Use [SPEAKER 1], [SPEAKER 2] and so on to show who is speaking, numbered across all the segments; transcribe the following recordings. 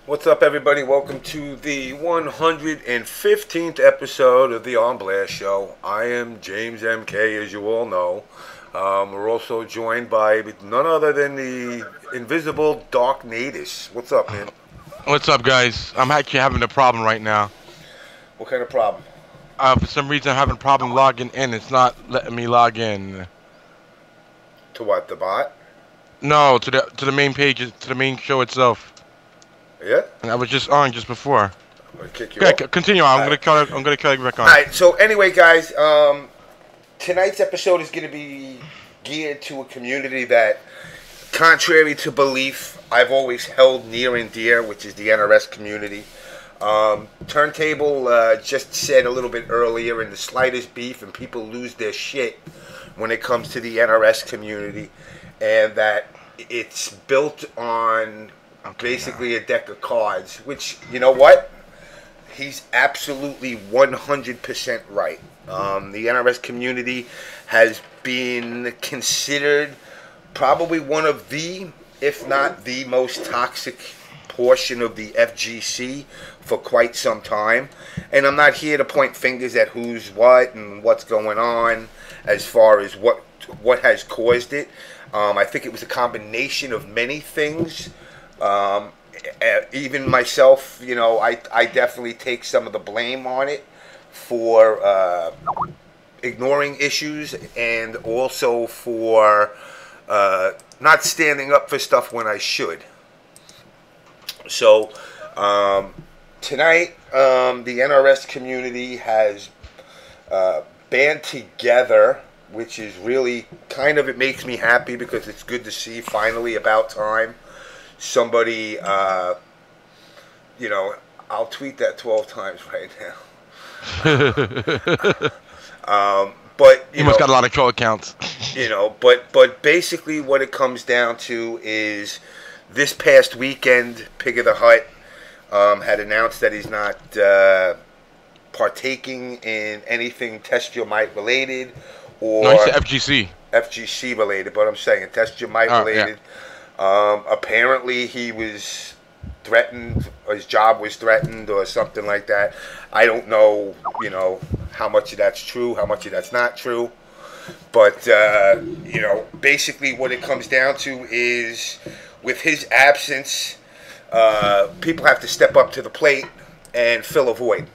[SPEAKER 1] What's up, everybody? Welcome to the 115th episode of the On Blast Show. I am JamessMK, as you all know. We're also joined by none other than the invisible DarKNaTaS. What's up, man?
[SPEAKER 2] What's up, guys? I'm actually having a problem right now.
[SPEAKER 1] What kind of problem?
[SPEAKER 2] For some reason, I'm having a problem logging in. It's not letting me log in.
[SPEAKER 1] To what, the bot?
[SPEAKER 2] No, to the main page, to the main show itself.
[SPEAKER 1] Yeah?
[SPEAKER 2] And I was just on just before.
[SPEAKER 1] I'm gonna kick you
[SPEAKER 2] Okay,
[SPEAKER 1] off.
[SPEAKER 2] continue on. I'm gonna call you back on.
[SPEAKER 1] Alright, so anyway, guys, tonight's episode is gonna be geared to a community that, contrary to belief, I've always held near and dear, which is the NRS community. Turntable just said a little bit earlier, in the slightest beef and people lose their shit when it comes to the NRS community, and that it's built on basically a deck of cards, which, you know what? He's absolutely 100% right. The NRS community has been considered probably one of the, if not the most toxic portion of the FGC for quite some time. And I'm not here to point fingers at who's what and what's going on as far as what has caused it. I think it was a combination of many things. Even myself, you know, I definitely take some of the blame on it for ignoring issues, and also for not standing up for stuff when I should. So tonight, the NRS community has band together, which is really kind of, it makes me happy because it's good to see, finally, about time. Somebody, you know, I'll tweet that 12 times right now. But you
[SPEAKER 2] must got a lot of troll accounts.
[SPEAKER 1] You know, but basically what it comes down to is this past weekend, Pig of the Hut had announced that he's not partaking in anything Test Your Might related, or
[SPEAKER 2] no, he said FGC.
[SPEAKER 1] FGC related, but I'm saying Test Your Might related. Yeah. Apparently he was threatened, or his job was threatened, or something like that. I don't know, you know, how much of that's true, how much of that's not true. But, you know, basically what it comes down to is, with his absence, people have to step up to the plate and fill a void.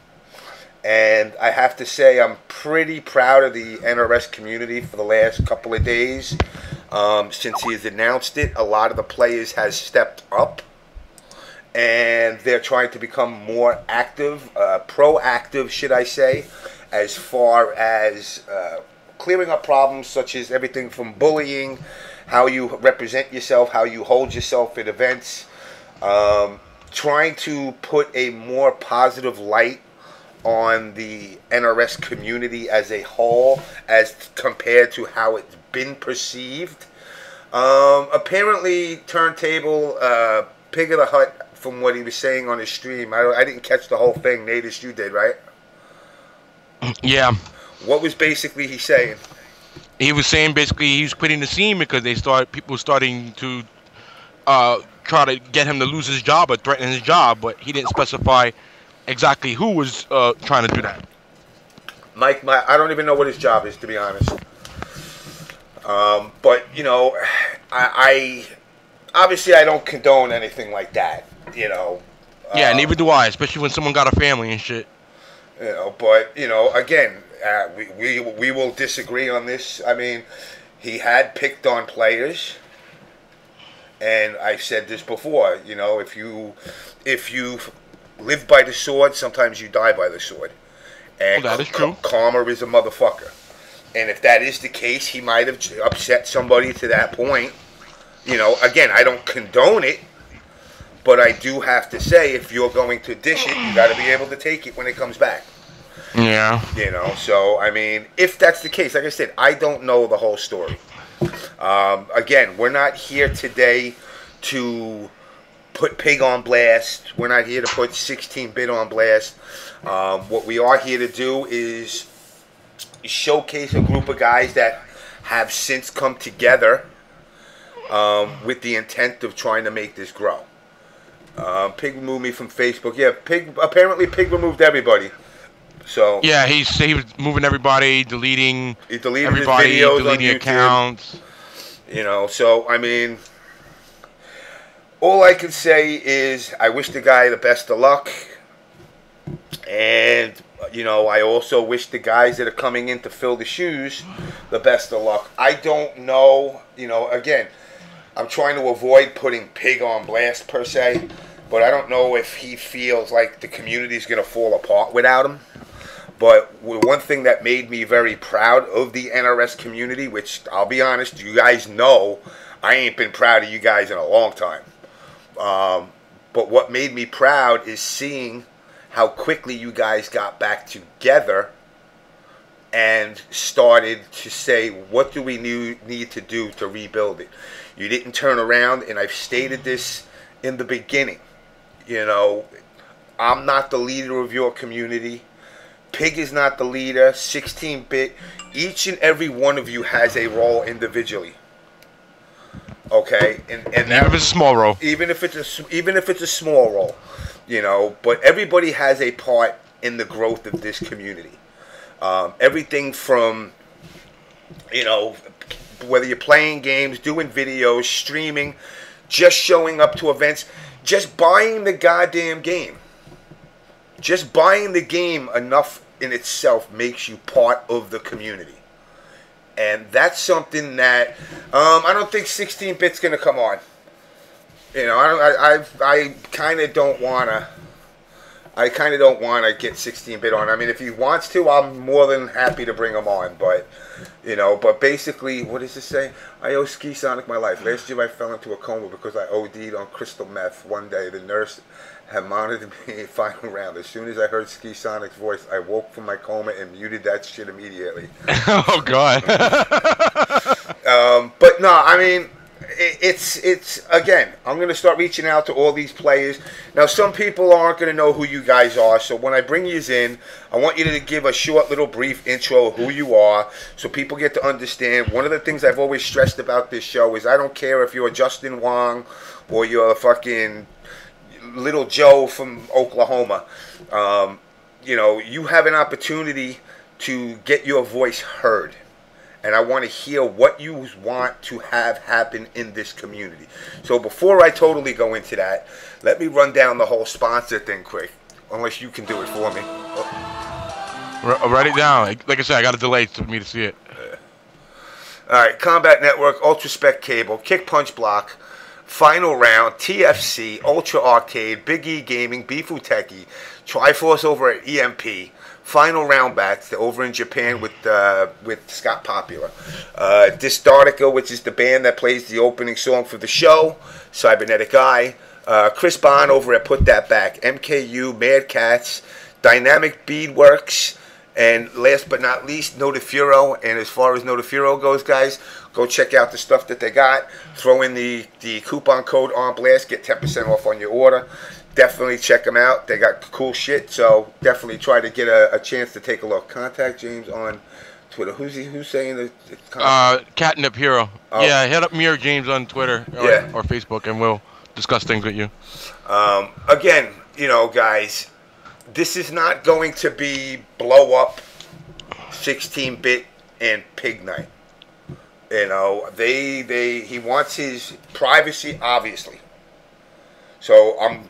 [SPEAKER 1] And I have to say, I'm pretty proud of the NRS community for the last couple of days. Since he has announced it, a lot of the players has stepped up, and they're trying to become more active, proactive, should I say, as far as clearing up problems such as everything from bullying, how you represent yourself, how you hold yourself at events, trying to put a more positive light on the NRS community as a whole, as compared to how it's been perceived. Apparently, Turntable, Pig of the Hut, from what he was saying on his stream, I didn't catch the whole thing. NRS, you did, right?
[SPEAKER 2] Yeah.
[SPEAKER 1] What was basically he saying?
[SPEAKER 2] He was saying basically he's quitting the scene because people starting to try to get him to lose his job or threaten his job, but he didn't specify exactly who was trying to do that.
[SPEAKER 1] Mike, I don't even know what his job is, to be honest. But, you know, I obviously I don't condone anything like that, you know.
[SPEAKER 2] Yeah, neither do I, especially when someone got a family and shit.
[SPEAKER 1] You know, but, you know, again, we will disagree on this. I mean, he had picked on players, and I've said this before, you know, if you live by the sword, sometimes you die by the sword. And
[SPEAKER 2] that is true.
[SPEAKER 1] Karma is a motherfucker. And if that is the case, he might have upset somebody to that point. You know, again, I don't condone it, but I do have to say, if you're going to dish it, you got to be able to take it when it comes back.
[SPEAKER 2] Yeah.
[SPEAKER 1] You know, so, I mean, if that's the case, like I said, I don't know the whole story. Again, we're not here today to put Pig on blast. We're not here to put 16-bit on blast. What we are here to do is showcase a group of guys that have since come together with the intent of trying to make this grow. Pig removed me from Facebook. Yeah, apparently Pig removed everybody. So
[SPEAKER 2] yeah, he was moving everybody, deleting
[SPEAKER 1] he deleted
[SPEAKER 2] everybody,
[SPEAKER 1] his videos
[SPEAKER 2] deleting
[SPEAKER 1] on YouTube,
[SPEAKER 2] accounts.
[SPEAKER 1] You know, so I mean, all I can say is I wish the guy the best of luck. And, you know, I also wish the guys that are coming in to fill the shoes the best of luck. I don't know, you know, again, I'm trying to avoid putting Pig on blast per se, but I don't know if he feels like the community's going to fall apart without him. But one thing that made me very proud of the NRS community, which I'll be honest, you guys know I ain't been proud of you guys in a long time. But what made me proud is seeing how quickly you guys got back together and started to say, what do we need to do to rebuild it? You didn't turn around, and I've stated this in the beginning. You know, I'm not the leader of your community. Pig is not the leader. 16-bit. Each and every one of you has a role individually. Okay, and
[SPEAKER 2] even if it's a small role.
[SPEAKER 1] Even if it's a small role, you know. But everybody has a part in the growth of this community. Everything from, you know, whether you're playing games, doing videos, streaming, just showing up to events, just buying the goddamn game. Just buying the game enough in itself makes you part of the community. And that's something that I don't think 16-bit's gonna come on. You know, I kind of don't wanna. I kind of don't want to get 16-bit on. I mean, if he wants to, I'm more than happy to bring him on. But, you know, but basically, what does it say? I owe Ski Sonic my life. Last year I fell into a coma because I OD'd on crystal meth. One day, the nurse had monitored me in final round. As soon as I heard Ski Sonic's voice, I woke from my coma and muted that shit immediately.
[SPEAKER 2] Oh, God.
[SPEAKER 1] But, no, I mean, it's again, I'm going to start reaching out to all these players. Now, some people aren't going to know who you guys are, so when I bring you in, I want you to give a short little brief intro of who you are so people get to understand. One of the things I've always stressed about this show is I don't care if you're Justin Wong or you're a fucking Little Joe from Oklahoma. You know, you have an opportunity to get your voice heard. And I want to hear what you want to have happen in this community. So before I totally go into that, let me run down the whole sponsor thing quick. Unless you can do it for me.
[SPEAKER 2] Oh. Write it down. Like I said, I got a delay for me to see it.
[SPEAKER 1] Alright, Combat Network, Ultra Spec Cable, Kick Punch Block, Final Round, TFC, Ultra Arcade, Big E Gaming, Wtih, Triforce over at EMP, Final Round Bats. They're over in Japan with Scott Popular. Distartica, which is the band that plays the opening song for the show. Cybernetic Eye. Chris Bond over at Put That Back. MKU, Mad Cats, Dynamic Beadworks, and last but not least, Notifuro. And as far as Notifuro goes, guys, go check out the stuff that they got. Throw in the coupon code ONBLAST. Get 10% off on your order. Definitely check them out. They got cool shit, so definitely try to get a chance to take a look. Contact James on Twitter. Who's saying that?
[SPEAKER 2] Catnip Hero. Oh. Yeah, hit up me or James on Twitter or Facebook, and we'll discuss things with you.
[SPEAKER 1] Again, you know, guys, this is not going to be blow up 16-bit and Pig Night. You know, he wants his privacy, obviously. So I'm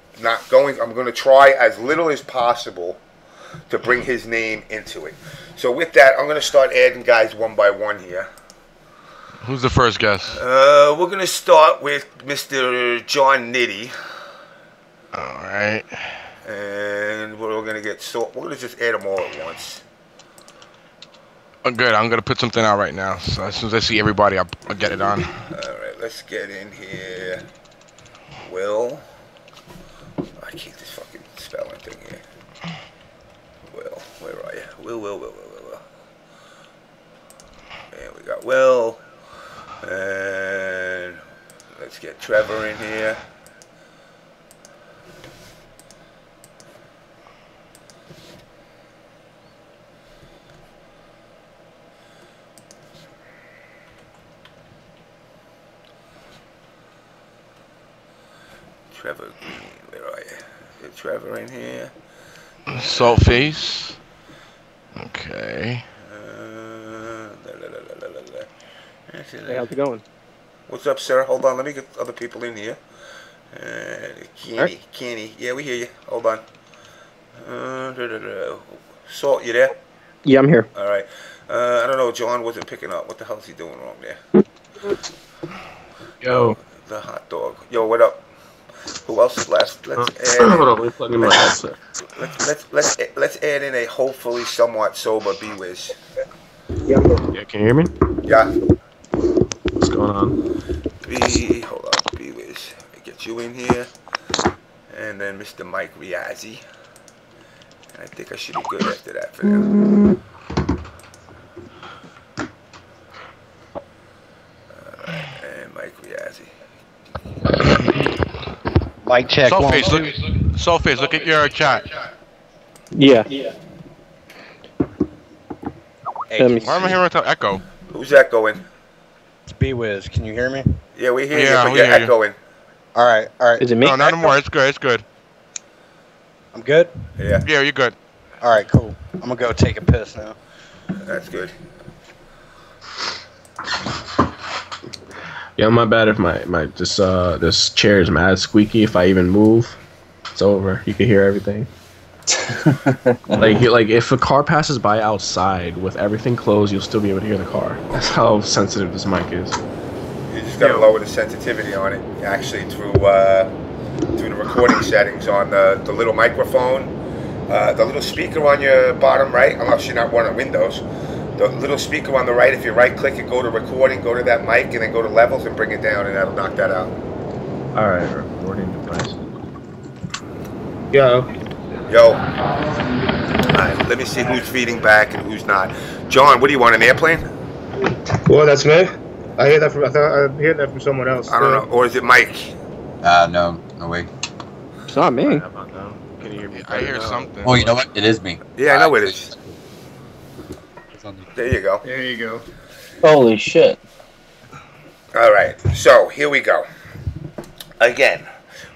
[SPEAKER 1] going to try as little as possible to bring his name into it. So with that, I'm going to start adding guys one by one here.
[SPEAKER 2] Who's the first guest?
[SPEAKER 1] We're going to start with Mr. John Nitty.
[SPEAKER 2] All right.
[SPEAKER 1] And we're going to get we're going to just add them all at once.
[SPEAKER 2] Oh, good. I'm going to put something out right now. So as soon as I see everybody, I'll get it on.
[SPEAKER 1] All right. Let's get in here. Will. I keep this fucking spelling thing here. Will, where are you? Will. And we got Will. And let's get Trevor in here. Trevor Green, where are you? Is Trevor in here?
[SPEAKER 2] Saltface. Okay.
[SPEAKER 3] Hey, how's it going?
[SPEAKER 1] What's up, sir? Hold on, let me get other people in here. Kenny. Yeah, we hear you. Hold on. Salt, you there?
[SPEAKER 3] Yeah, I'm here.
[SPEAKER 1] All right. I don't know. John wasn't picking up. What the hell is he doing wrong there?
[SPEAKER 4] Yo.
[SPEAKER 1] The hot dog. Yo, what up? Who else is left? Let's add in a hopefully somewhat sober B-Wiz.
[SPEAKER 4] Yeah, can you hear me?
[SPEAKER 1] Yeah.
[SPEAKER 4] What's going on?
[SPEAKER 1] Hold on, B-Wiz. Let me get you in here. And then Mr. Mike Riazzi. I think I should be good after that for them. And Mike Riazzi.
[SPEAKER 5] Mic check.
[SPEAKER 2] Soulface, look at your chat.
[SPEAKER 3] Yeah.
[SPEAKER 2] Why am I hearing without echo?
[SPEAKER 1] Who's echoing?
[SPEAKER 5] It's B-Wiz. Can you hear me?
[SPEAKER 1] Yeah, we hear you,
[SPEAKER 2] Yeah,
[SPEAKER 1] but
[SPEAKER 2] we
[SPEAKER 1] you're
[SPEAKER 2] hear you.
[SPEAKER 1] echoing.
[SPEAKER 5] All right.
[SPEAKER 3] Is it me?
[SPEAKER 2] No, not anymore. It's good. It's good.
[SPEAKER 5] I'm good?
[SPEAKER 1] Yeah,
[SPEAKER 2] Yeah, you're good.
[SPEAKER 5] All right, cool. I'm going to go take a piss now.
[SPEAKER 1] that's good.
[SPEAKER 4] Yeah, my bad if this chair is mad squeaky. If I even move, it's over. You can hear everything. like if a car passes by outside with everything closed, you'll still be able to hear the car. That's how sensitive this mic is.
[SPEAKER 1] You just gotta lower the sensitivity on it. Actually, through the recording settings on the little microphone, the little speaker on your bottom right. Unless you're not running Windows. The little speaker on the right, if you right click it, go to recording, go to that mic, and then go to levels and bring it down, and that'll knock that out.
[SPEAKER 4] Alright, recording device.
[SPEAKER 3] Yo.
[SPEAKER 1] Alright, let me see who's feeding back and who's not. John, what do you want, an airplane?
[SPEAKER 6] Well, that's me. I hear that from someone else.
[SPEAKER 1] I don't know. Or is it Mike?
[SPEAKER 7] No way.
[SPEAKER 3] It's not me.
[SPEAKER 4] Can you hear me?
[SPEAKER 2] I hear something.
[SPEAKER 7] Oh, you know what? It is me.
[SPEAKER 1] Yeah, I know it is. There you go.
[SPEAKER 6] There you go.
[SPEAKER 3] Holy shit.
[SPEAKER 1] Alright, so here we go. Again,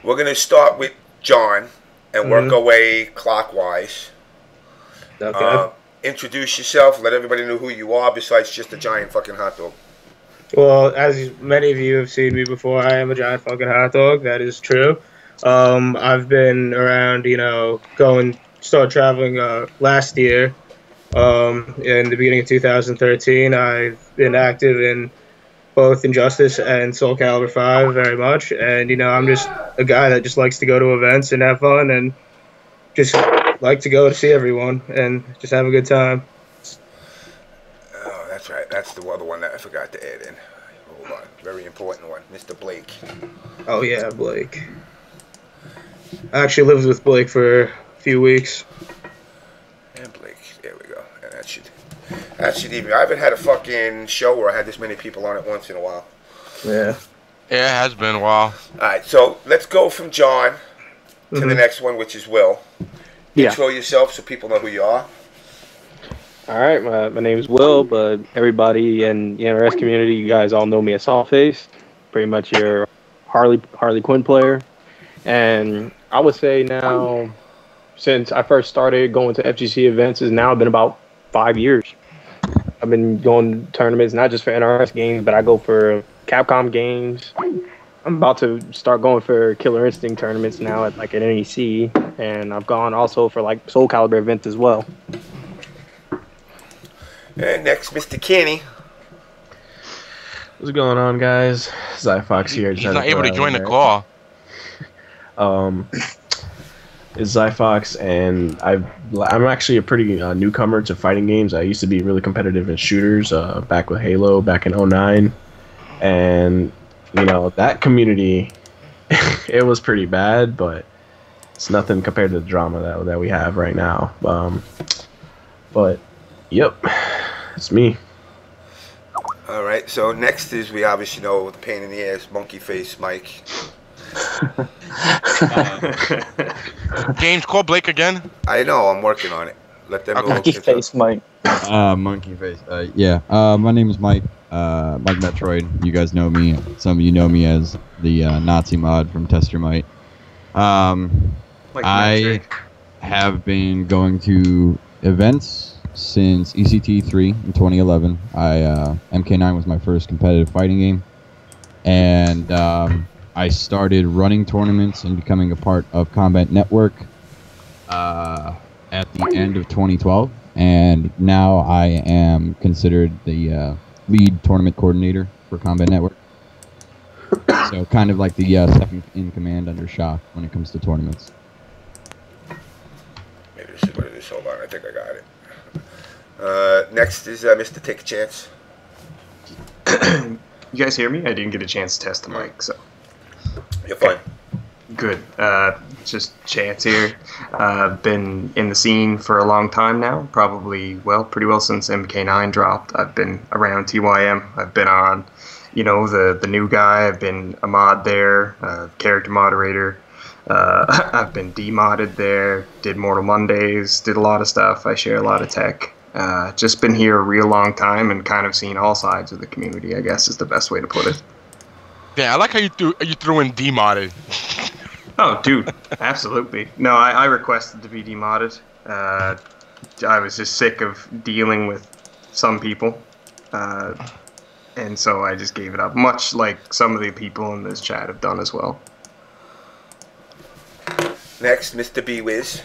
[SPEAKER 1] we're going to start with John and work our way clockwise.
[SPEAKER 6] Okay.
[SPEAKER 1] Introduce yourself, let everybody know who you are besides just a giant fucking hot dog.
[SPEAKER 6] Well, as many of you have seen me before, I am a giant fucking hot dog. That is true. I've been around, started traveling last year. In the beginning of 2013, I've been active in both Injustice and Soul Calibur 5 very much. And, I'm just a guy that just likes to go to events and have fun and just like to go to see everyone and just have a good time.
[SPEAKER 1] Oh, that's right. That's the other one that I forgot to add in. Hold on. Very important one. Mr. Blake.
[SPEAKER 6] Oh, yeah, Blake. I actually lived with Blake for a few weeks.
[SPEAKER 1] And Blake. There we go. And that should even... I haven't had a fucking show where I had this many people on it once in a while.
[SPEAKER 6] Yeah.
[SPEAKER 2] Yeah, it has been a while.
[SPEAKER 1] Alright, so let's go from John to the next one, which is Will.
[SPEAKER 3] Yeah.
[SPEAKER 1] Intro yourself so people know who you are.
[SPEAKER 3] All right, my name is Will, but everybody in the NRS community, you guys all know me as Saltface. Pretty much your Harley Quinn player. And I would say now, since I first started going to FGC events, it's now been about 5 years. I've been going to tournaments, not just for NRS games, but I go for Capcom games. I'm about to start going for Killer Instinct tournaments now at NEC, and I've gone also for Soul Calibur events as well.
[SPEAKER 1] And next, Mr. Kenny.
[SPEAKER 4] What's going on, guys? Zyfox here.
[SPEAKER 2] He's not able to join the call.
[SPEAKER 4] It's Zyfox, and I'm actually a pretty newcomer to fighting games. I used to be really competitive in shooters back with Halo back in 2009, and that community, it was pretty bad, but it's nothing compared to the drama that we have right now. But yep, it's me.
[SPEAKER 1] All right, so next is, we obviously know the pain in the ass, monkey face Mike.
[SPEAKER 2] James, call Blake again.
[SPEAKER 1] I know, I'm working on it. Let them know.
[SPEAKER 3] Monkey face, Mike.
[SPEAKER 7] Monkey face. Yeah. My name is Mike. Mike Metroid. You guys know me. Some of you know me as the Nazi mod from Test Your Might. I have been going to events since ECT3 in 2011. MK9 was my first competitive fighting game, and I started running tournaments and becoming a part of Combat Network at the end of 2012, and now I am considered the lead tournament coordinator for Combat Network. So kind of like the second in command under Shock when it comes to tournaments.
[SPEAKER 1] Maybe this is what it is. Hold on, I think I got it. Next is Mr. Take a Chance.
[SPEAKER 8] You guys hear me? I didn't get a chance to test the mic, so.
[SPEAKER 1] You're fine.
[SPEAKER 8] Good. Just Chance here. Been in the scene for a long time now, probably, pretty well since MK9 dropped. I've been around TYM. I've been on, the new guy. I've been a mod there, character moderator. I've been demodded there, did Mortal Mondays, did a lot of stuff. I share a lot of tech. Just been here a real long time and kind of seen all sides of the community, I guess is the best way to put it.
[SPEAKER 2] Yeah, I like how you threw in demodded.
[SPEAKER 8] Oh, dude, absolutely. No, I requested to be demodded. I was just sick of dealing with some people. And so I just gave it up, much like some of the people in this chat have done as well.
[SPEAKER 1] Next, Mr. B-Wiz.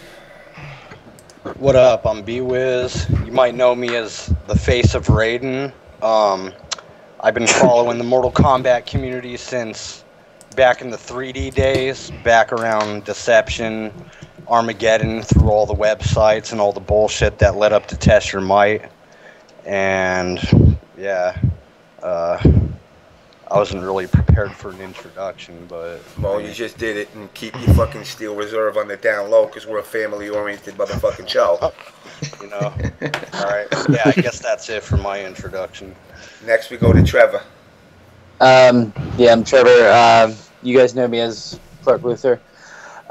[SPEAKER 5] What up? I'm B-Wiz. You might know me as the face of Raiden. I've been following the Mortal Kombat community since back in the 3D days, back around Deception, Armageddon, through all the websites and all the bullshit that led up to Test Your Might. And, yeah, I wasn't really prepared for an introduction, but...
[SPEAKER 1] Well, you just did it, and keep your fucking Steel Reserve on the down low, because we're a family-oriented motherfucking show.
[SPEAKER 5] Alright, yeah, I guess that's it for my introduction.
[SPEAKER 1] Next, we go to Trevor.
[SPEAKER 9] Yeah, I'm Trevor. You guys know me as Clark Luther.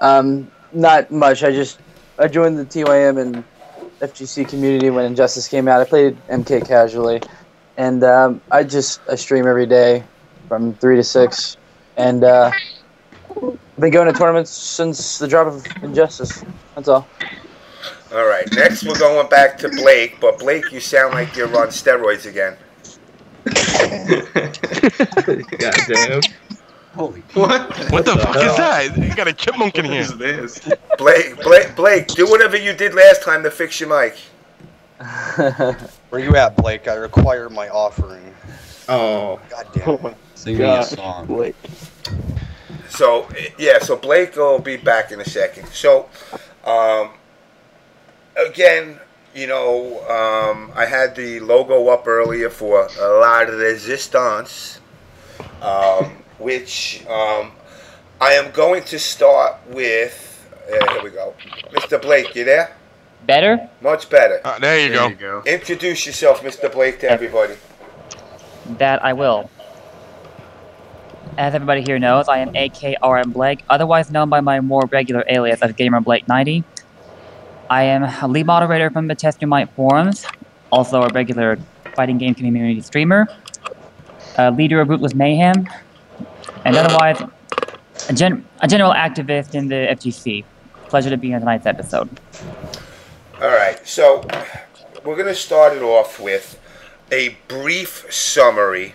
[SPEAKER 9] Not much. I joined the TYM and FGC community when Injustice came out. I played MK casually, and I stream every day from 3 to 6, and I've been going to tournaments since the drop of Injustice. That's all.
[SPEAKER 1] All right, next we're going back to Blake, but Blake, you sound like you're on steroids again.
[SPEAKER 6] Goddamn.
[SPEAKER 8] Holy what?
[SPEAKER 2] What the fuck is that? You got a chipmunk in here.
[SPEAKER 8] What is this?
[SPEAKER 1] Blake, do whatever you did last time to fix your mic.
[SPEAKER 5] Where you at, Blake? I require my offering.
[SPEAKER 6] Oh.
[SPEAKER 5] Goddamn.
[SPEAKER 7] Sing me a song.
[SPEAKER 9] Blake.
[SPEAKER 1] So, yeah, so Blake will be back in a second. So, again, I had the logo up earlier for La Resistance, which I am going to start with, here we go. Mr. Blake, you there?
[SPEAKER 10] Better?
[SPEAKER 1] Much better.
[SPEAKER 2] There you go.
[SPEAKER 1] Introduce yourself, Mr. Blake, to everybody.
[SPEAKER 10] That I will. As everybody here knows, I am AKRM Blake, otherwise known by my more regular alias as GamerBlake90. I am a lead moderator from the Test Your Might forums, also a regular fighting game community streamer, a leader of Rootless Mayhem, and otherwise a general activist in the FGC. Pleasure to be on tonight's episode.
[SPEAKER 1] All right, so we're going to start it off with a brief summary,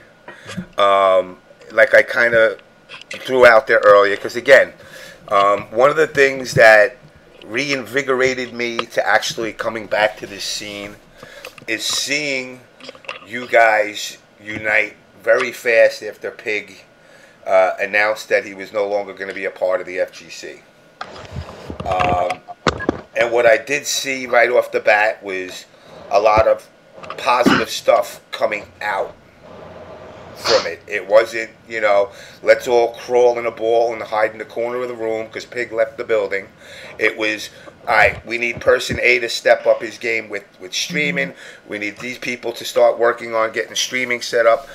[SPEAKER 1] like I kind of threw out there earlier, because again, one of the things that reinvigorated me to actually coming back to this scene is seeing you guys unite very fast after Pig announced that he was no longer going to be a part of the FGC. And what I did see right off the bat was a lot of positive stuff coming out from it. It wasn't, let's all crawl in a ball and hide in the corner of the room because Pig left the building. It was, all right, we need person A to step up his game with streaming. We need these people to start working on getting streaming set up.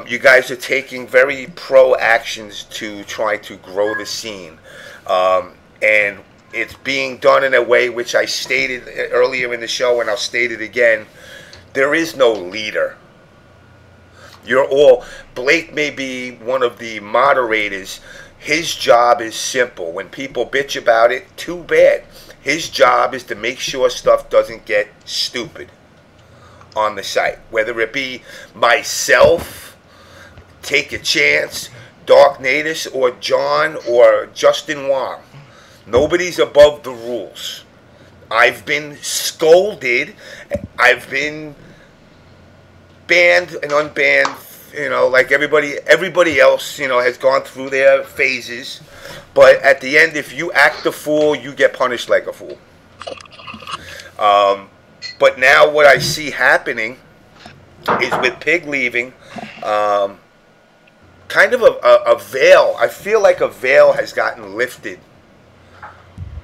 [SPEAKER 1] You guys are taking very pro actions to try to grow the scene. And it's being done in a way which I stated earlier in the show, and I'll state it again. There is no leader. You're all, Blake may be one of the moderators, his job is simple. When people bitch about it, too bad. His job is to make sure stuff doesn't get stupid on the site. Whether it be myself, Take a Chance, DarKNaTaS, or John, or Justin Wong. Nobody's above the rules. I've been scolded. I've been banned and unbanned, like everybody else, has gone through their phases. But at the end, if you act a fool, you get punished like a fool. But now what I see happening is with Pig leaving, kind of a veil. I feel like a veil has gotten lifted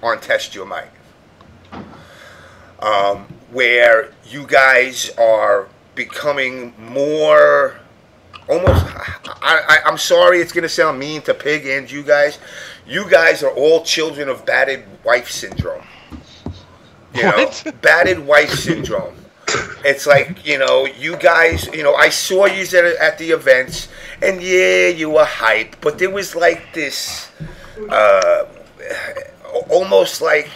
[SPEAKER 1] on Test Your Might. Where you guys are becoming more, almost, I'm sorry it's going to sound mean to Pig and you guys. You guys are all children of battered wife syndrome. Battered wife syndrome. It's like, you guys, I saw you at the events, and yeah, you were hype, but there was like this, almost like,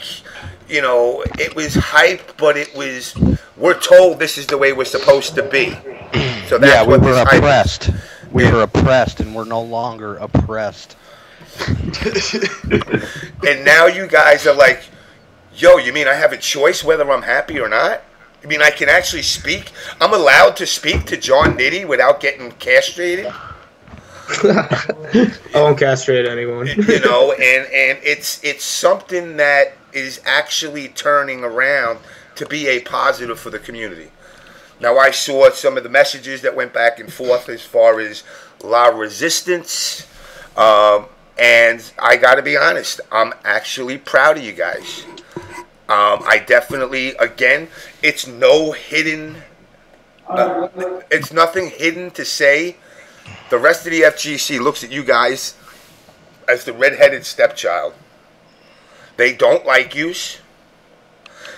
[SPEAKER 1] it was hype, but it was, we're told this is the way we're supposed to be. So that's
[SPEAKER 5] we
[SPEAKER 1] what
[SPEAKER 5] were
[SPEAKER 1] this
[SPEAKER 5] oppressed.
[SPEAKER 1] Hype is.
[SPEAKER 5] We were oppressed, and we're no longer oppressed.
[SPEAKER 1] And now you guys are like, yo, you mean I have a choice whether I'm happy or not? I mean, I can actually speak? I'm allowed to speak to John Wtih without getting castrated?
[SPEAKER 6] I won't castrate anyone.
[SPEAKER 1] And it's something that is actually turning around to be a positive for the community. Now, I saw some of the messages that went back and forth as far as La Resistance, and I got to be honest, I'm actually proud of you guys. I definitely, again, it's no hidden, it's nothing hidden to say. The rest of the FGC looks at you guys as the redheaded stepchild. They don't like yous.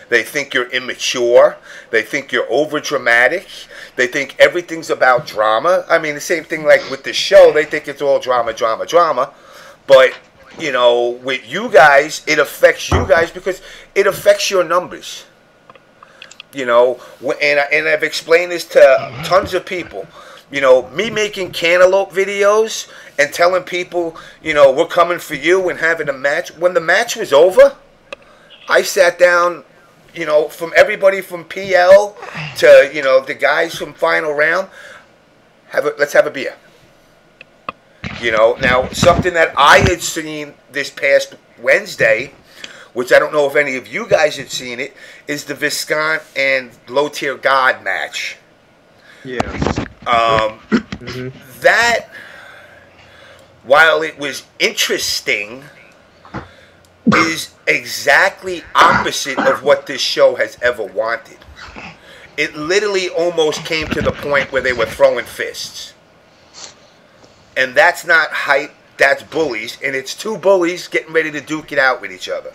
[SPEAKER 1] They think you're immature. They think you're over-dramatic. They think everything's about drama. I mean, the same thing like with the show. They think it's all drama, drama, drama. But, with you guys, it affects you guys because it affects your numbers. And I've explained this to tons of people. Me making cantaloupe videos and telling people, we're coming for you and having a match. When the match was over, I sat down, from everybody from PL to, the guys from Final Round. Let's have a beer. Now, something that I had seen this past Wednesday, which I don't know if any of you guys had seen it, is the Viscant and LTG match.
[SPEAKER 8] Yeah.
[SPEAKER 1] That, while it was interesting, is exactly opposite of what this show has ever wanted. It literally almost came to the point where they were throwing fists. And that's not hype, that's bullies, and it's two bullies getting ready to duke it out with each other.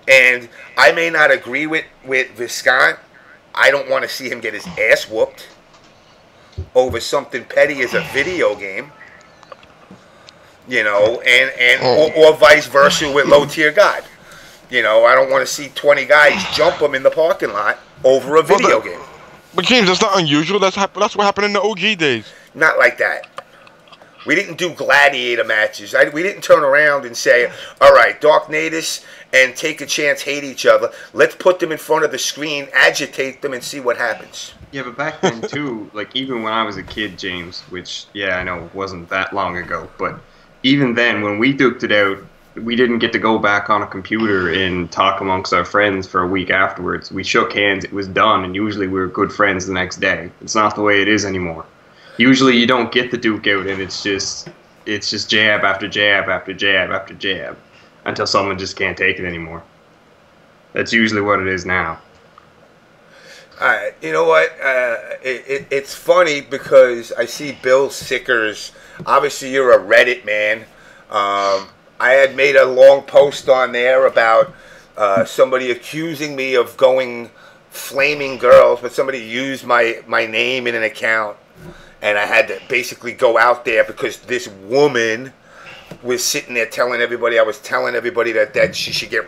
[SPEAKER 1] And I may not agree with Viscant. I don't want to see him get his ass whooped over something petty as a video game. Or vice versa with low tier God. I don't want to see 20 guys jump him in the parking lot over a video game.
[SPEAKER 2] But James, that's not unusual. That's what happened in the OG days.
[SPEAKER 1] Not like that. We didn't do gladiator matches. We didn't turn around and say, all right, DarKNaTaS and Take a Chance hate each other. Let's put them in front of the screen, agitate them, and see what happens.
[SPEAKER 8] Yeah, but back then, too, even when I was a kid, James, which, I know wasn't that long ago, but even then, when we duked it out, we didn't get to go back on a computer and talk amongst our friends for a week afterwards. We shook hands, it was done, and usually we were good friends the next day. It's not the way it is anymore. Usually you don't get the duke out, and it's just jab after jab after jab after jab until someone just can't take it anymore. That's usually what it is now.
[SPEAKER 1] You know what? It's funny because I see Bill Sickers. Obviously, you're a Reddit man. I had made a long post on there about somebody accusing me of going flaming girls, but somebody used my name in an account. And I had to basically go out there because this woman was sitting there telling everybody, I was telling everybody that she should get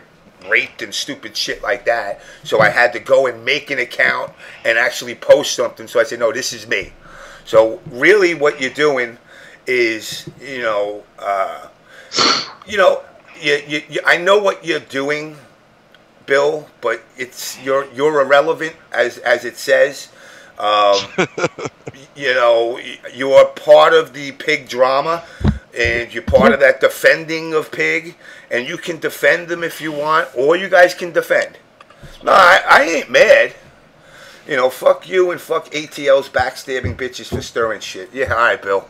[SPEAKER 1] raped and stupid shit like that. So I had to go and make an account and actually post something. So I said, no, this is me. So really what you're doing is, I know what you're doing, Bill, but you're irrelevant as it says. You are part of the pig drama, and you're part of that defending of pig, and you can defend them if you want, or you guys can defend. No, I ain't mad. Fuck you and fuck ATL's backstabbing bitches for stirring shit. Yeah, all right, Bill.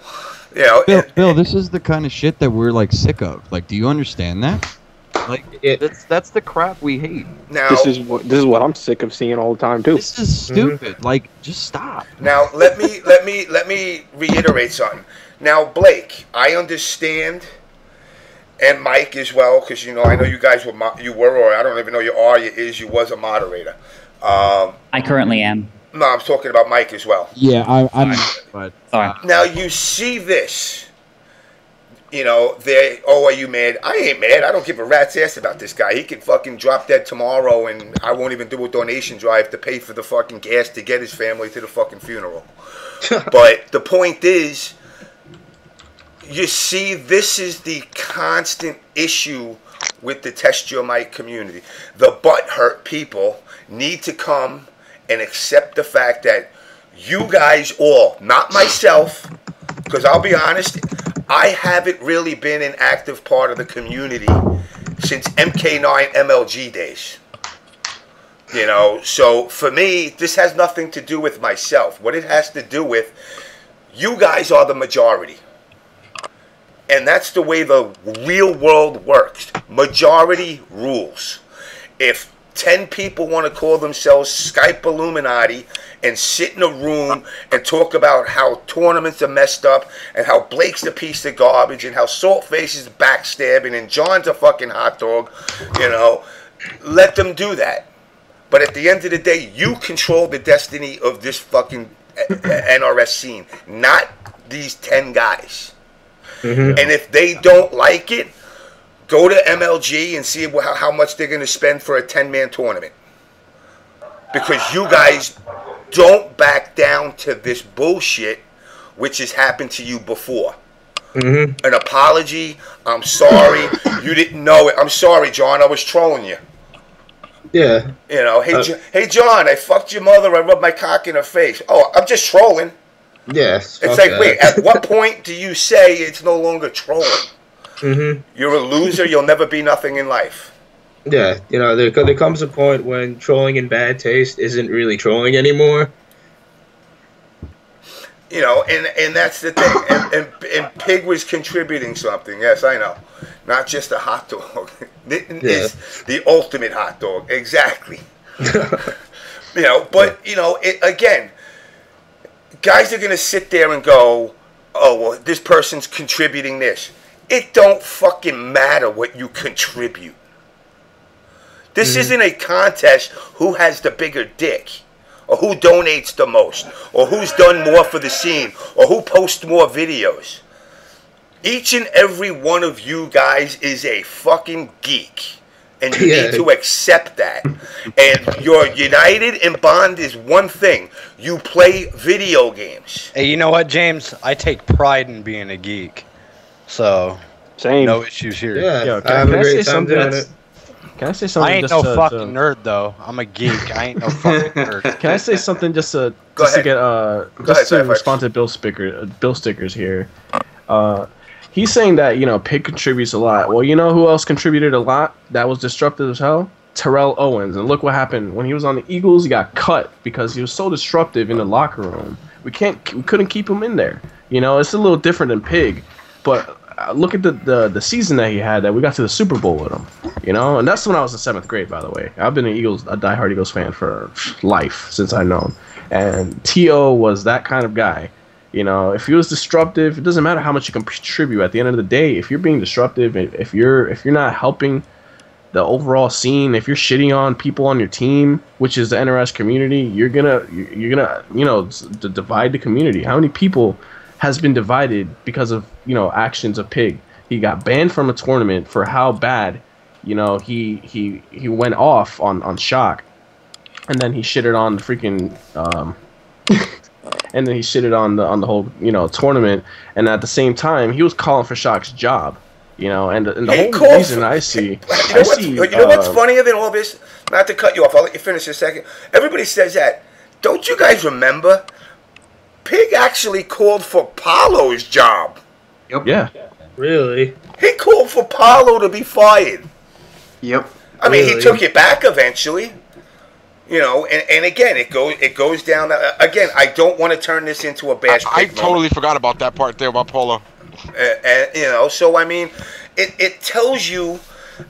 [SPEAKER 7] Bill, this is the kind of shit that we're like sick of. Like, do you understand that? Like, that's the crap we hate.
[SPEAKER 1] Now,
[SPEAKER 3] this is what I'm sick of seeing all the time too.
[SPEAKER 7] This is stupid. Mm-hmm. Like, just stop.
[SPEAKER 1] Now, let me reiterate something. Now, Blake, I understand, and Mike as well, because I know you guys were, or I don't even know you was a moderator.
[SPEAKER 10] I currently am.
[SPEAKER 1] No, I'm talking about Mike as well.
[SPEAKER 7] Yeah, I'm. But
[SPEAKER 10] sorry.
[SPEAKER 1] Now you see this. Are you mad? I ain't mad. I don't give a rat's ass about this guy. He can fucking drop dead tomorrow, and I won't even do a donation drive to pay for the fucking gas to get his family to the fucking funeral. But the point is, you see, this is the constant issue with the Test Your Mic community. The butthurt people need to come and accept the fact that you guys all, not myself, because I'll be honest, I haven't really been an active part of the community since MK9 MLG days. So for me, this has nothing to do with myself. What it has to do with, you guys are the majority. And that's the way the real world works. Majority rules. If 10 people want to call themselves Skype Illuminati and sit in a room and talk about how tournaments are messed up and how Blake's a piece of garbage and how Saltface is backstabbing and John's a fucking hot dog, let them do that. But at the end of the day, you control the destiny of this fucking NRS scene, not these 10 guys. Mm-hmm. And if they don't like it, go to MLG and see how much they're going to spend for a 10-man tournament. Because you guys don't back down to this bullshit, which has happened to you before. Mm-hmm. An apology, I'm sorry, you didn't know it. I'm sorry, John, I was trolling you.
[SPEAKER 6] Yeah.
[SPEAKER 1] Hey, John, I fucked your mother, I rubbed my cock in her face. Oh, I'm just trolling.
[SPEAKER 6] Yes.
[SPEAKER 1] It's like, wait, at what point do you say it's no longer trolling? Mm-hmm. You're a loser, you'll never be nothing in life.
[SPEAKER 6] Yeah, there comes a point when trolling in bad taste isn't really trolling anymore.
[SPEAKER 1] And that's the thing. And Pig was contributing something. Yes, I know. Not just a hot dog. It's the ultimate hot dog. Exactly. But, again, guys are going to sit there and go, oh, well, this person's contributing this. It don't fucking matter what you contribute. This isn't a contest who has the bigger dick, or who donates the most, or who's done more for the scene, or who posts more videos. Each and every one of you guys is a fucking geek, and you need to accept that. And you're united and bond is one thing. You play video games.
[SPEAKER 5] Hey, you know what, James? I take pride in being a geek. So,
[SPEAKER 3] same.
[SPEAKER 5] No issues here.
[SPEAKER 6] Yeah, I have a great time doing it.
[SPEAKER 4] Can I say something?
[SPEAKER 5] I ain't no fucking nerd though. I'm a geek. I ain't no fucking nerd.
[SPEAKER 4] Can I say something just to respond to Bill Stickers here? He's saying that Pig contributes a lot. Well, you know who else contributed a lot that was disruptive as hell? Terrell Owens. And look what happened when he was on the Eagles. He got cut because he was so disruptive in the locker room. We couldn't keep him in there. It's a little different than Pig, but look at the season that he had. That we got to the Super Bowl with him. And that's when I was in 7th grade, by the way. I've been a diehard Eagles fan for life since I've known. And T.O. was that kind of guy. If he was disruptive, it doesn't matter how much you can contribute. At the end of the day, if you're being disruptive, if you're not helping the overall scene, if you're shitting on people on your team, which is the NRS community, you're gonna divide the community. How many people has been divided because of actions of Pig? he got banned from a tournament for how bad, you know, he went off on Shock, and then he shitted on the freaking and then he shitted on the whole, you know, tournament, and at the same time he was calling for Shock's job, you know, and the whole reason I see,
[SPEAKER 1] you know what's funnier than all this? Not to cut you off, I'll let you finish in a second. Everybody says that. Don't you guys remember? Pig actually called for Paulo's job.
[SPEAKER 8] Yep.
[SPEAKER 4] Yeah.
[SPEAKER 6] Really?
[SPEAKER 1] He called for Paulo to be fired.
[SPEAKER 8] Yep.
[SPEAKER 1] I mean, he took it back eventually. You know, and again, it goes down. Again, I don't want to turn this into a bash.
[SPEAKER 2] I totally forgot about that part there about Paulo.
[SPEAKER 1] You know, so I mean, it tells you.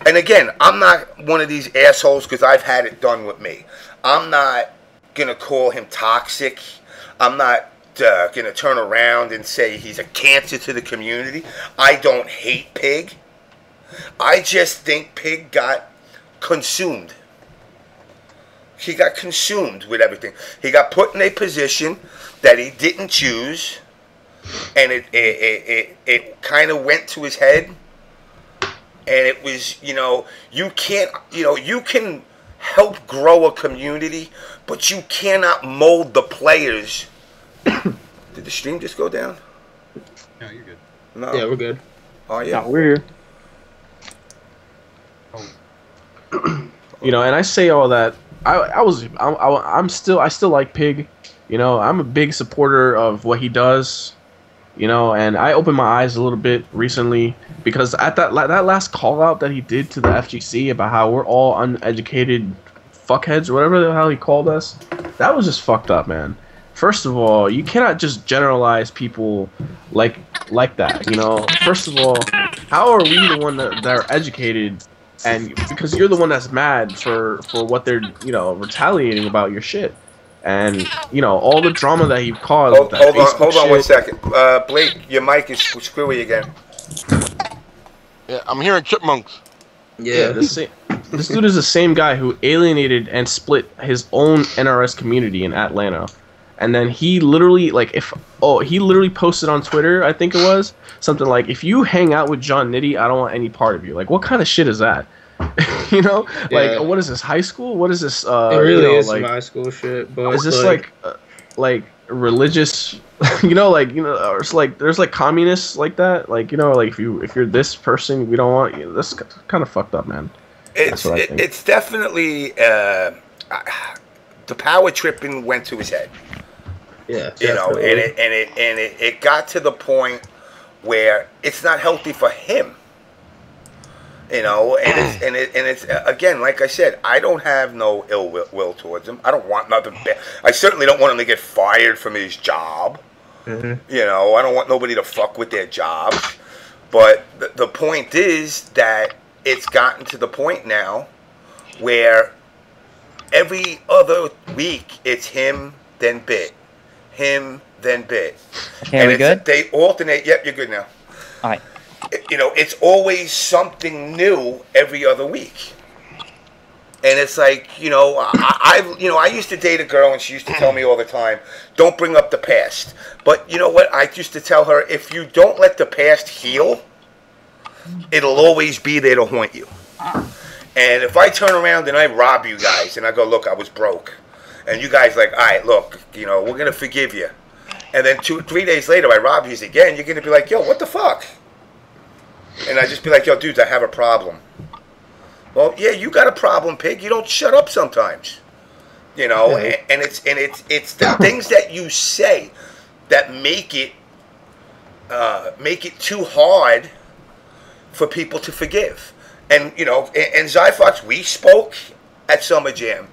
[SPEAKER 1] And again, I'm not one of these assholes because I've had it done with me. I'm not gonna call him toxic. I'm not gonna turn around and say he's a cancer to the community. I don't hate Pig. I just think Pig got consumed. He got consumed with everything. He got put in a position that he didn't choose, and it kind of went to his head. And it was, you know, you can't, you know, you can help grow a community, but you cannot mold the players. Did the stream just go down?
[SPEAKER 7] No, you're good.
[SPEAKER 1] No.
[SPEAKER 6] Yeah, we're good.
[SPEAKER 1] Oh yeah,
[SPEAKER 3] No, we're here.
[SPEAKER 4] You know, and I say all that. I still like Pig. You know, I'm a big supporter of what he does. You know, and I opened my eyes a little bit recently because at that last call out that he did to the FGC about how we're all uneducated fuckheads or whatever the hell he called us, that was just fucked up, man. First of all, you cannot just generalize people like that. You know, first of all, how are we the one that are educated? And because you're the one that's mad for what they're, you know, retaliating about your shit. And, you know, all the drama that he caused.
[SPEAKER 1] Hold on 1 second. Blake, your mic is screwy again.
[SPEAKER 2] Yeah, I'm hearing chipmunks.
[SPEAKER 6] Yeah.
[SPEAKER 4] This dude is the same guy who alienated and split his own NRS community in Atlanta. And then he literally, like, he literally posted on Twitter, I think it was, something like, if you hang out with John Nitty, I don't want any part of you. Like, what kind of shit is that? You know?
[SPEAKER 6] Yeah.
[SPEAKER 4] Like, what is this, high school? What is this,
[SPEAKER 6] It really
[SPEAKER 4] you know,
[SPEAKER 6] is
[SPEAKER 4] like,
[SPEAKER 6] some high school shit, but
[SPEAKER 4] is this like religious, you know, like, you know, or it's like, there's like communists like that, like, you know, like if you're this person, we don't want you. That's kind of fucked up, man.
[SPEAKER 1] It's definitely the power tripping went to his head.
[SPEAKER 6] Yeah,
[SPEAKER 1] you know, and it got to the point where it's not healthy for him. You know, and it's again, like I said, I don't have no ill will towards him. I don't want nothing bad. I certainly don't want him to get fired from his job. Mm-hmm. You know, I don't want nobody to fuck with their jobs. But the point is that it's gotten to the point now where every other week it's him, then Bit. Him, then Bit.
[SPEAKER 10] Okay, are we good?
[SPEAKER 1] They alternate. Yep, you're good now.
[SPEAKER 10] All right.
[SPEAKER 1] You know, it's always something new every other week. And it's like, you know, I used to date a girl and she used to tell me all the time, don't bring up the past. But you know what? I used to tell her, if you don't let the past heal, it'll always be there to haunt you. And if I turn around and I rob you guys and I go, look, I was broke. And you guys like, all right, look, you know, we're going to forgive you. And then 2-3 days later, I rob you again. You're going to be like, yo, what the fuck? And I just be like, yo, dudes, I have a problem. Well, yeah, you got a problem, Pig. You don't shut up sometimes. You know, and it's the things that you say that make it too hard for people to forgive. And, you know, and Zyfox, we spoke at Summer Jam.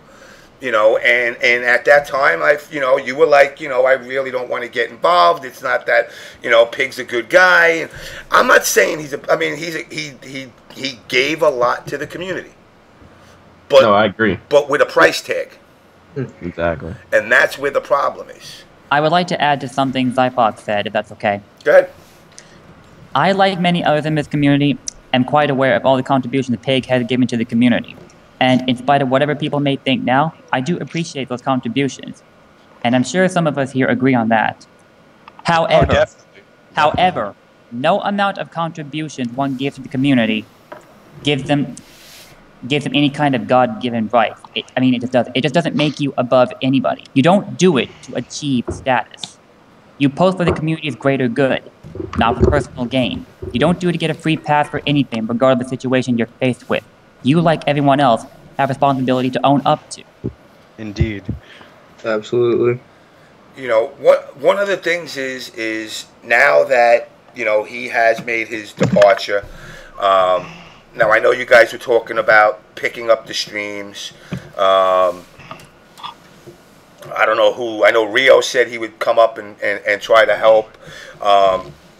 [SPEAKER 1] You know, and at that time, you know, you were like, you know, I really don't want to get involved. It's not that, you know, Pig's a good guy. And I'm not saying he gave a lot to the community. But
[SPEAKER 4] no, I agree.
[SPEAKER 1] But with a price tag.
[SPEAKER 4] Exactly.
[SPEAKER 1] And that's where the problem is.
[SPEAKER 10] I would like to add to something Zyfox said, if that's okay.
[SPEAKER 1] Go ahead.
[SPEAKER 10] I, like many others in this community, am quite aware of all the contributions Pig has given to the community. And in spite of whatever people may think now, I do appreciate those contributions. And I'm sure some of us here agree on that. However, No amount of contribution one gives to the community gives them any kind of God-given right. It just doesn't make you above anybody. You don't do it to achieve status. You post for the community's greater good, not for personal gain. You don't do it to get a free pass for anything, regardless of the situation you're faced with. You, like everyone else, have responsibility to own up to.
[SPEAKER 5] Indeed.
[SPEAKER 6] Absolutely.
[SPEAKER 1] You know, one of the things is now that, you know, he has made his departure. Now, I know you guys were talking about picking up the streams. I don't know who. I know Rio said he would come up and try to help.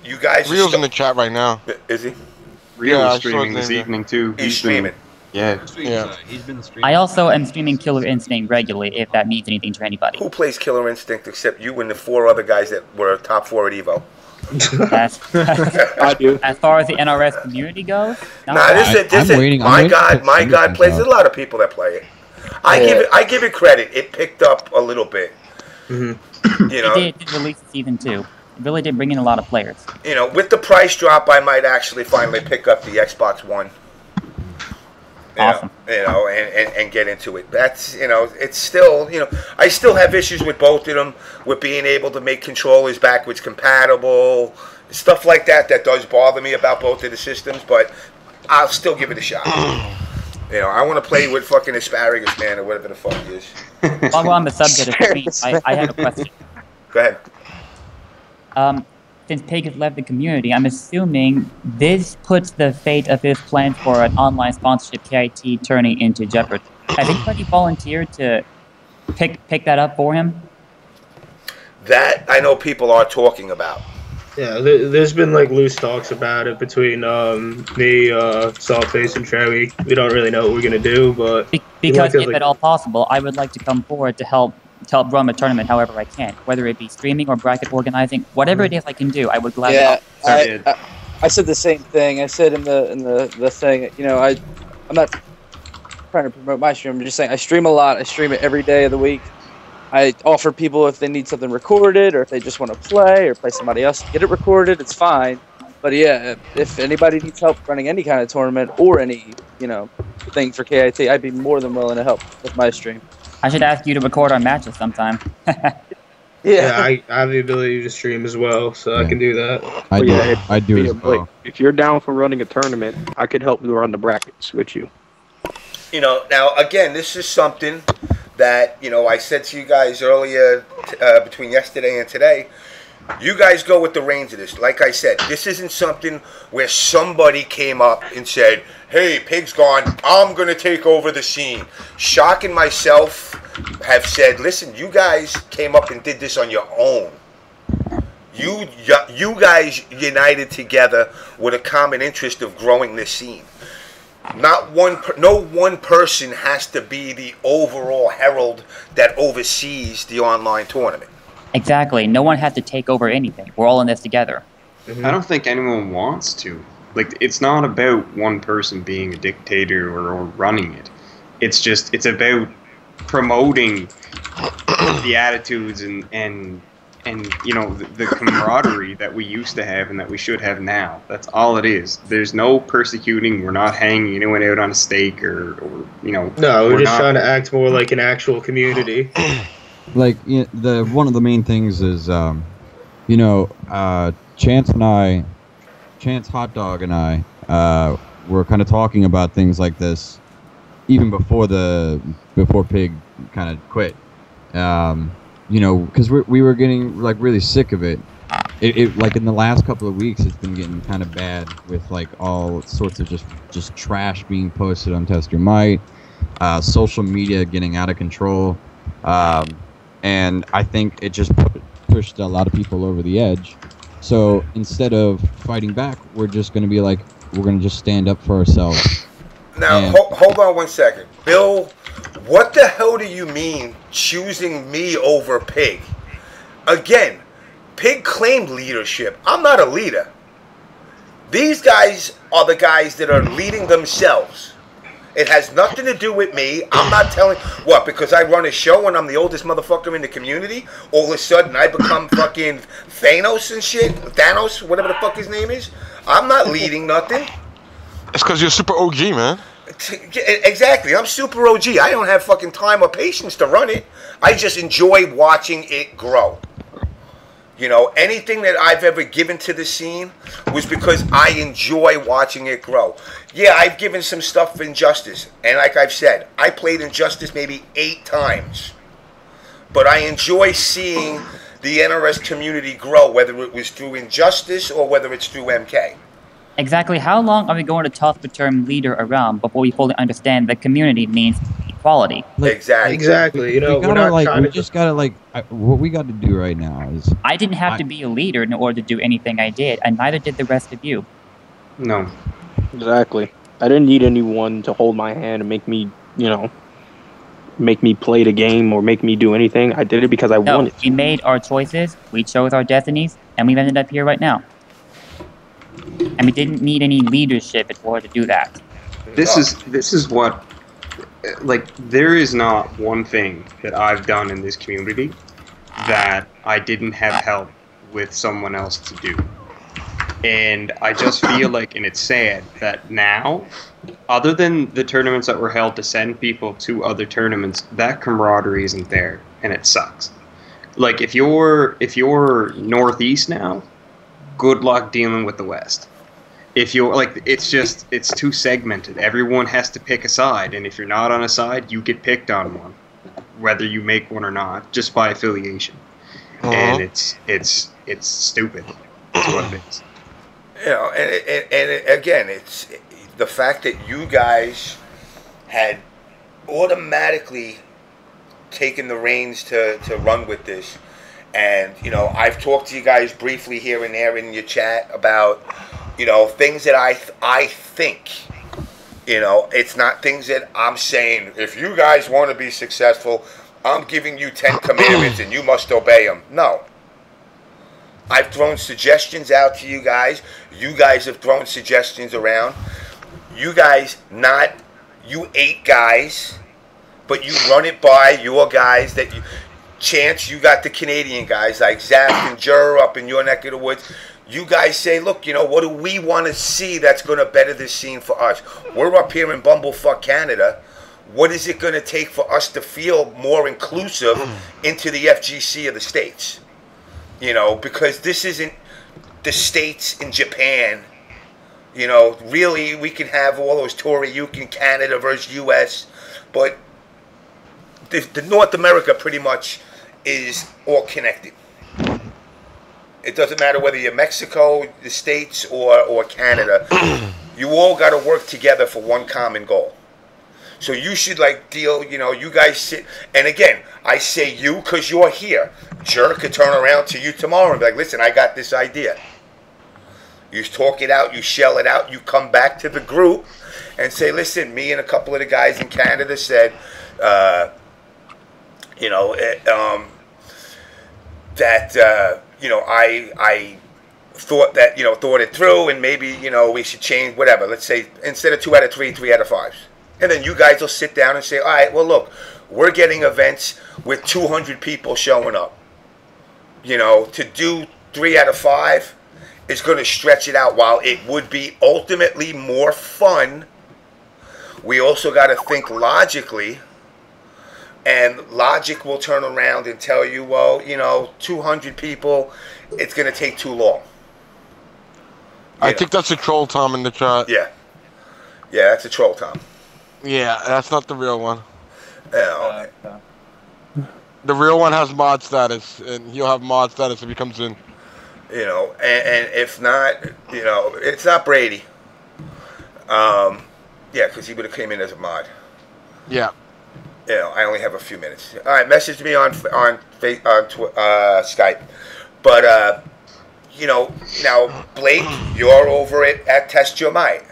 [SPEAKER 1] You guys.
[SPEAKER 2] Rio's in the chat right now.
[SPEAKER 1] Is he?
[SPEAKER 8] Rio is streaming this evening too.
[SPEAKER 1] He's streaming.
[SPEAKER 8] Yeah.
[SPEAKER 7] He's been streaming.
[SPEAKER 10] I also am streaming Killer Instinct regularly, if that means anything to anybody.
[SPEAKER 1] Who plays Killer Instinct except you and the 4 other guys that were top 4 at Evo?
[SPEAKER 10] I do. As far as the NRS community goes,
[SPEAKER 1] my God plays. There's a lot of people that play it. I give it credit. It picked up a little bit. Mm-hmm. You know,
[SPEAKER 10] it did release season 2. It really did bring in a lot of players.
[SPEAKER 1] You know, with the price drop, I might actually finally pick up the Xbox One.
[SPEAKER 10] Awesome.
[SPEAKER 1] You know, and get into it. That's, you know, it's still, you know, I still have issues with both of them, with being able to make controllers backwards compatible, stuff like that does bother me about both of the systems, but I'll still give it a shot. You know, I want to play with fucking Asparagus Man or whatever the fuck he is.
[SPEAKER 10] While we're on the subject of streams, I have a question.
[SPEAKER 1] Go ahead.
[SPEAKER 10] Since Pig has left the community, I'm assuming this puts the fate of his plans for an online sponsorship KIT tourney into jeopardy. Has anybody volunteered to pick that up for him?
[SPEAKER 1] That I know people are talking about.
[SPEAKER 6] Yeah, there's been like loose talks about it between me, Saltface, and Trevi. We don't really know what we're gonna do, but
[SPEAKER 10] because if at all possible, I would like to come forward to help run a tournament however I can, whether it be streaming or bracket organizing, whatever it is I can do, I would gladly help.
[SPEAKER 9] I said the same thing. I said in the thing, you know, I'm not trying to promote my stream. I'm just saying I stream a lot. I stream it every day of the week. I offer people if they need something recorded or if they just want to play or play somebody else, get it recorded. It's fine. But yeah, if anybody needs help running any kind of tournament or any, you know, thing for KIT, I'd be more than willing to help with my stream.
[SPEAKER 10] I should ask you to record our matches sometime.
[SPEAKER 6] Yeah, I have the ability to stream as well, so I can do that.
[SPEAKER 7] I do as well.
[SPEAKER 3] If you're down for running a tournament, I could help you run the brackets with you.
[SPEAKER 1] You know, now again, this is something that, you know, I said to you guys earlier between yesterday and today. You guys go with the reins of this. Like I said, this isn't something where somebody came up and said, hey, Pig's gone, I'm going to take over the scene. Shock and myself have said, listen, you guys came up and did this on your own. You guys united together with a common interest of growing this scene. No one person has to be the overall herald that oversees the online tournament.
[SPEAKER 10] Exactly. No one has to take over anything. We're all in this together.
[SPEAKER 8] I don't think anyone wants to. Like, it's not about one person being a dictator or running it. It's about promoting the attitudes and you know, the camaraderie that we used to have and that we should have now. That's all it is. There's no persecuting. We're not hanging anyone out on a stake or you know.
[SPEAKER 6] No, we're just trying to act more like an actual community.
[SPEAKER 7] Like, you know, one of the main things is, you know, Chance Hot Dog and I were kind of talking about things like this even before Pig kind of quit. You know, because we were getting like really sick of it. It like in the last couple of weeks, it's been getting kind of bad with like all sorts of just trash being posted on Test Your Might, social media getting out of control. And I think it just pushed a lot of people over the edge. So instead of fighting back, we're just going to be like, we're going to just stand up for ourselves.
[SPEAKER 1] Now, hold on 1 second. Bill, what the hell do you mean choosing me over Pig? Again, Pig claimed leadership. I'm not a leader. These guys are the guys that are leading themselves. It has nothing to do with me. I'm not telling what, because I run a show and I'm the oldest motherfucker in the community. All of a sudden, I become fucking Thanos and shit. Thanos, whatever the fuck his name is. I'm not leading nothing.
[SPEAKER 2] It's because you're super OG, man.
[SPEAKER 1] Exactly. I'm super OG. I don't have fucking time or patience to run it. I just enjoy watching it grow. You know, anything that I've ever given to the scene was because I enjoy watching it grow. Yeah, I've given some stuff for Injustice. And like I've said, I played Injustice maybe 8 times. But I enjoy seeing the NRS community grow, whether it was through Injustice or whether it's through MK.
[SPEAKER 10] Exactly how long are we going to toss the term leader around before we fully understand that community means equality?
[SPEAKER 1] Exactly.
[SPEAKER 6] You know,
[SPEAKER 7] we just gotta what we got to do right now is.
[SPEAKER 10] I didn't have to be a leader in order to do anything I did, and neither did the rest of you.
[SPEAKER 8] No.
[SPEAKER 3] Exactly. I didn't need anyone to hold my hand and make me, make me play the game or make me do anything. I did it because I wanted to.
[SPEAKER 10] We made our choices, we chose our destinies, and we've ended up here right now. And we didn't need any leadership in order to do that.
[SPEAKER 8] This is what, like, there is not one thing that I've done in this community that I didn't have help with someone else to do. And I just feel like, and it's sad, that now, other than the tournaments that were held to send people to other tournaments, that camaraderie isn't there, and it sucks. Like, if you're Northeast now, good luck dealing with the West. If you're, like, it's too segmented. Everyone has to pick a side, and if you're not on a side, you get picked on one, whether you make one or not, just by affiliation. And it's stupid. That's what it is.
[SPEAKER 1] You know, and again, it's the fact that you guys had automatically taken the reins to run with this. And, you know, I've talked to you guys briefly here and there in your chat about, you know, things that I think, you know, it's not things that I'm saying, if you guys want to be successful, I'm giving you 10 commandments and you must obey them. No. I've thrown suggestions out to you guys. You guys have thrown suggestions around. You guys, not you 8 guys, but you run it by your guys that you... Chance, you got the Canadian guys like Zach and Jur up in your neck of the woods. You guys say, look, you know, what do we want to see that's going to better this scene for us? We're up here in Bumblefuck, Canada. What is it going to take for us to feel more inclusive into the FGC of the States? You know, because this isn't the States in Japan. You know, really, we can have all those Toryukin Canada versus US, but the North America pretty much is all connected. It doesn't matter whether you're Mexico, the States, or Canada. You all got to work together for one common goal. So you should, like, deal, you know, you guys sit, and again, I say you because you're here. Jerk could turn around to you tomorrow and be like, listen, I got this idea. You talk it out, you shell it out, you come back to the group and say, listen, me and a couple of the guys in Canada said, you know, that, you know, I thought that, you know, thought it through and maybe, you know, we should change whatever. Let's say instead of 2 out of 3, 3 out of 5. And then you guys will sit down and say, all right, well, look, we're getting events with 200 people showing up. You know, to do 3 out of 5 is going to stretch it out. While it would be ultimately more fun, we also got to think logically. And logic will turn around and tell you, well, you know, 200 people, it's going to take too long.
[SPEAKER 2] I think that's a troll, Tom, in the chat.
[SPEAKER 1] Yeah. Yeah, that's a troll, Tom.
[SPEAKER 2] Yeah, that's not the real one.
[SPEAKER 1] Yeah, okay.
[SPEAKER 2] The real one has mod status, and he'll have mod status if he comes in.
[SPEAKER 1] You know, and if not, you know, it's not Brady. Yeah, because he would have came in as a mod.
[SPEAKER 2] Yeah.
[SPEAKER 1] You know, I only have a few minutes. All right, message me on Skype. But, you know, now, Blake, you're over it at Test Your Might.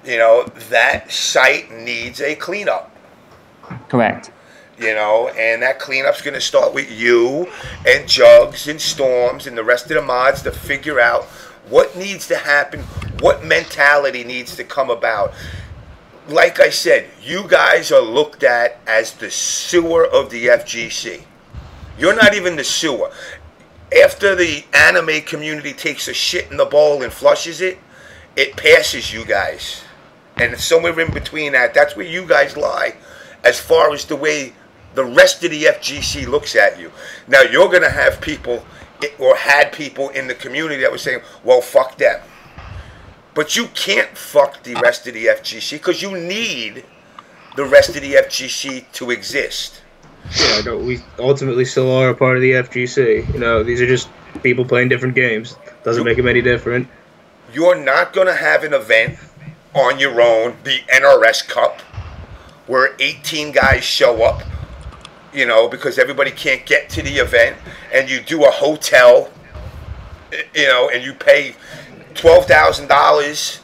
[SPEAKER 1] You know, that site needs a cleanup.
[SPEAKER 10] Correct.
[SPEAKER 1] You know, and that cleanup's going to start with you and Jugs and Storms and the rest of the mods to figure out what needs to happen, what mentality needs to come about. like I said, you guys are looked at as the sewer of the FGC. You're not even the sewer. After the anime community takes a shit in the bowl and flushes it, it passes you guys. And somewhere in between that, that's where you guys lie as far as the way the rest of the FGC looks at you. Now, you're going to have people, or had people in the community that were saying, well, fuck them. But you can't fuck the rest of the FGC because you need the rest of the FGC to exist.
[SPEAKER 6] Yeah, no, we ultimately still are a part of the FGC. You know, these are just people playing different games. Doesn't make them any different.
[SPEAKER 1] You're not going to have an event on your own, the NRS Cup, where 18 guys show up, you know, because everybody can't get to the event, and you do a hotel, you know, and you pay $12,000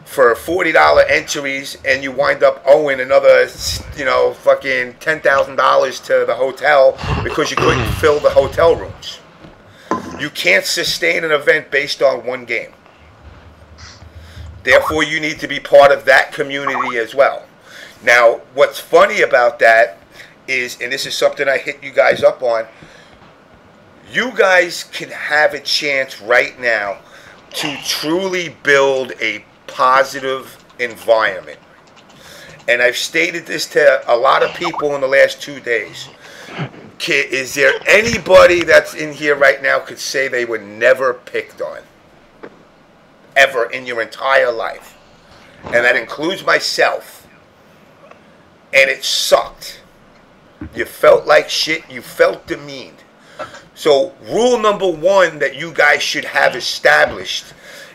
[SPEAKER 1] for $40 entries, and you wind up owing another, you know, fucking $10,000 to the hotel because you couldn't fill the hotel rooms. You can't sustain an event based on one game. Therefore, you need to be part of that community as well. Now, what's funny about that is, and this is something I hit you guys up on, you guys can have a chance right now to truly build a positive environment. And I've stated this to a lot of people in the last 2 days. Is there anybody that's in here right now could say they were never picked on? Ever in your entire life? And that includes myself. And it sucked. You felt like shit. You felt demeaned. So rule number one that you guys should have established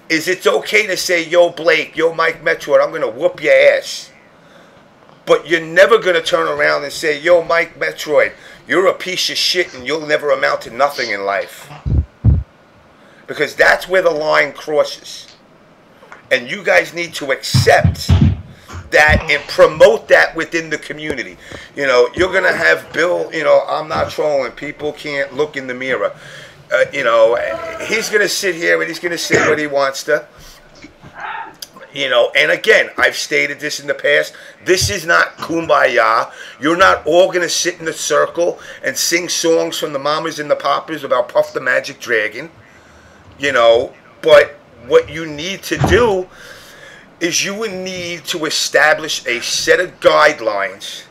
[SPEAKER 1] is it's okay to say, yo, Blake, yo, Mike Metroid, I'm going to whoop your ass. But you're never going to turn around and say, yo, Mike Metroid, you're a piece of shit and you'll never amount to nothing in life. Because that's where the line crosses. And you guys need to accept that and promote that within the community. You know, you're going to have Bill, you know, I'm not trolling. People can't look in the mirror. You know, he's going to sit here and he's going to say what he wants to. You know, and again, I've stated this in the past. This is not kumbaya. You're not all going to sit in a circle and sing songs from the Mamas and the Papas about Puff the Magic Dragon. You know, but what you need to do is you would need to establish a set of guidelines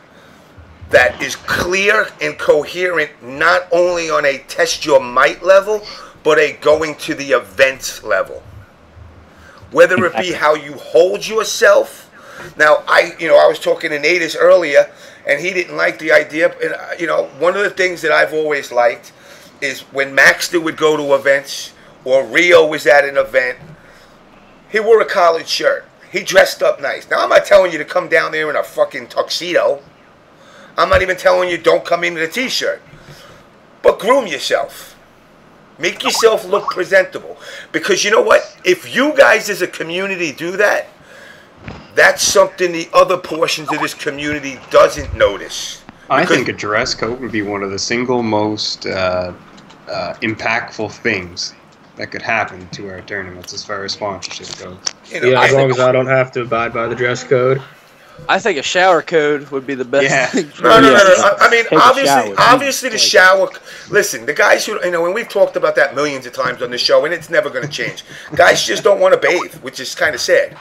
[SPEAKER 1] that is clear and coherent, not only on a test your might level, but a going to the events level. Whether it be how you hold yourself. Now, I was talking to Natus earlier, and he didn't like the idea. And, you know, one of the things that I've always liked is when Maxter would go to events, or Rio was at an event, he wore a collared shirt. He dressed up nice. Now, I'm not telling you to come down there in a fucking tuxedo. I'm not even telling you don't come in with a t-shirt. But groom yourself. Make yourself look presentable. Because you know what? If you guys as a community do that, that's something the other portions of this community doesn't notice.
[SPEAKER 11] I think a dress code would be one of the single most impactful things that could happen to our tournaments as far as sponsorship goes.
[SPEAKER 6] You know, yeah, as long as I don't have to abide by the dress code.
[SPEAKER 9] I think a shower code would be the best.
[SPEAKER 11] Yeah.
[SPEAKER 9] Thing.
[SPEAKER 1] No. I mean, obviously the shower. Listen, the guys who, you know, and we've talked about that millions of times on the show, and it's never going to change. Guys just don't want to bathe, which is kind of sad.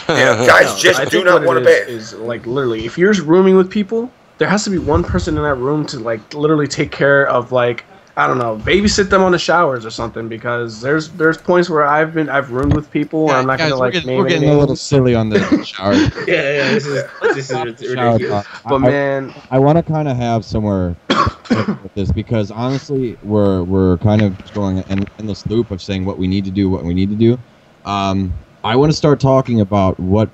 [SPEAKER 1] Yeah, guys just do not want to bathe.
[SPEAKER 4] Is like literally, if you're rooming with people, there has to be one person in that room to like literally take care of, like, I don't know, babysit them on the showers or something, because there's points where I've roomed with people, and I'm not gonna like name
[SPEAKER 7] we're getting a little silly on the shower.
[SPEAKER 6] yeah, this is ridiculous.
[SPEAKER 4] But man,
[SPEAKER 7] I want to kind of have somewhere with this, because honestly, we're kind of going in this loop of saying what we need to do. I want to start talking about what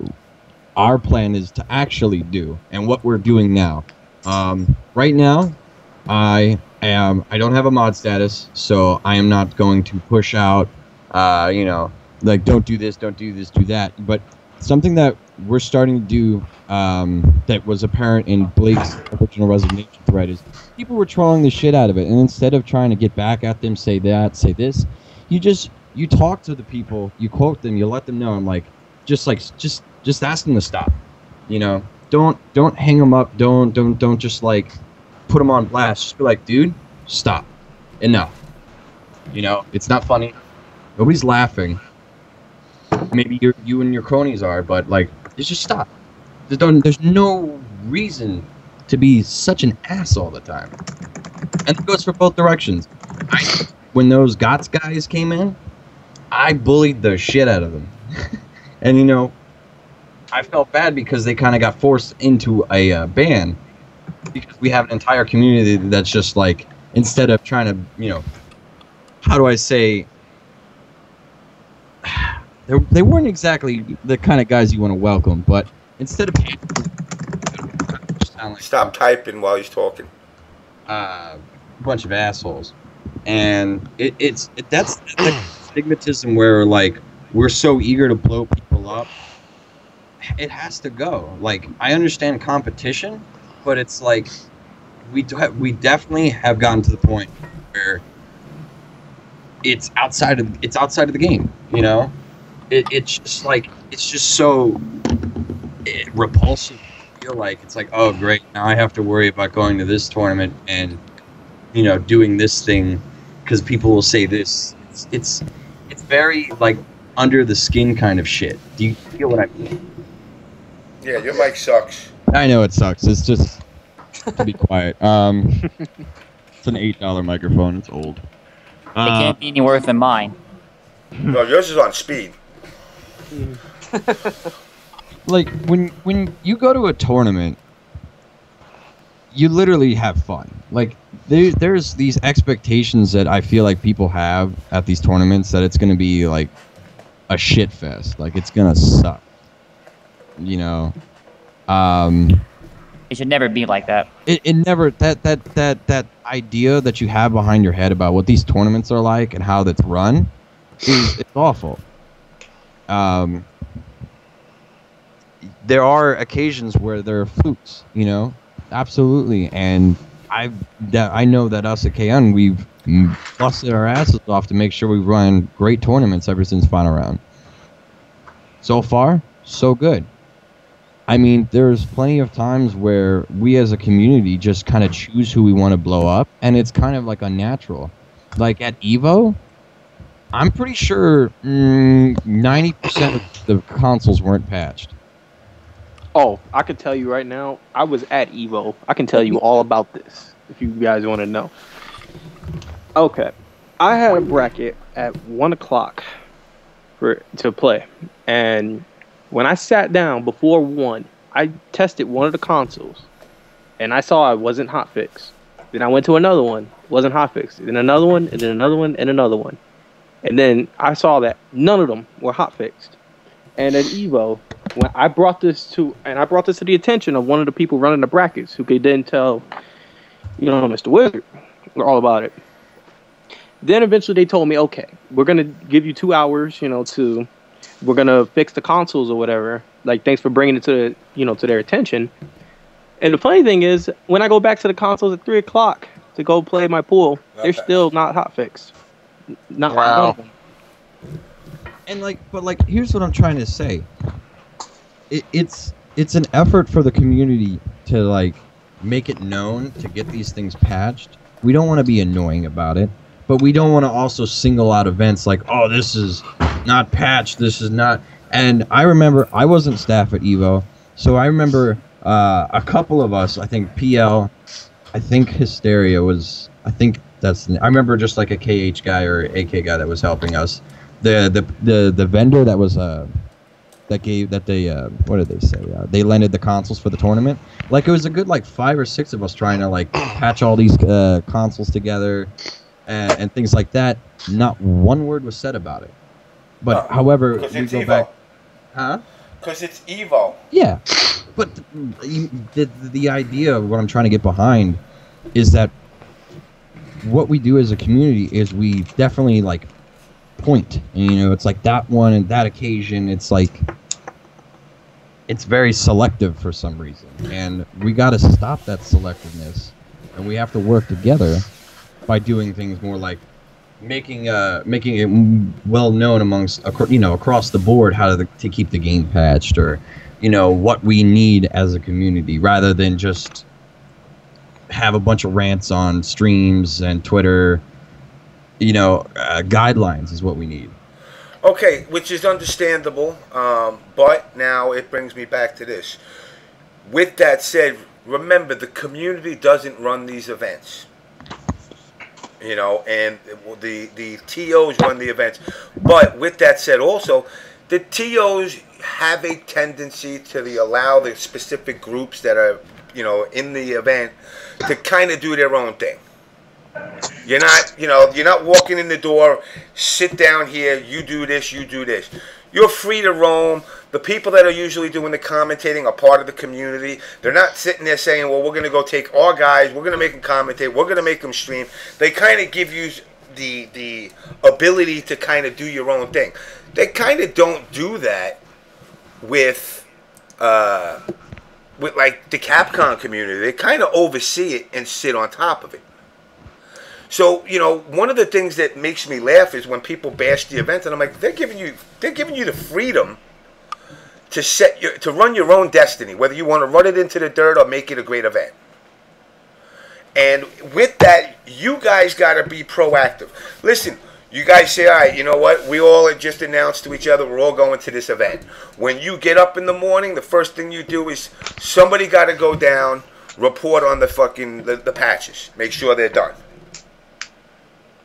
[SPEAKER 7] our plan is to actually do and what we're doing now. Right now, I don't have a mod status, so I am not going to push out, you know, like, don't do this, do that. But something that we're starting to do, that was apparent in Blake's original resignation thread, is people were trolling the shit out of it, and instead of trying to get back at them, say that, say this, you talk to the people, you quote them, you let them know. I'm like, just just ask them to stop. You know, don't hang them up. Don't just like put them on blast. Just be like, dude, stop. Enough. You know, it's not funny. Nobody's laughing. Maybe you and your cronies are, but like, just stop. There's no reason to be such an ass all the time. And it goes for both directions. When those GOTS guys came in, I bullied the shit out of them. And you know, I felt bad because they kind of got forced into a ban, because we have an entire community that's just like, instead of trying to, you know, how do I say, they weren't exactly the kind of guys you want to welcome, but instead of like
[SPEAKER 1] stop typing while he's talking.
[SPEAKER 7] A bunch of assholes, and that's the stigmatism where like we're so eager to blow people up. It has to go. Like, I understand competition, but it's like we definitely have gotten to the point where it's outside of the game. You know, it's just so repulsive. Feel like it's like, oh great, now I have to worry about going to this tournament and, you know, doing this thing because people will say this. It's very like under the skin kind of shit. Do you feel what I mean?
[SPEAKER 1] Yeah, your mic sucks.
[SPEAKER 7] I know it sucks. It's just to be quiet. It's an $8 microphone. It's old.
[SPEAKER 10] It can't be any worse than mine.
[SPEAKER 1] No, yours is on speed.
[SPEAKER 7] Like, when you go to a tournament, you literally have fun. Like, there's these expectations that I feel like people have at these tournaments, that it's going to be like a shit fest. Like, it's going to suck. You know?
[SPEAKER 10] It should never be like that.
[SPEAKER 7] It never, that idea that you have behind your head about what these tournaments are like and how that's run, it's awful. There are occasions where there are flukes, you know, absolutely, and I know that us at KN, we've busted our asses off to make sure we run great tournaments ever since final round. So far, so good. I mean, there's plenty of times where we as a community just kind of choose who we want to blow up, and it's kind of like unnatural. Like at EVO, I'm pretty sure 90% of the consoles weren't patched.
[SPEAKER 3] Oh, I can tell you right now, I was at EVO. I can tell you all about this, if you guys want to know. Okay. I had a bracket at 1 o'clock to play. And when I sat down before 1, I tested one of the consoles. And I saw it wasn't hotfixed. Then I went to another one, wasn't hotfixed. Then another one, and then another one, and another one. And then I saw that none of them were hotfixed. And at EVO, when I brought this to the attention of one of the people running the brackets, who could then tell, you know, Mr. Wizard, all about it. Then eventually they told me, okay, we're gonna give you 2 hours, you know, we're gonna fix the consoles or whatever. Like, thanks for bringing it to their attention. And the funny thing is, when I go back to the consoles at 3 o'clock to go play my pool, they're still not hotfixed. Not one of them.
[SPEAKER 7] And but here's what I'm trying to say. It's an effort for the community to like make it known to get these things patched. We don't want to be annoying about it, but we don't want to also single out events like, oh, this is not patched, this is not. And I remember I wasn't staff at EVO, so I remember a couple of us. I think PL, I think Hysteria was. I think I remember just like a KH guy or AK guy that was helping us. The vendor that was what did they say? They lended the consoles for the tournament. Like, it was a good like 5 or 6 of us trying to like patch all these consoles together and things like that. Not one word was said about it. But however, we go
[SPEAKER 1] EVO.
[SPEAKER 7] back, huh?
[SPEAKER 1] Because it's EVO.
[SPEAKER 7] Yeah, but the idea of what I'm trying to get behind is that what we do as a community is we definitely like point, and you know, it's like that one and that occasion, it's like it's very selective for some reason, and we got to stop that selectiveness, and we have to work together by doing things more like making it well known amongst across the board how to keep the game patched, or what we need as a community, rather than just have a bunch of rants on streams and Twitter. Guidelines is what we need.
[SPEAKER 1] Okay, which is understandable, but now it brings me back to this. With that said, remember, the community doesn't run these events. And the TOs run the events. But with that said also, the TOs have a tendency to allow the specific groups that are, in the event to kind of do their own thing. You're not walking in the door, sit down here, you do this, you do this. You're free to roam. The people that are usually doing the commentating are part of the community. They're not sitting there saying, well, we're going to go take our guys, we're going to make them commentate, we're going to make them stream. They kind of give you the ability to kind of do your own thing. They kind of don't do that with like the Capcom community. They kind of oversee it and sit on top of it. So, one of the things that makes me laugh is when people bash the event, and I'm like, they're giving you the freedom to run your own destiny, whether you want to run it into the dirt or make it a great event. And with that, you guys got to be proactive. Listen, you guys say, all right, you know what? We all had just announced to each other we're all going to this event. When you get up in the morning, the first thing you do is somebody got to go down, report on the patches, make sure they're done.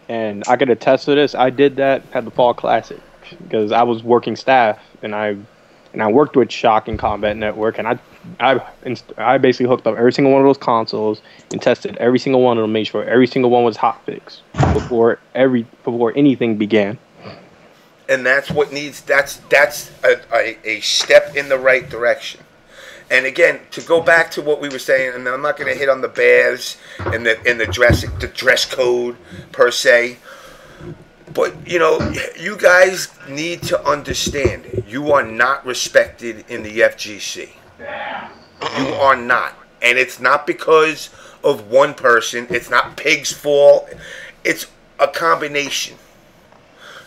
[SPEAKER 3] And I could attest to this. I did that at the Fall Classic because I was working staff, and I worked with Shock and Combat Network, and I basically hooked up every single one of those consoles and tested every single one of them, made sure every single one was hotfix before anything began.
[SPEAKER 1] And that's what needs. That's a step in the right direction. And again, to go back to what we were saying, and I'm not going to hit on the bears and the dress code per se, but you guys need to understand it. You are not respected in the FGC. You are not, and it's not because of one person. It's not Pig's fault. It's a combination.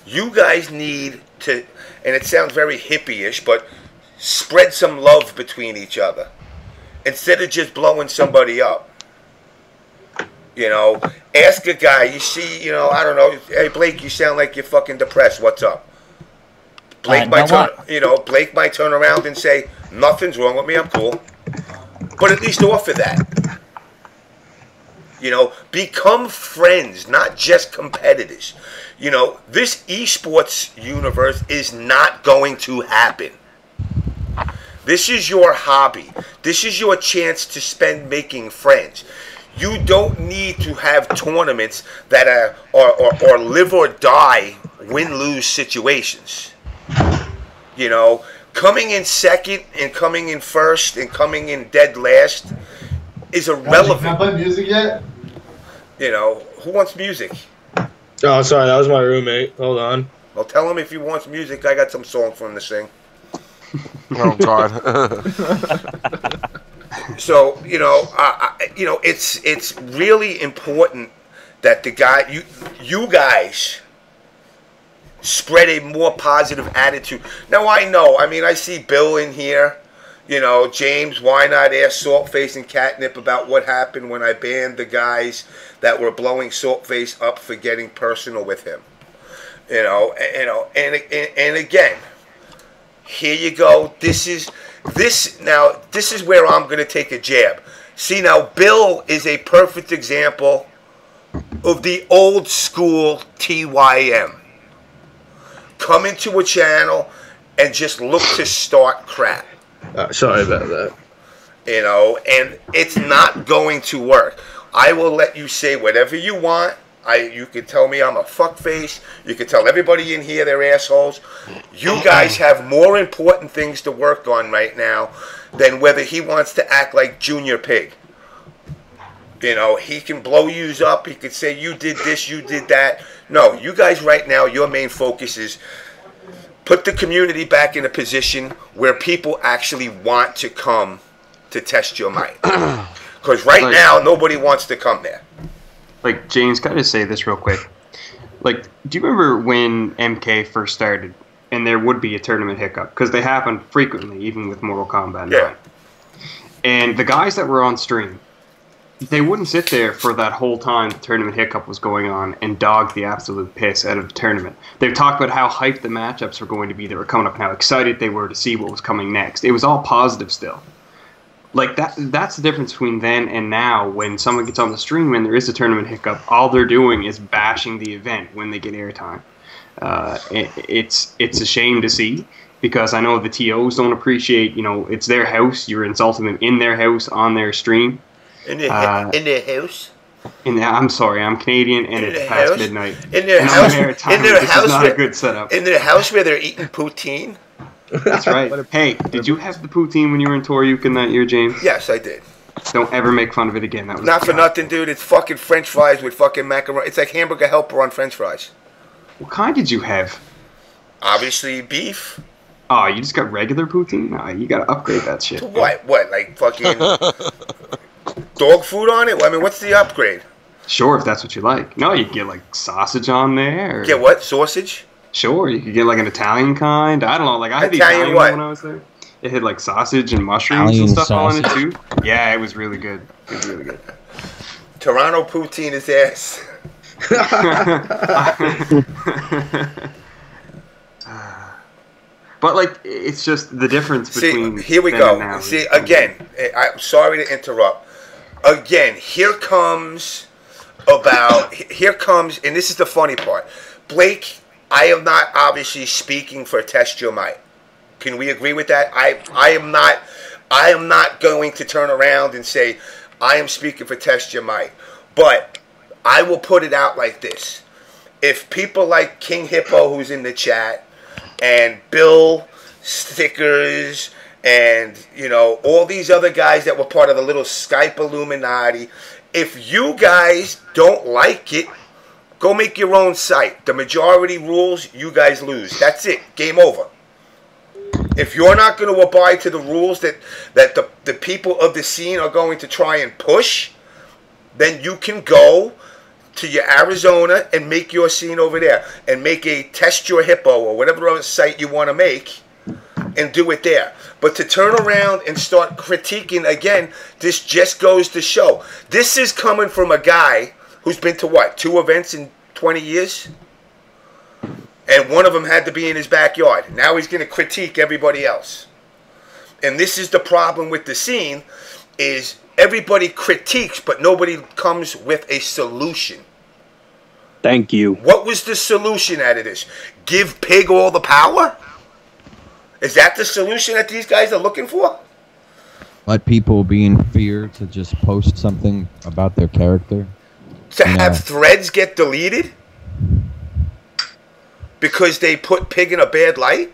[SPEAKER 1] You guys need to, and it sounds very hippie-ish, but spread some love between each other instead of just blowing somebody up. Ask a guy, you see, I don't know, hey Blake, you sound like you're fucking depressed. What's up? Blake might turn around and say, nothing's wrong with me, I'm cool. But at least offer that. Become friends, not just competitors. This esports universe is not going to happen. This is your hobby. This is your chance to spend making friends. You don't need to have tournaments that are live or die, win-lose situations. Coming in second and coming in first and coming in dead last is irrelevant.
[SPEAKER 12] Can I play music yet?
[SPEAKER 1] Who wants music?
[SPEAKER 6] Oh, sorry, that was my roommate. Hold on.
[SPEAKER 1] Well, tell him if he wants music. I got some song for him to sing.
[SPEAKER 2] Oh God.
[SPEAKER 1] So it's really important that you guys spread a more positive attitude. Now I see Bill in here. James, why not ask Saltface and Catnip about what happened when I banned the guys that were blowing Saltface up for getting personal with him. And again. Here you go. This is where I'm going to take a jab. See, now Bill is a perfect example of the old school TYM. Come into a channel and just look to start crap.
[SPEAKER 6] Sorry about that.
[SPEAKER 1] And it's not going to work. I will let you say whatever you want. You can tell me I'm a fuckface. You can tell everybody in here they're assholes. You guys have more important things to work on right now than whether he wants to act like Junior Pig. He can blow yous up. He could say you did this, you did that. No, you guys right now, your main focus is put the community back in a position where people actually want to come to test your might. Because right now, nobody wants to come there.
[SPEAKER 8] James, can I just say this real quick?
[SPEAKER 11] Like, do you remember when MK first started, and there would be a tournament hiccup because they happen frequently, even with Mortal Kombat 9.
[SPEAKER 1] Yeah.
[SPEAKER 11] And the guys that were on stream, they wouldn't sit there for that whole time the tournament hiccup was going on and dog the absolute piss out of the tournament. They talked about how hyped the matchups were going to be that were coming up and how excited they were to see what was coming next. It was all positive still. Like, that's the difference between then and now. When someone gets on the stream and there is a tournament hiccup, all they're doing is bashing the event when they get airtime. It's a shame to see, because I know the TOs don't appreciate, you know, it's their house, you're insulting them in their house on their stream.
[SPEAKER 1] In their house?
[SPEAKER 11] I'm sorry, I'm Canadian and it's past
[SPEAKER 1] house?
[SPEAKER 11] midnight.
[SPEAKER 1] In their
[SPEAKER 11] and
[SPEAKER 1] house?
[SPEAKER 11] Maritime,
[SPEAKER 1] In their
[SPEAKER 11] this
[SPEAKER 1] house?
[SPEAKER 11] is not a good setup.
[SPEAKER 1] In their house where they're eating poutine?
[SPEAKER 11] That's right. Hey, did you have the poutine when you were in Toryukin that year, James?
[SPEAKER 1] Yes, I did.
[SPEAKER 11] Don't ever make fun of it again. That was
[SPEAKER 1] not for nothing, dude. It's fucking French fries with fucking macaroni. It's like hamburger helper on French fries.
[SPEAKER 11] What kind did you have?
[SPEAKER 1] Obviously beef.
[SPEAKER 11] Oh, you just got regular poutine? Nah, you gotta upgrade that shit.
[SPEAKER 1] What? What? Like fucking dog food on it? Well, I mean, what's the upgrade?
[SPEAKER 11] Sure, if that's what you like. No, you could get like sausage on there. Or...
[SPEAKER 1] Get what? Sausage?
[SPEAKER 11] Sure, you could get like an Italian kind. I don't know. Like I had the
[SPEAKER 1] Italian
[SPEAKER 11] Italian
[SPEAKER 1] what?
[SPEAKER 11] one when I was there. It had like sausage and mushrooms
[SPEAKER 7] Italian
[SPEAKER 11] and stuff all in it
[SPEAKER 7] sausage.
[SPEAKER 11] too. Yeah, it was really good. It was really good.
[SPEAKER 1] Toronto poutine is ass.
[SPEAKER 11] But like, it's just the difference between.
[SPEAKER 1] See, here we
[SPEAKER 11] then
[SPEAKER 1] go.
[SPEAKER 11] and now.
[SPEAKER 1] See, again, I'm sorry to interrupt. Again, here comes, and this is the funny part. Blake, I am not obviously speaking for Test Your Might. Can we agree with that? I am not going to turn around and say I am speaking for Test Your Might. But I will put it out like this. If people like King Hippo, who's in the chat, and Bill Stickers, and, you know, all these other guys that were part of the little Skype Illuminati, if you guys don't like it, go make your own site. The majority rules, you guys lose. That's it. Game over. If you're not going to abide to the rules that the people of the scene are going to try and push, then you can go to your Arizona and make your scene over there and make a Test Your Hippo or whatever other site you want to make and do it there. But to turn around and start critiquing again, this just goes to show. This is coming from a guy who's been to what, 2 events in 20 years? And one of them had to be in his backyard. Now he's going to critique everybody else. And this is the problem with the scene, is everybody critiques, but nobody comes with a solution.
[SPEAKER 3] Thank you.
[SPEAKER 1] What was the solution out of this? Give Pig all the power? Is that the solution that these guys are looking for?
[SPEAKER 7] Let people be in fear to just post something about their character.
[SPEAKER 1] To have threads get deleted? Because they put Pig in a bad light?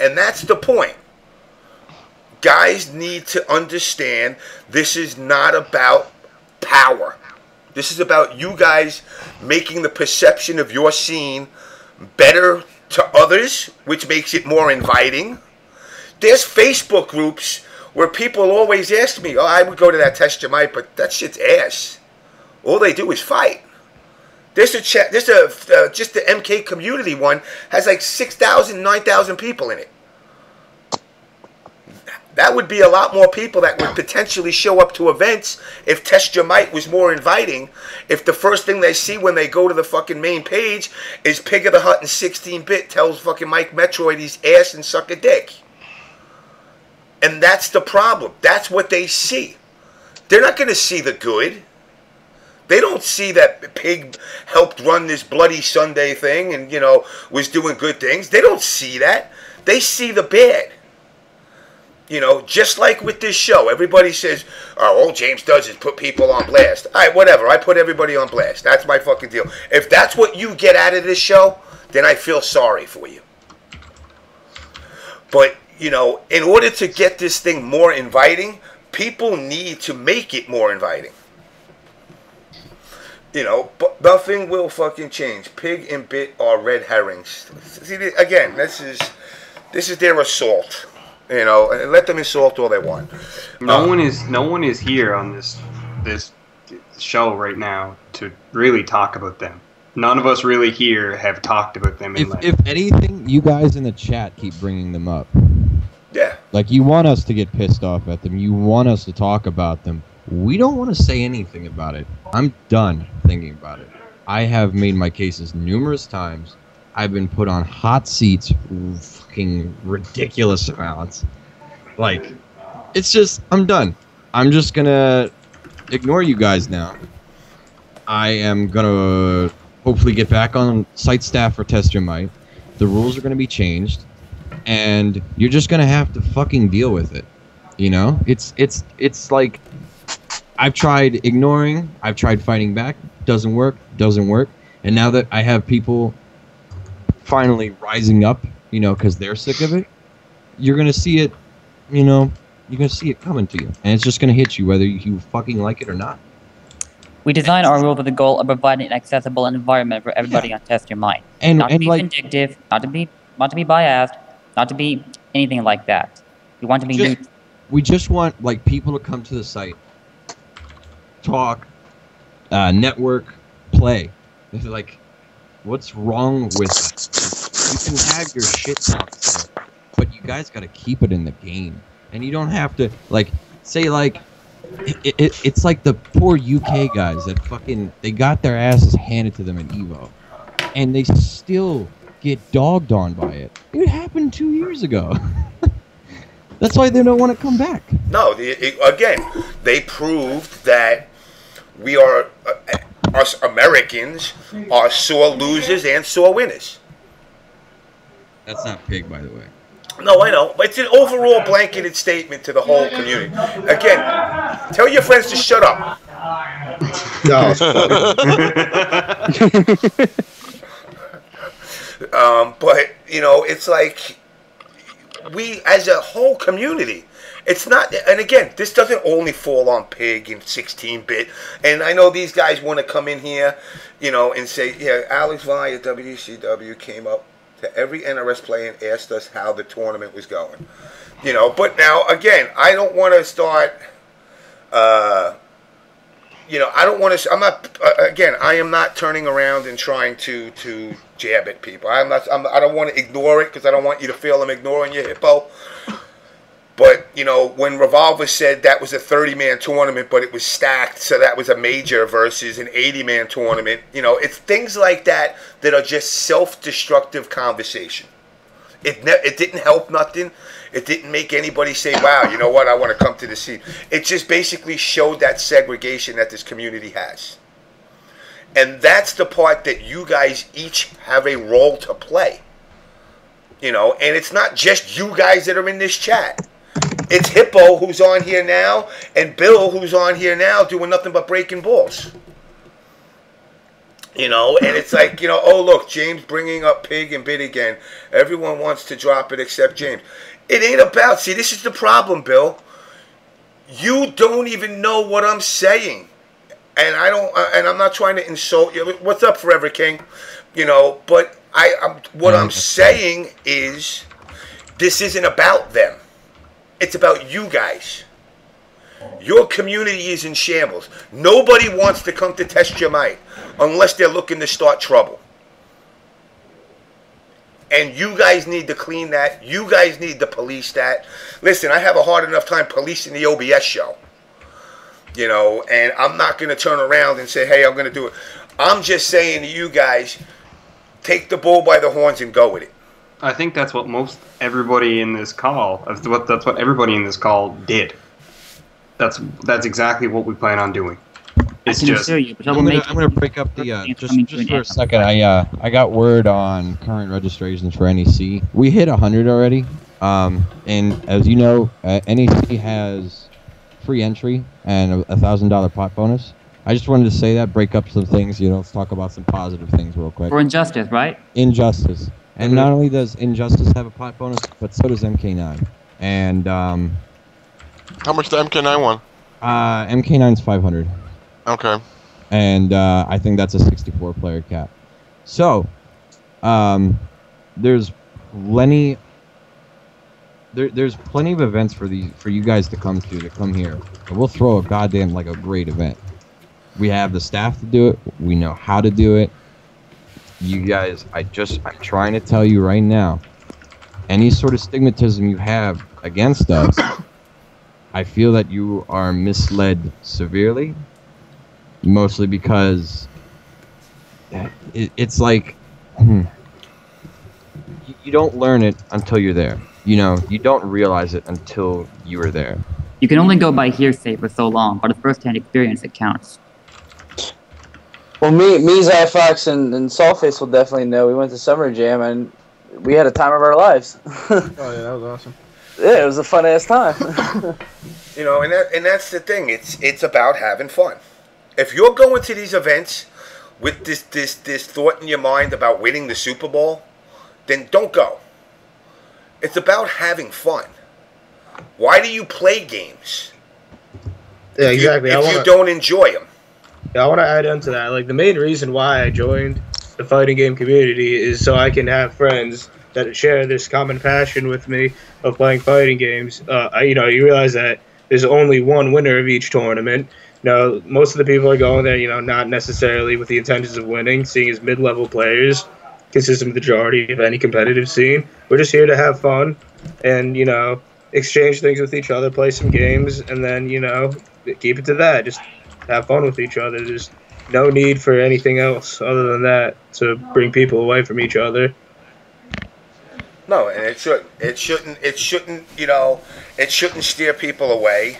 [SPEAKER 1] And that's the point. Guys need to understand this is not about power. This is about you guys making the perception of your scene better to others, which makes it more inviting. There's Facebook groups where people always ask me, oh, I would go to that Test Your Might, but that shit's ass. All they do is fight. Just the MK community one has like 6,000, 9,000 people in it. That would be a lot more people that would potentially show up to events if Test Your Might was more inviting. If the first thing they see when they go to the fucking main page is Pig of the Hut in 16-bit tells fucking Mike Metroid he's ass and suck a dick. And that's the problem. That's what they see. They're not going to see the good. They don't see that Pig helped run this Bloody Sunday thing and, you know, was doing good things. They don't see that. They see the bad. You know, just like with this show, everybody says, oh, all James does is put people on blast. All right, whatever. I put everybody on blast. That's my fucking deal. If that's what you get out of this show, then I feel sorry for you. But, you know, in order to get this thing more inviting, people need to make it more inviting. You know, but nothing will fucking change. Pig and Bit are red herrings. See, again, this is their assault. You know, and let them assault all they want.
[SPEAKER 11] No one is here on this show right now to really talk about them. None of us really here have talked about them.
[SPEAKER 7] If anything, you guys in the chat keep bringing them up.
[SPEAKER 1] Yeah.
[SPEAKER 7] Like, you want us to get pissed off at them. You want us to talk about them. We don't want to say anything about it. I'm done thinking about it. I have made my cases numerous times. I've been put on hot seats fucking ridiculous amounts. Like, it's just, I'm done. I'm just gonna ignore you guys now. I am gonna hopefully get back on site staff for Test Your Might. The rules are gonna be changed, and you're just gonna have to fucking deal with it. You know? It's like, I've tried ignoring, I've tried fighting back, doesn't work, and now that I have people finally rising up, you know, because they're sick of it, you're gonna see it, you know, you're gonna see it coming to you, and it's just gonna hit you whether you fucking like it or not.
[SPEAKER 10] We design our rules with the goal of providing an accessible environment for everybody on Test Your Might. Not to be vindictive, not to be biased, not to be anything like that. We want to be neutral.
[SPEAKER 7] We just want, like, people to come to the site, talk, network, play. It's like, what's wrong with that? You can have your shit talked, but you guys got to keep it in the game, and you don't have to, like, say, like, it's like the poor UK guys that fucking, they got their asses handed to them in Evo, and they still get dogged on by it. It happened 2 years ago. That's why they don't want to come back.
[SPEAKER 1] No, again, they proved that we are, us Americans are sore losers and sore winners.
[SPEAKER 7] That's not pig, by the way.
[SPEAKER 1] No, I know, but it's an overall blanketed statement to the whole community. Again, tell your friends to shut up.
[SPEAKER 6] No.
[SPEAKER 1] But, you know, it's like, we, as a whole community, it's not, and again, this doesn't only fall on Pig and 16-bit, and I know these guys want to come in here, you know, and say, yeah, Alex via WCW came up to every NRS player and asked us how the tournament was going. You know, but now, again, I don't want to start, you know, I don't want to, I'm not, again, I am not turning around and trying to jab at people. I don't want to ignore it because I don't want you to feel I'm ignoring you, Hippo. But, you know, when Revolver said that was a 30-man tournament, but it was stacked, so that was a major versus an 80-man tournament, you know, it's things like that that are just self-destructive conversation. It didn't help nothing. It didn't make anybody say, wow, you know what, I want to come to the scene. It just basically showed that segregation that this community has. And that's the part that you guys each have a role to play. You know, and it's not just you guys that are in this chat. It's Hippo, who's on here now, and Bill, who's on here now, doing nothing but breaking balls. You know, and it's like, you know, oh, look, James bringing up Pig and Bit again. Everyone wants to drop it except James. It ain't about, see, this is the problem, Bill. You don't even know what I'm saying. And I'm not trying to insult you. What's up, Forever King? You know, but what I'm saying is this isn't about them. It's about you guys. Your community is in shambles. Nobody wants to come to Test Your Might unless they're looking to start trouble. And you guys need to clean that. You guys need to police that. Listen, I have a hard enough time policing the OBS show. You know, and I'm not going to turn around and say, hey, I'm going to do it. I'm just saying to you guys, take the bull by the horns and go with it.
[SPEAKER 11] I think that's what everybody in this call, that's what everybody in this call did. That's exactly what we plan on doing. It's just,
[SPEAKER 7] I'm gonna break up the just for a second. I got word on current registrations for NEC. We hit 100 already. And as you know, NEC has free entry and a $1,000 pot bonus. I just wanted to say that, break up some things. You know, let's talk about some positive things real quick.
[SPEAKER 10] For Injustice, right?
[SPEAKER 7] Injustice. And not only does Injustice have a pot bonus, but so does MK9. And
[SPEAKER 2] how much the MK9 one?
[SPEAKER 7] MK9's 500.
[SPEAKER 2] Okay.
[SPEAKER 7] And I think that's a 64 player cap. So there's plenty. There's plenty of events for you guys to come here. And we'll throw a goddamn a great event. We have the staff to do it. We know how to do it. You guys, I'm trying to tell you right now, any sort of stigmatism you have against us, I feel that you are misled severely, mostly because it's like, you don't learn it until you're there. You know, you don't realize it until you are there.
[SPEAKER 10] You can only go by hearsay for so long, but a first-hand experience, it counts.
[SPEAKER 9] Well, me, Zyfox, and Saltface will definitely know. We went to Summer Jam, and we had a time of our lives.
[SPEAKER 4] Oh, yeah, that was awesome.
[SPEAKER 9] Yeah, it was a fun-ass time.
[SPEAKER 1] You know, and that's the thing. It's about having fun. If you're going to these events with this thought in your mind about winning the Super Bowl, then don't go. It's about having fun. Why do you play games?
[SPEAKER 6] Yeah, exactly.
[SPEAKER 1] If you don't enjoy them.
[SPEAKER 6] Yeah, I want to add on to that. Like, the main reason why I joined the fighting game community is so I can have friends that share this common passion with me of playing fighting games. You realize that there's only one winner of each tournament. Most of the people are going there, not necessarily with the intentions of winning, seeing as mid-level players consist of the majority of any competitive scene. We're just here to have fun and, exchange things with each other, play some games, and then, keep it to that. Just have fun with each other. There's no need for anything else other than that to bring people away from each other.
[SPEAKER 1] No, and it shouldn't steer people away.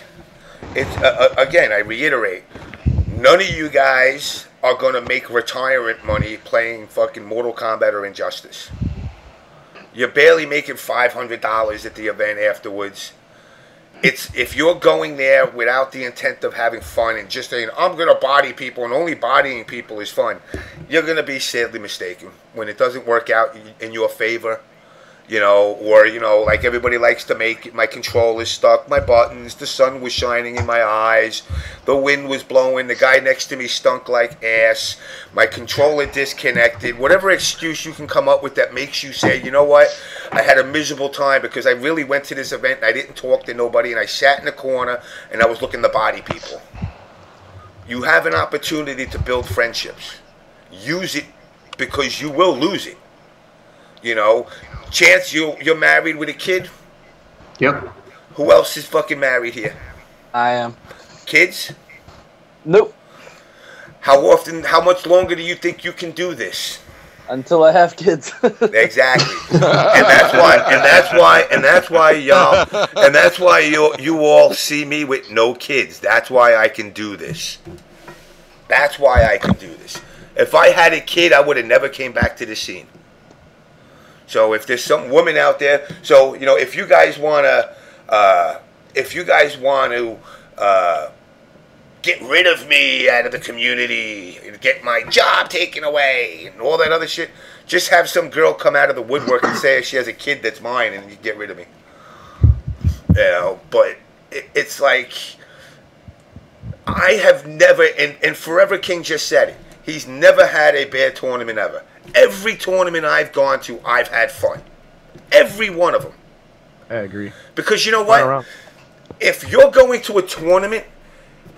[SPEAKER 1] It's again, I reiterate, none of you guys are gonna make retirement money playing fucking Mortal Kombat or Injustice. You're barely making $500 at the event afterwards. If you're going there without the intent of having fun and just saying, I'm going to body people and only bodying people is fun, you're going to be sadly mistaken when it doesn't work out in your favor. Like everybody likes to make, my controller stuck, my buttons, the sun was shining in my eyes, the wind was blowing, the guy next to me stunk like ass, my controller disconnected, whatever excuse you can come up with that makes you say, you know what, I had a miserable time because I really went to this event and I didn't talk to nobody and I sat in the corner and I was looking to body people. You have an opportunity to build friendships. Use it because you will lose it. Chance, you're married with a kid?
[SPEAKER 11] Yep.
[SPEAKER 1] Who else is fucking married here?
[SPEAKER 9] I am.
[SPEAKER 1] Kids?
[SPEAKER 9] Nope.
[SPEAKER 1] How much longer do you think you can do this?
[SPEAKER 9] Until I have kids.
[SPEAKER 1] Exactly. And that's why you all see me with no kids. That's why I can do this. That's why I can do this. If I had a kid, I would have never came back to the scene. So if there's some woman out there, if you guys want to get rid of me out of the community, get my job taken away, and all that other shit, just have some girl come out of the woodwork and say she has a kid that's mine, and you get rid of me. But it's like, I have never, and Forever King just said it, he's never had a bad tournament ever. Every tournament I've gone to, I've had fun. Every one of them.
[SPEAKER 4] I agree.
[SPEAKER 1] Because you know what? If you're going to a tournament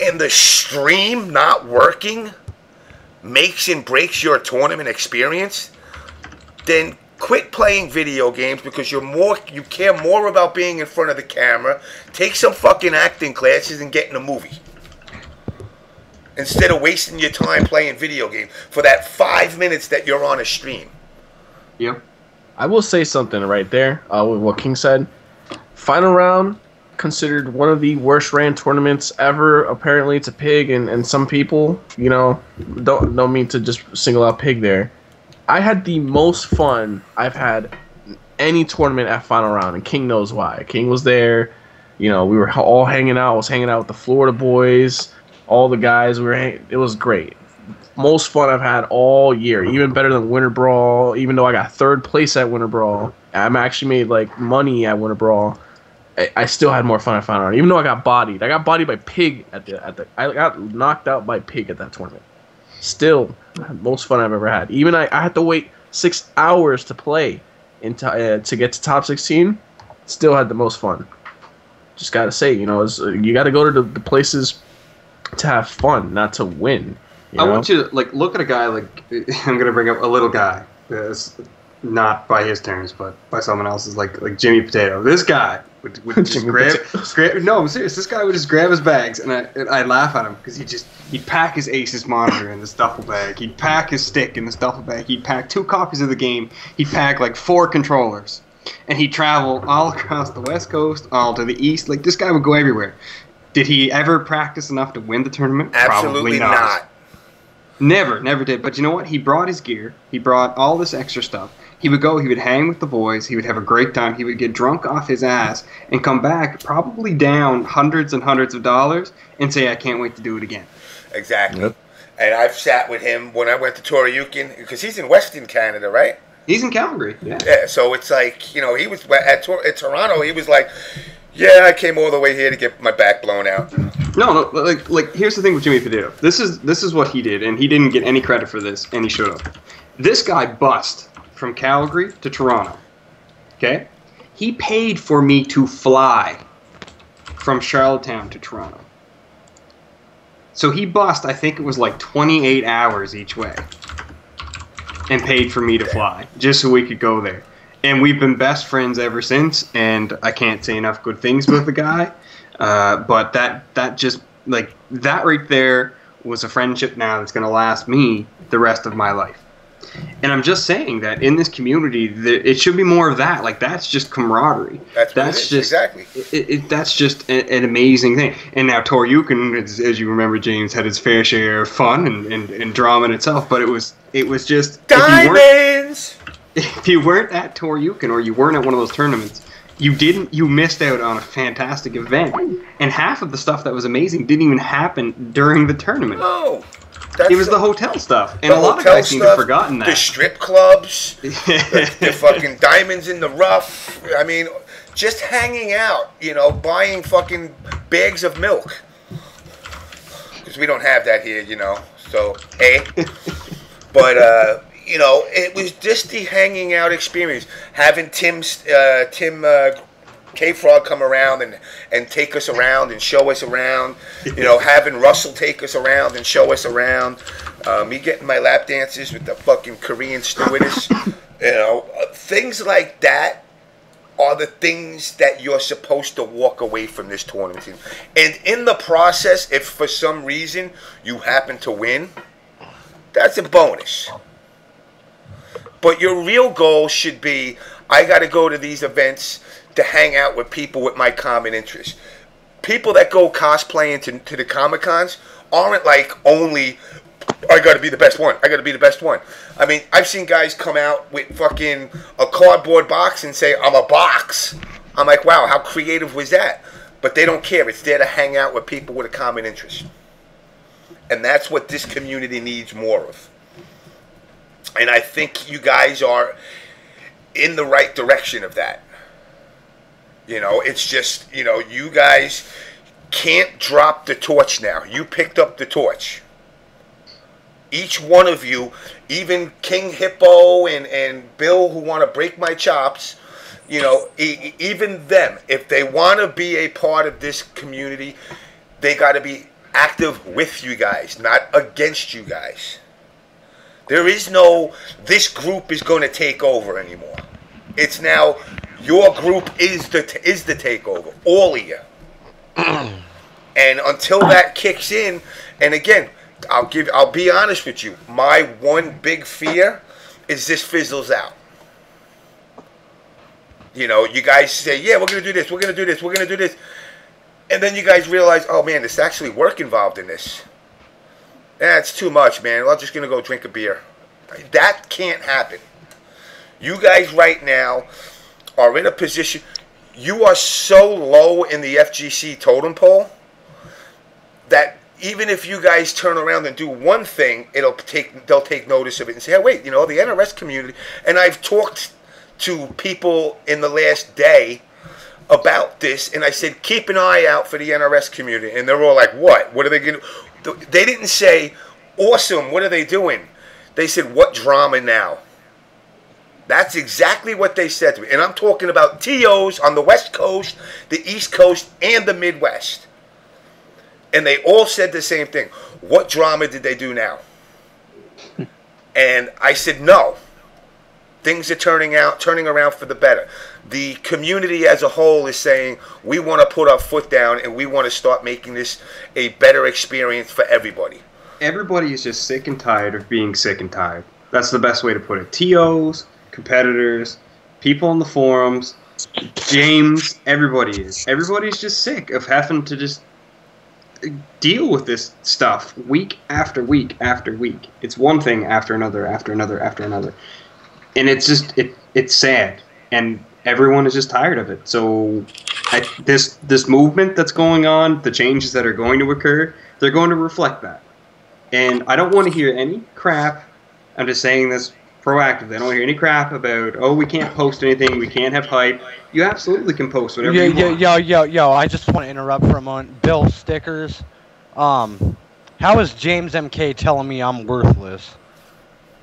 [SPEAKER 1] and the stream not working makes and breaks your tournament experience, then quit playing video games because you care more about being in front of the camera. Take some fucking acting classes and get in a movie. Instead of wasting your time playing video games for that 5 minutes that you're on a stream.
[SPEAKER 11] Yep.
[SPEAKER 4] I will say something right there with what King said. Final round, considered one of the worst ran tournaments ever, apparently, to Pig and some people, don't mean to just single out Pig there. I had the most fun I've had any tournament at Final Round, and King knows why. King was there. We were all hanging out. I was hanging out with the Florida boys. All the guys, it was great. Most fun I've had all year. Even better than Winter Brawl. Even though I got third place at Winter Brawl, I actually made money at Winter Brawl. I still had more fun at Final Round. Even though I got bodied. I got bodied by Pig I got knocked out by Pig at that tournament. Still, most fun I've ever had. Even I had to wait 6 hours to play to get to top 16. Still had the most fun. Just gotta say, you gotta go to the places to have fun, not to win.
[SPEAKER 11] I want you to look at a guy like I'm gonna bring up a little guy. It's not by his terms, but by someone else's, like Jimmy Potato. This guy would just grab. No, I'm serious. This guy would just grab his bags, and I'd laugh at him because he'd pack his Asus monitor in this duffel bag. He'd pack his stick in this duffel bag. He'd pack 2 copies of the game. He'd pack like 4 controllers, and he'd travel all across the West Coast, all to the East. Like, this guy would go everywhere. Did he ever practice enough to win the tournament?
[SPEAKER 1] Absolutely
[SPEAKER 11] Probably not. Never did. But you know what? He brought his gear. He brought all this extra stuff. He would go, he would hang with the boys, he would have a great time, he would get drunk off his ass, and come back probably down hundreds and hundreds of dollars and say, I can't wait to do it again.
[SPEAKER 1] Exactly. Yep. And I've sat with him when I went to Toryukin, because he's in Western Canada, right?
[SPEAKER 11] He's in Calgary, yeah.
[SPEAKER 1] Yeah, so it's like, you know, he was at Toronto, he was like, yeah, I came all the way here to get my back blown out.
[SPEAKER 11] No, like here's the thing with Jimmy Potato. This is what he did, and he didn't get any credit for this, and he should have. This guy bust from Calgary to Toronto. Okay? He paid for me to fly from Charlottetown to Toronto. So he bust, I think it was like 28 hours each way, and paid for me to fly just so we could go there. And we've been best friends ever since, and I can't say enough good things about the guy. But that just, like, that right there was a friendship now that's going to last me the rest of my life. And I'm just saying that in this community, it should be more of that. Like, that's just camaraderie. That's just exactly. That's just an amazing thing. And now Toryukin, as you remember, James, had his fair share of fun and drama in itself. But it was just
[SPEAKER 1] diamonds.
[SPEAKER 11] If you weren't at Toryukin or you weren't at one of those tournaments, you missed out on a fantastic event. And half of the stuff that was amazing didn't even happen during the tournament.
[SPEAKER 1] No.
[SPEAKER 11] It was the hotel stuff, and a lot of guys seem to have forgotten that.
[SPEAKER 1] The strip clubs, the fucking diamonds in the rough. I mean, just hanging out, you know, buying fucking bags of milk. Because we don't have that here, you know, so, But, you know, it was just the hanging out experience. Having Tim K-Frog come around and take us around and show us around. You know, having Russell take us around and show us around. Me getting my lap dances with the fucking Korean stewardess. You know, things like that are the things that you're supposed to walk away from this tournament. And in the process, if for some reason you happen to win, that's a bonus. But your real goal should be, I got to go to these events to hang out with people with my common interests. People that go cosplaying to the Comic-Cons aren't like only, I got to be the best one. I got to be the best one. I mean, I've seen guys come out with fucking a cardboard box and say, I'm a box. I'm like, wow, how creative was that? But they don't care. It's there to hang out with people with a common interest. And that's what this community needs more of. And I think you guys are in the right direction of that. You know, it's just, you know, you guys can't drop the torch now. You picked up the torch. Each one of you, even King Hippo and Bill, who want to break my chops, you know, even them, if they want to be a part of this community, they got to be active with you guys, not against you guys. There is no, this group is going to take over anymore. It's now, your group is the takeover, all of you. And until that kicks in, and again, I'll be honest with you, my one big fear is this fizzles out. You know, you guys say, yeah, we're going to do this, we're going to do this, we're going to do this. And then you guys realize, oh man, there's actually work involved in this. It's too much, man. I'm just going to go drink a beer. That can't happen. You guys right now are in a position, you are so low in the FGC totem pole that even if you guys turn around and do one thing, they'll take notice of it and say, hey, wait, you know, the NRS community, and I've talked to people in the last day about this, and I said, keep an eye out for the NRS community, and they're all like, what are they going to, they didn't say, awesome, what are they doing? They said, what drama now? That's exactly what they said to me. And I'm talking about TOs on the West Coast, the East Coast, and the Midwest. And they all said the same thing. What drama did they do now? And I said, no. Things are turning around for the better. The community as a whole is saying, we want to put our foot down and we want to start making this a better experience for everybody.
[SPEAKER 11] Everybody is just sick and tired of being sick and tired. That's the best way to put it. TOs, competitors, people on the forums, James, everybody is. Everybody's just sick of having to just deal with this stuff week after week after week. It's one thing after another, after another, after another. And it's just, it's sad. And everyone is just tired of it. So this movement that's going on, the changes that are going to occur, they're going to reflect that. And I don't want to hear any crap. I'm just saying this proactively. I don't want to hear any crap about, oh, we can't post anything, we can't have hype. You absolutely can post whatever you want.
[SPEAKER 5] Yo, I just want to interrupt for a moment. Bill Stickers, how is JamessMK telling me I'm worthless?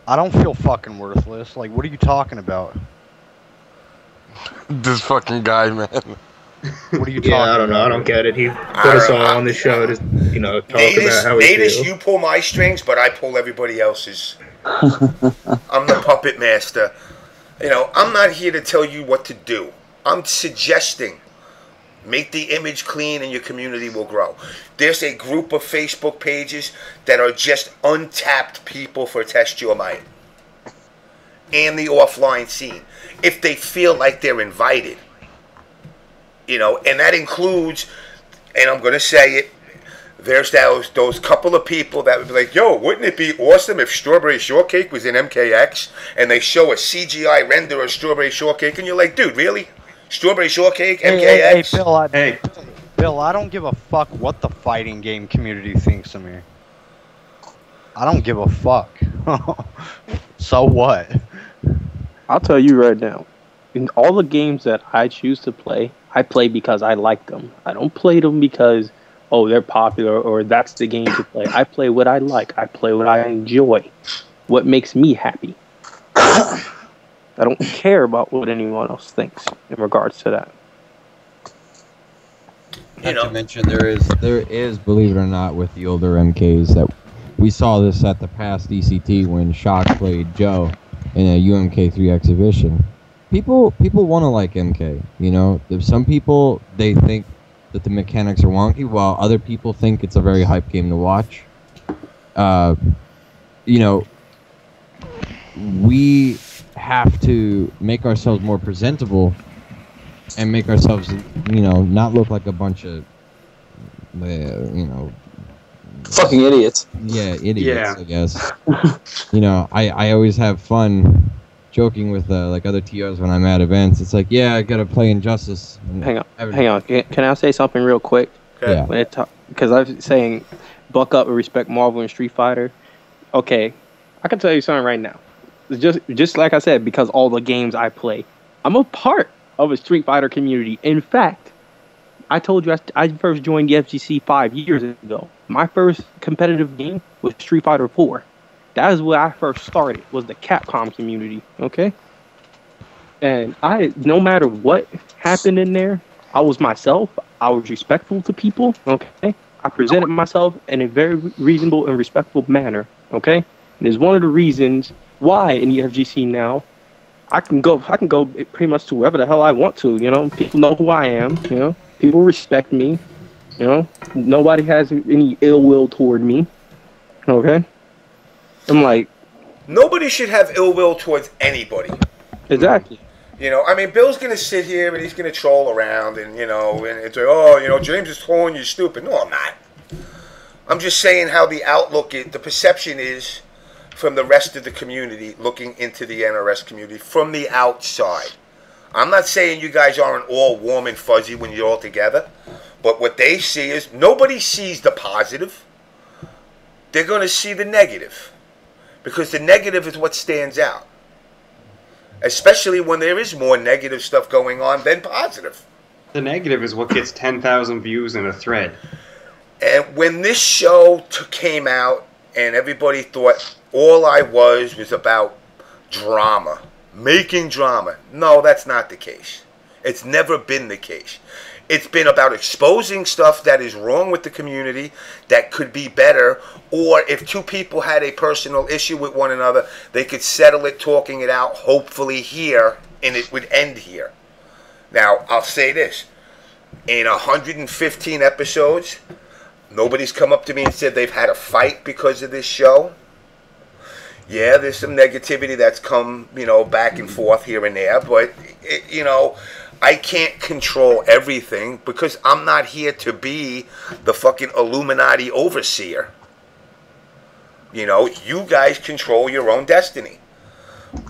[SPEAKER 5] I don't feel fucking worthless. Like, what are you talking about?
[SPEAKER 2] This fucking guy, man.
[SPEAKER 5] What are you talking about?
[SPEAKER 6] I don't know. I don't get it. He put us all on the show to, talk about how we feel.
[SPEAKER 1] You pull my strings, but I pull everybody else's. I'm the puppet master. I'm not here to tell you what to do. I'm suggesting. Make the image clean and your community will grow. There's a group of Facebook pages that are just untapped people for Test Your Might and the offline scene. If they feel like they're invited. And that includes, and I'm going to say it, there's those couple of people that would be like, yo, wouldn't it be awesome if Strawberry Shortcake was in MKX and they show a CGI render of Strawberry Shortcake and you're like, dude, really? Strawberry Shortcake, MKX?
[SPEAKER 5] Hey, Bill, I don't give a fuck what the fighting game community thinks of me. I don't give a fuck. So what?
[SPEAKER 3] I'll tell you right now. In all the games that I choose to play, I play because I like them. I don't play them because, oh, they're popular or that's the game to play. I play what I like. I play what I enjoy. What makes me happy. I don't care about what anyone else thinks in regards to that.
[SPEAKER 7] Not to mention there is, believe it or not, with the older MKs that we saw this at the past ECT when Shock played Joe in a UMK3 exhibition. People want to like MK, There's some people, they think that the mechanics are wonky, while other people think it's a very hype game to watch. We have to make ourselves more presentable and make ourselves, not look like a bunch of,
[SPEAKER 9] fucking idiots.
[SPEAKER 7] Yeah, idiots,
[SPEAKER 11] Yeah.
[SPEAKER 7] I guess. I always have fun joking with like other TOs when I'm at events. It's like, yeah, I gotta play Injustice.
[SPEAKER 3] Hang on. Can I say something real quick?
[SPEAKER 7] Yeah.
[SPEAKER 3] Because I'm saying, buck up and respect Marvel and Street Fighter. Okay, I can tell you something right now. Just like I said, because all the games I play, I'm a part of a Street Fighter community. In fact, I told you I first joined the FGC 5 years ago. My first competitive game was Street Fighter 4. That is where I first started, was the Capcom community, okay? And no matter what happened in there, I was myself. I was respectful to people, okay? I presented myself in a very reasonable and respectful manner, okay? And it's one of the reasons why in the FGC now, I can go pretty much to wherever the hell I want to, People know who I am, People respect me, Nobody has any ill will toward me, okay? I'm like,
[SPEAKER 1] nobody should have ill will towards anybody.
[SPEAKER 3] Exactly.
[SPEAKER 1] Bill's going to sit here and he's going to troll around and, and it's like, oh, James is trolling you stupid. No, I'm not. I'm just saying how the outlook is, the perception is from the rest of the community looking into the NRS community from the outside. I'm not saying you guys aren't all warm and fuzzy when you're all together, but what they see is nobody sees the positive. They're going to see the negative. Because the negative is what stands out. Especially when there is more negative stuff going on than positive.
[SPEAKER 11] The negative is what gets 10,000 views in a thread.
[SPEAKER 1] And when this show came out and everybody thought all I was about drama. Making drama. No, that's not the case. It's never been the case. It's been about exposing stuff that is wrong with the community that could be better, or if two people had a personal issue with one another, they could settle it, talking it out, hopefully here, and it would end here. Now, I'll say this. In 115 episodes, nobody's come up to me and said they've had a fight because of this show. Yeah, there's some negativity that's come, back and forth here and there, but, I can't control everything because I'm not here to be the fucking Illuminati overseer. You guys control your own destiny.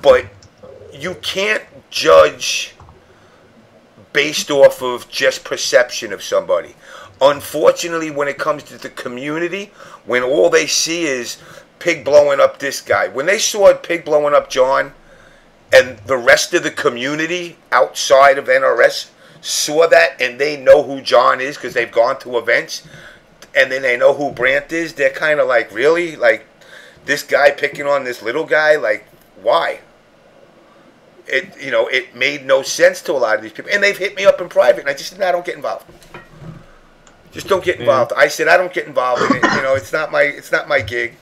[SPEAKER 1] But you can't judge based off of just perception of somebody. Unfortunately, when it comes to the community, when all they see is Pig blowing up this guy, when they saw Pig blowing up John, and the rest of the community outside of NRS saw that, and they know who John is because they've gone to events, and then they know who Brant is, they're kind of like, really? Like, this guy picking on this little guy? Like, why? It made no sense to a lot of these people. And they've hit me up in private, and I just said, I don't get involved. Just don't get involved. I said, I don't get involved in it. It's not my gig.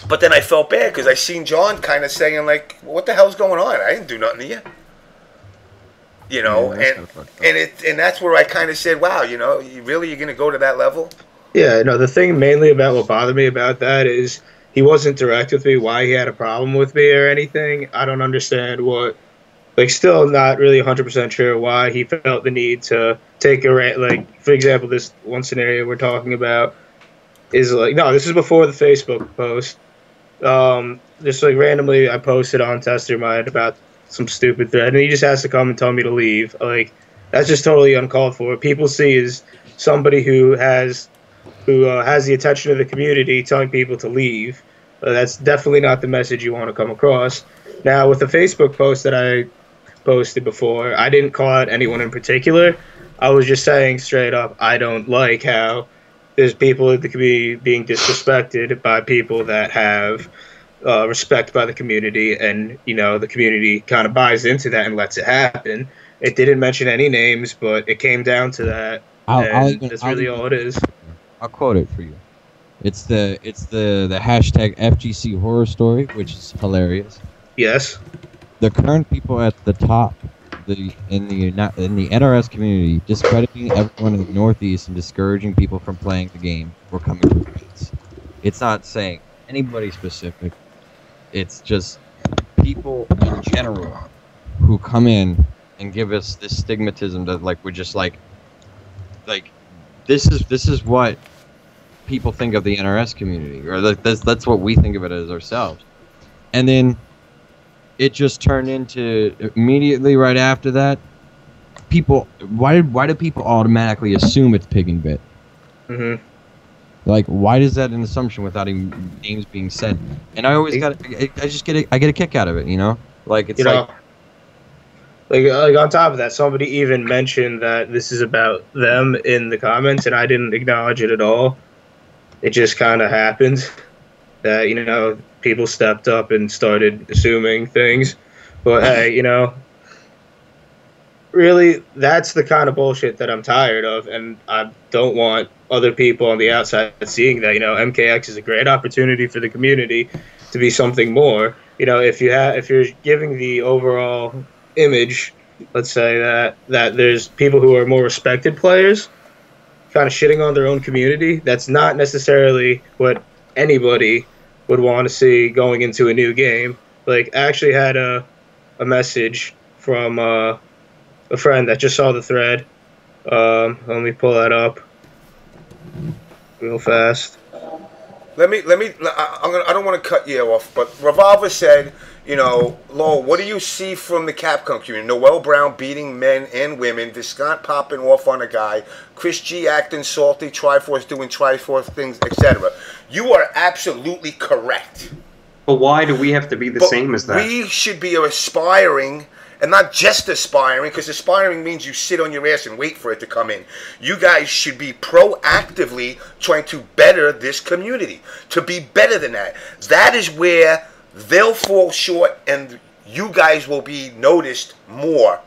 [SPEAKER 1] But then I felt bad because I seen John kind of saying, like, what the hell's going on? I didn't do nothing to you. And that's where I kind of said, wow, you're going to go to that level?
[SPEAKER 6] Yeah, no, the thing mainly about what bothered me about that is he wasn't direct with me why he had a problem with me or anything. I don't understand what, still not really 100% sure why he felt the need to take a, for example, this one scenario we're talking about is no, this is before the Facebook post. Just randomly I posted on Tester Mind about some stupid thread, and he just has to come and tell me to leave. That's just totally uncalled for. What people see is somebody who has the attention of the community telling people to leave. That's definitely not the message you want to come across. Now, with the Facebook post that I posted before, I didn't call out anyone in particular. I was just saying straight up, I don't like how there's people in the community being disrespected by people that have respect by the community, and the community kind of buys into that and lets it happen. It didn't mention any names, but it came down to that, that's really all it is.
[SPEAKER 7] I'll quote it for you. It's the hashtag FGC horror story, which is hilarious.
[SPEAKER 6] Yes.
[SPEAKER 7] The current people at the top, in the NRS community, discrediting everyone in the Northeast and discouraging people from playing the game or coming to events. It's not saying anybody specific. It's just people in general who come in and give us this stigmatism that we're just this is what people think of the NRS community, or that's what we think of it as ourselves. And then it just turned into, immediately right after that, people, why do people automatically assume it's Pig and Bit?
[SPEAKER 6] Mm-hmm.
[SPEAKER 7] Why is that an assumption without even names being said? And I always I get a kick out of it, It's
[SPEAKER 6] on top of that, somebody even mentioned that this is about them in the comments, and I didn't acknowledge it at all. It just kind of happened that, people stepped up and started assuming things. But hey, really, that's the kind of bullshit that I'm tired of, and I don't want other people on the outside seeing that. MKX is a great opportunity for the community to be something more. If you're giving the overall image, let's say that there's people who are more respected players kind of shitting on their own community, that's not necessarily what anybody would want to see going into a new game. I actually had a message from a friend that just saw the thread. Let me pull that up real fast.
[SPEAKER 1] I don't want to cut you off, but Revolver said, Lowell, what do you see from the Capcom community? Noel Brown beating men and women, Viscant popping off on a guy, Chris G acting salty, Triforce doing Triforce things, etc. You are absolutely correct.
[SPEAKER 11] But why do we have to be the same as that?
[SPEAKER 1] We should be aspiring, and not just aspiring, because aspiring means you sit on your ass and wait for it to come in. You guys should be proactively trying to better this community, to be better than that. That is where they'll fall short, and you guys will be noticed more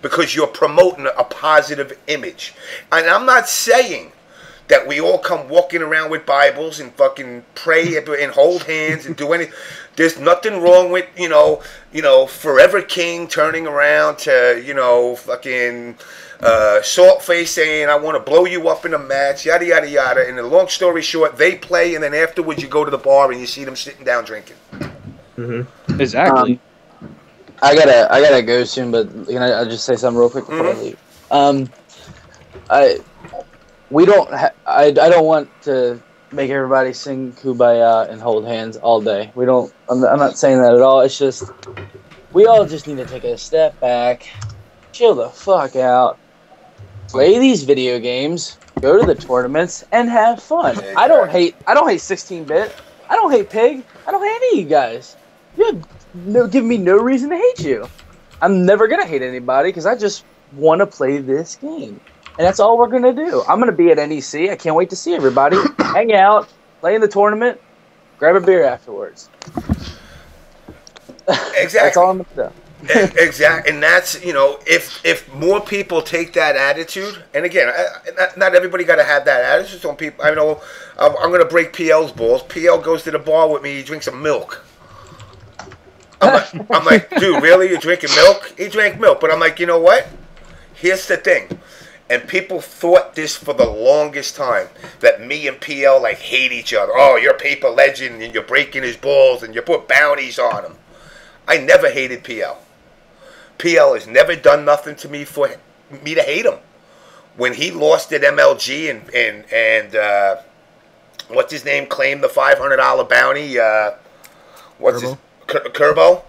[SPEAKER 1] because you're promoting a positive image. And I'm not saying that we all come walking around with Bibles and fucking pray and hold hands and do anything. There's nothing wrong with, Forever King turning around to, fucking Saltface saying, I want to blow you up in a match, yada, yada, yada. And the long story short, they play, and then afterwards you go to the bar and you see them sitting down drinking.
[SPEAKER 3] Mm-hmm. Exactly.
[SPEAKER 9] I gotta go soon, but can I just say something real quick before I leave? I don't want to make everybody sing Kumbaya and hold hands all day. I'm not saying that at all. It's just we all just need to take a step back, chill the fuck out, play these video games, go to the tournaments, and have fun. Exactly. I don't hate 16-bit. I don't hate Pig. I don't hate any of you guys. You have give me no reason to hate you. I'm never gonna hate anybody because I just want to play this game. And that's all we're going to do. I'm going to be at NEC. I can't wait to see everybody. Hang out, play in the tournament, grab a beer afterwards.
[SPEAKER 1] Exactly.
[SPEAKER 9] That's all I'm going to do.
[SPEAKER 1] Exactly. And that's, if more people take that attitude, and again, not everybody got to have that attitude. Some people, I know, I'm going to break PL's balls. PL goes to the bar with me. He drinks some milk. I'm like, dude, really? You're drinking milk? He drank milk. But I'm like, you know what? Here's the thing. And people thought this for the longest time, that me and PL hate each other. Oh, you're a paper legend and you're breaking his balls and you put bounties on him. I never hated PL. PL has never done nothing to me for me to hate him. When he lost at MLG and what's his name claimed the $500 bounty, Kerbo,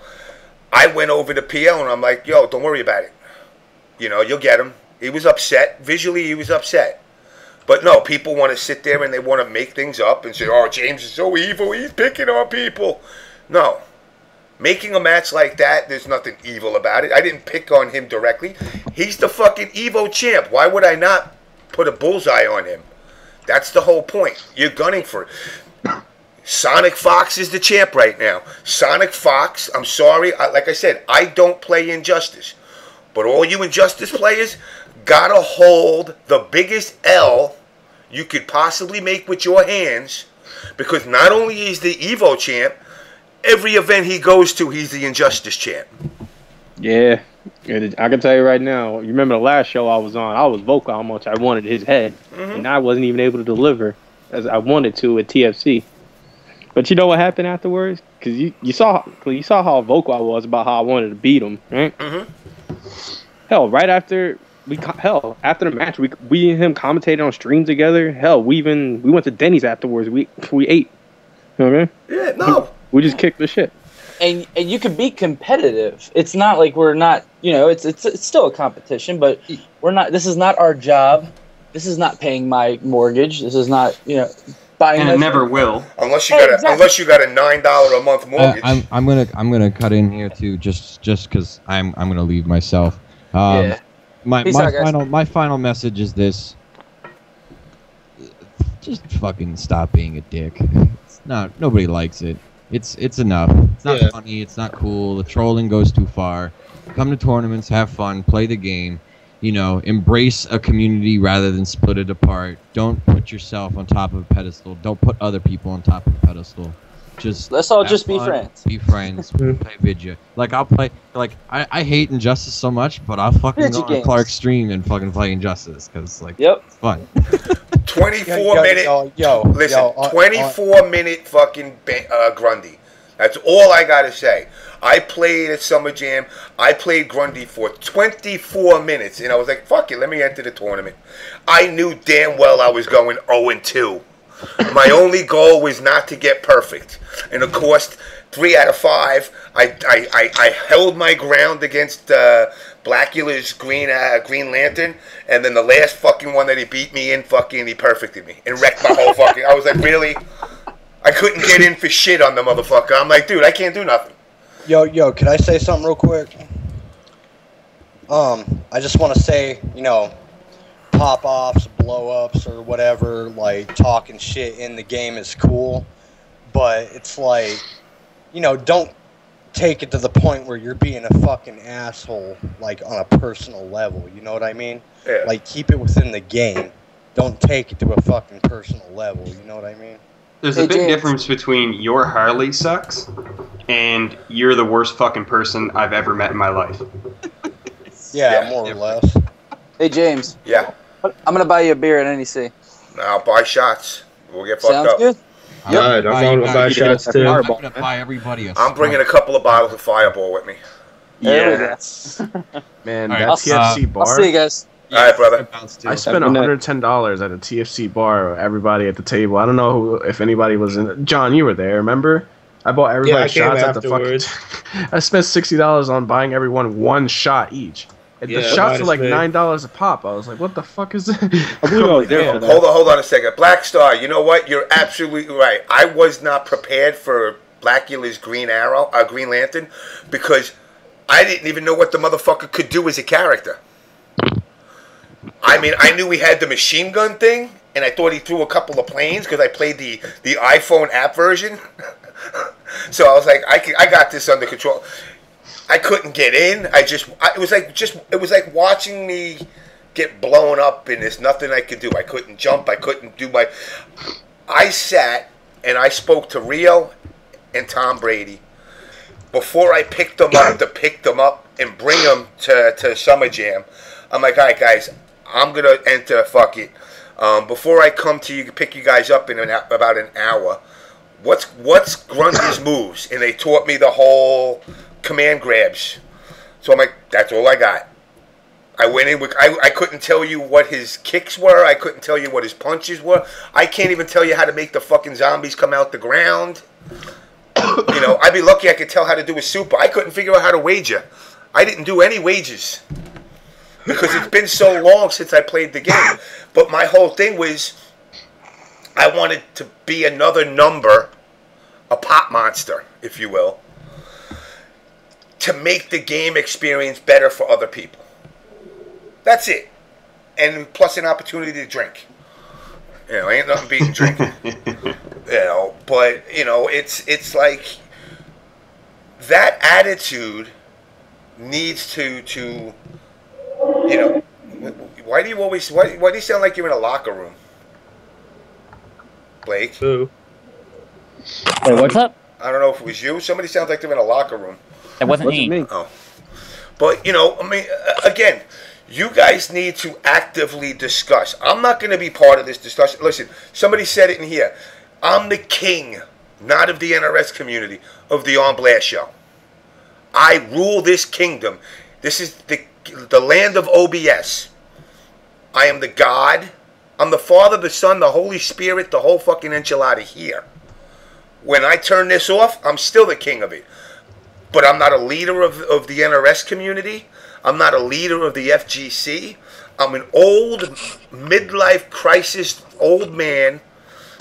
[SPEAKER 1] I went over to PL and I'm like, yo, don't worry about it. You'll get him. He was upset. Visually, he was upset. But no, people want to sit there and they want to make things up and say, oh, James is so evil. He's picking on people. No. Making a match like that, there's nothing evil about it. I didn't pick on him directly. He's the fucking Evo champ. Why would I not put a bullseye on him? That's the whole point. You're gunning for it. Sonic Fox is the champ right now. Sonic Fox, I'm sorry. Like I said, I don't play Injustice. But all you Injustice players gotta hold the biggest L you could possibly make with your hands, because not only is the Evo champ, every event he goes to, he's the Injustice champ.
[SPEAKER 3] Yeah, I can tell you right now. You remember the last show I was on? I was vocal how much I wanted his head, and I wasn't even able to deliver as I wanted to at TFC. But you know what happened afterwards? Because you saw how vocal I was about how I wanted to beat him, right? Hell, right after after the match, we and him commentated on stream together. Hell, we went to Denny's afterwards. We ate. You know what I mean? Yeah, no. We just kicked the shit.
[SPEAKER 9] And you can be competitive. It's not like we're not. It's still a competition, but we're not. This is not our job. This is not paying my mortgage. This is not buying.
[SPEAKER 11] And it never will.
[SPEAKER 1] Unless you got a $9 a month mortgage.
[SPEAKER 7] I'm gonna cut in here too, just because I'm gonna leave myself. My final message is this: just fucking stop being a dick. Nobody likes it. It's enough. It's not funny. It's not cool. The trolling goes too far. Come to tournaments, have fun, play the game. Embrace a community rather than split it apart. Don't put yourself on top of a pedestal. Don't put other people on top of a pedestal.
[SPEAKER 9] Let's all just be friends.
[SPEAKER 7] Be friends. Play Vidya. I'll play. I hate Injustice so much, but I'll fucking go on Clark's stream and fucking play Injustice because it's fun.
[SPEAKER 1] 24-minute. Listen, 24-minute fucking Grundy. That's all I gotta say. I played at Summer Jam. I played Grundy for 24 minutes, and I was like, "Fuck it, let me enter the tournament." I knew damn well I was going 0-2. My only goal was not to get perfect, and of course, 3 out of 5. I held my ground against Blackula's Green Lantern, and then the last fucking one that he beat me in, he perfected me and wrecked my whole fucking. I was like, really? I couldn't get in for shit on the motherfucker. I'm like, dude, I can't do nothing.
[SPEAKER 5] Yo, can I say something real quick? I just want to say, pop-offs, blow-ups, or whatever, talking shit in the game is cool, but it's don't take it to the point where you're being a fucking asshole, like on a personal level. You know what I mean?
[SPEAKER 1] Yeah.
[SPEAKER 5] Like keep it within the game. Don't take it to a fucking personal level. You know what I mean?
[SPEAKER 11] There's
[SPEAKER 9] Hey,
[SPEAKER 11] a big
[SPEAKER 9] James.
[SPEAKER 11] difference between your Harley sucks and you're the worst fucking person I've ever met in my life.
[SPEAKER 5] Yeah,
[SPEAKER 1] Yeah.
[SPEAKER 5] more or less.
[SPEAKER 9] Hey, James.
[SPEAKER 1] Yeah.
[SPEAKER 9] I'm gonna buy you a beer at NEC.
[SPEAKER 1] I'll buy shots. We'll get fucked
[SPEAKER 9] Sounds
[SPEAKER 1] up.
[SPEAKER 9] good.
[SPEAKER 6] All right, I'm going to buy shots too.
[SPEAKER 7] I'm gonna buy everybody a
[SPEAKER 1] I'm bringing a couple of bottles of Fireball with me.
[SPEAKER 9] There we go.
[SPEAKER 11] Yes.
[SPEAKER 4] Man,
[SPEAKER 7] All
[SPEAKER 4] that
[SPEAKER 7] right,
[SPEAKER 4] TFC bar.
[SPEAKER 9] I'll see you guys.
[SPEAKER 1] All right, brother.
[SPEAKER 4] I spent $110 at a TFC bar. Everybody at the table. I don't know if anybody was in. John, you were there. Remember? I bought everybody
[SPEAKER 6] I came
[SPEAKER 4] shots at the
[SPEAKER 6] afterwards.
[SPEAKER 4] fucking. I spent $60 on buying everyone one shot each. And the
[SPEAKER 6] Yeah,
[SPEAKER 4] shots were
[SPEAKER 6] minus
[SPEAKER 4] like
[SPEAKER 6] me.
[SPEAKER 4] $9 a pop. I was like, "What the fuck is that?"
[SPEAKER 3] I believe I was there for that.
[SPEAKER 1] Hold on a second. Black Star, you know what? You're absolutely right. I was not prepared for Blackula's Green Arrow, Green Lantern, because I didn't even know what the motherfucker could do as a character. I mean, I knew he had the machine gun thing, and I thought he threw a couple of planes because I played the iPhone app version. So I was like, I got this under control. I couldn't get in. It was like watching me get blown up, and there's nothing I could do. I couldn't jump. I couldn't do my. I sat and I spoke to Rio and Tom Brady before I picked them up to pick them up and bring them to Summer Jam. I'm like, all right, guys, I'm gonna enter. Fuck it. Before I come to you, pick you guys up in about an hour. What's Grundy's moves? And they taught me the whole command grabs. So I'm like, that's all I got. I went in with, I couldn't tell you what his kicks were. I couldn't tell you what his punches were. I can't even tell you how to make the fucking zombies come out the ground. You know, I'd be lucky I could tell how to do a super. I couldn't figure out how to wager. I didn't do any wagers because it's been so long since I played the game. But my whole thing was I wanted to be another number, a pop monster, if you will, to make the game experience better for other people. That's it. And plus an opportunity to drink. You know, ain't nothing beating drinking. You know, but, you know, it's like that attitude needs to you know, why do you sound like you're in a locker room? Blake?
[SPEAKER 6] Who?
[SPEAKER 10] Wait, what's up?
[SPEAKER 1] I don't know if it was you. Somebody sounds like they're in a locker room.
[SPEAKER 10] It wasn't me.
[SPEAKER 1] Oh. But, you know, I mean, again, you guys need to actively discuss. I'm not going to be part of this discussion. Listen, somebody said it in here. I'm the king, not of the NRS community, of the On Blast show. I rule this kingdom. This is the land of OBS. I am the God. I'm the Father, the Son, the Holy Spirit, the whole fucking enchilada here. When I turn this off, I'm still the king of it. But I'm not a leader of the NRS community. I'm not a leader of the FGC. I'm an old, midlife crisis old man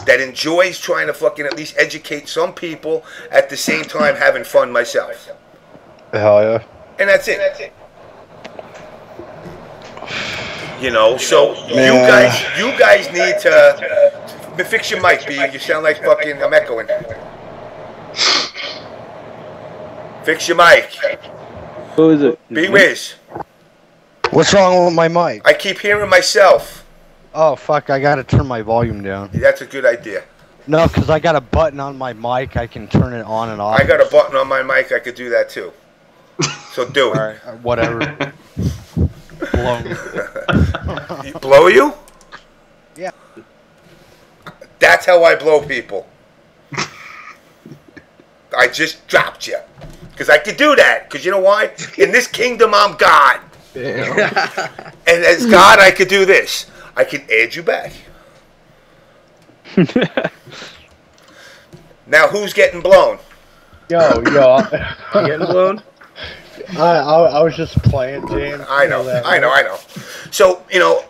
[SPEAKER 1] that enjoys trying to fucking at least educate some people at the same time having fun myself.
[SPEAKER 5] Hell yeah.
[SPEAKER 1] And that's it. You know, so you guys need to fix your mic, B. You sound like fucking, I'm echoing. Fix your mic.
[SPEAKER 3] Who is it?
[SPEAKER 1] B-Wiz.
[SPEAKER 5] What's wrong with my mic?
[SPEAKER 1] I keep hearing myself.
[SPEAKER 5] Oh, fuck, I gotta turn my volume down.
[SPEAKER 1] That's a good idea.
[SPEAKER 5] No, because I got a button on my mic. I can turn it on and off.
[SPEAKER 1] I got a button on my mic. I could do that too. So do it.
[SPEAKER 5] All right, whatever. Blow me.
[SPEAKER 1] Blow you?
[SPEAKER 5] Yeah.
[SPEAKER 1] That's how I blow people. I just dropped you. Because I could do that. Because you know why? In this kingdom, I'm God. And as God, I could do this. I can add you back. Now, who's getting blown?
[SPEAKER 6] Yo. You getting blown? I was just playing, James.
[SPEAKER 1] I know. So, you know,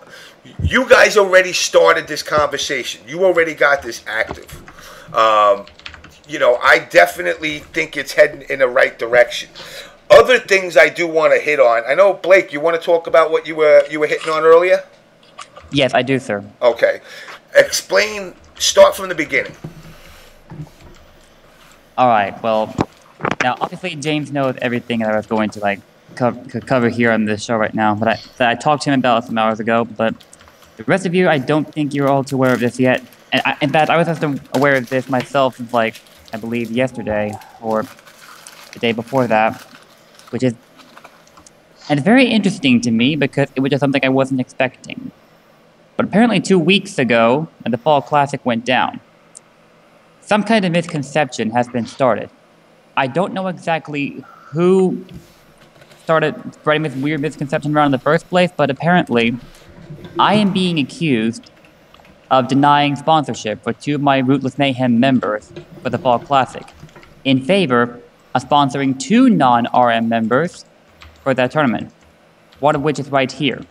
[SPEAKER 1] you guys already started this conversation. You already got this active. You know, I definitely think it's heading in the right direction. Other things I do want to hit on. I know, Blake, you want to talk about what you were hitting on earlier?
[SPEAKER 10] Yes, I do, sir.
[SPEAKER 1] Okay. Explain, start from the beginning.
[SPEAKER 10] Alright, well, Now, obviously, James knows everything that I was going to like cover here on this show right now, but I talked to him about some hours ago. But the rest of you, I don't think you're all too aware of this yet. And in fact, I was just aware of this myself since, like, I believe yesterday or the day before that, which is, and it's very interesting to me because it was just something I wasn't expecting. But apparently 2 weeks ago, when the Fall Classic went down, some kind of misconception has been started. I don't know exactly who started spreading this weird misconception around in the first place, but apparently I am being accused of denying sponsorship for 2 of my Rootless Mayhem members for the Fall Classic, in favor of sponsoring 2 non-RM members for that tournament, one of which is right here,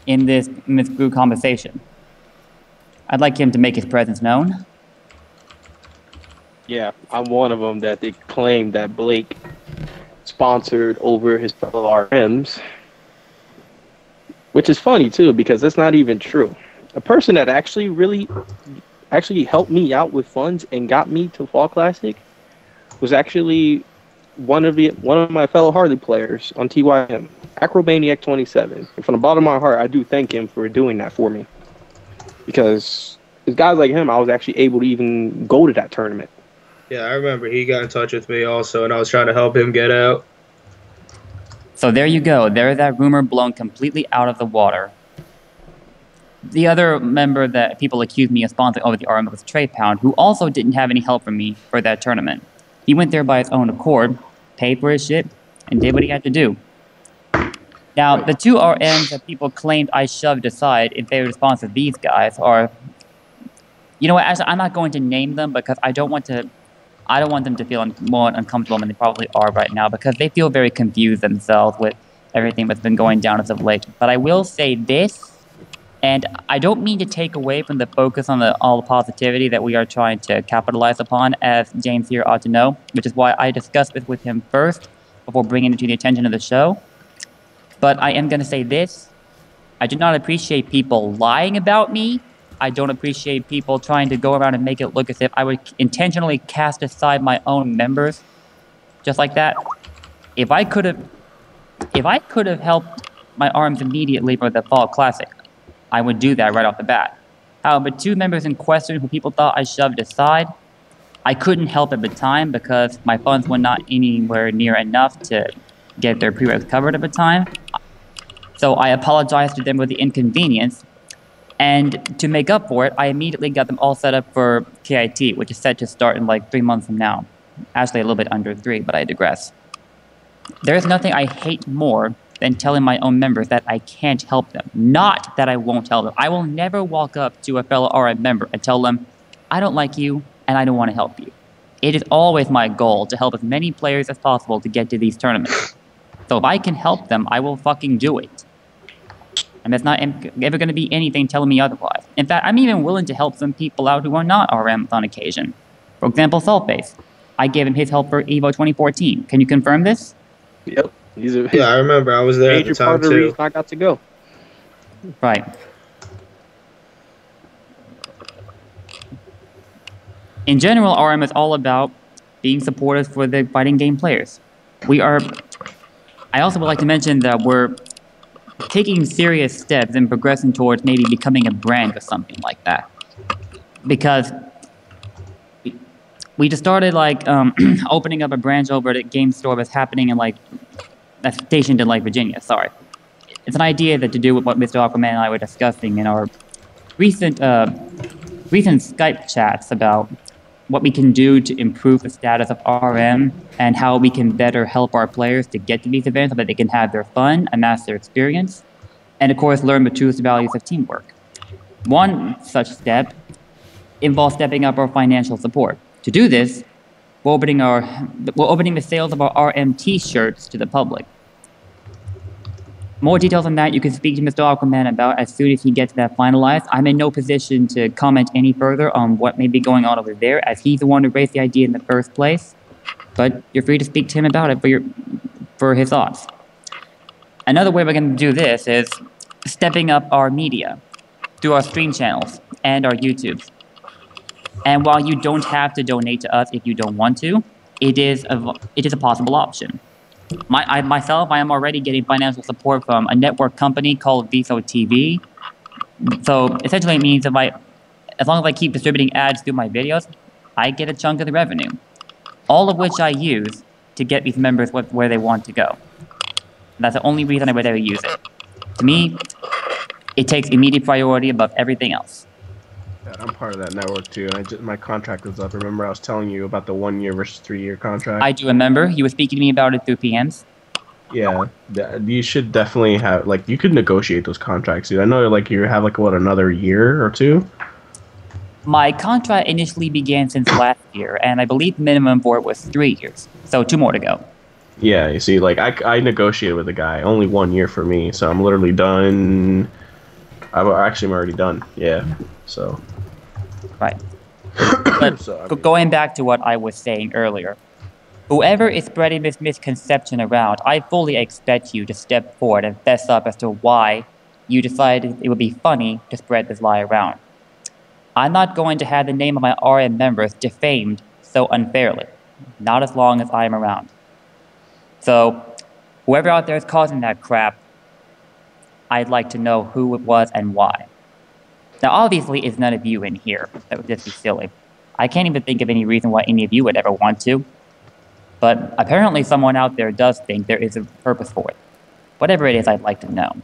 [SPEAKER 10] in this group conversation. I'd like him to make his presence known.
[SPEAKER 3] Yeah, I'm one of them that they claim that Blake sponsored over his fellow RMs, which is funny too because that's not even true. A person that actually helped me out with funds and got me to Fall Classic was actually one of my fellow Harley players on TYM, Acromaniac 27. And from the bottom of my heart, I do thank him for doing that for me, because with guys like him, I was actually able to even go to that tournament.
[SPEAKER 6] Yeah, I remember he got in touch with me also, and I was trying to help him get out.
[SPEAKER 10] So there you go. There's that rumor blown completely out of the water. The other member that people accused me of sponsoring over the RM was Trey Pound, who also didn't have any help from me for that tournament. He went there by his own accord, paid for his shit, and did what he had to do. Now, the 2 RMs that people claimed I shoved aside in favor to sponsor these guys are... You know what, actually, I'm not going to name them because I don't want them to feel more uncomfortable than they probably are right now, because they feel very confused themselves with everything that's been going down as of late. But I will say this, and I don't mean to take away from the focus on all the positivity that we are trying to capitalize upon, as James here ought to know, which is why I discussed this with him first before bringing it to the attention of the show. But I am going to say this. I do not appreciate people lying about me. I don't appreciate people trying to go around and make it look as if I would intentionally cast aside my own members just like that. If I could have helped my arms immediately for the Fall Classic, I would do that right off the bat. However, 2 members in question who people thought I shoved aside, I couldn't help at the time because my funds were not anywhere near enough to get their prereqs covered at the time. So I apologized to them for the inconvenience, and to make up for it, I immediately got them all set up for KIT, which is set to start in like 3 months from now. Actually, a little bit under 3, but I digress. There's nothing I hate more than telling my own members that I can't help them. Not that I won't help them. I will never walk up to a fellow RM member and tell them, I don't like you and I don't want to help you. It is always my goal to help as many players as possible to get to these tournaments. So if I can help them, I will fucking do it. And there's not ever going to be anything telling me otherwise. In fact, I'm even willing to help some people out who are not RMs on occasion. For example, Saltface. I gave him his help for EVO 2014. Can you confirm this?
[SPEAKER 3] Yep.
[SPEAKER 6] Yeah, I remember. I was there at the time,
[SPEAKER 3] part of the
[SPEAKER 6] too.
[SPEAKER 3] reason I got to go.
[SPEAKER 10] Right. In general, RM is all about being supportive for the fighting game players. I also would like to mention that we're taking serious steps and progressing towards maybe becoming a brand or something like that. Because we just started like opening up a branch over at a game store that's happening in like, that's stationed in like Virginia, sorry. It's an idea that to do with what Mr. Aquaman and I were discussing in our recent Skype chats about what we can do to improve the status of RM and how we can better help our players to get to these events so that they can have their fun, amass their experience, and of course learn the truest values of teamwork. One such step involves stepping up our financial support. To do this, we're opening the sales of our RM t-shirts to the public. More details on that you can speak to Mr. Aquaman about as soon as he gets that finalized. I'm in no position to comment any further on what may be going on over there, as he's the one who raised the idea in the first place. But you're free to speak to him about it for his thoughts. Another way we're going to do this is stepping up our media through our stream channels and our YouTubes. And while you don't have to donate to us if you don't want to, it is a possible option. I am already getting financial support from a network company called Viscant. So essentially it means as long as I keep distributing ads through my videos, I get a chunk of the revenue. All of which I use to get these members where they want to go. That's the only reason I would ever use it. To me, it takes immediate priority above everything else.
[SPEAKER 4] Yeah, I'm part of that network too. My contract was up. Remember I was telling you about the 1 year versus 3 year contract?
[SPEAKER 10] I do remember. You were speaking to me about it through PMs.
[SPEAKER 4] Yeah, you should definitely have, like, you could negotiate those contracts, dude. I know, like, you have, like, what, another year or two?
[SPEAKER 10] My contract initially began since last year, and I believe the minimum for it was 3 years. So 2 more to go.
[SPEAKER 4] Yeah, you see, like, I negotiated with a guy. Only 1 year for me, so I'm literally done. I'm already done, yeah, so.
[SPEAKER 10] Right. But going back to what I was saying earlier, whoever is spreading this misconception around, I fully expect you to step forward and fess up as to why you decided it would be funny to spread this lie around. I'm not going to have the name of my RM members defamed so unfairly, not as long as I am around. So, whoever out there is causing that crap, I'd like to know who it was and why. Now, obviously, it's none of you in here. That would just be silly. I can't even think of any reason why any of you would ever want to. But apparently someone out there does think there is a purpose for it. Whatever it is, I'd like to know.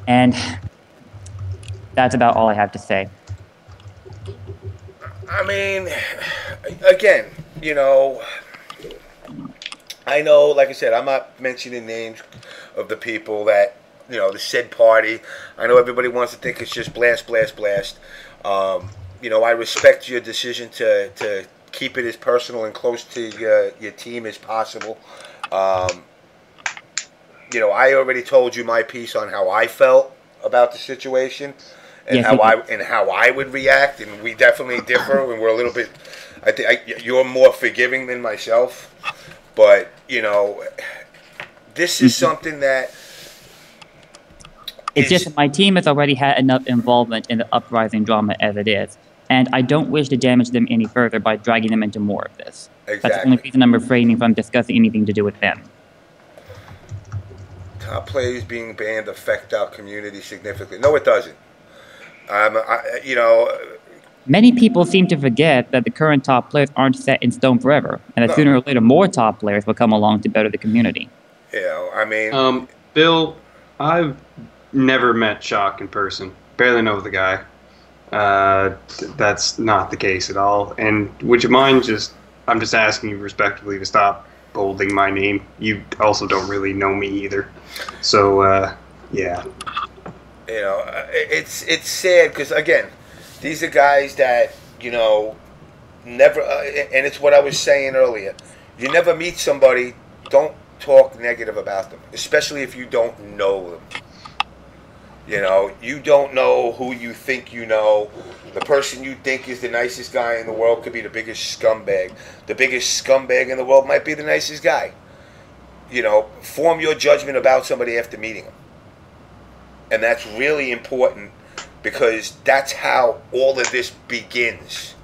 [SPEAKER 10] And that's about all I have to say.
[SPEAKER 1] I mean, again, you know, I know, like I said, I'm not mentioning names of the people that, you know, the said party. I know everybody wants to think it's just blast, blast, blast. You know, I respect your decision to keep it as personal and close to your team as possible. You know, I already told you my piece on how I felt about the situation and
[SPEAKER 10] yes,
[SPEAKER 1] how I would react, and we definitely differ, and we're a little bit. I think you're more forgiving than myself, but you know, this is something that.
[SPEAKER 10] It's just that my team has already had enough involvement in the uprising drama as it is, and I don't wish to damage them any further by dragging them into more of this.
[SPEAKER 1] Exactly.
[SPEAKER 10] That's the only reason I'm refraining from discussing anything to do with them.
[SPEAKER 1] Top players being banned affect our community significantly. No, it doesn't. You know.
[SPEAKER 10] Many people seem to forget that the current top players aren't set in stone forever, and that sooner or later more top players will come along to better the community.
[SPEAKER 1] You know, I mean...
[SPEAKER 11] Bill, I've never met Shock in person. Barely know the guy. That's not the case at all. And would you mind I'm just asking you respectfully to stop bolding my name. You also don't really know me either. So, yeah.
[SPEAKER 1] You know, it's sad because, again, these are guys that, you know, never, and it's what I was saying earlier. You never meet somebody, don't talk negative about them, especially if you don't know them. You know, you don't know who you think you know. The person you think is the nicest guy in the world could be the biggest scumbag. The biggest scumbag in the world might be the nicest guy. You know, form your judgment about somebody after meeting them. And that's really important because that's how all of this begins.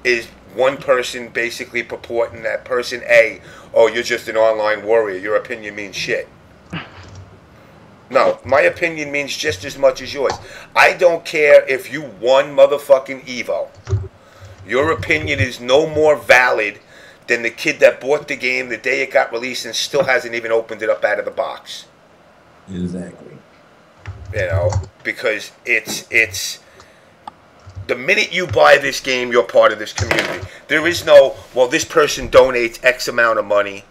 [SPEAKER 1] Is one person basically purporting that person A, oh, you're just an online warrior. Your opinion means shit. No, my opinion means just as much as yours. I don't care if you won motherfucking Evo. Your opinion is no more valid than the kid that bought the game the day it got released and still hasn't even opened it up out of the box.
[SPEAKER 12] Exactly.
[SPEAKER 1] You know, because it's the minute you buy this game, you're part of this community. There is no, well, this person donates X amount of money,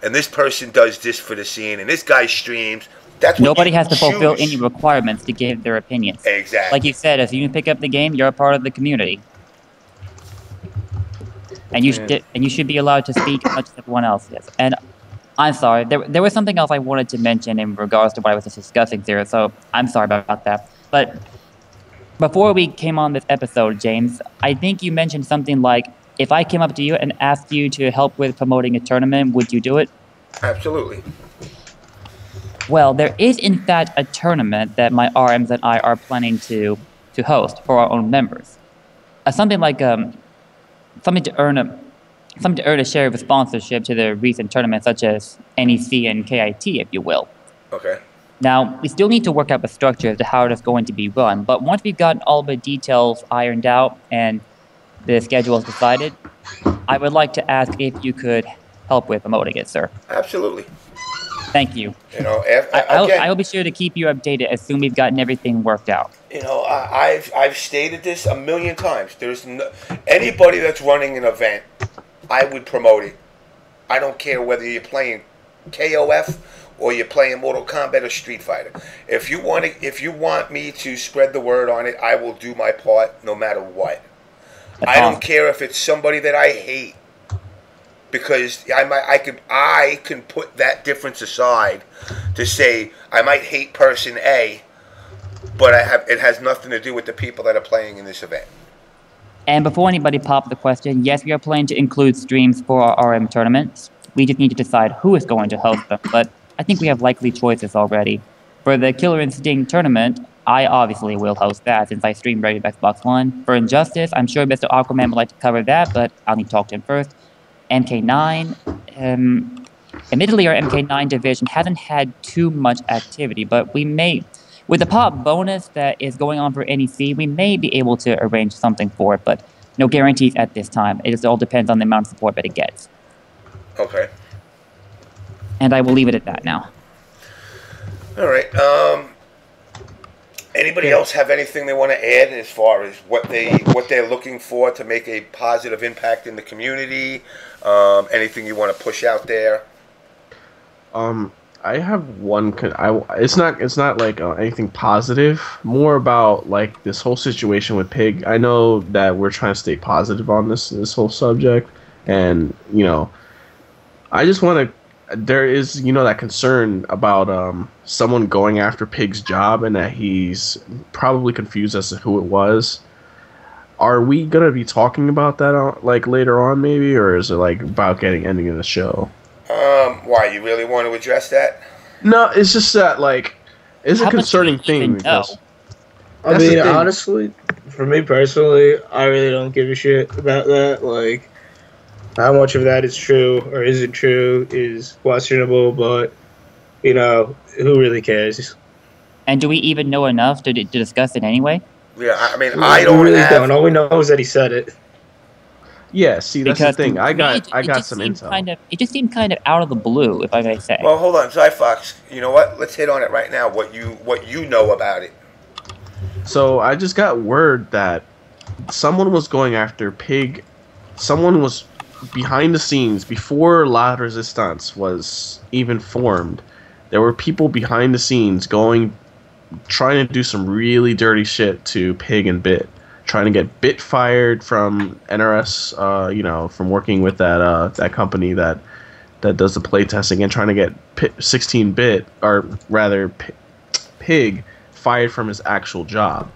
[SPEAKER 1] and this person does this for the scene, and this guy streams. That's what
[SPEAKER 10] nobody has to fulfill any requirements to give their opinions.
[SPEAKER 1] Exactly.
[SPEAKER 10] Like you said, if you pick up the game, you're a part of the community, and you should be allowed to speak as much as everyone else is. And I'm sorry, there was something else I wanted to mention in regards to what I was just discussing there. So I'm sorry about that. But before we came on this episode, James, I think you mentioned something like, if I came up to you and asked you to help with promoting a tournament, would you do it?
[SPEAKER 1] Absolutely.
[SPEAKER 10] Well, there is in fact a tournament that my RMs and I are planning to host for our own members. Something like something to earn a share of a sponsorship to the recent tournaments such as NEC and KIT, if you will.
[SPEAKER 1] Okay.
[SPEAKER 10] Now, we still need to work out the structure as to how it is going to be run, but once we've gotten all the details ironed out and the schedule is decided, I would like to ask if you could help with promoting it, sir.
[SPEAKER 1] Absolutely.
[SPEAKER 10] Thank you.
[SPEAKER 1] You know,
[SPEAKER 10] I will be sure to keep you updated as soon as we've gotten everything worked out.
[SPEAKER 1] You know, I've stated this a million times. There's anybody that's running an event, I would promote it. I don't care whether you're playing KOF or you're playing Mortal Kombat or Street Fighter. If you want me to spread the word on it, I will do my part no matter what. I don't care if it's somebody that I hate, because I can put that difference aside to say I might hate person A, but it has nothing to do with the people that are playing in this event.
[SPEAKER 10] And before anybody pops the question, yes, we are planning to include streams for our RM tournaments. We just need to decide who is going to host them, but I think we have likely choices already. For the Killer Instinct tournament, I obviously will host that since I stream regular Xbox One. For Injustice, I'm sure Mr. Aquaman would like to cover that, but I'll need to talk to him first. MK9, admittedly our MK9 division hasn't had too much activity, but we may, with the pop bonus that is going on for NEC, we may be able to arrange something for it, but no guarantees at this time. It just all depends on the amount of support that it gets.
[SPEAKER 1] Okay.
[SPEAKER 10] And I will leave it at that now.
[SPEAKER 1] All right. Anybody else have anything they want to add as far as what they're looking for to make a positive impact in the community? Anything you want to push out there?
[SPEAKER 4] I have one. It's not like anything positive. More about like this whole situation with Pig. I know that we're trying to stay positive on this whole subject, and you know, I just want to. There is, you know, that concern about someone going after Pig's job and that he's probably confused as to who it was. Are we gonna be talking about that like later on, maybe, or is it like about ending of the show?
[SPEAKER 1] Why, you really want to address that?
[SPEAKER 4] No, it's just that like it's a concerning thing. Because
[SPEAKER 6] I mean, honestly, for me personally, I really don't give a shit about that. Like, how much of that is true or isn't true is questionable, but, you know, who really cares?
[SPEAKER 10] And do we even know enough to discuss it anyway?
[SPEAKER 1] Yeah, I mean, I don't
[SPEAKER 6] really don't. All we know is that he said it.
[SPEAKER 4] Yeah, see, that's the thing. I got some
[SPEAKER 10] intel. It just seemed kind of out of the blue, if I may say.
[SPEAKER 1] Well, hold on, Zyfox. You know what? Let's hit on it right now. What you know about it?
[SPEAKER 4] So I just got word that someone was going after Pig. Someone was behind the scenes before La Resistance was even formed. There were people behind the scenes trying to do some really dirty shit to Pig and Bit, trying to get Bit fired from NRS, you know, from working with that company that does the play testing, and trying to get 16-Bit, or rather Pig, fired from his actual job,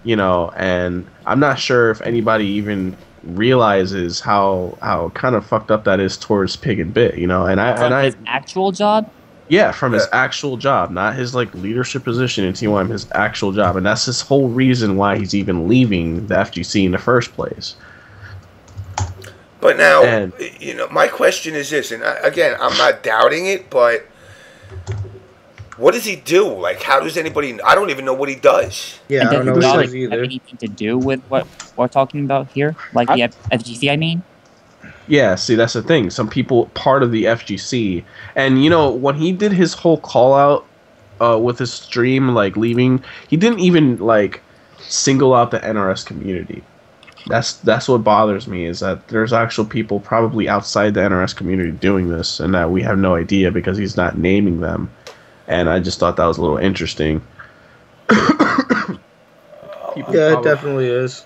[SPEAKER 4] you know. And I'm not sure if anybody even realizes how kind of fucked up that is towards Pig and Bit, you know. And
[SPEAKER 10] his actual job?
[SPEAKER 4] Yeah, from his actual job, not his like leadership position in TYM, his actual job. And that's his whole reason why he's even leaving the FGC in the first place.
[SPEAKER 1] But now, you know, my question is this, and again, I'm not doubting it, but what does he do? Like, how does anybody... I don't even know what he does.
[SPEAKER 6] Yeah, I don't know what he does either.
[SPEAKER 10] Have anything to do with what we're talking about here? Like the FGC, I mean?
[SPEAKER 4] Yeah, see, that's the thing. Some people part of the FGC. And, you know, when he did his whole call-out with his stream, like, leaving, he didn't even, like, single out the NRS community. That's what bothers me, is that there's actual people probably outside the NRS community doing this, and that we have no idea because he's not naming them. And I just thought that was a little interesting.
[SPEAKER 6] Yeah, it definitely is.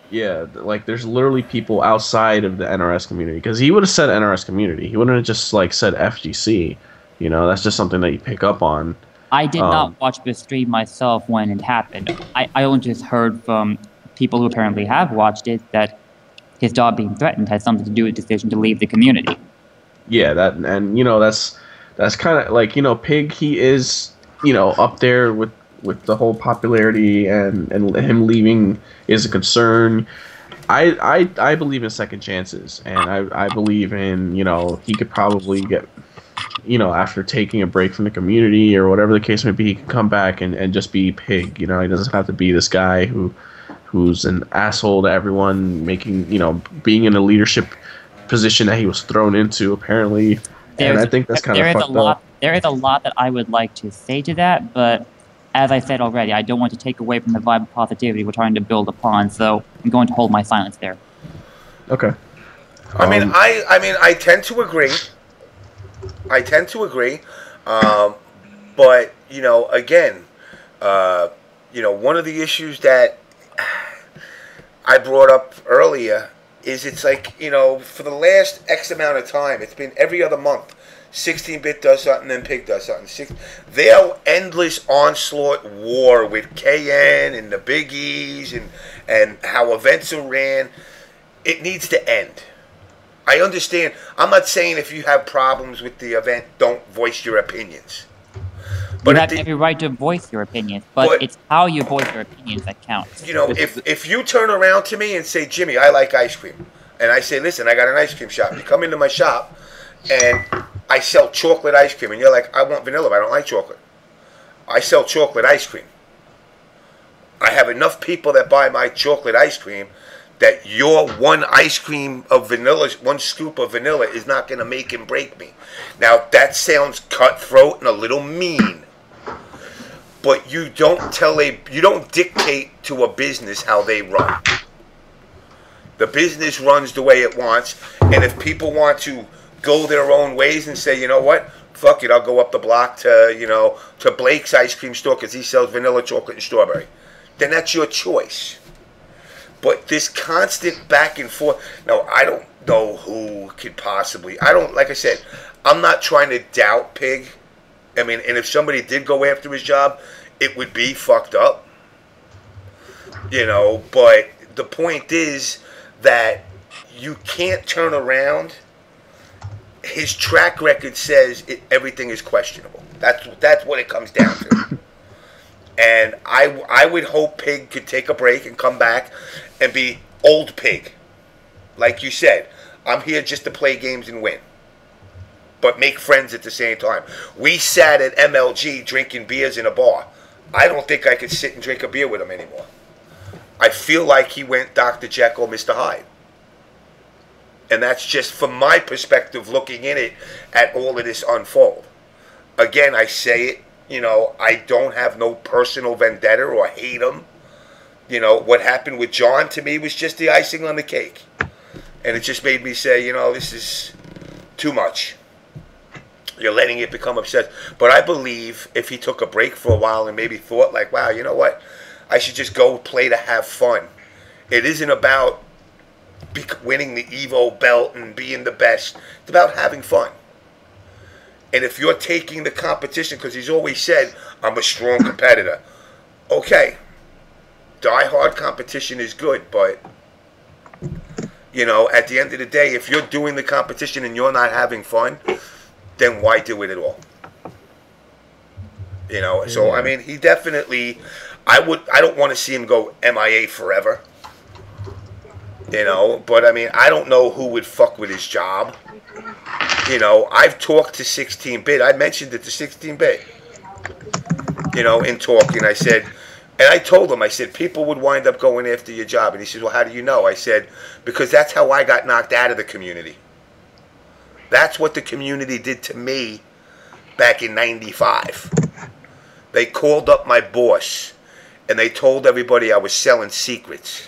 [SPEAKER 4] Yeah, like there's literally people outside of the NRS community. Because he would have said NRS community. He wouldn't have just like said FGC. You know, that's just something that you pick up on.
[SPEAKER 10] I did not watch the stream myself when it happened. I only just heard from people who apparently have watched it that his job being threatened has something to do with the decision to leave the community.
[SPEAKER 4] Yeah, and you know, that's kind of like, you know, Pig, he is, you know, up there with the whole popularity, and him leaving is a concern. I believe in second chances, and I believe in, you know, he could probably get, you know, after taking a break from the community or whatever the case may be, he can come back and just be Pig. You know, he doesn't have to be this guy who's an asshole to everyone, making, you know, being in a leadership position that he was thrown into apparently. And I think that's kind of fucked up.
[SPEAKER 10] There is a lot that I would like to say to that, but as I said already, I don't want to take away from the vibe of positivity we're trying to build upon, so I'm going to hold my silence there.
[SPEAKER 4] Okay.
[SPEAKER 1] I mean, I tend to agree. But, you know, again, you know, one of the issues that I brought up earlier is it's like, you know, for the last X amount of time, it's been every other month. 16-bit does something, then Pig does something. Their endless onslaught war with KN and the Big E's and how events are ran, it needs to end. I understand. I'm not saying if you have problems with the event, don't voice your opinions.
[SPEAKER 10] But you have every right to voice your opinions, but it's how you voice your opinions that counts.
[SPEAKER 1] You know, if you turn around to me and say, Jimmy, I like ice cream, and I say, listen, I got an ice cream shop. You come into my shop, and I sell chocolate ice cream, and you're like, I want vanilla, but I don't like chocolate. I sell chocolate ice cream. I have enough people that buy my chocolate ice cream that your one ice cream of vanilla, one scoop of vanilla is not going to make and break me. Now, that sounds cutthroat and a little mean. But you don't dictate to a business how they run. The business runs the way it wants, and if people want to go their own ways and say, you know what, fuck it, I'll go up the block to, you know, to Blake's ice cream store because he sells vanilla, chocolate, and strawberry, then that's your choice. But this constant back and forth, now I don't know who could possibly, like I said, I'm not trying to doubt Pig. I mean, and if somebody did go after his job, it would be fucked up. You know, but the point is that you can't turn around. His track record says everything is questionable. That's what it comes down to. And I would hope Pig could take a break and come back and be old Pig. Like you said, I'm here just to play games and win. But make friends at the same time. We sat at MLG drinking beers in a bar. I don't think I could sit and drink a beer with him anymore. I feel like he went Dr. Jekyll, Mr. Hyde. And that's just from my perspective looking in it at all of this unfold. Again, I say it, you know, I don't have no personal vendetta or hate him. You know, what happened with John to me was just the icing on the cake. And it just made me say, you know, this is too much. You're letting it become obsessed. But I believe if he took a break for a while and maybe thought like, wow, you know what? I should just go play to have fun. It isn't about winning the Evo belt and being the best. It's about having fun. And if you're taking the competition, because he's always said, I'm a strong competitor. Okay. Die-hard competition is good, but, you know, at the end of the day, if you're doing the competition and you're not having fun, then why do it at all? You know, so, I mean, he definitely, I don't want to see him go MIA forever. You know, but I mean, I don't know who would fuck with his job. You know, I've talked to 16-bit. I mentioned it to 16-bit. You know, in talking, I said, and I told him, I said, people would wind up going after your job. And he said, well, how do you know? I said, because that's how I got knocked out of the community. That's what the community did to me back in '95. They called up my boss, and they told everybody I was selling secrets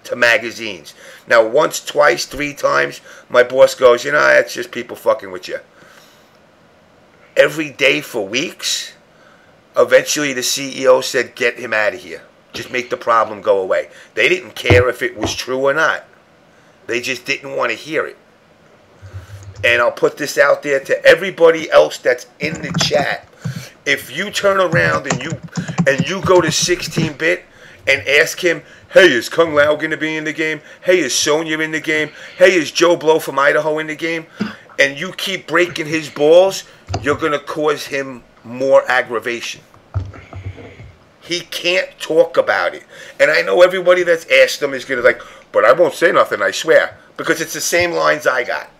[SPEAKER 1] to magazines. Now, once, twice, 3 times, my boss goes, you know, that's just people fucking with you. Every day for weeks, eventually the CEO said, get him out of here. Just make the problem go away. They didn't care if it was true or not. They just didn't want to hear it. And I'll put this out there to everybody else that's in the chat. If you turn around and you go to 16-bit and ask him, hey, is Kung Lao going to be in the game? Hey, is Sonya in the game? Hey, is Joe Blow from Idaho in the game? And you keep breaking his balls, you're going to cause him more aggravation. He can't talk about it. And I know everybody that's asked him is going to like, but I won't say nothing, I swear. Because it's the same lines I got.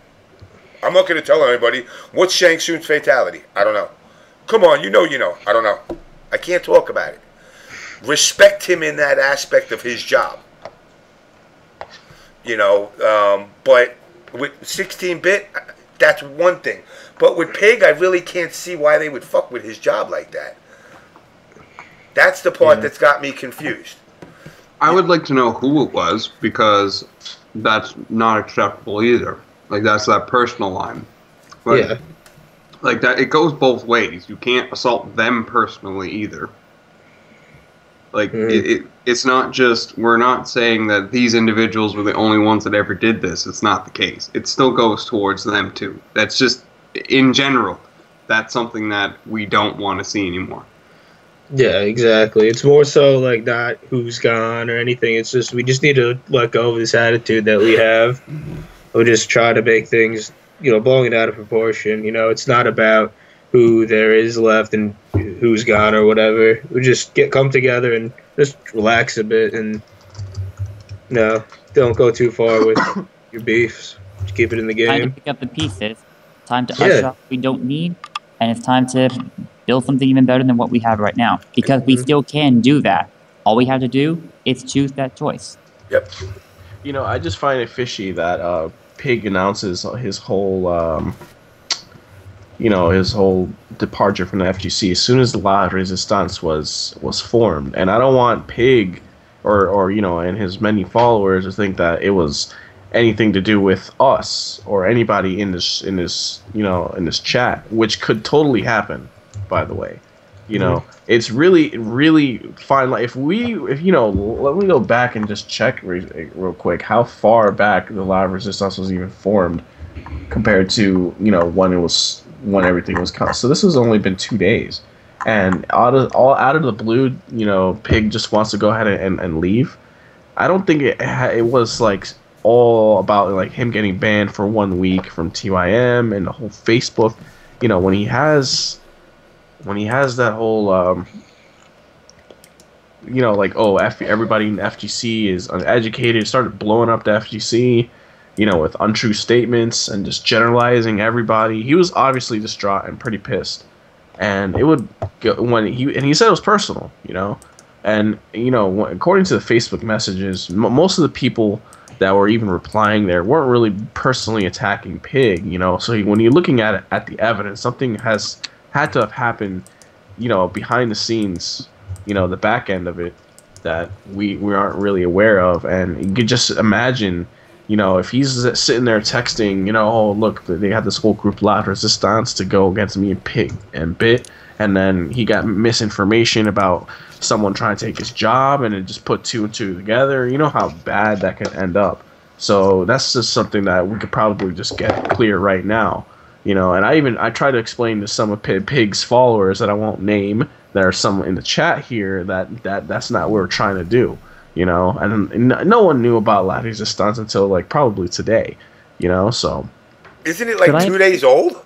[SPEAKER 1] I'm not going to tell anybody, what's Shang Tsung's fatality? I don't know. Come on, you know. I don't know. I can't talk about it. Respect him in that aspect of his job. But with 16-bit, that's one thing. But with Pig, I really can't see why they would fuck with his job like that. That's the part that's got me confused.
[SPEAKER 11] I would like to know who it was, because that's not acceptable either. Like, that's that personal line. But, like, that, it goes both ways. You can't assault them personally either. Like, it's not just, we're not saying that these individuals were the only ones that ever did this. It's not the case. It still goes towards them, too. That's just, in general, that's something that we don't want to see anymore.
[SPEAKER 6] Yeah, exactly. It's more so, like, not who's gone or anything. It's just, we just need to let go of this attitude that we have. We'll just try to make things, blowing it out of proportion. It's not about who there is left and who's gone or whatever. We just come together and just relax a bit and don't go too far with your beefs. Just keep it in the game.
[SPEAKER 10] Time to pick up the pieces. Time to usher out what we don't need, and it's time to build something even better than what we have right now. Because we still can do that. All we have to do is choose that choice.
[SPEAKER 1] Yep.
[SPEAKER 4] I just find it fishy that Pig announces his whole his whole departure from the FGC as soon as La Resistance was formed. And I don't want Pig or and his many followers to think that it was anything to do with us or anybody in this chat, which could totally happen, by the way. It's really fine. Like, if let me go back and just check real quick how far back the La Resistance was even formed compared to when everything was cut. So this has only been 2 days, and out of the blue, Pig just wants to go ahead and leave. I don't think it was like all about like him getting banned for 1 week from TYM and the whole Facebook. When he has that whole everybody in the FGC is uneducated, started blowing up the FGC, with untrue statements and just generalizing everybody. He was obviously distraught and pretty pissed. And it would go he said it was personal, and according to the Facebook messages, most of the people that were even replying there weren't really personally attacking Pig, So when you're looking at the evidence, something has had to have happened, behind the scenes, the back end of it that we aren't really aware of. And you could just imagine, if he's sitting there texting, oh, look, they had this whole group La Resistance to go against me and Pig and Bit, and then he got misinformation about someone trying to take his job, and it just put 2 and 2 together. You know how bad that could end up. So that's just something that we could probably just get clear right now. And I try to explain to some of Pig's followers that I won't name, there are some in the chat here that's not what we're trying to do. And no one knew about La Resistance until like probably today, so.
[SPEAKER 1] Isn't it like 2 days old?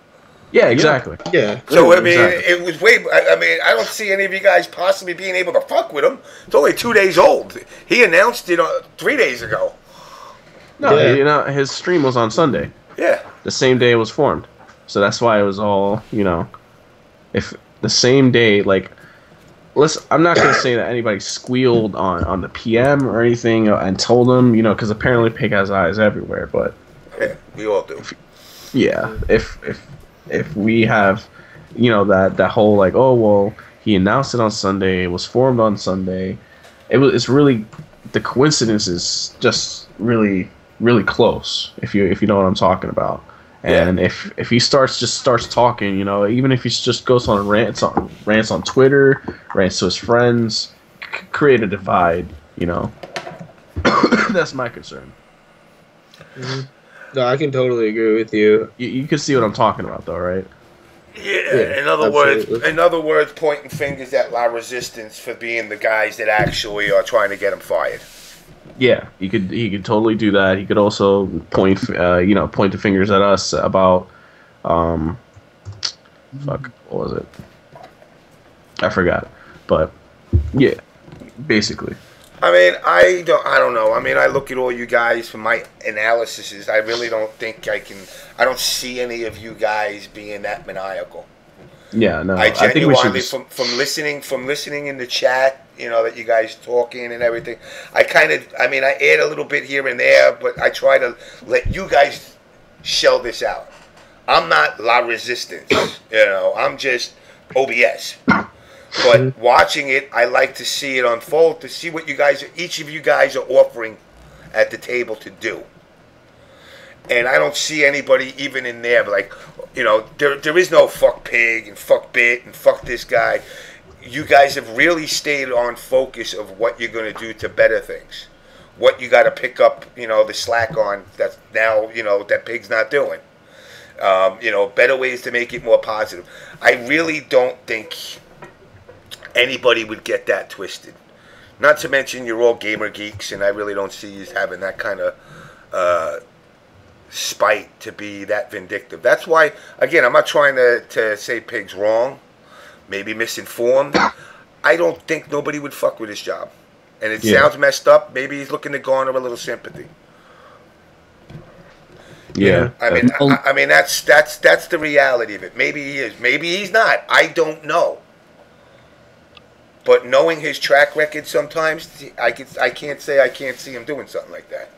[SPEAKER 4] Yeah, exactly.
[SPEAKER 6] Yeah.
[SPEAKER 1] So, it was I don't see any of you guys possibly being able to fuck with him. It's only 2 days old. He announced it 3 days ago.
[SPEAKER 4] No, his stream was on Sunday.
[SPEAKER 1] Yeah.
[SPEAKER 4] The same day it was formed. So that's why it was all, if the same day, like, I'm not going to say that anybody squealed on the PM or anything and told him, because apparently Pig has eyes everywhere, but.
[SPEAKER 1] Yeah, we all do.
[SPEAKER 4] If we have, that whole, like, oh, well, he announced it on Sunday, it was formed on Sunday, it's really, the coincidence is just really, really close, if you know what I'm talking about. And if he starts talking, even if he just goes on rants on Twitter, rants to his friends, create a divide, That's my concern.
[SPEAKER 6] Mm-hmm. No, I can totally agree with you.
[SPEAKER 4] You can see what I'm talking about, though, right?
[SPEAKER 1] Yeah. In other words, pointing fingers at La Resistance for being the guys that actually are trying to get him fired.
[SPEAKER 4] Yeah, he could totally do that. He could also point the fingers at us about, what was it? I forgot. But Yeah, basically.
[SPEAKER 1] I mean, I don't know. I mean, I look at all you guys from my analysis. I really don't think I don't see any of you guys being that maniacal.
[SPEAKER 4] Yeah, no.
[SPEAKER 1] I genuinely,
[SPEAKER 4] think we should
[SPEAKER 1] from listening in the chat, that you guys talking and everything. I add a little bit here and there, but I try to let you guys shell this out. I'm not La Resistance, I'm just OBS. But watching it, I like to see it unfold, to see what each of you guys are offering at the table to do. And I don't see anybody even in there, but there is no fuck pig and fuck bit and fuck this guy. You guys have really stayed on focus of what you're going to do to better things. What you got to pick up, the slack on that now, that pig's not doing. Better ways to make it more positive. I really don't think anybody would get that twisted. Not to mention you're all gamer geeks, and I really don't see you having that kind of spite to be that vindictive. That's why, again, I'm not trying to say Pig's wrong, maybe misinformed. I don't think nobody would fuck with his job. And it sounds messed up. Maybe he's looking to garner a little sympathy.
[SPEAKER 4] Yeah.
[SPEAKER 1] I mean that's the reality of it. Maybe he is. Maybe he's not. I don't know. But knowing his track record, sometimes I can't say I can't see him doing something like that.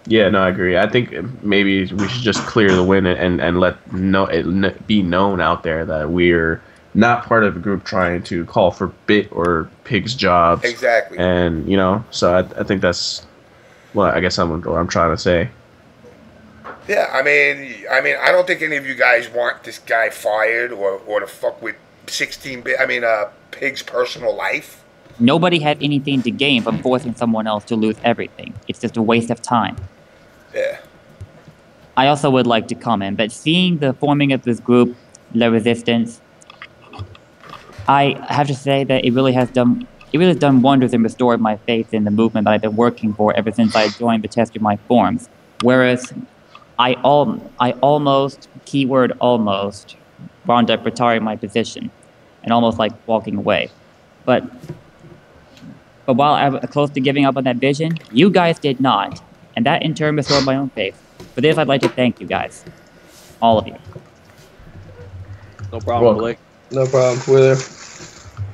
[SPEAKER 4] Yeah, no, I agree. I think maybe we should just clear the win and let it be known out there that we're not part of a group trying to call for Bit or Pig's jobs.
[SPEAKER 1] Exactly.
[SPEAKER 4] And so I think that's what I guess what I'm trying to say.
[SPEAKER 1] Yeah, I mean, I don't think any of you guys want this guy fired or to fuck with 16-bit. I mean, Pig's personal life.
[SPEAKER 10] Nobody had anything to gain from forcing someone else to lose everything. It's just a waste of time.
[SPEAKER 1] Yeah.
[SPEAKER 10] I also would like to comment that seeing the forming of this group, La Resistance, I have to say that it really has done wonders in restoring my faith in the movement that I've been working for ever since I joined the Test of My Forums. Whereas I almost, keyword almost, wound up retiring my position and almost like walking away. But while I was close to giving up on that vision, you guys did not. And that in turn restored my own faith. For this, I'd like to thank you guys. All of you.
[SPEAKER 3] No problem, Blake.
[SPEAKER 6] No problem. We're there.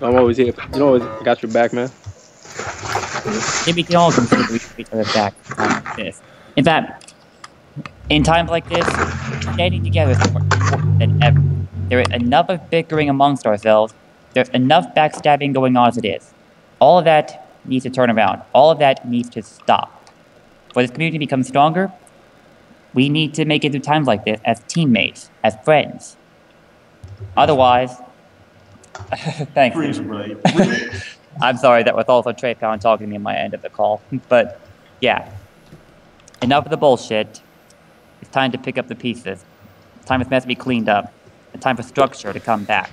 [SPEAKER 3] I'm always here. I got your back, man.
[SPEAKER 10] Maybe we can all consider each other's back in times like this. In fact, in times like this, standing together is more important than ever. There is enough of bickering amongst ourselves. There's enough backstabbing going on as it is. All of that needs to turn around. All of that needs to stop. For this community to become stronger, we need to make it through times like this as teammates, as friends. Otherwise, thanks. I'm sorry, that was also Trey Pound talking to me in my end of the call. But yeah, enough of the bullshit. It's time to pick up the pieces. It's time for this mess to be cleaned up. It's time for structure to come back.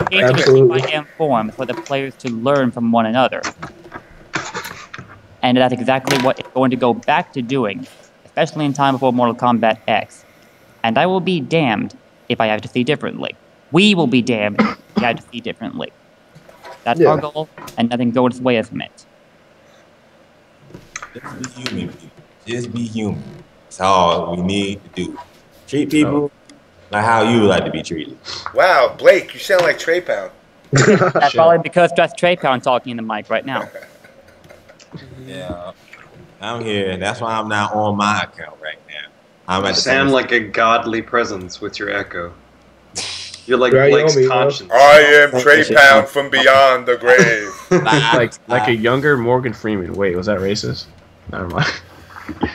[SPEAKER 10] Change the TYM forums for the players to learn from one another. And that's exactly what it's going to go back to doing, especially in time before Mortal Kombat X. And I will be damned if I have to see differently. We will be damned if we have to see differently. That's our goal, and nothing goes away from it.
[SPEAKER 12] Just be human. Just be human. That's all we need to do. Treat people like how you would like to be treated.
[SPEAKER 1] Wow, Blake, you sound like Trey Pound.
[SPEAKER 10] That's probably because that's Trey Pound talking in the mic right now.
[SPEAKER 12] Yeah, I'm here. That's why I'm not on my account right now.
[SPEAKER 11] You sound like a godly presence with your echo. You're like Blake's conscience.
[SPEAKER 1] I am Trey Pound from beyond the grave.
[SPEAKER 4] like a younger Morgan Freeman. Wait, was that racist? Never mind.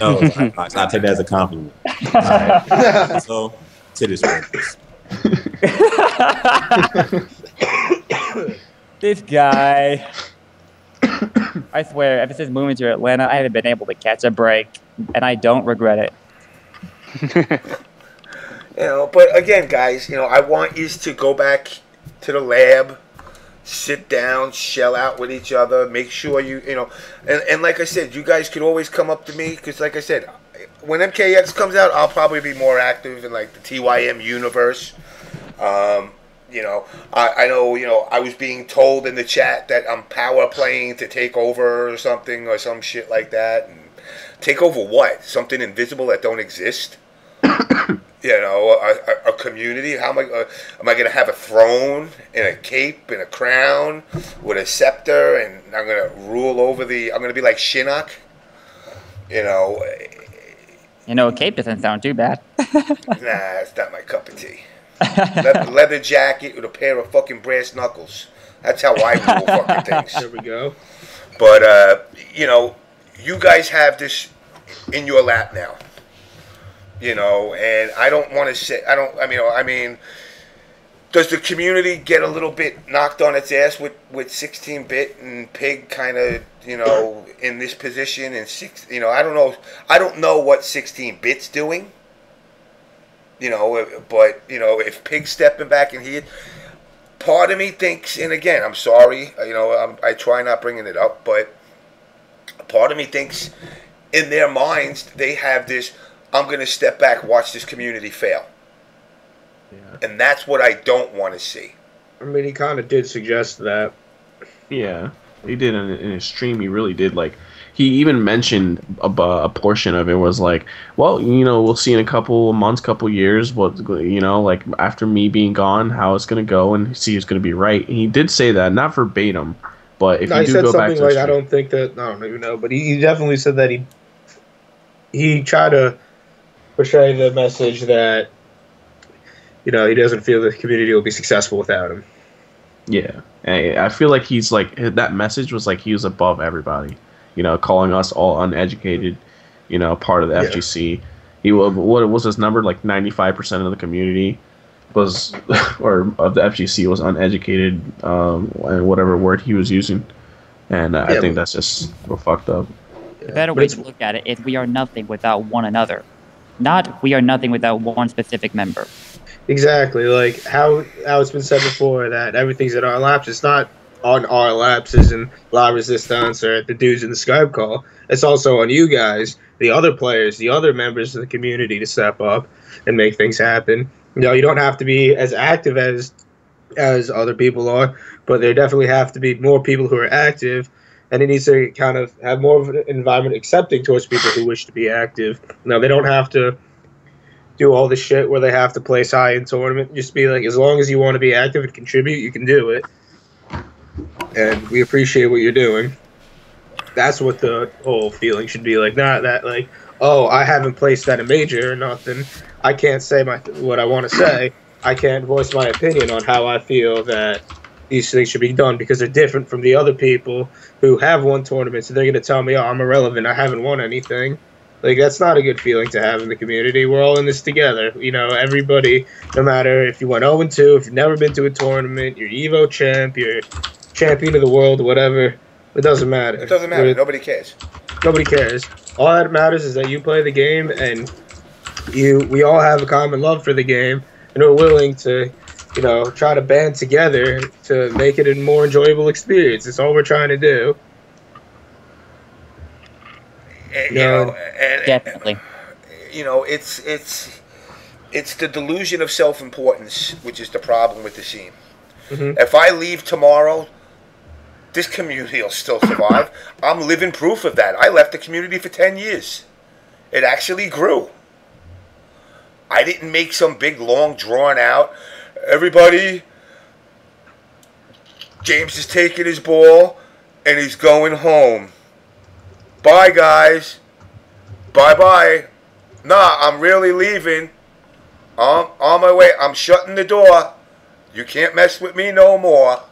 [SPEAKER 12] No, I take that as a compliment. Right. So, to this purpose.
[SPEAKER 10] This guy. I swear, ever since moving to Atlanta, I haven't been able to catch a break, and I don't regret it.
[SPEAKER 1] But again, guys, I want you to go back to the lab, sit down, shell out with each other, make sure and like I said, you guys could always come up to me, because like I said, when MKX comes out, I'll probably be more active in like the TYM universe. You know, I know, you know, I was being told in the chat that I'm power playing to take over or something or some shit like that. And take over what? Something invisible that don't exist? You know, a community? How am I going to have a throne and a cape and a crown with a scepter, and I'm going to rule over I'm going to be like Shinnok? You know.
[SPEAKER 10] You know, a cape doesn't sound too bad.
[SPEAKER 1] Nah, it's not my cup of tea. Leather jacket with a pair of fucking brass knuckles. That's how I rule fucking things.
[SPEAKER 6] There we go.
[SPEAKER 1] But, you know, you guys have this in your lap now. You know, and I don't want to say, I mean, does the community get a little bit knocked on its ass with 16-bit and Pig kind of, you know, in this position and you know, I don't know what 16-bit's doing. You know, but, you know, if Pig's stepping back and part of me thinks, and again, I'm sorry, you know, I try not bringing it up, but part of me thinks in their minds they have this, I'm going to step back, watch this community fail. Yeah. And that's what I don't want to see.
[SPEAKER 6] I mean, he kind of did suggest that.
[SPEAKER 4] Yeah, he did in his stream. He really did. Like, he even mentioned a portion of it was like, well, you know, we'll see in a couple months, couple years, what, you know, like after me being gone, how it's going to go and see who's going to be right. And he did say that, not verbatim, but if you do go back to
[SPEAKER 6] like, I don't think that, I don't even know, but he definitely said that he tried to portray the message that, you know, he doesn't feel the community will be successful without him.
[SPEAKER 4] Yeah, I feel like he's like, that message was like he was above everybody, you know, calling us all uneducated, you know, part of the FGC. He what was his number? Like 95% of the community was, or of the FGC was uneducated, and whatever word he was using, and I think that's just fucked up.
[SPEAKER 10] The better way to look at it is we are nothing without one another. Not we are nothing without one specific member.
[SPEAKER 6] Exactly, like how it's been said before that everything's at our laps. It's not on our laps as in La Resistance or the dudes in the Skype call. It's also on you guys, the other players, the other members of the community to step up and make things happen. You know, you don't have to be as active as other people are, but there definitely have to be more people who are active. And it needs to kind of have more of an environment accepting towards people who wish to be active. Now, they don't have to do all the shit where they have to place high in tournament. Just be like, as long as you want to be active and contribute, you can do it. And we appreciate what you're doing. That's what the whole feeling should be like. Not that, like, oh, I haven't placed at a major or nothing. I can't say what I want to say. I can't voice my opinion on how I feel that these things should be done because they're different from the other people who have won tournaments, and they're going to tell me, oh, I'm irrelevant, I haven't won anything. Like, that's not a good feeling to have in the community. We're all in this together. You know, everybody, no matter if you went 0-2, if you've never been to a tournament, you're EVO champ, you're champion of the world, whatever, it doesn't matter.
[SPEAKER 1] It doesn't matter. Nobody cares.
[SPEAKER 6] Nobody cares. All that matters is that you play the game, and we all have a common love for the game, and are willing to, you know, try to band together to make it a more enjoyable experience. That's all we're trying to do.
[SPEAKER 10] Definitely.
[SPEAKER 1] You know, it's the delusion of self-importance, which is the problem with the scene. Mm-hmm. If I leave tomorrow, this community will still survive. I'm living proof of that. I left the community for 10 years. It actually grew. I didn't make some big, long, drawn-out, everybody, James is taking his ball, and he's going home. Bye, guys. Bye-bye. Nah, I'm really leaving. I'm on my way. I'm shutting the door. You can't mess with me no more.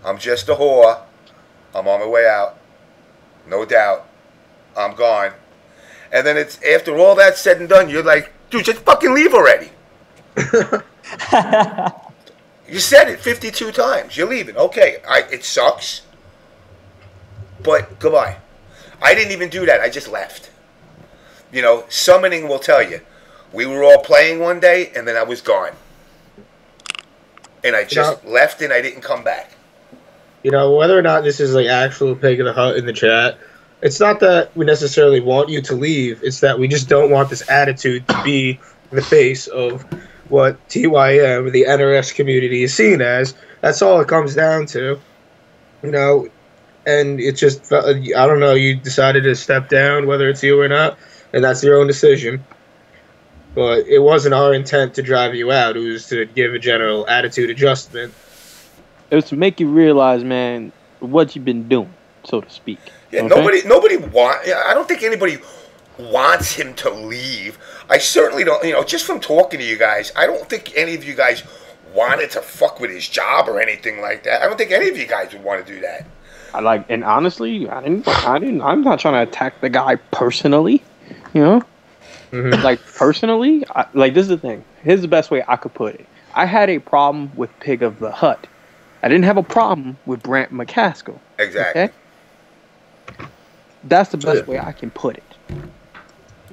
[SPEAKER 1] I'm just a whore. I'm on my way out. No doubt. I'm gone. And then it's after all that's said and done, you're like, dude, just fucking leave already. You said it 52 times. You're leaving. Okay, it sucks. But goodbye. I didn't even do that. I just left. You know, summoning will tell you. We were all playing one day, and then I was gone. And I just left, and I didn't come back.
[SPEAKER 6] You know, whether or not this is like actual pig in the hut in the chat, it's not that we necessarily want you to leave. It's that we just don't want this attitude to be the face of what TYM, the NRS community, is seen as. That's all it comes down to, you know. And it just, I don't know, you decided to step down, whether it's you or not, and that's your own decision. But it wasn't our intent to drive you out. It was to give a general attitude adjustment.
[SPEAKER 3] It was to make you realize, man, what you've been doing, so to speak.
[SPEAKER 1] Yeah,
[SPEAKER 3] okay?
[SPEAKER 1] nobody I don't think anybody wants him to leave. I certainly don't. You know, just from talking to you guys, I don't think any of you guys wanted to fuck with his job or anything like that. I don't think any of you guys would want to do that.
[SPEAKER 3] And honestly, I'm not trying to attack the guy personally, you know.
[SPEAKER 6] Mm-hmm.
[SPEAKER 3] Like personally, this is the thing. Here's the best way I could put it. I had a problem with Pig of the Hut. I didn't have a problem with Brant McCaskill.
[SPEAKER 1] Exactly.
[SPEAKER 3] Okay? That's the best way I can put it.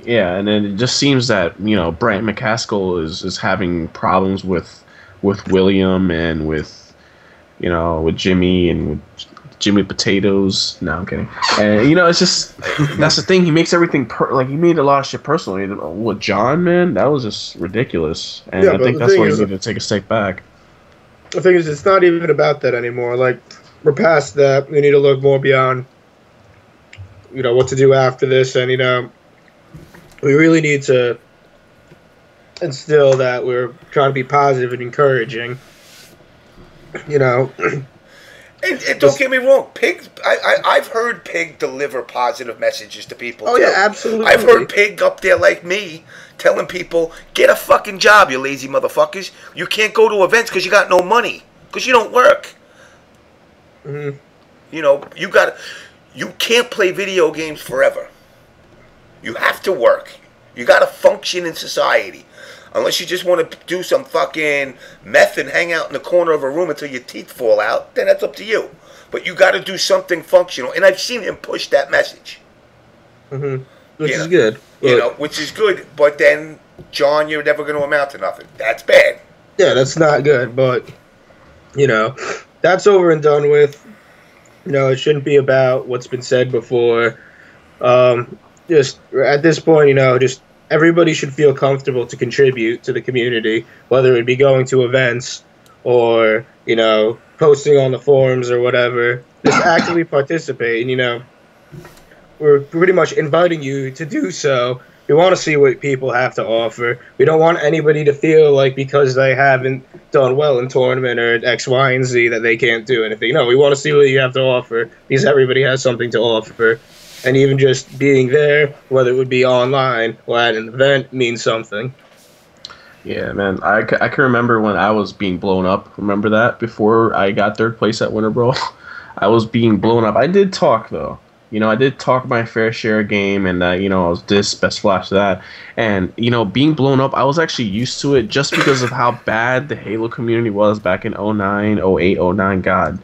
[SPEAKER 4] Yeah, and then it just seems that, you know, Brant McCaskill is having problems with William and with, you know, with Jimmy and with Jimmy Potatoes. No, I'm kidding. And, you know, it's just, that's the thing. He makes everything, he made a lot of shit personal. With John, man, that was just ridiculous. And I think that's why he needed to take a step back.
[SPEAKER 6] The thing is, it's not even about that anymore. Like, we're past that. We need to look more beyond, you know, what to do after this. And, you know, we really need to instill that we're trying to be positive and encouraging. You know.
[SPEAKER 1] And don't get me wrong, Pig. I've heard Pig deliver positive messages to people.
[SPEAKER 6] Oh,
[SPEAKER 1] too.
[SPEAKER 6] yeah, absolutely.
[SPEAKER 1] I've heard Pig up there like me telling people, get a fucking job, you lazy motherfuckers. You can't go to events because you got no money, because you don't work.
[SPEAKER 6] Mm-hmm.
[SPEAKER 1] You know, you can't play video games forever. You have to work. You got to function in society. Unless you just want to do some fucking meth and hang out in the corner of a room until your teeth fall out, then that's up to you. But you got to do something functional. And I've seen him push that message.
[SPEAKER 6] Mm-hmm. Which is good.
[SPEAKER 1] You know, which is good. But then, John, you're never going to amount to nothing. That's bad.
[SPEAKER 6] Yeah, that's not good. But, you know, that's over and done with. You know, it shouldn't be about what's been said before. Just at this point, you know, just everybody should feel comfortable to contribute to the community, whether it be going to events or, you know, posting on the forums or whatever. Just actively participate. And, you know, we're pretty much inviting you to do so. We want to see what people have to offer. We don't want anybody to feel like because they haven't done well in tournament or X, Y, and Z that they can't do anything. No, we want to see what you have to offer because everybody has something to offer. And even just being there, whether it would be online or at an event, means something.
[SPEAKER 4] Yeah, man. I can remember when I was being blown up. Remember that? Before I got third place at Winter Brawl, I was being blown up. I did talk, though. You know, I did talk my fair share of game, and, you know, I was this, best flash that. And, you know, being blown up, I was actually used to it just because of how bad the Halo community was back in 09, 08, 09. God.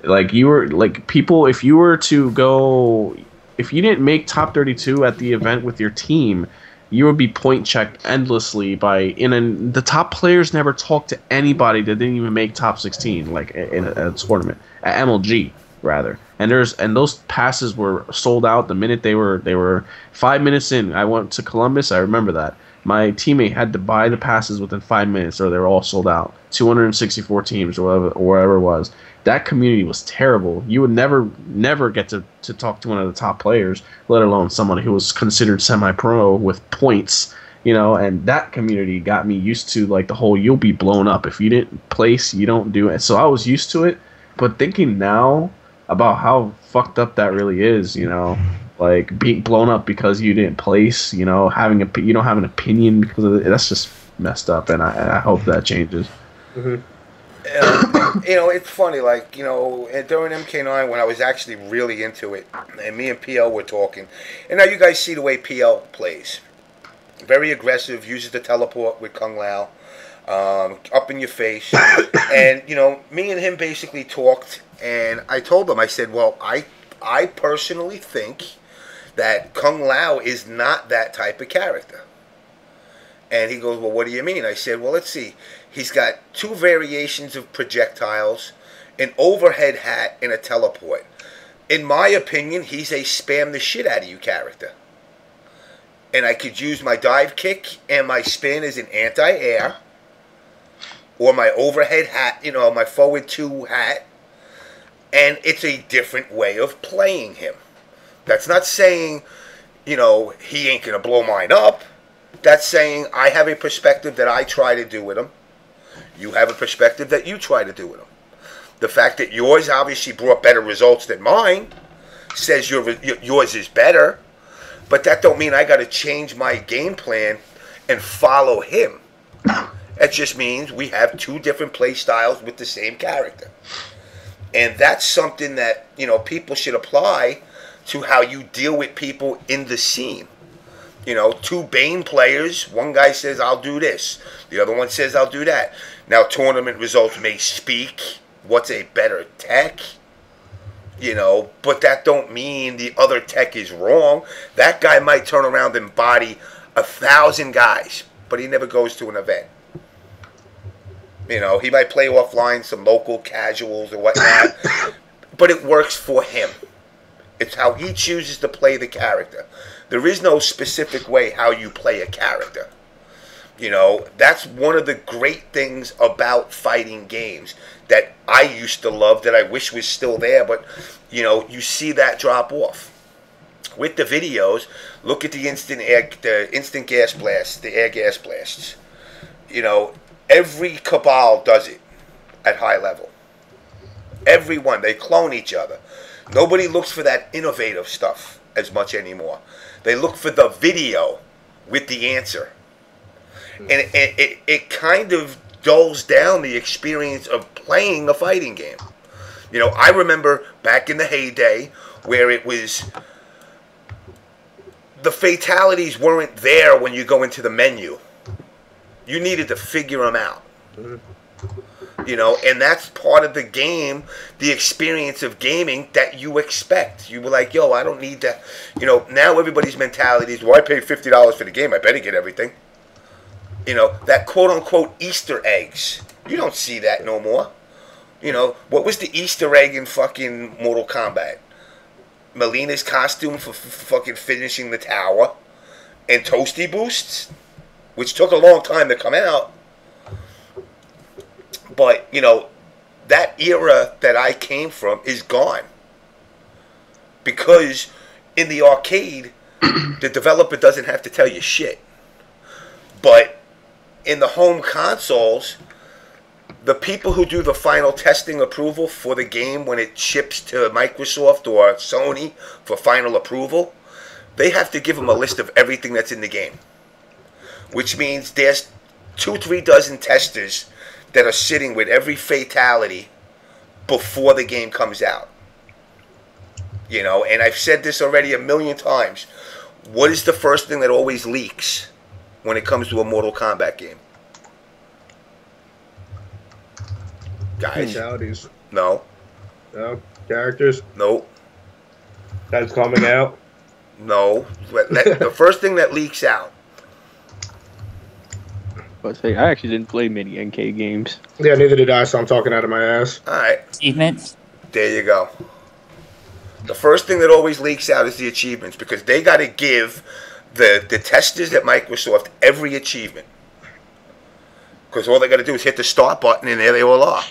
[SPEAKER 4] Like, you were, like, people, if you were to go... If you didn't make top 32 at the event with your team, you would be point checked endlessly by the top players never talked to anybody that didn't even make top 16, like in a tournament at MLG rather. And those passes were sold out the minute they were 5 minutes in. I went to Columbus. I remember that my teammate had to buy the passes within 5 minutes, or they were all sold out. 264 teams, or wherever it was. That community was terrible. You would never get to talk to one of the top players, let alone someone who was considered semi-pro with points, you know, and that community got me used to, like, the whole you'll be blown up. If you didn't place, you don't do it. So I was used to it, but thinking now about how fucked up that really is, you know, like being blown up because you didn't place, you know, you don't have an opinion because of it, that's just messed up, and I hope that changes.
[SPEAKER 6] Mm-hmm.
[SPEAKER 1] You know, it's funny, like, you know, during MK9 when I was actually really into it, and me and PL were talking, and now you guys see the way PL plays. Very aggressive, uses the teleport with Kung Lao, up in your face, and, you know, me and him basically talked, and I told him, I said, well, I personally think that Kung Lao is not that type of character. And he goes, well, what do you mean? I said, well, let's see. He's got 2 variations of projectiles, an overhead hat, and a teleport. In my opinion, he's a spam the shit out of you character. And I could use my dive kick and my spin as an anti-air. or my overhead hat, you know, my forward 2 hat, and it's a different way of playing him. That's not saying, you know, he ain't going to blow mine up. That's saying I have a perspective that I try to do with him. You have a perspective that you try to do with him. The fact that yours obviously brought better results than mine says yours is better, but that don't mean I got to change my game plan and follow him. It just means we have 2 different play styles with the same character. And that's something that, you know, people should apply to how you deal with people in the scene. You know, 2 Bane players, one guy says, I'll do this. The other one says, I'll do that. Now, tournament results may speak. What's a better tech? You know, but that don't mean the other tech is wrong. That guy might turn around and body 1,000 guys, but he never goes to an event. You know, he might play offline some local casuals or whatnot, but it works for him. It's how he chooses to play the character. There is no specific way how you play a character. You know, that's one of the great things about fighting games that I used to love that I wish was still there, but, you know, you see that drop off. With the videos, look at the instant gas blasts, the air gas blasts. You know, every cabal does it at high level. Everyone, they clone each other. Nobody looks for that innovative stuff as much anymore. They look for the video with the answer. And it kind of dulls down the experience of playing a fighting game. You know, I remember back in the heyday where it was, the fatalities weren't there when you go into the menu. You needed to figure them out. You know, and that's part of the game, the experience of gaming that you expect. You were like, yo, I don't need to, you know, now everybody's mentality is, well, I paid $50 for the game, I better get everything. You know, that quote-unquote Easter eggs. You don't see that no more. You know, what was the Easter egg in fucking Mortal Kombat? Melina's costume for fucking finishing the tower. And Toasty Boosts, which took a long time to come out. But, you know, that era that I came from is gone. Because in the arcade, the developer doesn't have to tell you shit. But in the home consoles, the people who do the final testing approval for the game when it ships to Microsoft or Sony for final approval, they have to give them a list of everything that's in the game. Which means there's 2-3 dozen testers that are sitting with every fatality before the game comes out. You know, and I've said this already a million times. What is the first thing that always leaks when it comes to a Mortal Kombat game? Guys?
[SPEAKER 6] Fatalities.
[SPEAKER 1] No.
[SPEAKER 6] No. Characters?
[SPEAKER 1] Nope.
[SPEAKER 6] That's coming out?
[SPEAKER 1] No. The first thing that leaks out.
[SPEAKER 3] I actually didn't play many NK games.
[SPEAKER 6] Yeah, neither did I, so I'm talking out of my ass.
[SPEAKER 1] Alright.
[SPEAKER 10] Achievements?
[SPEAKER 1] There you go. The first thing that always leaks out is the achievements, because they got to give the testers at Microsoft every achievement. Because all they got to do is hit the start button and there they all are.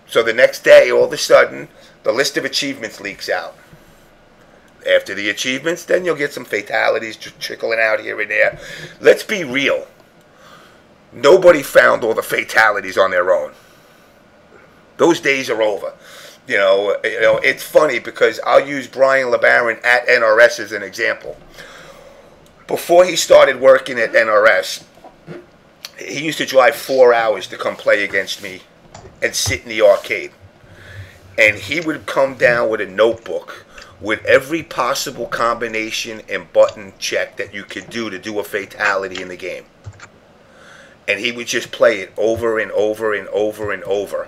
[SPEAKER 1] So the next day, all of a sudden, the list of achievements leaks out. After the achievements, then you'll get some fatalities trickling out here and there. Let's be real. Nobody found all the fatalities on their own. Those days are over. You know, it's funny because I'll use Brian LeBaron at NRS as an example. Before he started working at NRS, he used to drive 4 hours to come play against me and sit in the arcade. And he would come down with a notebook with every possible combination and button check that you could do to do a fatality in the game. And he would just play it over and over and over and over.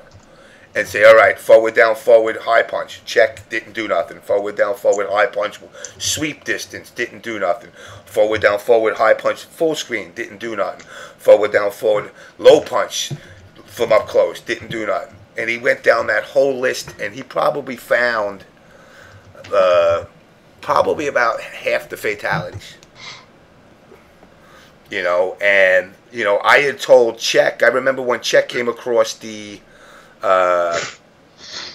[SPEAKER 1] And say, all right, forward, down, forward, high punch. Check, didn't do nothing. Forward, down, forward, high punch. Sweep distance, didn't do nothing. Forward, down, forward, high punch, full screen, didn't do nothing. Forward, down, forward, low punch from up close, didn't do nothing. And he went down that whole list, and he probably found probably about half the fatalities. You know, and you know, I had told Czech. I remember when Czech came across the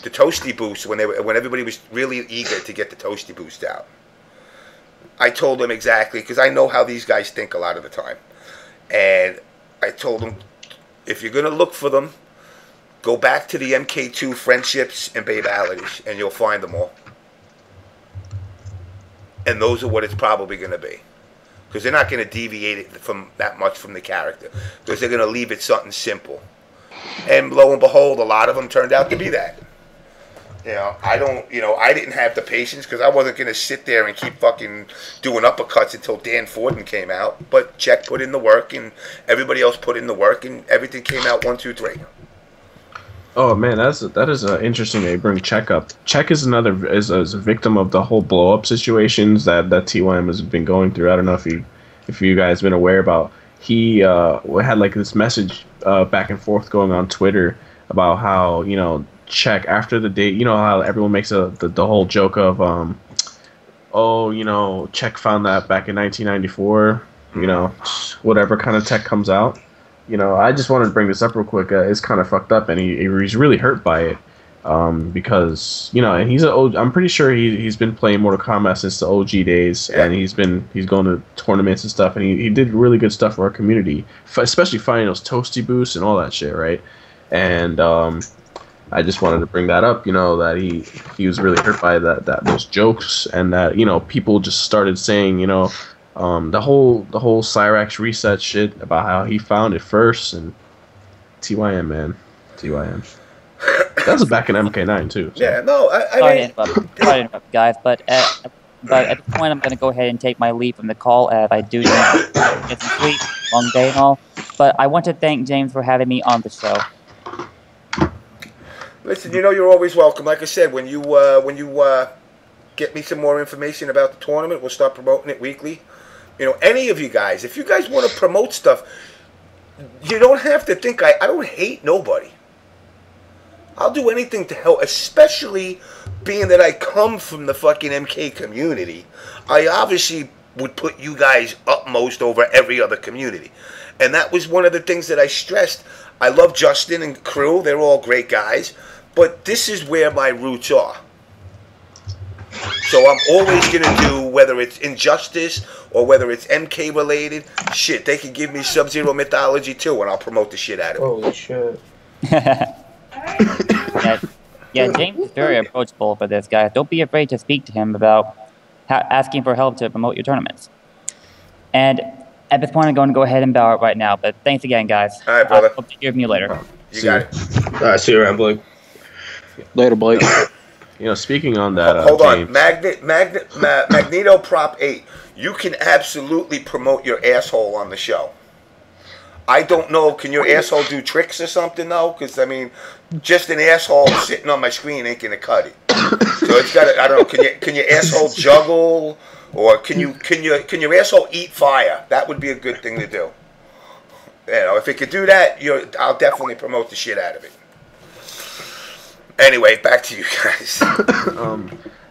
[SPEAKER 1] Toasty Boost when everybody was really eager to get the Toasty Boost out. I told him exactly, because I know how these guys think a lot of the time, and I told him, if you're gonna look for them, go back to the MK2 friendships and babalities, and you'll find them all. And those are what it's probably gonna be, because they're not gonna deviate it from that much from the character, because they're gonna leave it something simple. And lo and behold, a lot of them turned out to be that. You know, I didn't have the patience, because I wasn't going to sit there and keep fucking doing uppercuts until Dan Forden came out. But Czech put in the work, and everybody else put in the work, and everything came out 1, 2, 3.
[SPEAKER 4] Oh man, that is interesting that you bring Czech up. Czech is a victim of the whole blow up situations that TYM has been going through. I don't know if you guys been aware about. He had like this message back and forth going on Twitter about how, you know, Czech after the date, you know how everyone makes the whole joke of oh, you know, Czech found that back in 1994, you know, whatever kind of tech comes out. You know, I just wanted to bring this up real quick. It's kind of fucked up, and he's really hurt by it, because, you know, and I'm pretty sure he's been playing Mortal Kombat since the OG days, and he's going to tournaments and stuff, and he did really good stuff for our community, especially finding those Toasty Boosts and all that shit, right? And I just wanted to bring that up, you know, that he was really hurt by those jokes, and that, you know, people just started saying, you know, the whole Cyrax reset shit about how he found it first, and TYM, man, TYM. That was back in MK9 too. So.
[SPEAKER 1] Yeah, no,
[SPEAKER 10] Sorry to interrupt, guys, but at this point, I'm going to go ahead and take my leave from the call, as I do need to get some sleep, long day and all. But I want to thank James for having me on the show.
[SPEAKER 1] Listen, you know you're always welcome. Like I said, when you get me some more information about the tournament, we'll start promoting it weekly. You know, any of you guys, if you guys want to promote stuff, you don't have to think I don't hate nobody. I'll do anything to help, especially being that I come from the fucking MK community. I obviously would put you guys upmost over every other community. And that was one of the things that I stressed. I love Justin and crew. They're all great guys. But this is where my roots are. So I'm always going to do, whether it's Injustice or whether it's MK related, shit, they can give me Sub-Zero mythology too, and I'll promote the shit out of it.
[SPEAKER 6] Holy shit.
[SPEAKER 10] Yeah, James is very approachable for this, guy. Don't be afraid to speak to him about asking for help to promote your tournaments. And at this point, I'm going to go ahead and bow out right now. But thanks again, guys.
[SPEAKER 1] All right, brother.
[SPEAKER 10] Hope to hear from you later.
[SPEAKER 1] You got it.
[SPEAKER 6] All right, see you around, Blake.
[SPEAKER 3] Later, Blake.
[SPEAKER 4] You know, speaking on that,
[SPEAKER 1] hold
[SPEAKER 4] James.
[SPEAKER 1] on, Magneto Prop 8. You can absolutely promote your asshole on the show. I don't know. Can your asshole do tricks or something though? Because I mean, just an asshole sitting on my screen ain't gonna cut it. So it's got. I don't know. Can your asshole juggle, or can your asshole eat fire? That would be a good thing to do. You know, if it could do that, I'll definitely promote the shit out of it. Anyway, back to you guys.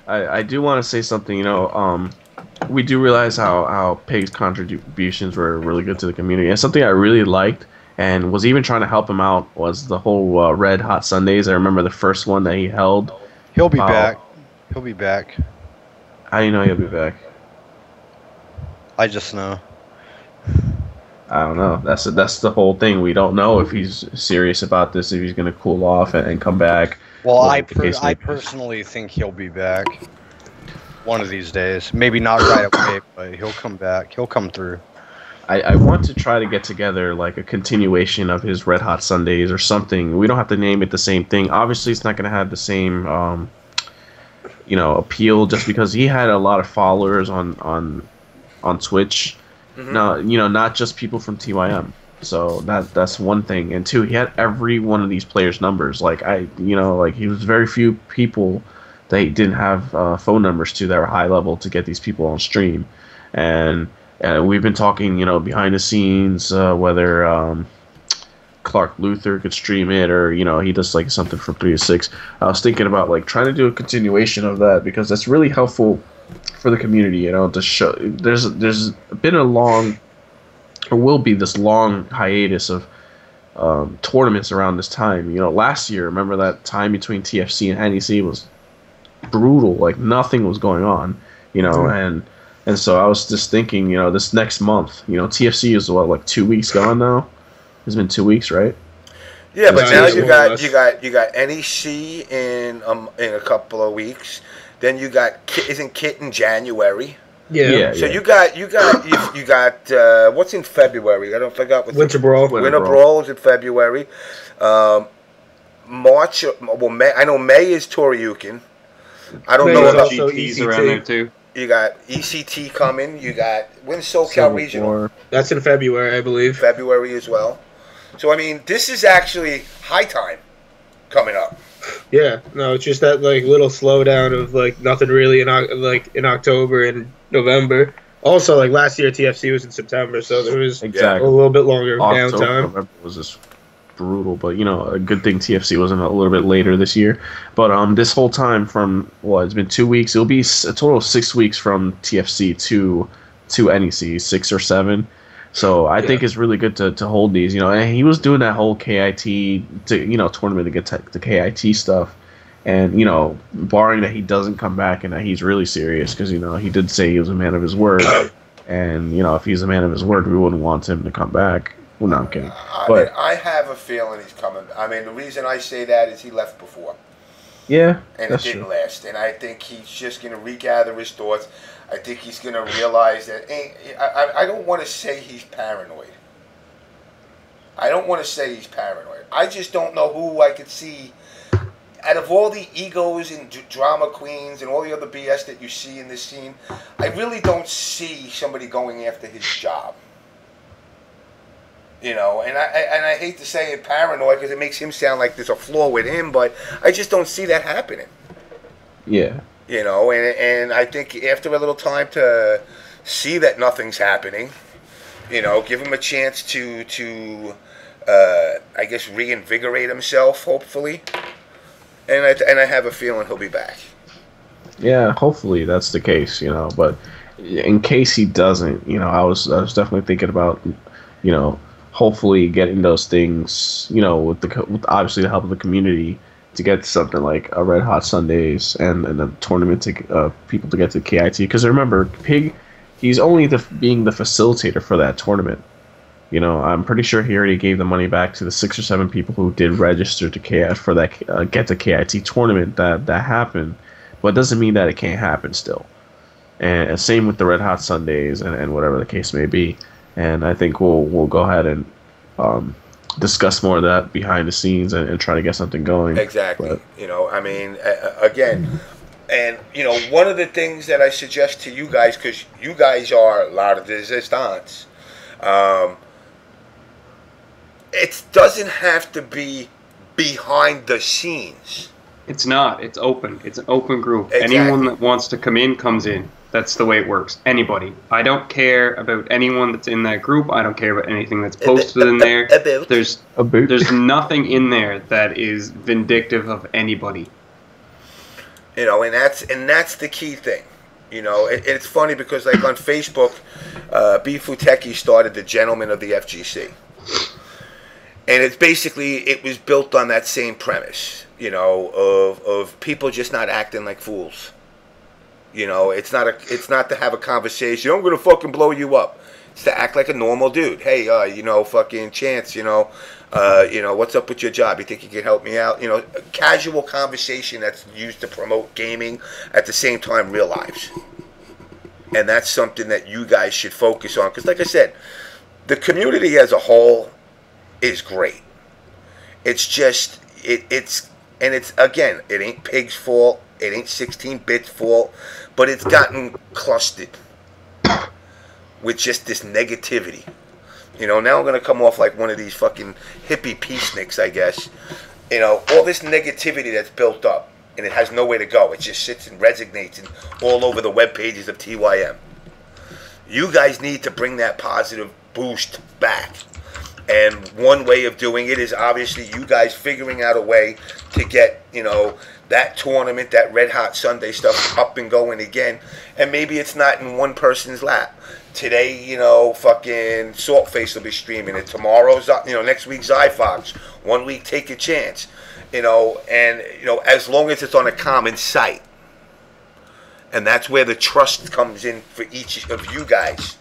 [SPEAKER 4] I do want to say something. You know, we do realize how Pig's contributions were really good to the community, and something I really liked and was even trying to help him out was the whole Red Hot Sundays. I remember the first one that he held.
[SPEAKER 5] He'll be back. He'll be back.
[SPEAKER 4] How do you know he'll be back?
[SPEAKER 5] I just know.
[SPEAKER 4] I don't know. That's the whole thing. We don't know if he's serious about this, if he's going to cool off and come back.
[SPEAKER 5] Well, I personally think he'll be back one of these days. Maybe not right away, but he'll come back. He'll come through.
[SPEAKER 4] I want to try to get together like a continuation of his Red Hot Sundays or something. We don't have to name it the same thing. Obviously, it's not going to have the same, appeal just because he had a lot of followers on Twitch. Mm-hmm. No, not just people from TYM. So that's one thing. And two, he had every one of these players' numbers. He was very few people that he didn't have phone numbers to that were high level to get these people on stream. And we've been talking, behind the scenes, whether Clark Luther could stream it or, he does like something from 3 to 6. I was thinking about like trying to do a continuation of that because that's really helpful for the community, to show. There's been a long there will be this long hiatus of tournaments around this time. You know, last year, remember that time between TFC and NEC was brutal. Like nothing was going on. You know, and so I was just thinking, you know, this next month, you know, TFC is what, like 2 weeks gone now. It's been 2 weeks, right?
[SPEAKER 1] Yeah, but now you got NEC in a couple of weeks. Then you got isn't Kit in January?
[SPEAKER 6] Yeah.
[SPEAKER 1] So you got what's in February? I don't forget what's
[SPEAKER 6] Winter Brawl.
[SPEAKER 1] Winter Brawl is in February. March. Well, May. I know May is Toryukin. I don't know about
[SPEAKER 11] GT's around there too.
[SPEAKER 1] You got ECT coming. You got when's SoCal Regional?
[SPEAKER 6] That's in February, I believe.
[SPEAKER 1] February as well. So I mean, this is actually high time coming up.
[SPEAKER 6] Yeah, no, it's just that like little slowdown of like nothing really in October and November. Also, like last year, TFC was in September, so there was a little bit longer downtime.
[SPEAKER 4] November was just brutal, but you know, a good thing TFC wasn't a little bit later this year. But this whole time from it's been 2 weeks. It'll be a total of 6 weeks from TFC to NEC, 6 or 7. So I think it's really good to hold these, you know. And he was doing that whole KIT tournament to get the KIT stuff, and you know, barring that he doesn't come back and that he's really serious, because you know he did say he was a man of his word, and you know if he's a man of his word, we wouldn't want him to come back. Well, no, I'm kidding.
[SPEAKER 1] I have a feeling he's coming. I mean, the reason I say that is he left before.
[SPEAKER 4] Yeah,
[SPEAKER 1] and it didn't last, and I think he's just going to regather his thoughts. I think he's going to realize that. I don't want to say he's paranoid. I just don't know who I could see. Out of all the egos and drama queens and all the other BS that you see in this scene, I really don't see somebody going after his job. You know, and I hate to say it paranoid because it makes him sound like there's a flaw with him, but I just don't see that happening.
[SPEAKER 4] Yeah.
[SPEAKER 1] You know, and I think after a little time to see that nothing's happening, you know, give him a chance to I guess reinvigorate himself, hopefully. And I have a feeling he'll be back.
[SPEAKER 4] Yeah, hopefully that's the case, you know. But in case he doesn't, you know, I was definitely thinking about, you know, hopefully getting those things, you know, with obviously the help of the community, to get something like a Red Hot Sundays and a tournament to people to get to KIT. Because remember, Pig, he's only being the facilitator for that tournament. You know, I'm pretty sure he already gave the money back to the 6 or 7 people who did register to KIT for that get to KIT tournament that happened. But it doesn't mean that it can't happen still. And same with the Red Hot Sundays and whatever the case may be. And I think we'll go ahead and discuss more of that behind the scenes and try to get something going.
[SPEAKER 1] Exactly. But, you know, I mean, again, and you know, one of the things that I suggest to you guys, because you guys are a lot of resistance, it doesn't have to be behind the scenes.
[SPEAKER 11] It's not. It's open. It's an open group.
[SPEAKER 1] Exactly.
[SPEAKER 11] Anyone that wants to come in comes in. That's the way it works. Anybody. I don't care about anyone that's in that group. I don't care about anything that's posted in there. There's nothing in there that is vindictive of anybody.
[SPEAKER 1] You know, and that's the key thing. You know, it's funny because like on Facebook, Wtih started the Gentlemen of the FGC. And it's basically, it was built on that same premise, you know, of people just not acting like fools. You know, it's not to have a conversation. I'm gonna fucking blow you up. It's to act like a normal dude. Hey, you know, fucking Chance, you know, what's up with your job? You think you can help me out? You know, a casual conversation that's used to promote gaming, at the same time, real lives. And that's something that you guys should focus on, because, like I said, the community as a whole is great. It's just it's again, it ain't Pig's fault. It ain't 16-bit's fault, but it's gotten clustered with just this negativity. You know, now I'm going to come off like one of these fucking hippie peaceniks, I guess. You know, all this negativity that's built up, and it has nowhere to go. It just sits and resonates all over the web pages of TYM. You guys need to bring that positive boost back. And one way of doing it is obviously you guys figuring out a way to get, you know, that tournament, that Red Hot Sunday stuff up and going again. And maybe it's not in one person's lap. today, fucking Saltface will be streaming it. Tomorrow's, next week's iFox. 1 week, Take a Chance. And, as long as it's on a common site. And that's where the trust comes in for each of you guys.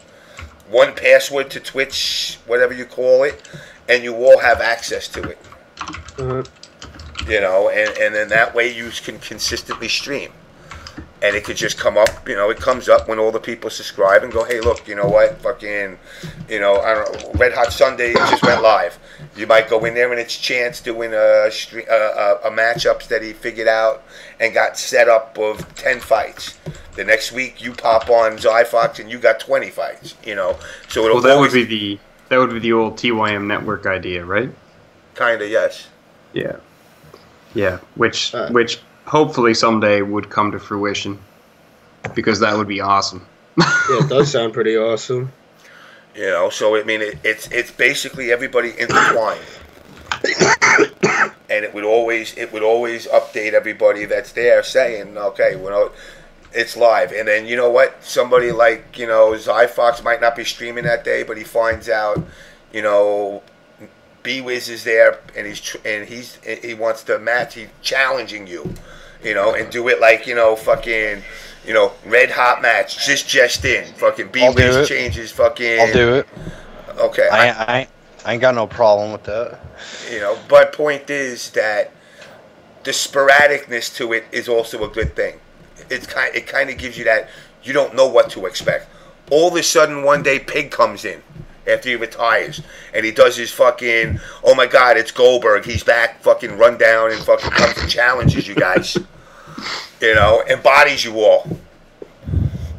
[SPEAKER 1] One password to Twitch, whatever you call it, and you all have access to it. And then that way you can consistently stream. And it could just come up, it comes up when all the people subscribe and go, hey, look, you know what, fucking, I don't know, Red Hot Sunday just went live. You might go in there and it's Chance doing a matchups that he figured out and got set up of 10 fights. The next week you pop on Zyfox and you got 20 fights, So it'll
[SPEAKER 11] that would be the old TYM network idea, right?
[SPEAKER 1] Kinda, yes.
[SPEAKER 11] Yeah. Yeah, which hopefully someday would come to fruition, because that would be awesome.
[SPEAKER 6] Yeah, it does sound pretty awesome.
[SPEAKER 1] So I mean, it's basically everybody intertwined, and it would always update everybody that's there saying, okay, it's live. And then you know what? Somebody like Zyfox might not be streaming that day, but he finds out, B-Wiz is there, and he wants to match. He's challenging you, and do it like fucking, red hot match. Just in fucking B-Wiz changes fucking.
[SPEAKER 5] I'll do it.
[SPEAKER 1] Okay.
[SPEAKER 5] I ain't got no problem with that.
[SPEAKER 1] But point is that the sporadicness to it is also a good thing. It kind of gives you that you don't know what to expect. All of a sudden, one day, Pig comes in after he retires, and he does his fucking, oh my god, it's Goldberg, he's back, fucking run down and fucking comes and challenges you guys, and bodies you all,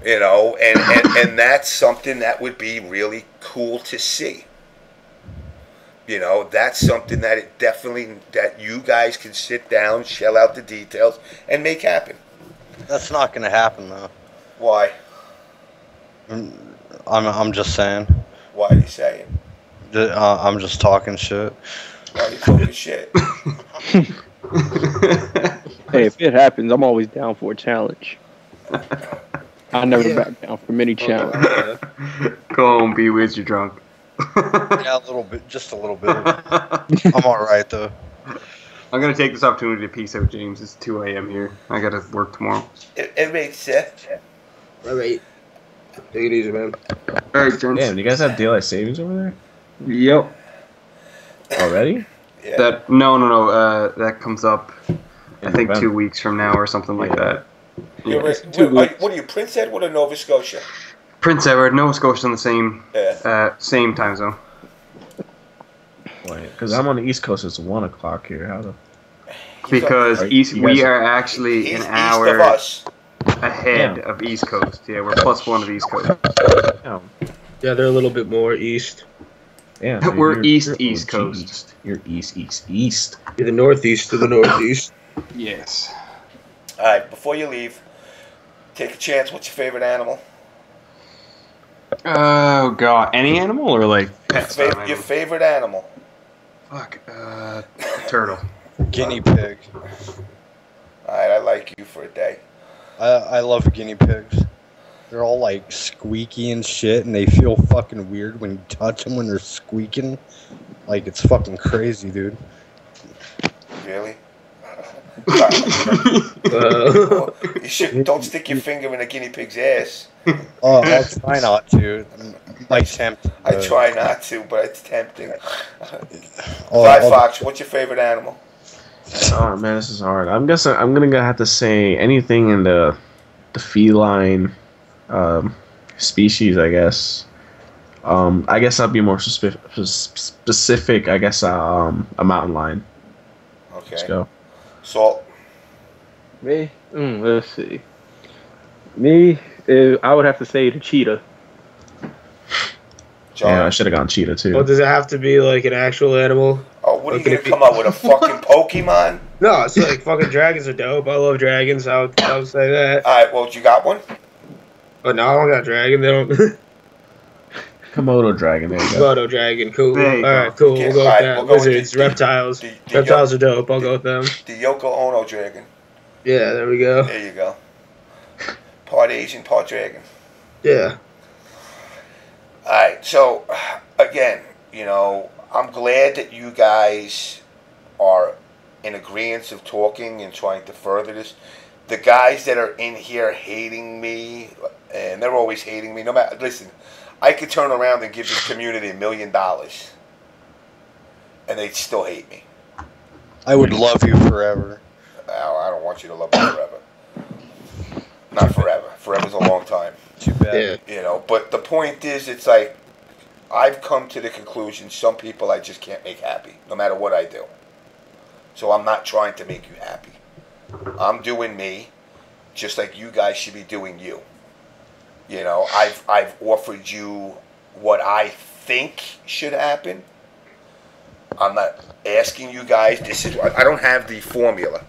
[SPEAKER 1] and that's something that would be really cool to see. That's something that that you guys can sit down, shell out the details, and make happen.
[SPEAKER 5] That's not gonna happen though.
[SPEAKER 1] Why?
[SPEAKER 5] I'm just saying.
[SPEAKER 1] Why are you saying?
[SPEAKER 5] I'm just talking shit.
[SPEAKER 1] Why are you talking shit?
[SPEAKER 3] Hey, if it happens, I'm always down for a challenge. I never back down from any challenge.
[SPEAKER 11] Go home, B-Wiz, you're drunk.
[SPEAKER 5] Yeah, a little bit, just a little bit. I'm all right though.
[SPEAKER 11] I'm gonna take this opportunity to peace out, James. It's 2 a.m. here. I gotta work tomorrow.
[SPEAKER 1] It makes sense.
[SPEAKER 6] All right. Take it easy, man.
[SPEAKER 11] Alright, James.
[SPEAKER 4] Damn, you guys have daylight savings over there
[SPEAKER 11] Yep.
[SPEAKER 4] already?
[SPEAKER 1] Yeah.
[SPEAKER 11] No. That comes up, I think, 2 weeks from now or something like that.
[SPEAKER 1] What are you, Prince Edward or Nova Scotia?
[SPEAKER 11] Prince Edward, Nova Scotia, in the same time zone.
[SPEAKER 4] Because I'm on the East Coast, it's 1 o'clock here. How the?
[SPEAKER 11] Because we are actually an hour
[SPEAKER 1] east of us.
[SPEAKER 11] ahead of East Coast. Yeah, we're +1 of East Coast.
[SPEAKER 6] Yeah, they're a little bit more east.
[SPEAKER 4] Yeah,
[SPEAKER 11] we're East Coast.
[SPEAKER 4] You're east.
[SPEAKER 6] You're the northeast of the northeast.
[SPEAKER 11] Yes.
[SPEAKER 1] All right, before you leave, take a chance. What's your favorite animal?
[SPEAKER 11] Oh god, any animal or like pets?
[SPEAKER 1] Your favorite animal?
[SPEAKER 11] Fuck, turtle.
[SPEAKER 5] Guinea pig.
[SPEAKER 1] All right, I like you for a day.
[SPEAKER 5] I love guinea pigs. They're all like squeaky and shit, and they feel fucking weird when you touch them when they're squeaking. Like, it's fucking crazy, dude.
[SPEAKER 1] Really? Don't stick your finger in a guinea pig's ass.
[SPEAKER 5] I'll try not to. Might tempt.
[SPEAKER 1] I try not to, but it's tempting. Fox, what's your favorite animal?
[SPEAKER 4] Oh man, this is hard. I'm guessing I'm gonna have to say anything in the feline species. I guess. I guess I'll be more specific. I guess a mountain lion.
[SPEAKER 1] Okay.
[SPEAKER 4] Let's go.
[SPEAKER 1] Salt.
[SPEAKER 3] Me? Let's see. Me, I would have to say the cheetah.
[SPEAKER 1] John.
[SPEAKER 4] Yeah, I should have gone cheetah too.
[SPEAKER 6] Well, does it have to be like an actual animal?
[SPEAKER 1] Oh, what are you gonna come up with, a fucking Pokemon?
[SPEAKER 6] No, it's like fucking dragons are dope. I love dragons. I would say that.
[SPEAKER 1] All right, well, you got one?
[SPEAKER 6] Oh no, I don't got a dragon. They don't.
[SPEAKER 4] Komodo dragon. There you go.
[SPEAKER 6] Komodo dragon. Cool.
[SPEAKER 11] There
[SPEAKER 6] All
[SPEAKER 11] you
[SPEAKER 6] right,
[SPEAKER 11] go.
[SPEAKER 6] cool. We'll go with that.
[SPEAKER 1] We'll go with
[SPEAKER 6] Lizards, reptiles. Reptiles are dope. I'll go with them.
[SPEAKER 1] The Yoko Ono dragon.
[SPEAKER 6] Yeah, there we go.
[SPEAKER 1] There you go. Part Asian, part dragon.
[SPEAKER 6] Yeah.
[SPEAKER 1] Alright, so, again, you know, I'm glad that you guys are in agreement of talking and trying to further this. The guys that are in here hating me, and they're always hating me, no matter, listen, I could turn around and give this community $1 million, and they'd still hate me.
[SPEAKER 5] I would love you forever.
[SPEAKER 1] Well, I don't want you to love me forever. Not forever. Forever's a long time.
[SPEAKER 5] Too bad.
[SPEAKER 1] You know, but the point is, it's like, I've come to the conclusion some people I just can't make happy, no matter what I do. So I'm not trying to make you happy. I'm doing me, just like you guys should be doing you. You know, I've offered you what I think should happen. I'm not asking you guys. This is I don't have the formula.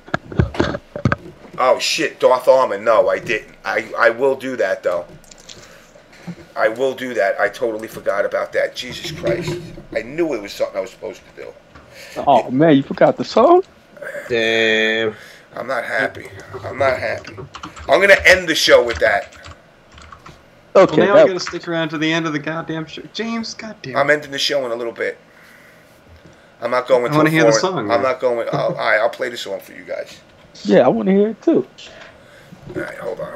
[SPEAKER 1] Oh shit, Darth Armor. No, I didn't. I will do that though. I will do that. I totally forgot about that. Jesus Christ. I knew it was something I was supposed to do.
[SPEAKER 3] Oh man, you forgot the song?
[SPEAKER 6] Damn.
[SPEAKER 1] I'm not happy. I'm not happy. I'm gonna end the show with that.
[SPEAKER 3] Okay.
[SPEAKER 11] Well, now I gotta stick around to the end of the goddamn show. James, goddamn.
[SPEAKER 1] I'm ending the show in a little bit. I'm not going to
[SPEAKER 11] I want to hear the song.
[SPEAKER 1] I'm not going. All right, I'll play the song for you guys.
[SPEAKER 3] Yeah, I want to hear it too.
[SPEAKER 1] All right, hold on.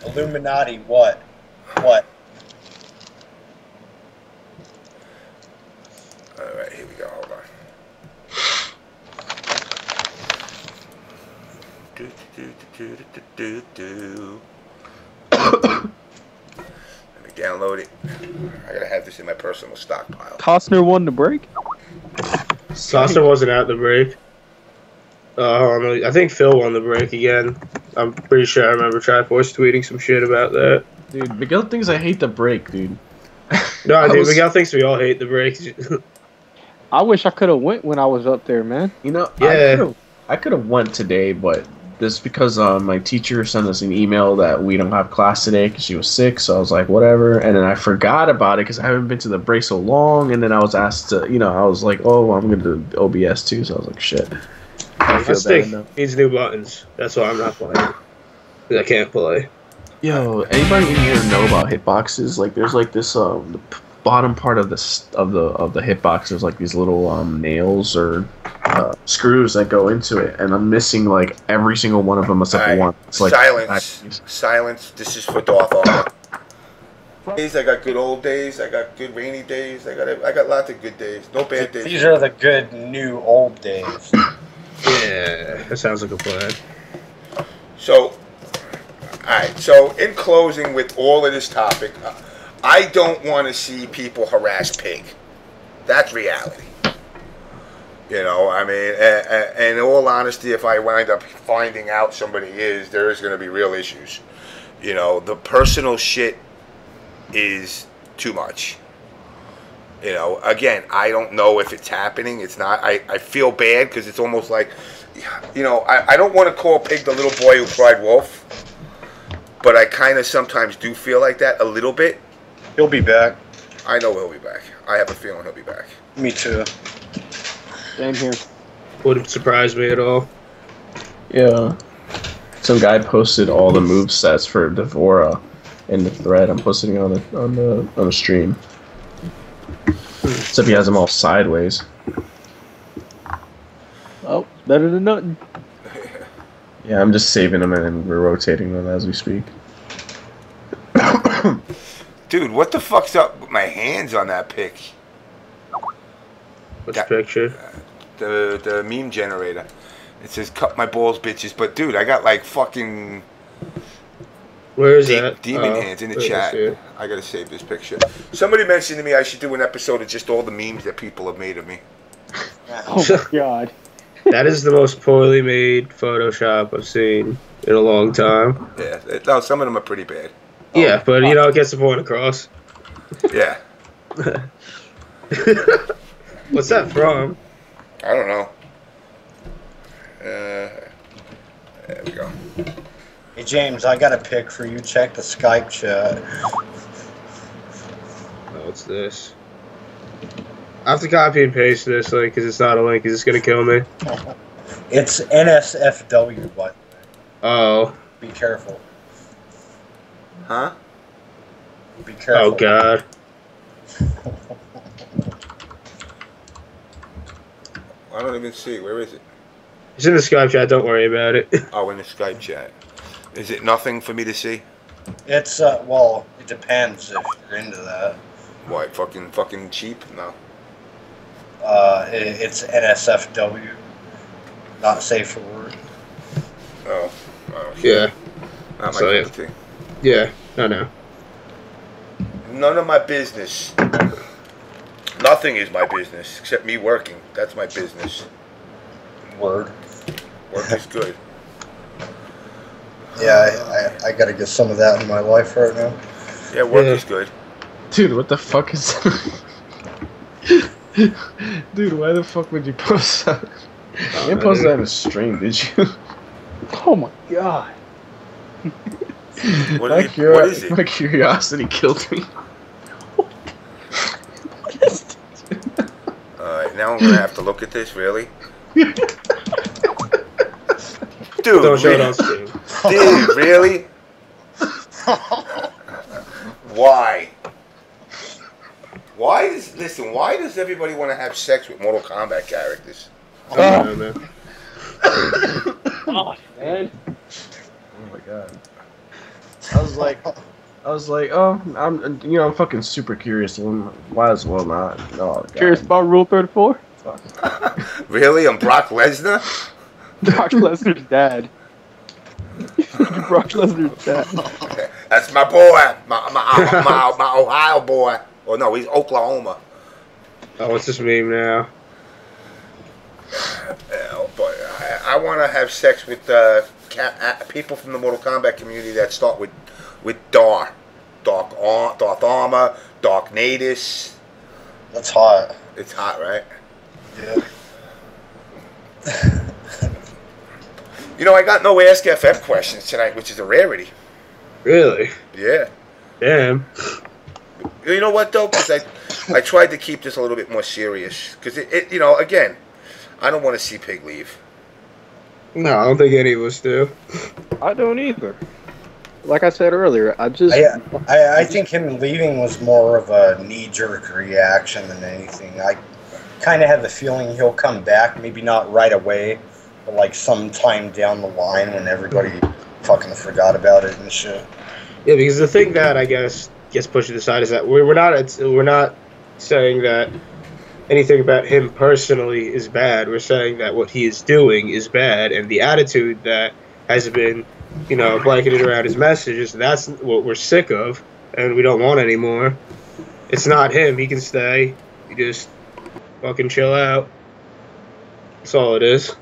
[SPEAKER 5] Illuminati, what? What?
[SPEAKER 1] All right, here we go. Hold on. Let me download it. I gotta have this in my personal stockpile.
[SPEAKER 3] Costner won the break?
[SPEAKER 6] Costner wasn't at the break. I think Phil won the break again. I'm pretty sure I remember Triforce tweeting some shit about that.
[SPEAKER 4] Dude, Miguel thinks I hate the break, dude.
[SPEAKER 6] No, dude, Miguel thinks we all hate the break.
[SPEAKER 3] I wish I could have went when I was up there, man.
[SPEAKER 4] You know,
[SPEAKER 6] yeah.
[SPEAKER 4] I could have went today, but this because my teacher sent us an email that we don't have class today because she was sick. So I was like, whatever. And then I forgot about it because I haven't been to the break so long. And then I was asked to, I was like, oh, I'm going to do OBS too. So I was like, shit. I feel bad enough.
[SPEAKER 6] Needs new buttons. That's why I'm not playing. 'Cause I can't play.
[SPEAKER 4] Yo, anybody in here know about hitboxes? Like, there's like this the bottom part of the hitbox. There's like these little nails or screws that go into it, and I'm missing like every single one of them except one. It's like
[SPEAKER 1] silence. This is for Darth Armor. Days, I got good old days. I got good rainy days. I got lots of good days. No bad days.
[SPEAKER 5] These are the good new old days.
[SPEAKER 6] Yeah, that sounds like a plan.
[SPEAKER 1] So, alright, so in closing with all of this topic, I don't want to see people harass Pig. That's reality. You know, I mean, and in all honesty, if I wind up finding out somebody is, there is going to be real issues. You know, the personal shit is too much. You know, again, I don't know if it's happening. It's not. I feel bad because it's almost like, you know, I don't want to call Pig the little boy who cried wolf, but I kind of sometimes do feel like that a little bit.
[SPEAKER 5] He'll be back.
[SPEAKER 1] I know he'll be back. I have a feeling he'll be back.
[SPEAKER 5] Me too.
[SPEAKER 3] Same here.
[SPEAKER 6] Wouldn't surprise me at all.
[SPEAKER 4] Yeah. Some guy posted all the move sets for Devora in the thread. I'm posting it on the stream. Except he has them all sideways.
[SPEAKER 3] Oh, better than nothing.
[SPEAKER 4] Yeah, I'm just saving them and then we're rotating them as we speak.
[SPEAKER 1] Dude, what the fuck's up with my hands on that pic?
[SPEAKER 6] Which picture?
[SPEAKER 1] The meme generator. It says "cut my balls, bitches." But dude, I got like fucking.
[SPEAKER 6] Where is that?
[SPEAKER 1] Demon hands in the chat. I gotta save this picture. Somebody mentioned to me I should do an episode of just all the memes that people have made of me.
[SPEAKER 3] Oh my god.
[SPEAKER 6] That is the most poorly made Photoshop I've seen in a long time.
[SPEAKER 1] Yeah, no, some of them are pretty bad.
[SPEAKER 6] Yeah, but you know, it gets the point across.
[SPEAKER 1] Yeah.
[SPEAKER 6] What's that from?
[SPEAKER 1] I don't know. There we go.
[SPEAKER 5] Hey James, I got a pic for you. Check the Skype chat.
[SPEAKER 6] Oh, what's this? I have to copy and paste this link because it's not a link. Is this gonna kill me?
[SPEAKER 5] It's NSFW, but
[SPEAKER 6] oh,
[SPEAKER 5] be careful.
[SPEAKER 1] Huh?
[SPEAKER 5] Be careful.
[SPEAKER 6] Oh God.
[SPEAKER 1] I don't even see. Where is it?
[SPEAKER 6] It's in the Skype chat. Don't worry about it.
[SPEAKER 1] Oh, in the Skype chat. Is it nothing for me to see?
[SPEAKER 5] It's well, it depends if you're into that.
[SPEAKER 1] Why? Fucking cheap? No.
[SPEAKER 5] It's NSFW, not safe for work.
[SPEAKER 1] Oh.
[SPEAKER 6] Yeah.
[SPEAKER 1] Not my
[SPEAKER 6] So, yeah.
[SPEAKER 1] cup of tea.
[SPEAKER 6] Yeah. No.
[SPEAKER 1] None of my business. Nothing is my business except me working. That's my business.
[SPEAKER 5] Word.
[SPEAKER 1] Work is good.
[SPEAKER 5] Yeah, I gotta get some of that in my life right now.
[SPEAKER 1] Yeah, work is good.
[SPEAKER 4] Dude, what the fuck is Dude, why the fuck would you post that? You didn't post that in a stream, did you?
[SPEAKER 3] Oh my god.
[SPEAKER 1] What is it?
[SPEAKER 4] My curiosity killed me.
[SPEAKER 1] Alright, now I'm gonna have to look at this, really? Dude,
[SPEAKER 6] Don't show it on stream.
[SPEAKER 1] Dude, really? Why? Why does everybody want to have sex with Mortal Kombat characters?
[SPEAKER 6] Oh, man.
[SPEAKER 3] Oh, man.
[SPEAKER 4] Oh my god. I was like, oh, I'm fucking super curious. Might as well not. Oh, god.
[SPEAKER 3] Curious about Rule 34?
[SPEAKER 1] Really? I'm Brock Lesnar?
[SPEAKER 3] Brock Lesnar's dad. Brock Lesnar's dad.
[SPEAKER 1] That's my boy, my Ohio boy. Oh no, he's Oklahoma.
[SPEAKER 6] Oh, what's this meme now?
[SPEAKER 1] But I want to have sex with people from the Mortal Kombat community that start with Darth Armor, DarKNaTaS.
[SPEAKER 5] That's hot.
[SPEAKER 1] It's hot, right?
[SPEAKER 5] Yeah.
[SPEAKER 1] You know, I got no Ask FM questions tonight, which is a rarity.
[SPEAKER 6] Really?
[SPEAKER 1] Yeah.
[SPEAKER 6] Damn.
[SPEAKER 1] You know what, though? Because I tried to keep this a little bit more serious. Because, you know, again, I don't want to see Pig leave.
[SPEAKER 6] No, I don't think any of us do.
[SPEAKER 3] I don't either. Like I said earlier, I
[SPEAKER 5] think him leaving was more of a knee-jerk reaction than anything. I kind of have the feeling he'll come back, maybe not right away, but like sometime down the line when everybody fucking forgot about it and shit.
[SPEAKER 6] Yeah, because the thing that I guess gets pushed to the side is that we're not saying that anything about him personally is bad. We're saying that what he is doing is bad, and the attitude that has been, you know, blanketed around his messages, that's what we're sick of, and we don't want anymore. It's not him. He can stay. You just fucking chill out. That's all it is.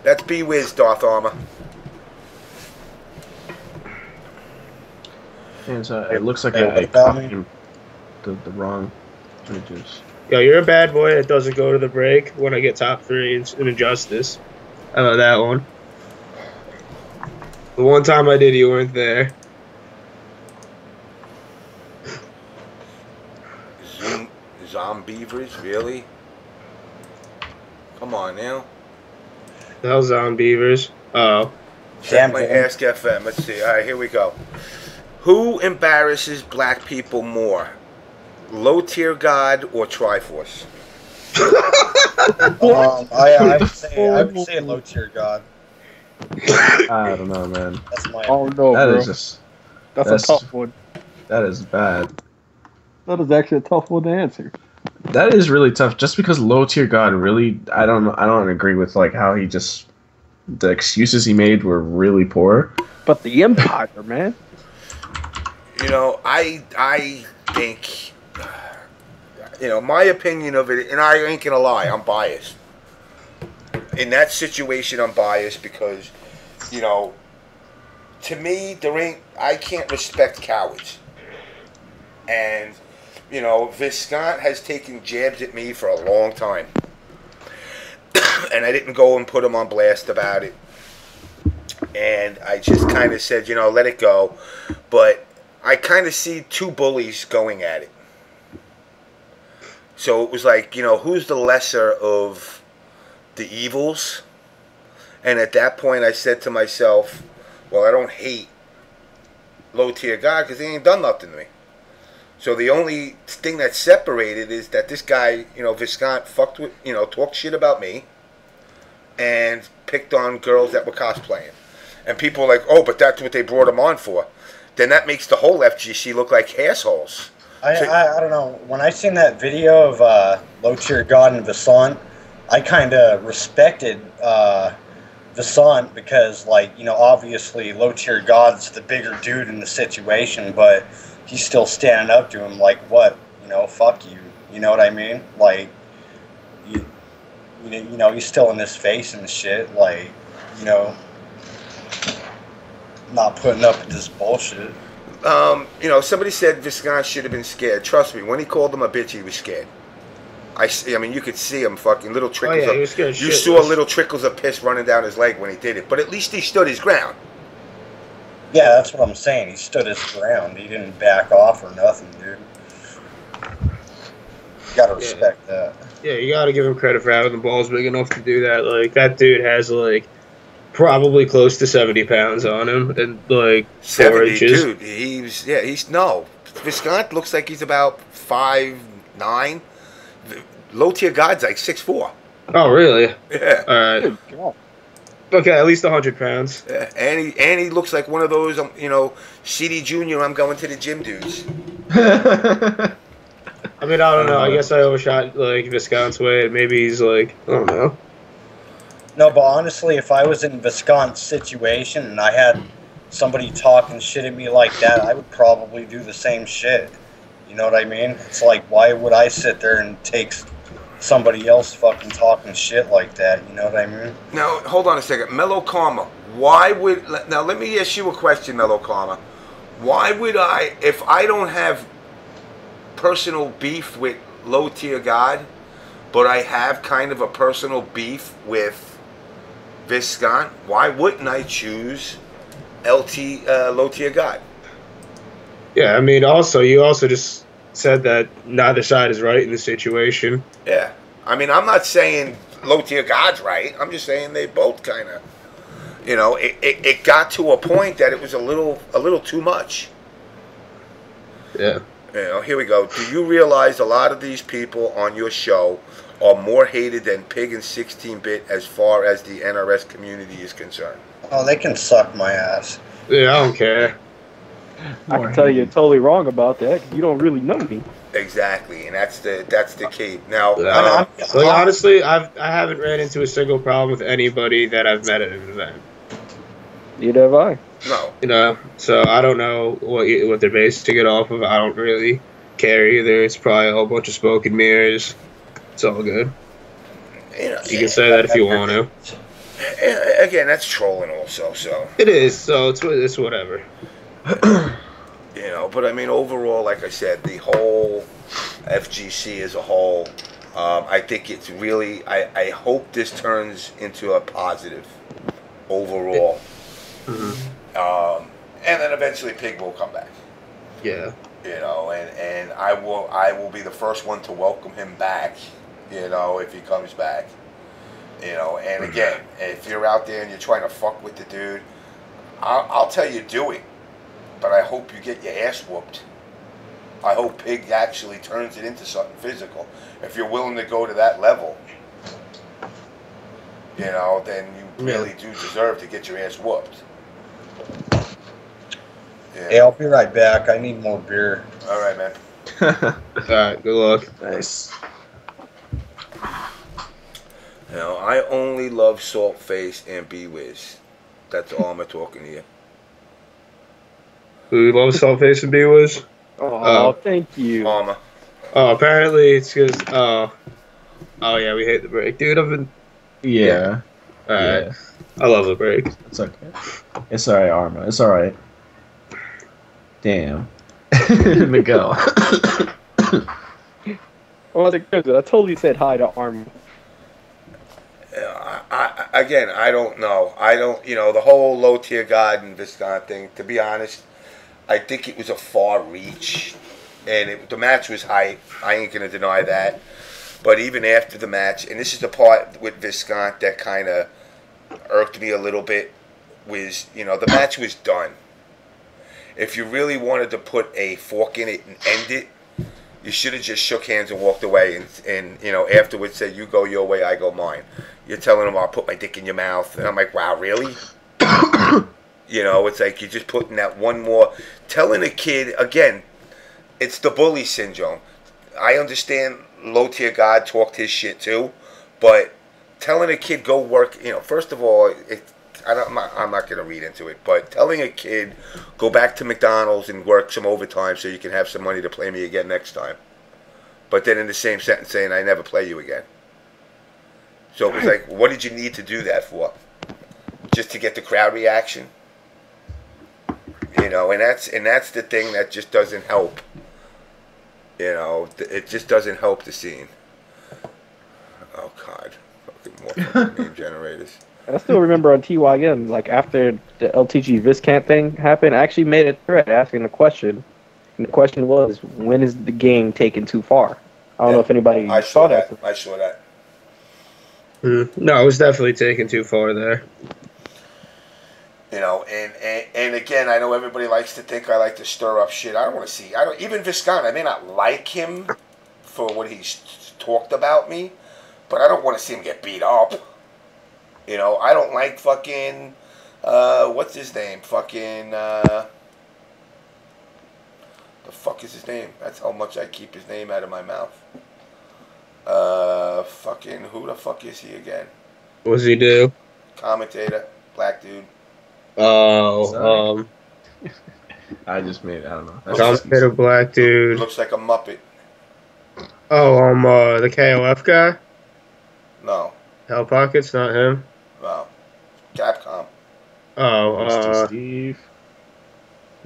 [SPEAKER 1] That's B-Wiz, Darth Armor.
[SPEAKER 4] And so it looks like I copied the wrong images.
[SPEAKER 6] Yo, you're a bad boy that doesn't go to the break when I get top 3 in Injustice. I know that one. The one time I did, you weren't there.
[SPEAKER 1] Zombievers, really? Come on now.
[SPEAKER 6] The hell, Zombievers? Oh.
[SPEAKER 1] Check my Ask FM. Let's see. All right, here we go. Who embarrasses black people more? Low Tier God or Triforce?
[SPEAKER 5] I would say Low Tier God.
[SPEAKER 4] I don't know, man.
[SPEAKER 5] That's my.
[SPEAKER 3] Oh no,
[SPEAKER 4] that
[SPEAKER 3] bro.
[SPEAKER 4] is just.
[SPEAKER 3] That's a tough one.
[SPEAKER 4] That is bad.
[SPEAKER 3] That is actually a tough one to answer.
[SPEAKER 4] That is really tough. Just because Low Tier God really, I don't agree with like how he just the excuses he made were really poor.
[SPEAKER 3] But the Empire, man.
[SPEAKER 1] You know, I think, you know, my opinion of it, and I ain't gonna lie, I'm biased. In that situation, I'm biased because, you know, to me, I can't respect cowards. And, you know, Viscant has taken jabs at me for a long time. And I didn't go and put him on blast about it. And I just kind of said, you know, let it go. But I kind of see two bullies going at it. So it was like, you know, who's the lesser of the evils? And at that point, I said to myself, well, I don't hate low-tier God because he ain't done nothing to me. So the only thing that separated is that this guy, you know, Viscant, fucked with, you know, talked shit about me and picked on girls that were cosplaying. And people were like, oh, but that's what they brought him on for. Then that makes the whole FGC look like assholes.
[SPEAKER 5] I don't know. When I seen that video of low-tier God and Viscant, I kind of respected Viscant because, like, you know, obviously low-tier God's the bigger dude in the situation, but he's still standing up to him like, what? You know, fuck you. You know what I mean? Like, you know, he's still in his face and shit. Like, you know, not putting up with this bullshit.
[SPEAKER 1] You know, somebody said Viscant should have been scared. Trust me, when he called him a bitch, he was scared. I mean, you could see him fucking little trickles.
[SPEAKER 6] Oh, yeah, he was scared
[SPEAKER 1] you
[SPEAKER 6] shitless.
[SPEAKER 1] saw little trickles of piss running down his leg when he did it. But at least he stood his ground.
[SPEAKER 5] Yeah, that's what I'm saying. He stood his ground. He didn't back off or nothing, dude. You gotta respect that.
[SPEAKER 6] Yeah, you gotta give him credit for having the balls big enough to do that. Like, that dude has, like, probably close to 70 pounds on him and, like, 4
[SPEAKER 1] 70,
[SPEAKER 6] inches.
[SPEAKER 1] dude. No. Viscant looks like he's about 5'9". Low-tier God's like 6'4".
[SPEAKER 6] Oh, really?
[SPEAKER 1] Yeah.
[SPEAKER 6] All right. Okay, at least 100 pounds.
[SPEAKER 1] Yeah. And he looks like one of those, you know, CD Junior, I'm going to the gym dudes.
[SPEAKER 6] I mean, I don't know. I guess I overshot, like, Viscant's weight. Maybe he's, like, I don't know.
[SPEAKER 5] No, but honestly, if I was in Viscant's situation and I had somebody talking shit at me like that, I would probably do the same shit. You know what I mean? It's like, why would I sit there and take somebody else fucking talking shit like that? You know what I mean?
[SPEAKER 1] Now, hold on a second. Mellow Karma, now let me ask you a question, Mellow Karma. Why would I, if I don't have personal beef with low-tier God, but I have kind of a personal beef with Viscant, why wouldn't I choose low-tier God?
[SPEAKER 6] Yeah, I mean, you also just said that neither side is right in the situation.
[SPEAKER 1] Yeah. I mean, I'm not saying low-tier God's right. I'm just saying they both kind of, you know, it got to a point that it was a little too much.
[SPEAKER 6] Yeah.
[SPEAKER 1] You know, here we go. Do you realize a lot of these people on your show are more hated than Pig and 16-bit as far as the NRS community is concerned?
[SPEAKER 5] Oh, they can suck my ass.
[SPEAKER 6] Yeah, I don't care.
[SPEAKER 3] I can tell you're totally wrong about that because you don't really know me.
[SPEAKER 1] Exactly, and that's the key. Now,
[SPEAKER 6] like, honestly, I haven't ran into a single problem with anybody that I've met at an event.
[SPEAKER 3] Neither have I.
[SPEAKER 1] No.
[SPEAKER 6] You know, so I don't know what they're basing it off of. I don't really care either. It's probably a whole bunch of smoke and mirrors. It's all good. You can say that if you want to.
[SPEAKER 1] Again, that's trolling also, so.
[SPEAKER 6] It is, so it's whatever.
[SPEAKER 1] You know, but I mean, overall, like I said, the whole FGC as a whole, I think it's really, I hope this turns into a positive overall. And then eventually Pig will come back.
[SPEAKER 6] Yeah.
[SPEAKER 1] You know, and I will be the first one to welcome him back, you know, if he comes back. You know, and again, if you're out there and you're trying to fuck with the dude, I'll tell you, do it. But I hope you get your ass whooped. I hope Pig actually turns it into something physical. If you're willing to go to that level, you know, then you really do deserve to get your ass whooped. Yeah.
[SPEAKER 5] Hey, I'll be right back. I need more beer.
[SPEAKER 1] All right, man.
[SPEAKER 6] Alright, good luck.
[SPEAKER 4] Nice.
[SPEAKER 1] You know, I only love Saltface and B-Wiz. That's all I'm talking to you.
[SPEAKER 6] Who loves Saltface and B-Wiz?
[SPEAKER 3] Oh, thank you.
[SPEAKER 1] Mama.
[SPEAKER 6] Oh, apparently it's because, oh yeah, we hate the break. Dude, I've been...
[SPEAKER 4] Yeah.
[SPEAKER 6] Alright.
[SPEAKER 4] Yeah.
[SPEAKER 6] I love the break.
[SPEAKER 4] It's okay. It's alright, Arma. It's alright. Damn. Miguel.
[SPEAKER 3] Oh, I totally said hi to Arma.
[SPEAKER 1] Again, I don't know. You know, the whole low-tier God and Viscant thing, to be honest, I think it was a far reach. And the match was hype. I ain't going to deny that. But even after the match, and this is the part with Viscant that kind of irked me a little bit was, you know, the match was done. If you really wanted to put a fork in it and end it, you should have just shook hands and walked away and you know, afterwards said, you go your way, I go mine. You're telling them I'll put my dick in your mouth. And I'm like, wow, really? You know, it's like you're just putting that one more. Telling a kid, again, it's the bully syndrome. I understand low-tier God talked his shit too, but telling a kid go work, you know, first of all, I'm not going to read into it, but telling a kid go back to McDonald's and work some overtime so you can have some money to play me again next time. But then in the same sentence saying, I never play you again. So it was like, what did you need to do that for? Just to get the crowd reaction? You know, and that's the thing that just doesn't help. You know, it just doesn't help the scene. Oh, God. Fucking more fucking name generators.
[SPEAKER 3] I still remember on TYM, like after the LTG Viscant thing happened, I actually made a thread asking a question. And the question was, when is the game taken too far? I don't know if anybody saw that.
[SPEAKER 1] I saw that.
[SPEAKER 6] No, it was definitely taken too far there.
[SPEAKER 1] You know, and again, I know everybody likes to think I like to stir up shit. I don't want to see. Even Viscant, I may not like him for what he's talked about me, but I don't want to see him get beat up. You know, I don't like fucking what's his name? Fucking the fuck is his name? That's how much I keep his name out of my mouth. Fucking who the fuck is he again?
[SPEAKER 6] What does he do?
[SPEAKER 1] Commentator, black dude.
[SPEAKER 6] Oh,
[SPEAKER 4] I just made. I don't know.
[SPEAKER 6] Commentator, black dude.
[SPEAKER 1] Looks like a Muppet.
[SPEAKER 6] Oh, the KOF guy.
[SPEAKER 1] No.
[SPEAKER 6] Hell Pockets, not him.
[SPEAKER 1] No. Capcom.
[SPEAKER 6] Oh,
[SPEAKER 4] Steve.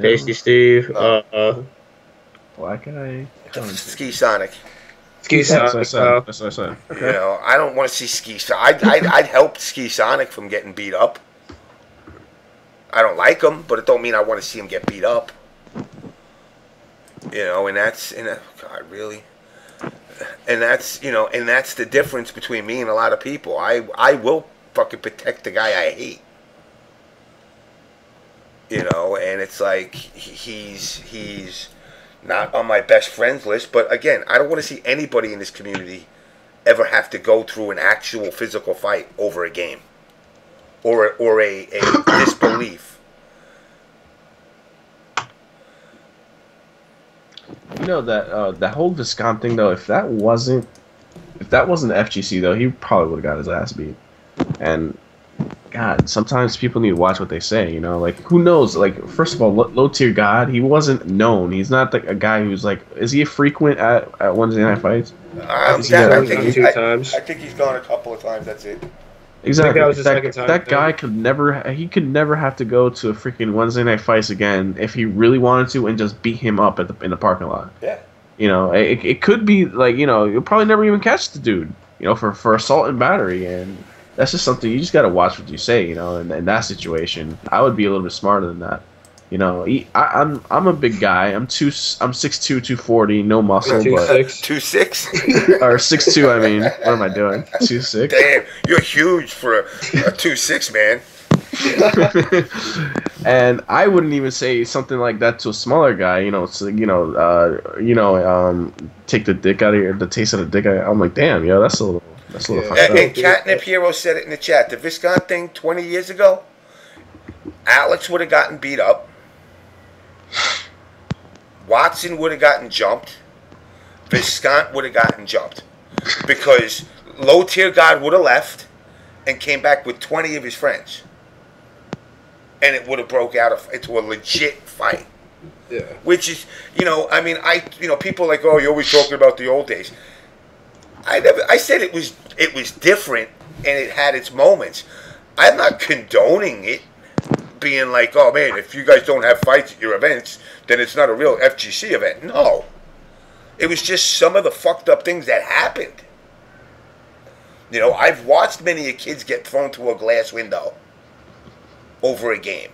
[SPEAKER 6] Tasty Steve.
[SPEAKER 1] No.
[SPEAKER 4] Black guy.
[SPEAKER 1] Ski Sonic.
[SPEAKER 6] Ski Sonic.
[SPEAKER 4] That's what I said.
[SPEAKER 1] Okay. You know, I don't want to see Ski Sonic. I'd help Ski Sonic from getting beat up. I don't like him, but it don't mean I want to see him get beat up. You know, and God, really? And that's, you know, and that's the difference between me and a lot of people. I will fucking protect the guy I hate. You know, and it's like he's not on my best friends list, but again, I don't want to see anybody in this community ever have to go through an actual physical fight over a game or a disbelief.
[SPEAKER 4] You know that whole Viscant thing though. If that wasn't FGC though, he probably would have got his ass beat. And God, sometimes people need to watch what they say. You know, like who knows? Like first of all, low tier God, he wasn't known. He's not like a guy who's like. Is he a frequent at Wednesday night fights?
[SPEAKER 1] I think he's gone a couple of times. That's it.
[SPEAKER 4] Exactly.
[SPEAKER 6] That was the second time.
[SPEAKER 4] That guy could never have to go to a freaking Wednesday night fights again if he really wanted to and just beat him up in the parking lot.
[SPEAKER 1] Yeah.
[SPEAKER 4] You know, it could be like, you know, you'll probably never even catch the dude, you know, for assault and battery, and that's just something you just got to watch what you say, you know. In that situation, I would be a little bit smarter than that. You know, I'm a big guy. I'm 6'2", 240, no muscle, but
[SPEAKER 1] 2'6"
[SPEAKER 4] or 6'2". I mean, what am I doing? 2'6".
[SPEAKER 1] Damn, you're huge for a 2'6", man.
[SPEAKER 4] And I wouldn't even say something like that to a smaller guy. You know, so, take the dick out of here, the taste of the dick. I'm like, damn, yo, that's a little fucked up.
[SPEAKER 1] And Catnip Hero said it in the chat. The Viscant thing 20 years ago, Alex would have gotten beat up. Watson would have gotten jumped. Viscant would have gotten jumped. Because Low Tier God would have left and came back with 20 of his friends. And it would have broke out into a legit fight.
[SPEAKER 6] Yeah.
[SPEAKER 1] Which is, you know, I mean, people are like, oh, you're always talking about the old days. I said it was different and it had its moments. I'm not condoning it being like, oh man, if you guys don't have fights at your events, then it's not a real FGC event. No. It was just some of the fucked up things that happened. You know, I've watched many kids get thrown through a glass window over a game.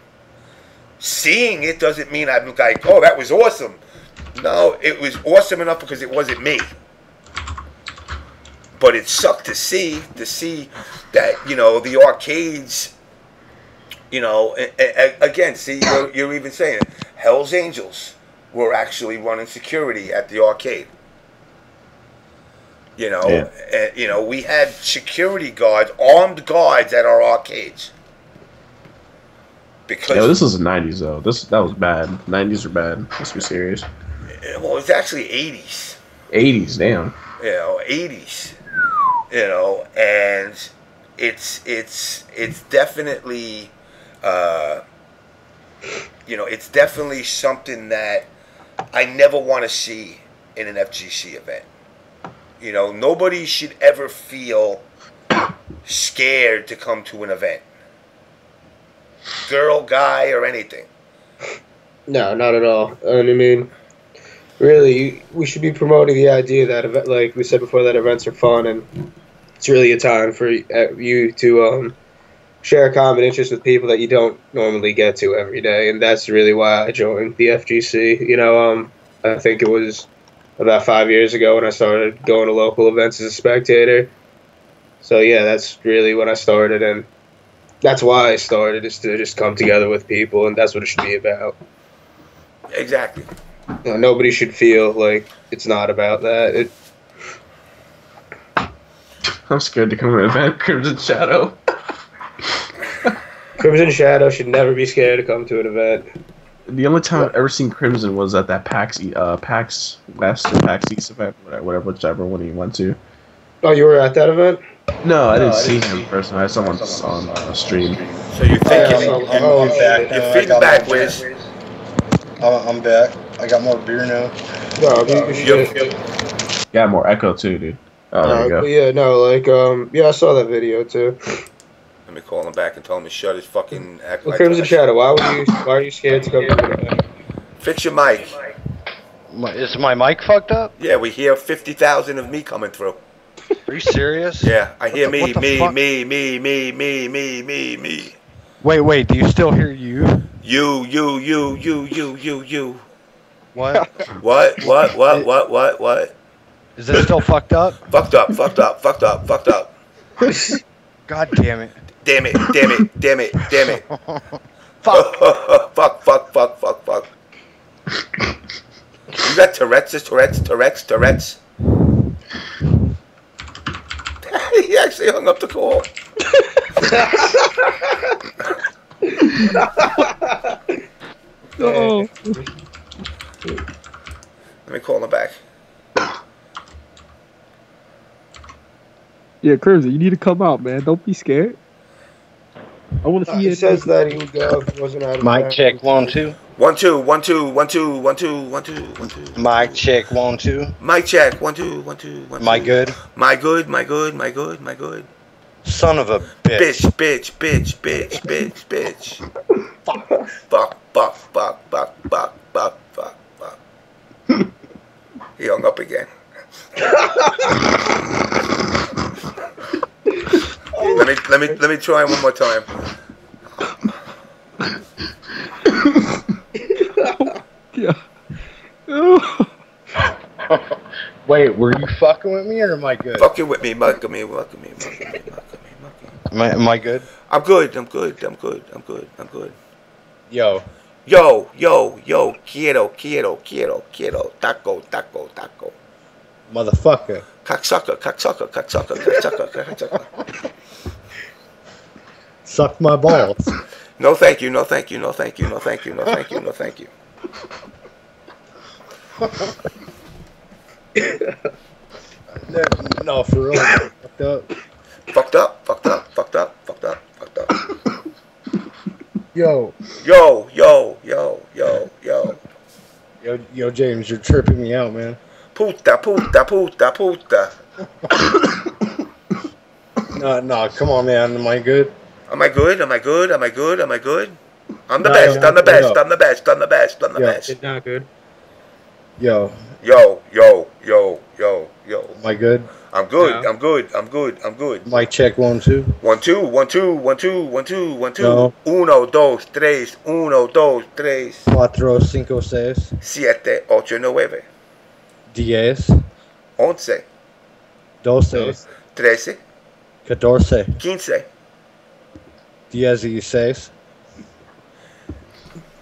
[SPEAKER 1] Seeing it doesn't mean I'm like, oh, that was awesome. No, it was awesome enough because it wasn't me. But it sucked to see that, you know, the arcades, you know, again, see, you're even saying it. Hell's Angels were actually running security at the arcade. You know, and, you know, we had security guards, armed guards at our arcades. Because
[SPEAKER 4] this was the 90s though. That was bad. 90s are bad. Let's be serious.
[SPEAKER 1] Well, it's actually 80s.
[SPEAKER 4] 80s, damn.
[SPEAKER 1] You know, 80s. You know, and it's definitely, you know, it's definitely something that I never want to see in an FGC event. You know, nobody should ever feel scared to come to an event. Girl, guy, or anything.
[SPEAKER 6] No, not at all. I mean, really, we should be promoting the idea that, like we said before, that events are fun, and it's really a time for you to share a common interest with people that you don't normally get to every day, and that's really why I joined the FGC. You know, I think it was about 5 years ago when I started going to local events as a spectator. So yeah, that's really when I started, and that's why I started, is to just come together with people, and that's what it should be about.
[SPEAKER 1] Exactly.
[SPEAKER 6] You know, nobody should feel like it's not about that.
[SPEAKER 4] I'm scared to come to an event. Crimson Shadow.
[SPEAKER 6] Crimson Shadow should never be scared to come to an event.
[SPEAKER 4] The only time I've ever seen Crimson was at that PAX West or PAX East event, whichever one he went to.
[SPEAKER 6] Oh, you were at that event?
[SPEAKER 4] No, I didn't see him in person. I saw him on stream.
[SPEAKER 1] So you're thinking,
[SPEAKER 5] I'm back.
[SPEAKER 1] your feedback was...
[SPEAKER 5] I'm back. I got more beer now.
[SPEAKER 6] No,
[SPEAKER 4] Yeah, more echo too, dude. Oh, there you go.
[SPEAKER 6] Yeah, no, like, yeah, I saw that video too.
[SPEAKER 1] Let me call him back and tell him to shut his fucking act.
[SPEAKER 6] Well, Crimson Shadow, why are you scared to come to the event?
[SPEAKER 1] Fix your mic.
[SPEAKER 5] Is my mic fucked up?
[SPEAKER 1] Yeah, we hear 50,000 of me coming through.
[SPEAKER 5] Are you serious?
[SPEAKER 1] Yeah, I hear me.
[SPEAKER 5] Wait, do you still hear you?
[SPEAKER 1] You.
[SPEAKER 5] What?
[SPEAKER 1] What?
[SPEAKER 5] Is it still fucked up?
[SPEAKER 1] Fucked up.
[SPEAKER 5] God damn it.
[SPEAKER 1] Damn it.
[SPEAKER 5] Fuck.
[SPEAKER 1] Fuck. You got Tourette's. He actually hung up the call.
[SPEAKER 3] Oh.
[SPEAKER 1] Let me call him back.
[SPEAKER 3] Yeah, Crimson, you need to come out, man. Don't be scared. I want to see you.
[SPEAKER 6] He says that he would go if he wasn't out of
[SPEAKER 5] Mic check 1 2.
[SPEAKER 1] 1 2 1 2 1 2 1 2 1 2 1 2.
[SPEAKER 5] Mic check 1 2.
[SPEAKER 1] Mic check 1 2 1 2 1 2.
[SPEAKER 5] My good.
[SPEAKER 1] My good.
[SPEAKER 5] Son of a bitch.
[SPEAKER 1] Bitch. Fuck. He hung up again. Let me try him one more time.
[SPEAKER 3] Yeah.
[SPEAKER 5] Wait, were you fucking with me or am I good?
[SPEAKER 1] Fucking with me, mucking me.
[SPEAKER 5] Am I good?
[SPEAKER 1] I'm good.
[SPEAKER 5] Yo.
[SPEAKER 1] Quiero. Taco.
[SPEAKER 5] Motherfucker.
[SPEAKER 1] Cocksucker.
[SPEAKER 5] Suck my balls.
[SPEAKER 1] No, thank you.
[SPEAKER 5] No, for real.
[SPEAKER 1] Fucked up.
[SPEAKER 5] Yo, James, you're tripping me out, man.
[SPEAKER 1] Puta.
[SPEAKER 5] No, come on, man. Am I good?
[SPEAKER 1] Am I good? I'm the
[SPEAKER 5] No,
[SPEAKER 1] best.
[SPEAKER 5] no,
[SPEAKER 1] I'm the best.
[SPEAKER 6] It's not good.
[SPEAKER 5] Yo.
[SPEAKER 1] Yo.
[SPEAKER 5] Am I good?
[SPEAKER 1] I'm good.
[SPEAKER 6] No.
[SPEAKER 1] I'm good.
[SPEAKER 5] Mic check 1 2.
[SPEAKER 1] 1 2 1 2 1 2 1 2 1 2.
[SPEAKER 5] No.
[SPEAKER 1] 1 2 3 1 2 3
[SPEAKER 5] 4 5 6
[SPEAKER 1] 7 8 9
[SPEAKER 5] 10
[SPEAKER 1] 11
[SPEAKER 13] 12,
[SPEAKER 1] 13,
[SPEAKER 13] 14,
[SPEAKER 1] 15.
[SPEAKER 13] 16.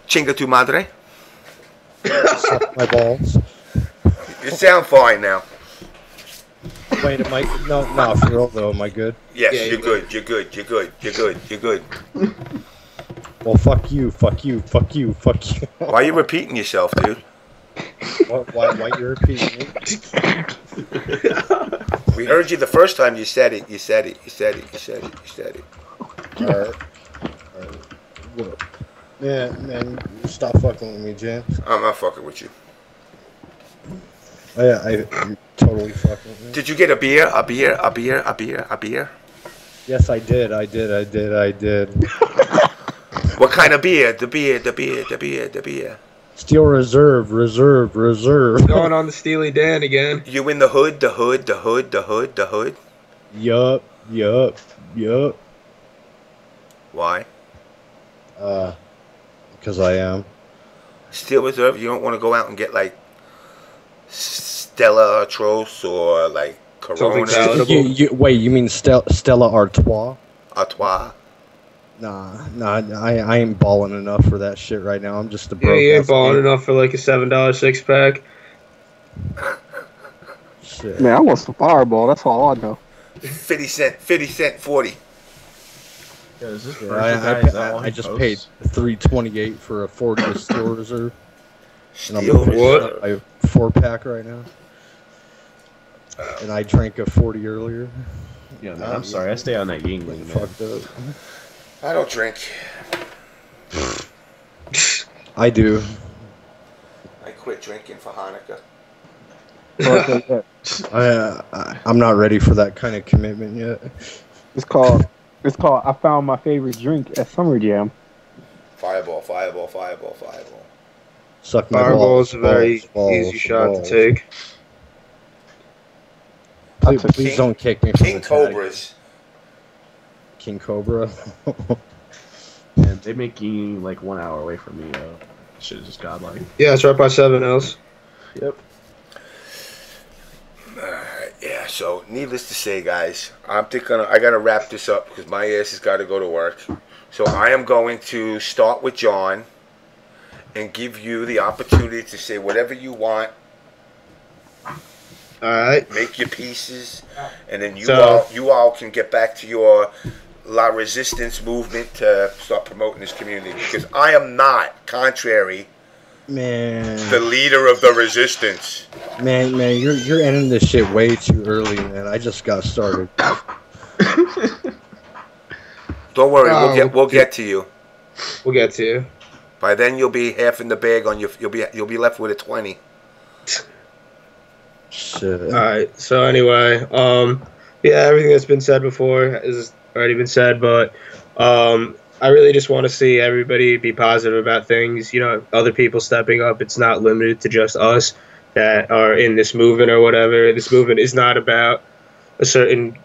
[SPEAKER 1] Chinga tu madre.
[SPEAKER 13] Suck my balls.
[SPEAKER 1] You sound fine now.
[SPEAKER 13] Wait, am I? No, for real though, am I good?
[SPEAKER 1] Yes, you're good. You're good. You're good. You're good. You're good.
[SPEAKER 13] Well, fuck you. Fuck you. Fuck you. Fuck you.
[SPEAKER 1] Why are you repeating yourself, dude?
[SPEAKER 13] Why you repeating it?
[SPEAKER 1] We heard you the first time you said it. You said it. You said it. You said it. You said it.
[SPEAKER 13] Alright. What? Man, stop fucking with me, James.
[SPEAKER 1] I'm not fucking with you.
[SPEAKER 13] Oh, yeah, I'm totally fucking with me.
[SPEAKER 1] Did you get a beer? A beer? A beer? A beer? A beer?
[SPEAKER 13] Yes, I did.
[SPEAKER 1] What kind of beer? The beer.
[SPEAKER 13] Steel Reserve.
[SPEAKER 6] Going on the Steely Dan again.
[SPEAKER 1] You in the hood?
[SPEAKER 13] Yup.
[SPEAKER 1] Why?
[SPEAKER 13] Because I am.
[SPEAKER 1] Steel Reserve? You don't want to go out and get like Stella Artois or like Corona?
[SPEAKER 13] Wait, you mean Stella Artois?
[SPEAKER 1] Artois.
[SPEAKER 13] Nah, I ain't balling enough for that shit right now. I'm just a broke.
[SPEAKER 6] Yeah, you ain't balling enough for like a $7 6-pack.
[SPEAKER 13] Shit.
[SPEAKER 3] Man, I want some Fireball. That's all I know.
[SPEAKER 1] 50 cent, 40.
[SPEAKER 4] Yeah, is this
[SPEAKER 13] I just paid $3.28 for a 40 Steel Reserve. And I'm
[SPEAKER 6] what?
[SPEAKER 13] A 4-pack right now. And I drank a 40 earlier.
[SPEAKER 4] Yeah, man, I'm sorry. I stay on that Yingling, man.
[SPEAKER 13] Fucked up.
[SPEAKER 1] I don't drink.
[SPEAKER 13] I do.
[SPEAKER 1] I quit drinking for Hanukkah.
[SPEAKER 13] I'm not ready for that kind of commitment yet.
[SPEAKER 3] It's called I found my favorite drink at Summer Jam.
[SPEAKER 1] Fireball.
[SPEAKER 13] Suck my
[SPEAKER 6] Fireball
[SPEAKER 13] balls.
[SPEAKER 6] is a very easy shot to take.
[SPEAKER 13] Please don't kick me from
[SPEAKER 1] King
[SPEAKER 13] the
[SPEAKER 1] Cobras.
[SPEAKER 13] King Cobra.
[SPEAKER 4] Man, they make you like 1 hour away from me. Shit is just godlike.
[SPEAKER 6] Yeah, it's right by 7 Hills.
[SPEAKER 4] Yep.
[SPEAKER 1] Yeah, so needless to say, guys, I gotta wrap this up because my ass has got to go to work. So I am going to start with John and give you the opportunity to say whatever you want.
[SPEAKER 6] All right.
[SPEAKER 1] Make your pieces, and then you all can get back to your La Resistance movement to start promoting this community, because I am not, contrary, the leader of the resistance.
[SPEAKER 13] Man, you're ending this shit way too early, man. I just got started.
[SPEAKER 1] Don't worry, we'll get to you.
[SPEAKER 6] We'll get to you.
[SPEAKER 1] By then you'll be half in the bag on your. You'll be left with a 20.
[SPEAKER 13] Shit.
[SPEAKER 6] All right. So anyway, yeah, everything that's been said before has already been said, but I really just want to see everybody be positive about things. You know, other people stepping up. It's not limited to just us that are in this movement or whatever. This movement is not about a certain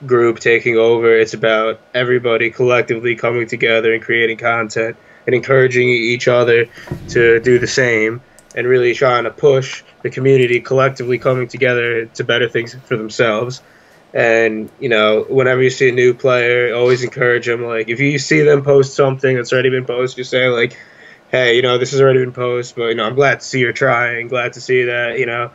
[SPEAKER 6] group taking over. It's about everybody collectively coming together and creating content and encouraging each other to do the same, and really trying to push the community collectively coming together to better things for themselves. And, you know, whenever you see a new player, always encourage them. Like, if you see them post something that's already been posted, you say, like, hey, you know, this has already been posted, but, you know, I'm glad to see you're trying, glad to see that, you know,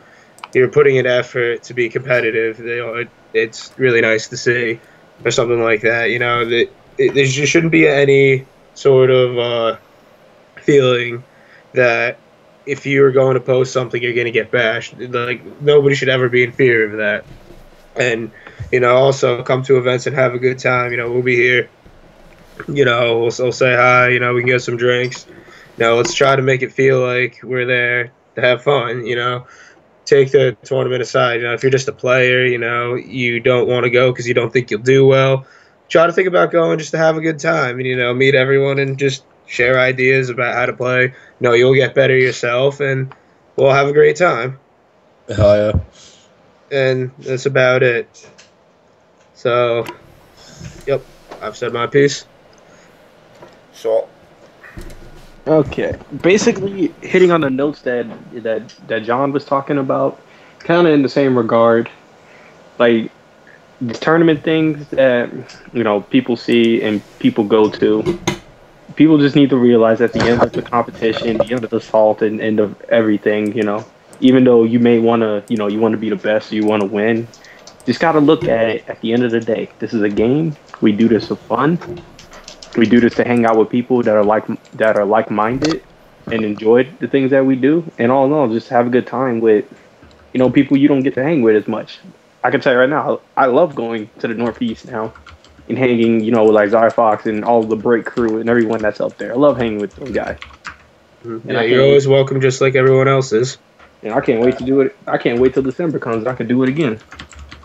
[SPEAKER 6] you're putting in effort to be competitive. You know, it's really nice to see, or something like that. You know, there shouldn't be any sort of feeling that if you're going to post something, you're going to get bashed. Like, nobody should ever be in fear of that. And, you know, also come to events and have a good time. You know, we'll be here. You know, we'll say hi. You know, we can get some drinks. You know, let's try to make it feel like we're there to have fun. You know, take the tournament aside. You know, if you're just a player, you know, you don't want to go because you don't think you'll do well, try to think about going just to have a good time and, you know, meet everyone and just share ideas about how to play. You know, you'll get better yourself and we'll have a great time.
[SPEAKER 13] Hell yeah.
[SPEAKER 6] And that's about it. So, yep, I've said my piece.
[SPEAKER 1] So,
[SPEAKER 3] okay, basically hitting on the notes that John was talking about, kind of in the same regard. like the tournament things that people see and people go to. People just need to realize at the end of the competition, the end of the salt, and end of everything, even though you may want to, you want to be the best, you want to win, just got to look at it at the end of the day. This is a game. We do this for fun. We do this to hang out with people that are like-minded and enjoy the things that we do. And all in all, just have a good time with, people you don't get to hang with as much. I can tell you right now, I love going to the Northeast now. And hanging, with like Zyfox and all the break crew and everyone that's up there. I love hanging with those guys.
[SPEAKER 6] Mm-hmm. Yeah, you're always welcome, just like everyone else is.
[SPEAKER 3] And I can't wait to do it. I can't wait till December comes and I can do it again.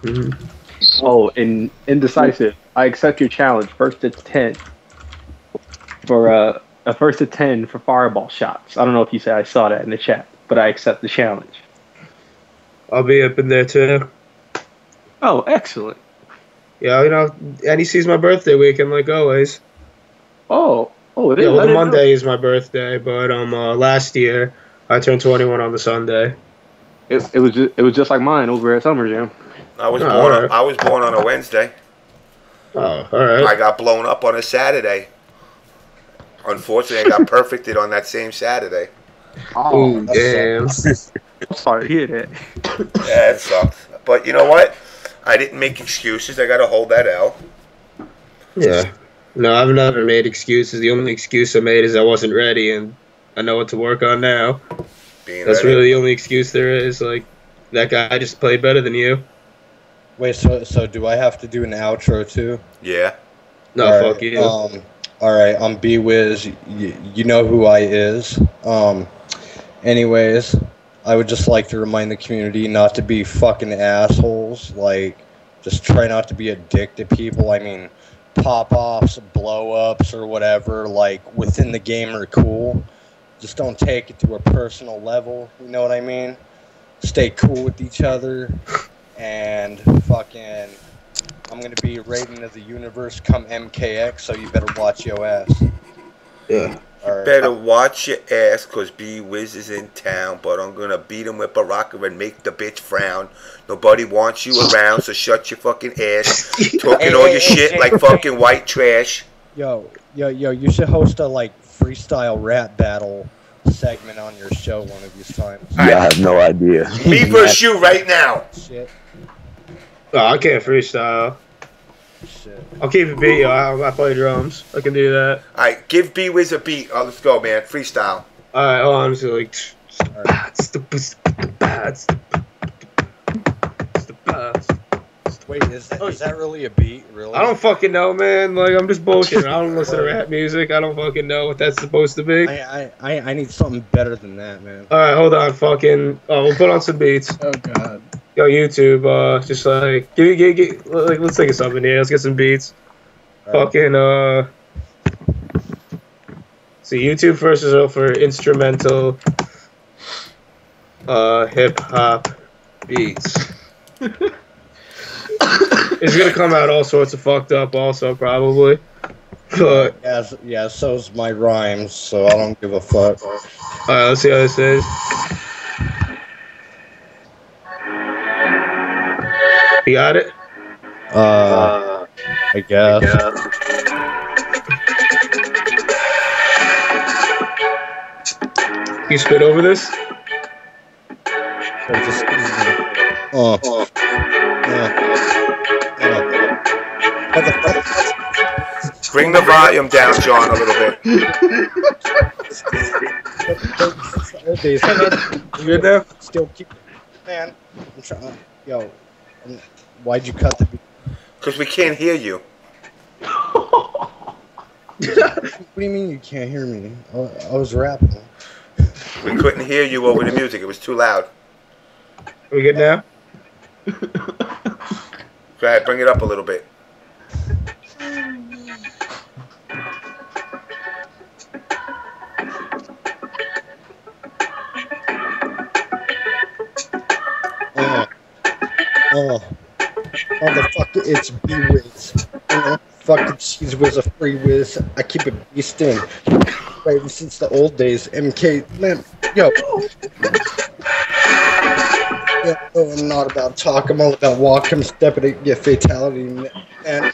[SPEAKER 6] Mm-hmm.
[SPEAKER 3] Oh, and Indecisive, I accept your challenge. First to 10 for a first to 10 for fireball shots. I don't know if you said I saw that in the chat, but I accept the challenge.
[SPEAKER 6] I'll be up in there too.
[SPEAKER 3] Oh, excellent.
[SPEAKER 6] Yeah, NEC's my birthday weekend, like always.
[SPEAKER 3] Oh, it is.
[SPEAKER 6] Yeah, well, the Monday is my birthday, but last year I turned 21 on the Sunday.
[SPEAKER 3] It was just like mine over at Summer Jam.
[SPEAKER 1] I was born on a Wednesday.
[SPEAKER 6] Oh, all right.
[SPEAKER 1] I got blown up on a Saturday. Unfortunately, I got perfected on that same Saturday.
[SPEAKER 3] Oh,
[SPEAKER 6] damn.
[SPEAKER 3] I'm sorry to hear that.
[SPEAKER 1] Yeah, it sucked. But you know what? I didn't make excuses. I got to hold that L.
[SPEAKER 6] Yeah. No, I've never made excuses. The only excuse I made is I wasn't ready, and I know what to work on now. That's really the only excuse there is. Like, that guy just played better than you.
[SPEAKER 5] Wait, so do I have to do an outro too?
[SPEAKER 1] Yeah.
[SPEAKER 6] No, fuck you.
[SPEAKER 5] All right, I'm B-Wiz. You know who I is. Anyways, I would just like to remind the community not to be fucking assholes. Like, just try not to be a dick to people. I mean, pop-offs, blow-ups, or whatever, like, within the game are cool. Just don't take it to a personal level, you know what I mean? Stay cool with each other, and fucking, I'm gonna be rating of the universe come MKX, so you better watch your ass.
[SPEAKER 6] Yeah.
[SPEAKER 1] You better watch your ass, because B-Wiz is in town, but I'm going to beat him with Baraka and make the bitch frown. Nobody wants you around, so shut your fucking ass. Talking all your shit like fucking white trash.
[SPEAKER 5] Yo, you should host a, like, freestyle rap battle segment on your show one of these times.
[SPEAKER 14] Yeah, I have no idea.
[SPEAKER 1] Me versus you right now.
[SPEAKER 5] Shit.
[SPEAKER 6] Oh, I can't freestyle.
[SPEAKER 5] Shit.
[SPEAKER 6] I'll keep it beat, yo. I play drums. I can do that.
[SPEAKER 1] Alright, give B-Wiz a beat. Oh, let's go, man. Freestyle.
[SPEAKER 6] Alright, I'm just like...
[SPEAKER 5] Wait, is that really a beat? Really?
[SPEAKER 6] I don't fucking know, man. Like, I'm just bullshitting. I don't listen to rap music. I don't fucking know what that's supposed to be.
[SPEAKER 5] I need something better than that, man.
[SPEAKER 6] Alright, hold on. Fucking... Oh, we'll put on some beats.
[SPEAKER 13] Oh, God.
[SPEAKER 6] Yo, YouTube, just like... like, let's think of something here. Let's get some beats. Fucking, see, YouTube first is for instrumental, hip-hop beats. It's gonna come out all sorts of fucked up also, probably. But...
[SPEAKER 5] Yeah, so's my rhymes, so I don't give a fuck.
[SPEAKER 6] Alright, let's see how this is. You got it?
[SPEAKER 5] I guess.
[SPEAKER 6] You spit over this?
[SPEAKER 1] Bring the volume down, John, a little bit.
[SPEAKER 6] You good now?
[SPEAKER 5] Still keep... Man, I'm trying... Yo, why'd you cut the beat?
[SPEAKER 1] Because we can't hear you.
[SPEAKER 5] What do you mean you can't hear me? I was rapping.
[SPEAKER 1] We couldn't hear you over the music. It was too loud.
[SPEAKER 6] Are we good now?
[SPEAKER 1] Go ahead, bring it up a little bit.
[SPEAKER 5] Motherfucker, it's B-Wiz. Fucking she's Wiz a free Wiz. I keep it beastin'. Right since the old days. MK, man, yo. Yeah, no, I'm not about talk. I'm all about walk. I'm stepping it, get fatality, and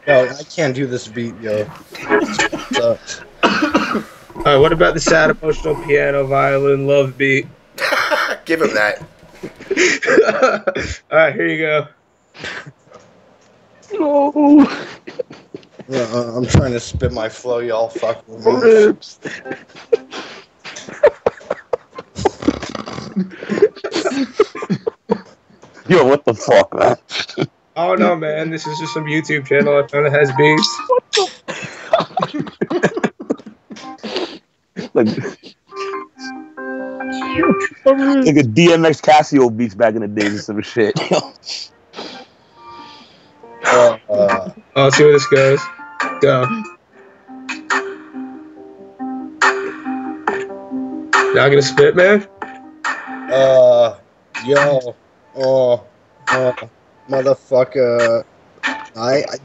[SPEAKER 5] yo, I can't do this beat, yo. Sucks.
[SPEAKER 6] Alright, what about the sad emotional piano violin love beat?
[SPEAKER 1] Give him that.
[SPEAKER 6] Alright, here you go.
[SPEAKER 3] No.
[SPEAKER 5] Yeah, I'm trying to spit my flow, y'all fuck with me.
[SPEAKER 3] Rips.
[SPEAKER 14] Yo, what the fuck, man?
[SPEAKER 6] Oh no, man, this is just some YouTube channel I found that has beats.
[SPEAKER 14] Like a DMX Casio beats back in the days and some shit.
[SPEAKER 6] Let's see where this goes. Go. Not gonna spit, man?
[SPEAKER 5] Motherfucker.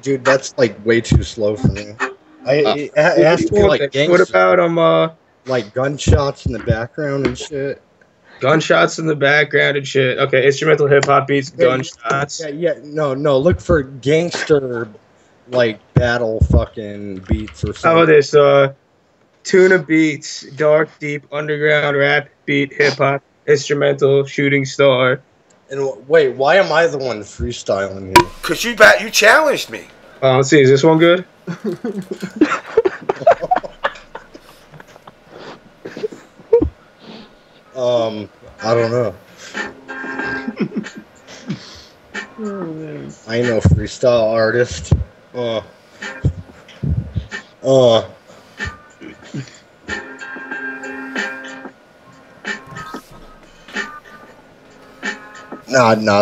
[SPEAKER 5] Dude, that's like way too slow for me. It has to be like gangster.
[SPEAKER 6] What about
[SPEAKER 5] like gunshots in the background and shit?
[SPEAKER 6] Gunshots in the background and shit. Okay, instrumental hip hop beats, gunshots.
[SPEAKER 5] No, look for gangster like battle fucking beats or something.
[SPEAKER 6] How about this? Tuna beats, dark, deep, underground rap beat, hip hop, instrumental, shooting star.
[SPEAKER 5] And wait, why am I the one freestyling here?
[SPEAKER 1] Cause you challenged me.
[SPEAKER 6] Let's see, is this one good?
[SPEAKER 5] I don't know. I ain't no freestyle artist. Nah,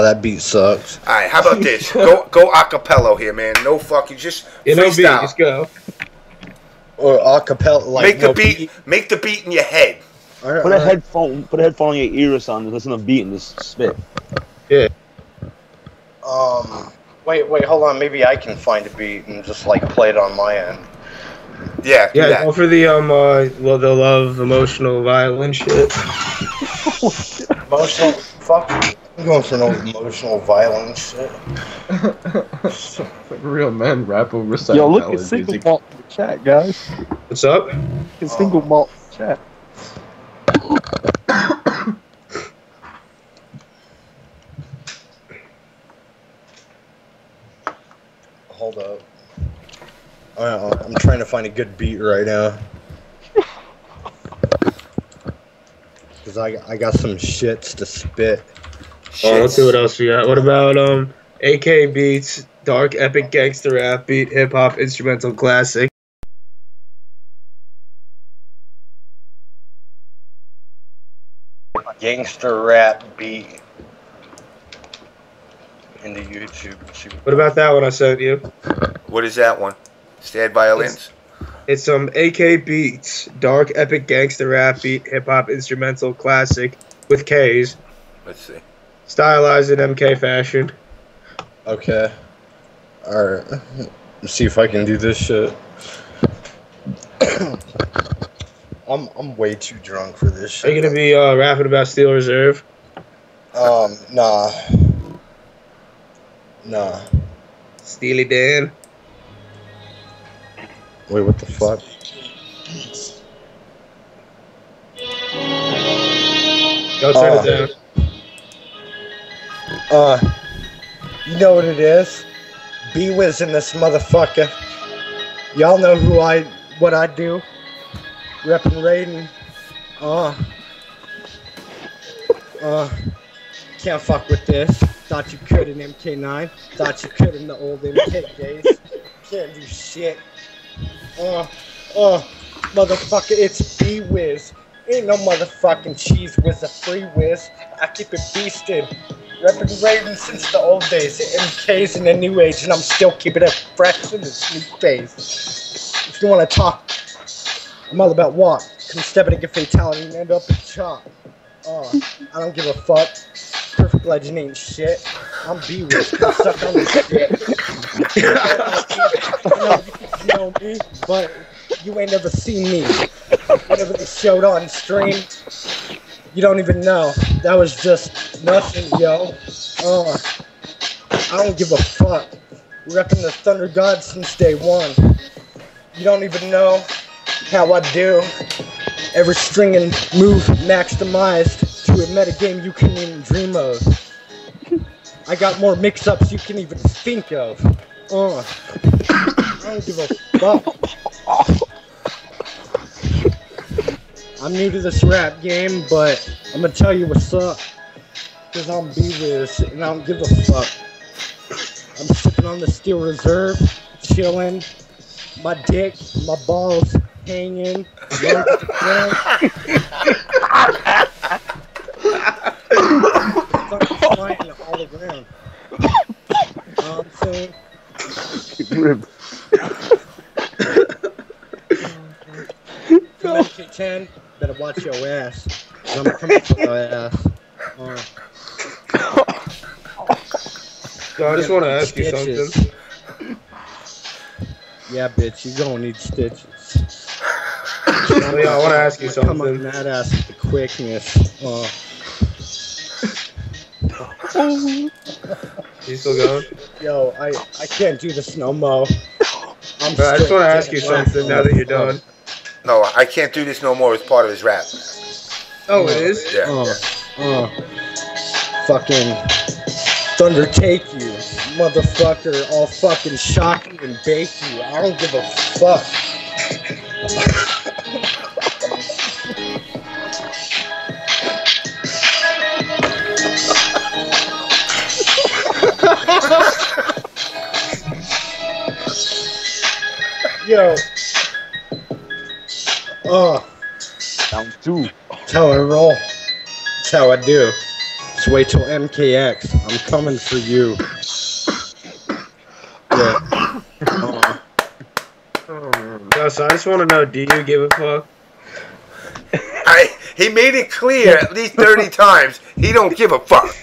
[SPEAKER 5] that beat sucks.
[SPEAKER 1] All right, how about this? Go acapella here, man. No fucking, just freestyle.
[SPEAKER 6] No beat, just go.
[SPEAKER 5] Or acapella, like
[SPEAKER 1] make the beat in your head.
[SPEAKER 14] Put a headphone on your ear or something. Listen to the beat and just spit.
[SPEAKER 6] Yeah.
[SPEAKER 5] Wait, hold on. Maybe I can find a beat and just like play it on my end.
[SPEAKER 1] Yeah.
[SPEAKER 6] Go for the the love, emotional, violent shit.
[SPEAKER 5] Emotional, fuck. I'm going for no emotional, violent shit.
[SPEAKER 4] Like real men rap over side.
[SPEAKER 3] Yo, look at single malt in the chat, guys.
[SPEAKER 6] What's up?
[SPEAKER 3] Look at single malt in the chat.
[SPEAKER 5] Hold up. I'm trying to find a good beat right now. Cause I got some shits to spit.
[SPEAKER 6] Let's see what else we got. What about AK beats, dark epic gangster rap beat, hip hop instrumental classic.
[SPEAKER 5] Gangster rap beat into YouTube.
[SPEAKER 6] What about that one I sent you?
[SPEAKER 1] What is that one? Stad violins.
[SPEAKER 6] It's some AK beats, dark epic gangster rap beat, hip hop instrumental classic with K's.
[SPEAKER 1] Let's see.
[SPEAKER 6] Stylized in MK fashion.
[SPEAKER 5] Okay. Alright. Let's see if I can do this shit. I'm way too drunk for this shit.
[SPEAKER 6] Are you gonna be rapping about Steel Reserve?
[SPEAKER 5] Nah.
[SPEAKER 6] Steely Dan.
[SPEAKER 5] Wait, what the fuck?
[SPEAKER 6] Go turn it down.
[SPEAKER 5] You know what it is? B-Wiz in this motherfucker. Y'all know what I do. Reppin' Raiden. Can't fuck with this. Thought you could in MK9. Thought you could in the old MK days. Can't do shit. Motherfucker, it's B-Wiz. Ain't no motherfucking cheese whiz, a free whiz. I keep it beasted. Reppin' Raiden since the old days. MK's in the new age, and I'm still keeping it fresh in this new phase. If you want to talk, I'm all about walk. Come step in and get fatality and end up in chop. I don't give a fuck. Perfect legend ain't shit. I'm B-Wiz. Come suck on this shit. You know me, but you ain't never seen me. Whenever they showed on stream, you don't even know. That was just
[SPEAKER 15] Nothing, yo. I don't give a fuck. Repping the Thunder God since day one. You don't even know how I do. Every string and move maximized to a metagame you couldn't even dream of. I got more mix-ups you can even think of. I don't give a fuck. I'm new to this rap game, but I'm gonna tell you what's up. Cause I'm B-Wiz, and I don't give a fuck. I'm sipping on the Steel Reserve, chilling. My dick, my balls hanging. Flying all around. I'm saying. MK10, better watch your ass. I'm coming for your ass.
[SPEAKER 6] So I just want to ask you something.
[SPEAKER 15] Yeah, bitch, you gonna need stitches.
[SPEAKER 6] Oh, yeah, I want to ask you something.
[SPEAKER 15] Come on that ass with the quickness.
[SPEAKER 6] You still going?
[SPEAKER 15] Yo, I can't do this no more.
[SPEAKER 6] I just want to ask you something now that you're done.
[SPEAKER 1] No, I can't do this no more. It's part of his rap.
[SPEAKER 6] Oh, it is?
[SPEAKER 1] Yeah.
[SPEAKER 15] Fucking Thunder take you, motherfucker. I'll fucking shock you and bake you. I don't give a fuck. Yo.
[SPEAKER 14] Down 2.
[SPEAKER 15] That's how I roll. That's how I do. Just wait till MKX. I'm coming for you. Yeah.
[SPEAKER 6] So I just want to know, do you give a fuck?
[SPEAKER 1] He made it clear at least 30 times he don't give a fuck.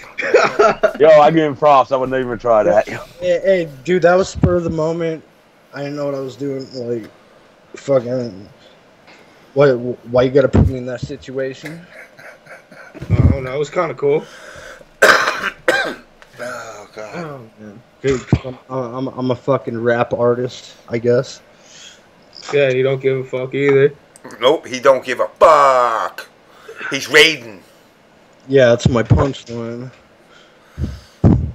[SPEAKER 14] Yo, I give him props. I would never even try that.
[SPEAKER 15] Hey, dude, that was spur of the moment. I didn't know what I was doing. Like, fucking... Why you gotta put me in that situation?
[SPEAKER 6] Oh, no, it was kind of cool.
[SPEAKER 1] Oh, God.
[SPEAKER 15] Oh, man. Dude, I'm a fucking rap artist, I guess.
[SPEAKER 6] Yeah, you don't give a fuck either.
[SPEAKER 1] Nope, he don't give a fuck. He's raiding.
[SPEAKER 15] Yeah, that's my punchline.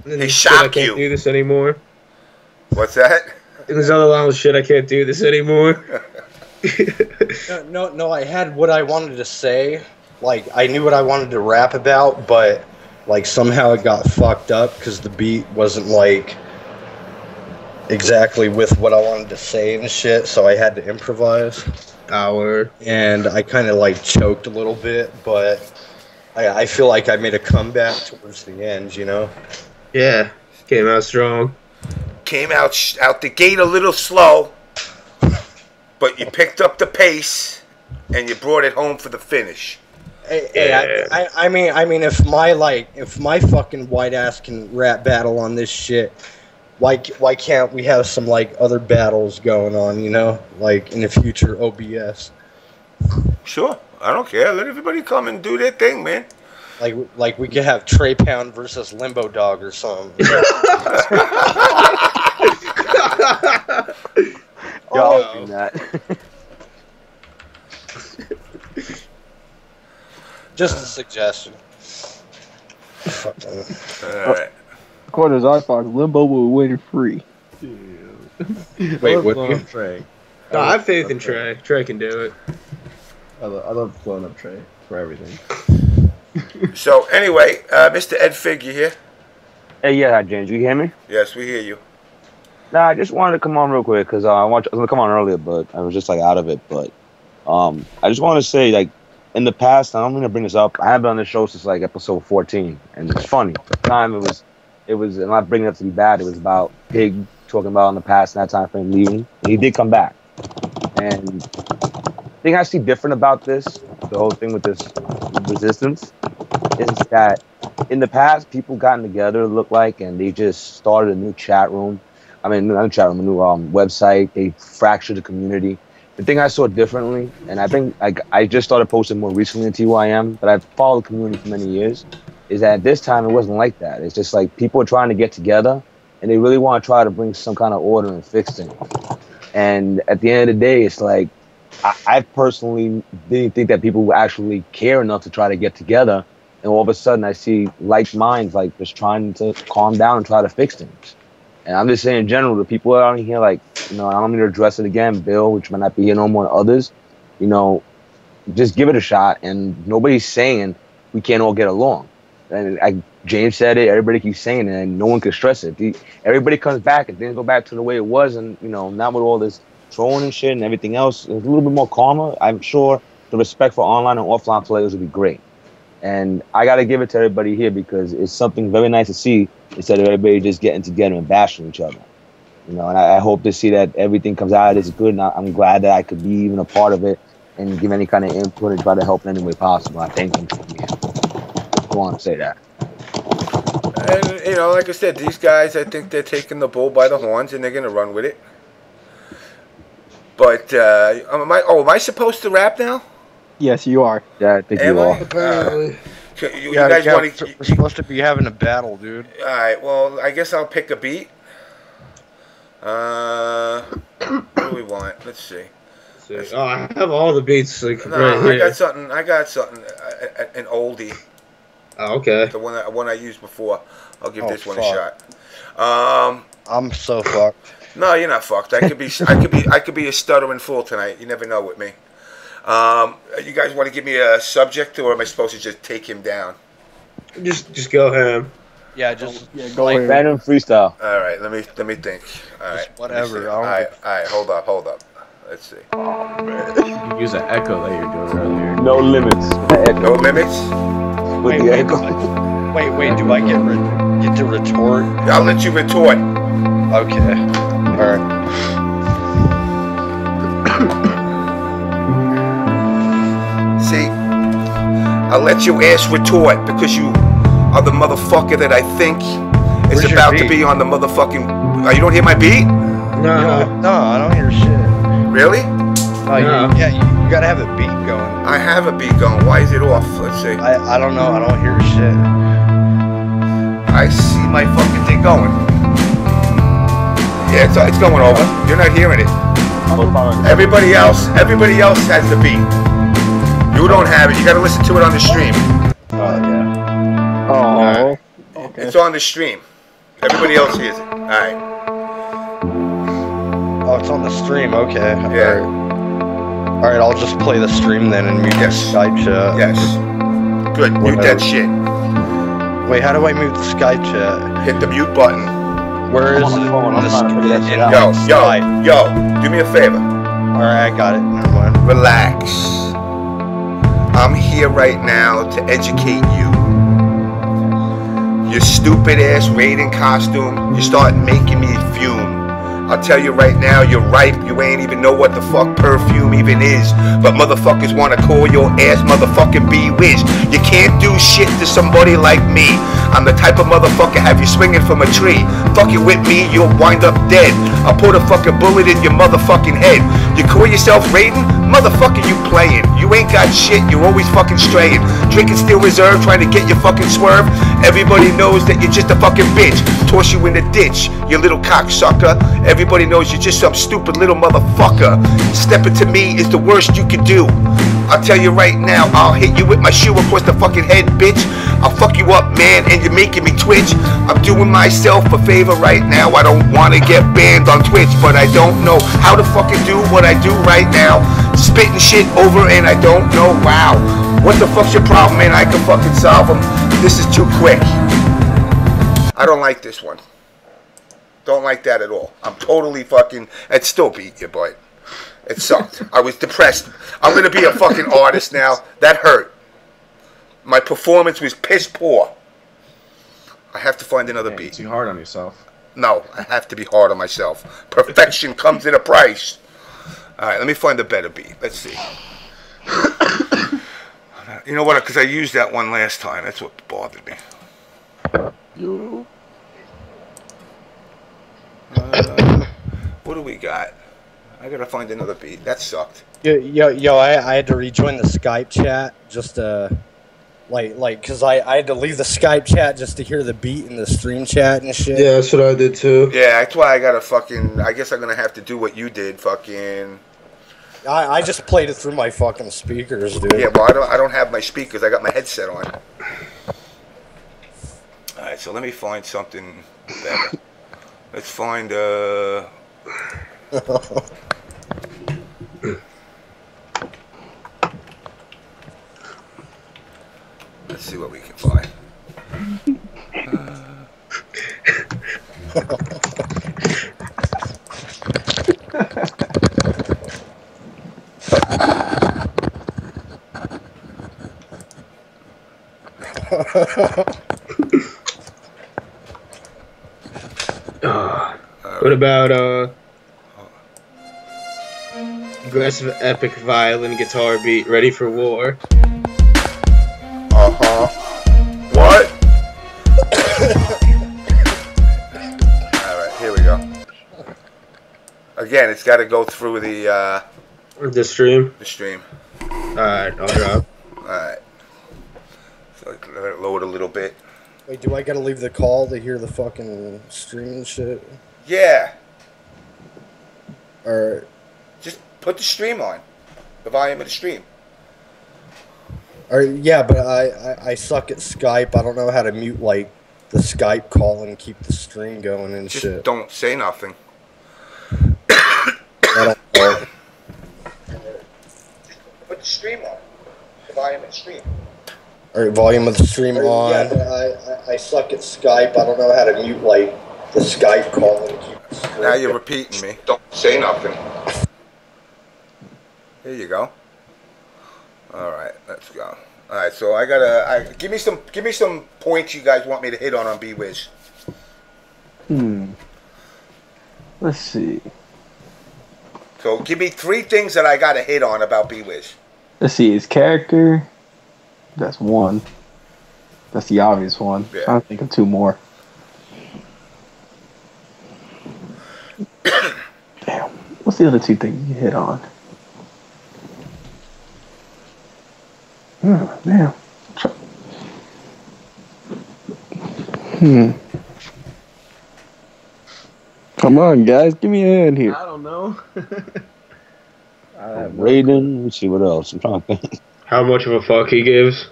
[SPEAKER 1] He shock
[SPEAKER 6] I can't do this anymore.
[SPEAKER 1] What's that?
[SPEAKER 6] In his other line was, shit, I can't do this anymore.
[SPEAKER 5] No, I had what I wanted to say. Like, I knew what I wanted to rap about, but, like, somehow it got fucked up because the beat wasn't, like, exactly with what I wanted to say and shit, so I had to improvise. And I kind of, like, choked a little bit, but I feel like I made a comeback towards the end, you know?
[SPEAKER 6] Yeah, came out strong.
[SPEAKER 1] Came out the gate a little slow, but you picked up the pace and you brought it home for the finish.
[SPEAKER 5] Hey, I mean, if my fucking white ass can rap battle on this shit, why can't we have some like other battles going on? You know, like in the future OBS.
[SPEAKER 1] Sure, I don't care. Let everybody come and do their thing, man.
[SPEAKER 5] Like we could have Trey Pound versus Limbo Dog or something.
[SPEAKER 14] Y'all do that.
[SPEAKER 5] Just a suggestion.
[SPEAKER 1] Alright.
[SPEAKER 3] According to Zyfox, Limbo will win free.
[SPEAKER 6] Wait, what?
[SPEAKER 14] Trey.
[SPEAKER 6] No, I have faith in Trey. Trey can do it.
[SPEAKER 4] I love blowing up Trey for everything.
[SPEAKER 1] So anyway, Mr. Ed Fig, you here?
[SPEAKER 14] Hey, yeah, James, you hear me?
[SPEAKER 1] Yes, we hear you.
[SPEAKER 14] Nah, I just wanted to come on real quick because I was going to come on earlier, but I was just like out of it. But I just want to say, like, in the past, I'm going to bring this up. I have been on this show since like episode 14, and it's funny. At the time, it was. I'm not bringing it up to be bad. It was about Pig talking about in the past and that time frame leaving. And he did come back, and the thing I see different about this, the whole thing with this resistance, is that in the past, people gotten together, looked like, and they just started a new chat room. I mean, not a chat room, a new website. They fractured the community. The thing I saw differently, and I think I just started posting more recently in TYM, but I've followed the community for many years, is that this time it wasn't like that. It's just like people are trying to get together, and they really want to try to bring some kind of order and fix things. And at the end of the day, it's like I personally didn't think that people would actually care enough to try to get together. And all of a sudden, I see like minds like just trying to calm down and try to fix things. And I'm just saying, in general, the people out here, like, you know, I don't mean to address it again, Bill, which might not be here no more than others, you know, just give it a shot. And nobody's saying we can't all get along. And James said it, everybody keeps saying it, and no one can stress it. Everybody comes back and things go back to the way it was, and, you know, not with all this trolling and shit and everything else. It's a little bit more calmer. I'm sure the respect for online and offline players would be great. And I got to give it to everybody here because it's something very nice to see instead of everybody just getting together and bashing each other. You know, and I hope to see that everything comes out of this good, and I'm glad that I could be even a part of it and give any kind of input and try to help in any way possible. I thank them for me. I want to say that.
[SPEAKER 1] And, you know, like I said, these guys, I think they're taking the bull by the horns and they're going to run with it. But, am I supposed to rap now?
[SPEAKER 3] Yes, you are.
[SPEAKER 14] Yeah, I think you are.
[SPEAKER 5] Apparently.
[SPEAKER 1] You guys want to...
[SPEAKER 5] We're supposed to be having a battle, dude.
[SPEAKER 1] Alright, well, I guess I'll pick a beat. What do we want? Let's see.
[SPEAKER 6] Oh, I have all the beats like, right here.
[SPEAKER 1] I got something, an oldie.
[SPEAKER 6] Oh, okay.
[SPEAKER 1] The one I used before. I'll give this one a shot.
[SPEAKER 5] I'm so fucked.
[SPEAKER 1] No, you're not fucked. I could be a stuttering fool tonight. You never know with me. You guys want to give me a subject, or am I supposed to just take him down?
[SPEAKER 6] Just go ham.
[SPEAKER 5] Yeah, just
[SPEAKER 3] go ahead.
[SPEAKER 14] Random freestyle.
[SPEAKER 1] All right, let me think. All right,
[SPEAKER 5] whatever.
[SPEAKER 1] All right, hold up. Let's see.
[SPEAKER 4] Oh, man. You can use the echo that you're doing earlier.
[SPEAKER 14] No limits.
[SPEAKER 1] No limits?
[SPEAKER 14] With the echo.
[SPEAKER 5] Wait, do I get to retort?
[SPEAKER 1] I'll let you retort.
[SPEAKER 5] Okay. Alright.
[SPEAKER 1] See, I'll let your ass retort because you are the motherfucker that I think is about to be on the motherfucking... Oh, you don't hear my beat?
[SPEAKER 6] No.
[SPEAKER 5] No, I don't hear shit.
[SPEAKER 1] Really?
[SPEAKER 5] No. You gotta have a beat going.
[SPEAKER 1] I have a beat going. Why is it off? Let's see.
[SPEAKER 5] I don't know. I don't hear shit.
[SPEAKER 1] I see my fucking thing going. Yeah, it's going over. You're not hearing it. Everybody else has the beat. You don't have it. You gotta listen to it on the stream.
[SPEAKER 3] Oh.
[SPEAKER 1] Okay. It's on the stream. Everybody else hears it. All right.
[SPEAKER 5] Oh, it's on the stream. Okay.
[SPEAKER 1] Yeah.
[SPEAKER 5] All right. I'll just play the stream then and mute the Skype chat.
[SPEAKER 1] Yes. Good. Mute that shit.
[SPEAKER 5] Wait, how do I mute the Skype chat?
[SPEAKER 1] Hit the mute button.
[SPEAKER 5] Where is it? On the
[SPEAKER 1] stream. Yo. Do me a favor.
[SPEAKER 5] All right, I got it. Never mind.
[SPEAKER 1] Relax. I'm here right now to educate you. Your stupid ass raiding costume, you start making me fume. I'll tell you right now, you're ripe. You ain't even know what the fuck perfume even is. But motherfuckers wanna call your ass motherfucking B-Wiz. You can't do shit to somebody like me. I'm the type of motherfucker have you swinging from a tree. Fucking with me, you'll wind up dead. I'll put a fucking bullet in your motherfucking head. You call yourself raiding? Motherfucker, you playing. You ain't got shit, you're always fucking straying. Drinking Steel Reserve, trying to get your fucking swerve. Everybody knows that you're just a fucking bitch. Toss you in the ditch, you little cocksucker. Everybody knows you're just some stupid little motherfucker. Stepping to me is the worst you can do. I'll tell you right now, I'll hit you with my shoe across the fucking head, bitch. I'll fuck you up, man, and you're making me twitch. I'm doing myself a favor right now. I don't want to get banned on Twitch, but I don't know how to fucking do what I do right now. Spitting shit over and I don't know, wow. What the fuck's your problem, man? I can fucking solve them. This is too quick. I don't like this one. Don't like that at all. I'm totally fucking... It still beat you, but it sucked. I was depressed. I'm going to be a fucking artist now. That hurt. My performance was piss poor. I have to find another beat.
[SPEAKER 4] Too hard on yourself.
[SPEAKER 1] No, I have to be hard on myself. Perfection comes at a price. All right, let me find a better beat. Let's see. You know what? Because I used that one last time. That's what bothered me. What do we got? I gotta find another beat. That sucked.
[SPEAKER 5] Yo, I had to rejoin the Skype chat just to
[SPEAKER 15] Like, cause I had to leave the Skype chat just to hear the beat in the stream chat and shit.
[SPEAKER 6] Yeah, that's what I did too.
[SPEAKER 1] Yeah, that's why I gotta fucking. I guess I'm gonna have to do what you did, fucking.
[SPEAKER 15] I just played it through my fucking speakers, dude.
[SPEAKER 1] Yeah, well, I don't have my speakers. I got my headset on. All right, so let me find something better. Let's find Let's see what we can find.
[SPEAKER 6] What about aggressive epic violin guitar beat ready for war?
[SPEAKER 1] What? Alright, here we go. Again, it's got to go through the
[SPEAKER 6] stream.
[SPEAKER 1] The stream.
[SPEAKER 6] Alright, I'll drop.
[SPEAKER 1] Alright. So let it load a little bit.
[SPEAKER 15] Wait, do I gotta leave the call to hear the fucking stream and shit?
[SPEAKER 1] Yeah.
[SPEAKER 15] Alright.
[SPEAKER 1] Just put the stream on. The volume of the stream.
[SPEAKER 15] Yeah, but I suck at Skype. I don't know how to mute, like, the Skype call and keep the stream going and
[SPEAKER 1] Just
[SPEAKER 15] shit.
[SPEAKER 1] don't say nothing.
[SPEAKER 15] I don't know.
[SPEAKER 1] Put the stream on. The volume of the stream.
[SPEAKER 15] Alright, volume of the stream on.
[SPEAKER 1] Yeah,
[SPEAKER 15] but I suck at Skype. I don't know how to mute, like, the Skype call and keep the stream.
[SPEAKER 1] Now you're repeating me. Don't say nothing. Here you go. All right, let's go. All right, so I gotta give me some points you guys want me to hit on B-Wiz.
[SPEAKER 3] Let's see.
[SPEAKER 1] So give me 3 things that I gotta hit on about B-Wiz.
[SPEAKER 3] Let's see. His character. That's one. That's the obvious one.
[SPEAKER 1] Yeah.
[SPEAKER 3] I'm trying to think of 2 more. Damn. What's the other 2 things you hit on? Damn. Come on, guys. Give me a hand here.
[SPEAKER 4] I don't know.
[SPEAKER 14] Raiden. Let's see what else. I'm trying to think.
[SPEAKER 6] How much of a fuck he gives?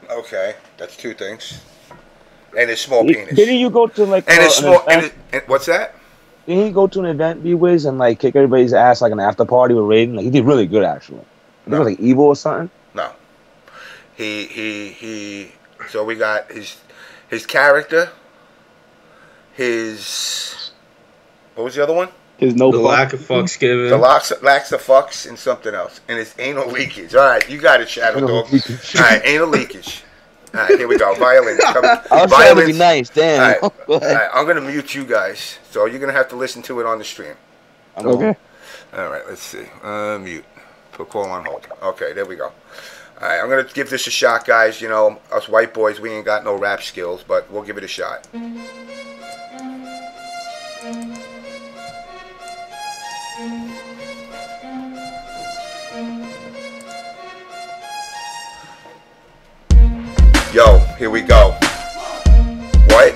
[SPEAKER 1] Okay, that's 2 things. And his small penis.
[SPEAKER 14] Didn't you go to like
[SPEAKER 1] and his small
[SPEAKER 14] an
[SPEAKER 1] and what's that?
[SPEAKER 14] Didn't he go to an event, B-Wiz, and like kick everybody's ass like an after party with Raiden? Like he did really good actually. I think it was like Evil or something.
[SPEAKER 1] No. He so we got his character, his what was the other one?
[SPEAKER 3] His
[SPEAKER 6] the lack of fucks given.
[SPEAKER 1] The lacks of fucks and something else. And his anal leakage. Alright, you got it, Shadow Dog. Alright, anal leakage. Alright, here we go. Violins.
[SPEAKER 14] I was trying to be nice, damn.
[SPEAKER 1] Alright,
[SPEAKER 14] Go ahead.
[SPEAKER 1] I'm gonna mute you guys. So you're gonna have to listen to it on the stream.
[SPEAKER 3] Okay.
[SPEAKER 1] Alright, let's see. Mute. Put call on hold. Okay, there we go. Alright, I'm gonna give this a shot, guys. You know, us white boys, we ain't got no rap skills, but we'll give it a shot. Yo, here we go. What?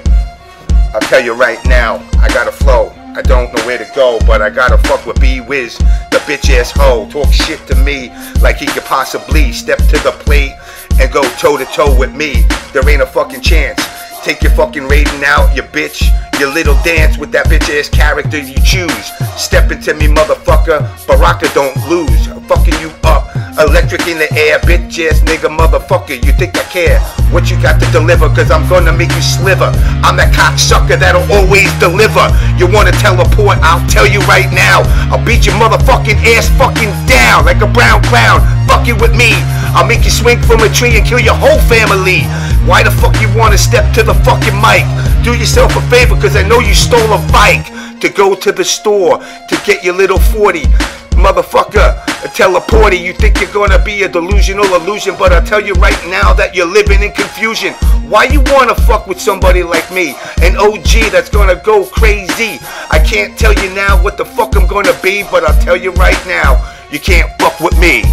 [SPEAKER 1] I'll tell you right now, I got a flow. I don't know where to go, but I gotta fuck with B-Wiz, the bitch ass hoe. Talk shit to me like he could possibly step to the plate and go toe to toe with me. There ain't a fucking chance. Take your fucking Raiden out, you bitch. Your little dance with that bitch ass character you choose. Step into me, motherfucker. Baraka don't lose. I'm fucking you up. Electric in the air, bitch ass nigga, motherfucker. You think I care what you got to deliver? Cause I'm gonna make you sliver. I'm that cocksucker that'll always deliver. You wanna teleport? I'll tell you right now. I'll beat your motherfucking ass fucking down like a brown clown. Fucking with me. I'll make you swing from a tree and kill your whole family. Why the fuck you wanna step to the fucking mic? Do yourself a favor, cause I know you stole a bike to go to the store to get your little 40. Motherfucker, a teleporter. You think you're gonna be a delusional illusion, but I'll tell you right now that you're living in confusion. Why you wanna fuck with somebody like me? An OG that's gonna go crazy. I can't tell you now what the fuck I'm gonna be, but I'll tell you right now, you can't fuck with me.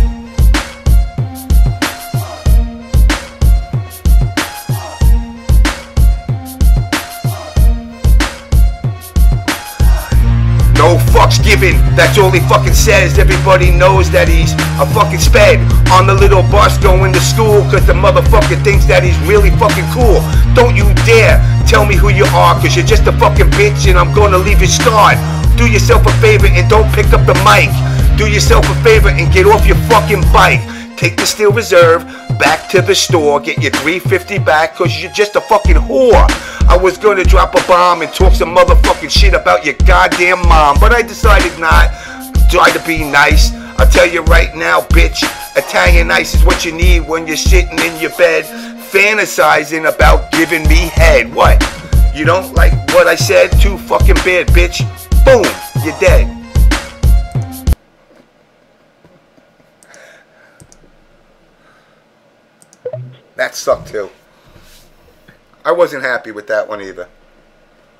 [SPEAKER 1] fuck's given. That's all he fucking says. Everybody knows that he's a fucking sped on the little bus going to school, cause the motherfucker thinks that he's really fucking cool. Don't you dare tell me who you are, cause you're just a fucking bitch and I'm gonna leave you scarred. Do yourself a favor and don't pick up the mic. Do yourself a favor and get off your fucking bike. Take the Steel Reserve back to the store, get your $3.50 back, cause you're just a fucking whore. I was gonna drop a bomb and talk some motherfucking shit about your goddamn mom, but I decided not. Try to be nice. I'll tell you right now, bitch, Italian ice is what you need when you're sitting in your bed, fantasizing about giving me head. What? You don't like what I said? Too fucking bad, bitch. Boom, you're dead. That sucked too. I wasn't happy with that one either.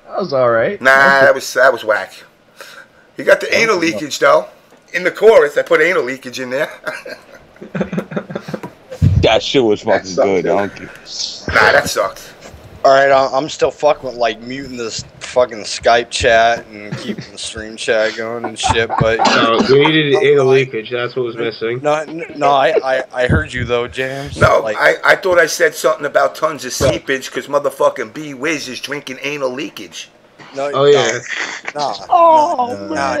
[SPEAKER 4] That was alright.
[SPEAKER 1] Nah, that was whack. You got the anal leakage though. In the chorus, I put anal leakage in there.
[SPEAKER 14] That shit was fucking good, donkey.
[SPEAKER 1] Nah, that sucked.
[SPEAKER 5] Alright, I'm still fucking with like muting this fucking Skype chat and keeping the stream chat going and shit, but
[SPEAKER 6] no, we needed anal leakage, that's what was missing.
[SPEAKER 5] No, I heard you though, James.
[SPEAKER 1] No,
[SPEAKER 5] like,
[SPEAKER 1] I thought I said something about tons of seepage because motherfucking B-Wiz is drinking anal leakage.
[SPEAKER 5] No,
[SPEAKER 6] oh yeah.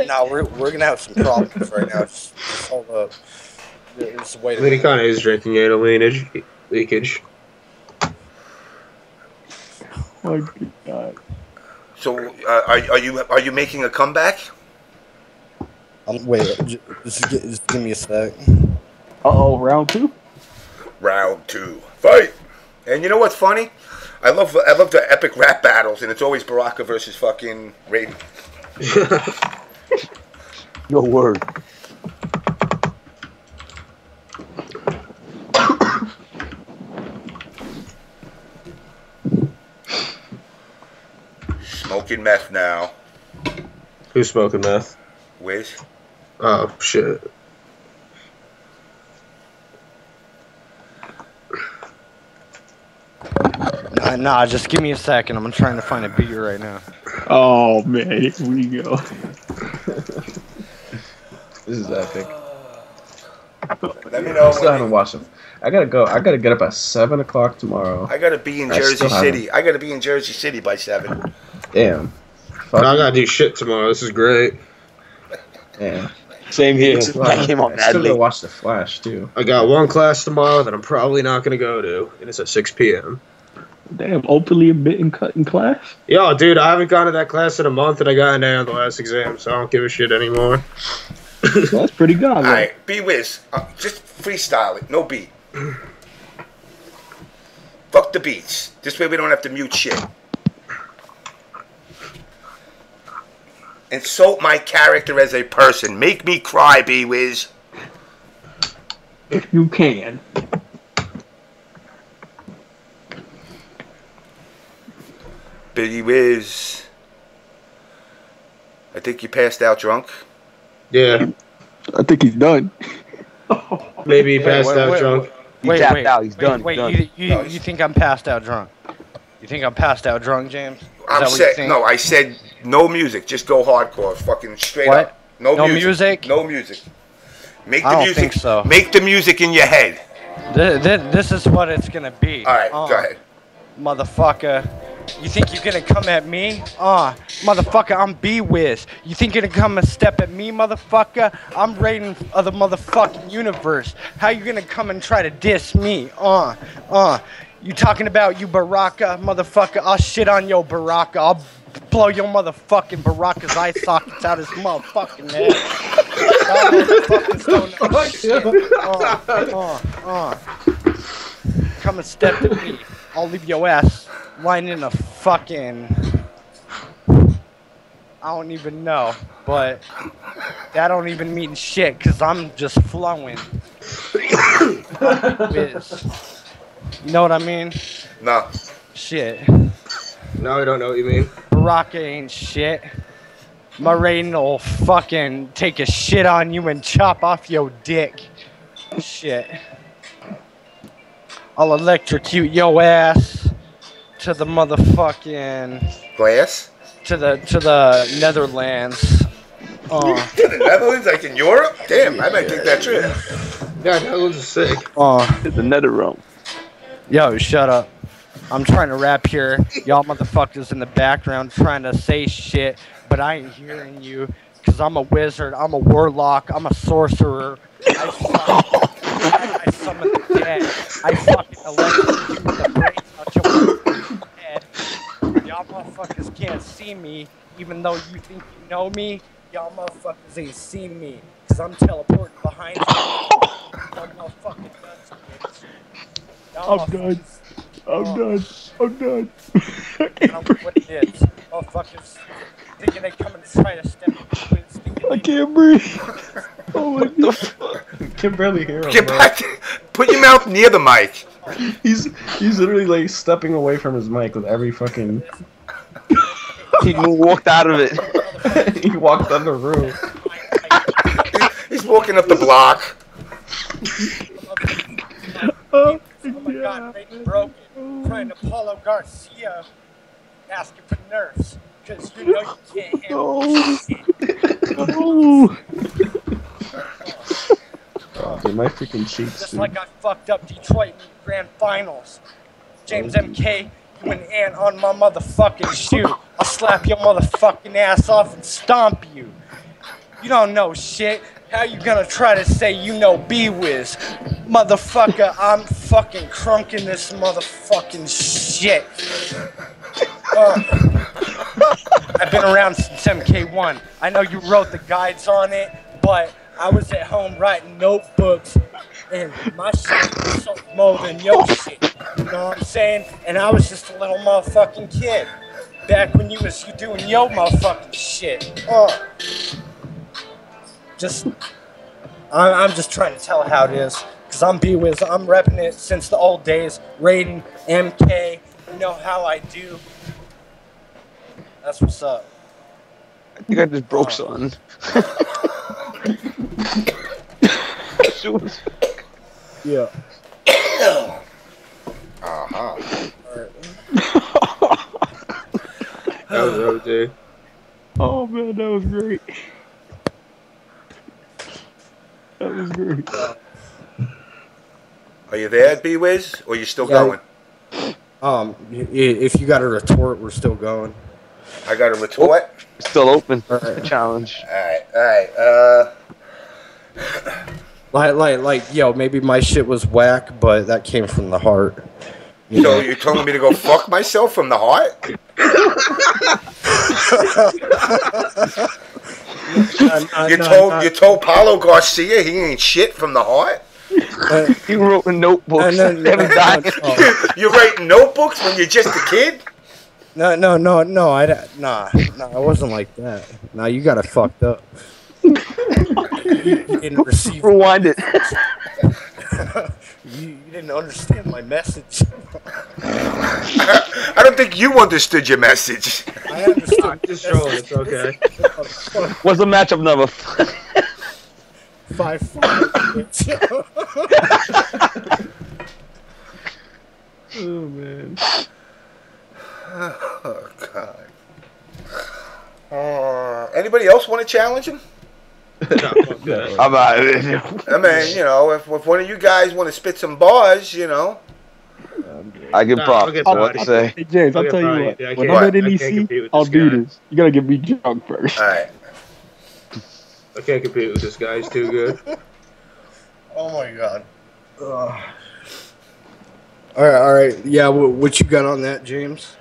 [SPEAKER 5] No, we're gonna have some problems right now. Just hold up. Just wait a
[SPEAKER 6] I mean, he
[SPEAKER 5] minute.
[SPEAKER 6] kind of is drinking anal leakage.
[SPEAKER 3] Oh good God.
[SPEAKER 1] So, are you making a comeback?
[SPEAKER 5] Wait, just give me a sec.
[SPEAKER 3] Uh-oh, round two?
[SPEAKER 1] Round two. Fight! And you know what's funny? I love the epic rap battles, and it's always Baraka versus fucking Raiden.
[SPEAKER 14] Your word.
[SPEAKER 1] Smoking meth now.
[SPEAKER 6] Who's smoking meth?
[SPEAKER 1] Wiz.
[SPEAKER 6] Oh shit.
[SPEAKER 5] Nah, just give me a second. I'm trying to find a beat right now.
[SPEAKER 3] Oh man, here we go.
[SPEAKER 4] This is epic.
[SPEAKER 1] Let me know.
[SPEAKER 4] I still haven't watched them. I gotta go. I gotta get up at 7 o'clock tomorrow.
[SPEAKER 1] I gotta be in Jersey City. I gotta be in Jersey City by 7.
[SPEAKER 4] Damn.
[SPEAKER 6] No, I gotta do shit tomorrow. This is great.
[SPEAKER 4] Yeah.
[SPEAKER 14] Same here.
[SPEAKER 4] I came on still gotta watch The Flash too.
[SPEAKER 6] I got one class tomorrow that I'm probably not gonna go to, and it's at 6 p.m.
[SPEAKER 3] Damn, openly admitting cutting class?
[SPEAKER 6] Yo, dude, I haven't gone to that class in a month, and I got an A on the last exam, so I don't give a shit anymore.
[SPEAKER 3] That's pretty good.
[SPEAKER 1] Alright, B-Wiz, just freestyle it, no beat. Fuck the beats. This way we don't have to mute shit. Insult my character as a person. Make me cry, B-Wiz.
[SPEAKER 3] If you can.
[SPEAKER 1] B-Wiz. I think you passed out drunk.
[SPEAKER 6] Yeah.
[SPEAKER 3] I think he's done.
[SPEAKER 6] Maybe he passed out drunk.
[SPEAKER 14] He tapped out. He's done.
[SPEAKER 5] Wait, you think I'm passed out drunk? You think I'm passed out drunk, James?
[SPEAKER 1] I said no music. Just go hardcore. Fucking straight
[SPEAKER 5] What?
[SPEAKER 1] up. No
[SPEAKER 5] No
[SPEAKER 1] music.
[SPEAKER 5] music?
[SPEAKER 1] No music. Make
[SPEAKER 5] I
[SPEAKER 1] the
[SPEAKER 5] don't
[SPEAKER 1] music.
[SPEAKER 5] think so.
[SPEAKER 1] Make the music in your head.
[SPEAKER 5] This is what it's gonna be.
[SPEAKER 1] All right, go ahead.
[SPEAKER 5] Motherfucker. You think you're gonna come at me? Motherfucker, I'm B-Wiz. You think you're gonna come and step at me, motherfucker? I'm Raiden of the motherfucking universe. How you gonna come and try to diss me? You talking about you Baraka, motherfucker? I'll shit on your Baraka. I'll blow your motherfucking Baraka's eye sockets out his motherfucking head. Y'all motherfuckers don't know shit. Come and step at me. I'll leave your ass lying in a fucking... I don't even know, but that don't even mean shit, cause I'm just flowing. You know what I mean?
[SPEAKER 1] No.
[SPEAKER 5] Shit.
[SPEAKER 6] No, I don't know what you mean.
[SPEAKER 5] Baraka ain't shit. My Raiden will fucking take a shit on you and chop off your dick. Shit. I'll electrocute your ass to the motherfucking
[SPEAKER 1] glass.
[SPEAKER 5] To the Netherlands.
[SPEAKER 1] To the Netherlands, like in Europe? Damn, I might take that trip.
[SPEAKER 6] Yeah, Netherlands is sick.
[SPEAKER 14] The nether realm.
[SPEAKER 15] Yo, shut up. I'm trying to rap here. Y'all motherfuckers in the background trying to say shit, but I ain't hearing you. Because I'm a wizard, I'm a warlock, I'm a sorcerer. I summon the dead. I fucking electrocute the brains out your head. Y'all motherfuckers can't see me, even though you think you know me. Y'all motherfuckers ain't seen me. Because I'm teleporting behind you. Y'all motherfucking nuts, bitch.
[SPEAKER 4] I'm done. I'm done.
[SPEAKER 15] I don't know what it is. Motherfuckers thinking they coming to try to step in.
[SPEAKER 4] I can't breathe. Oh my god. Can barely hear him.
[SPEAKER 1] Get
[SPEAKER 4] bro.
[SPEAKER 1] back. Put your mouth near the mic.
[SPEAKER 4] He's literally like stepping away from his mic with every fucking.
[SPEAKER 14] He walked out of it.
[SPEAKER 4] He walked out of the room.
[SPEAKER 1] He's walking up the block.
[SPEAKER 15] Oh my god, they broke it. Trying to Paulo Garcia asking for nerfs. Because you know you can't handle shit.
[SPEAKER 4] No. Oh, dude, my freaking cheeks.
[SPEAKER 15] Just
[SPEAKER 4] dude.
[SPEAKER 15] like I fucked up Detroit in the grand finals. JamessMK, you an ant on my motherfucking shoe. I'll slap your motherfucking ass off and stomp you. You don't know shit. How you gonna try to say you know B-Wiz? Motherfucker, I'm fucking crunking this motherfucking shit. I've been around since MK1. I know you wrote the guides on it, but I was at home writing notebooks, and my shit was so more than your shit. You know what I'm saying? And I was just a little motherfucking kid back when you doing your motherfucking shit. I'm just trying to tell how it is, cause I'm B-Wiz. I'm repping it since the old days. Raiden, MK, you know how I do. That's what's up.
[SPEAKER 14] I think I just broke something.
[SPEAKER 15] Yeah.
[SPEAKER 6] That was OJ.
[SPEAKER 4] Oh man, that was great. That was great.
[SPEAKER 1] Are you there, B-Wiz, or you still going?
[SPEAKER 15] If you got a retort, we're still going.
[SPEAKER 1] I got a retort.
[SPEAKER 14] Still open. Challenge.
[SPEAKER 1] All right.
[SPEAKER 15] Like, yo, maybe my shit was whack, but that came from the heart.
[SPEAKER 1] So you're telling me to go fuck myself from the heart? You told Paulo Garcia he ain't shit from the heart?
[SPEAKER 14] You wrote in notebooks.
[SPEAKER 1] You're writing notebooks when you're just a kid?
[SPEAKER 15] No, I wasn't like that. Nah, you got it fucked up. You didn't receive.
[SPEAKER 14] Rewind it.
[SPEAKER 15] You didn't understand my message.
[SPEAKER 1] I don't think you understood your message.
[SPEAKER 15] I understood.
[SPEAKER 6] Just show it. It's okay.
[SPEAKER 14] What's the matchup number?
[SPEAKER 15] 5-5.
[SPEAKER 4] Oh man.
[SPEAKER 1] Oh God. Anybody else want to challenge him?
[SPEAKER 14] I'm out of it.
[SPEAKER 1] I mean, you know, if one of you guys want to spit some bars, you know.
[SPEAKER 14] I can prop. What to say?
[SPEAKER 4] Hey James, I'll tell you what. When I'm at NEC, I'll do this. You gotta get me drunk first.
[SPEAKER 1] All right.
[SPEAKER 6] I can't compete with this guy. He's too good.
[SPEAKER 15] Oh my God. All right. Yeah, what you got on that, James?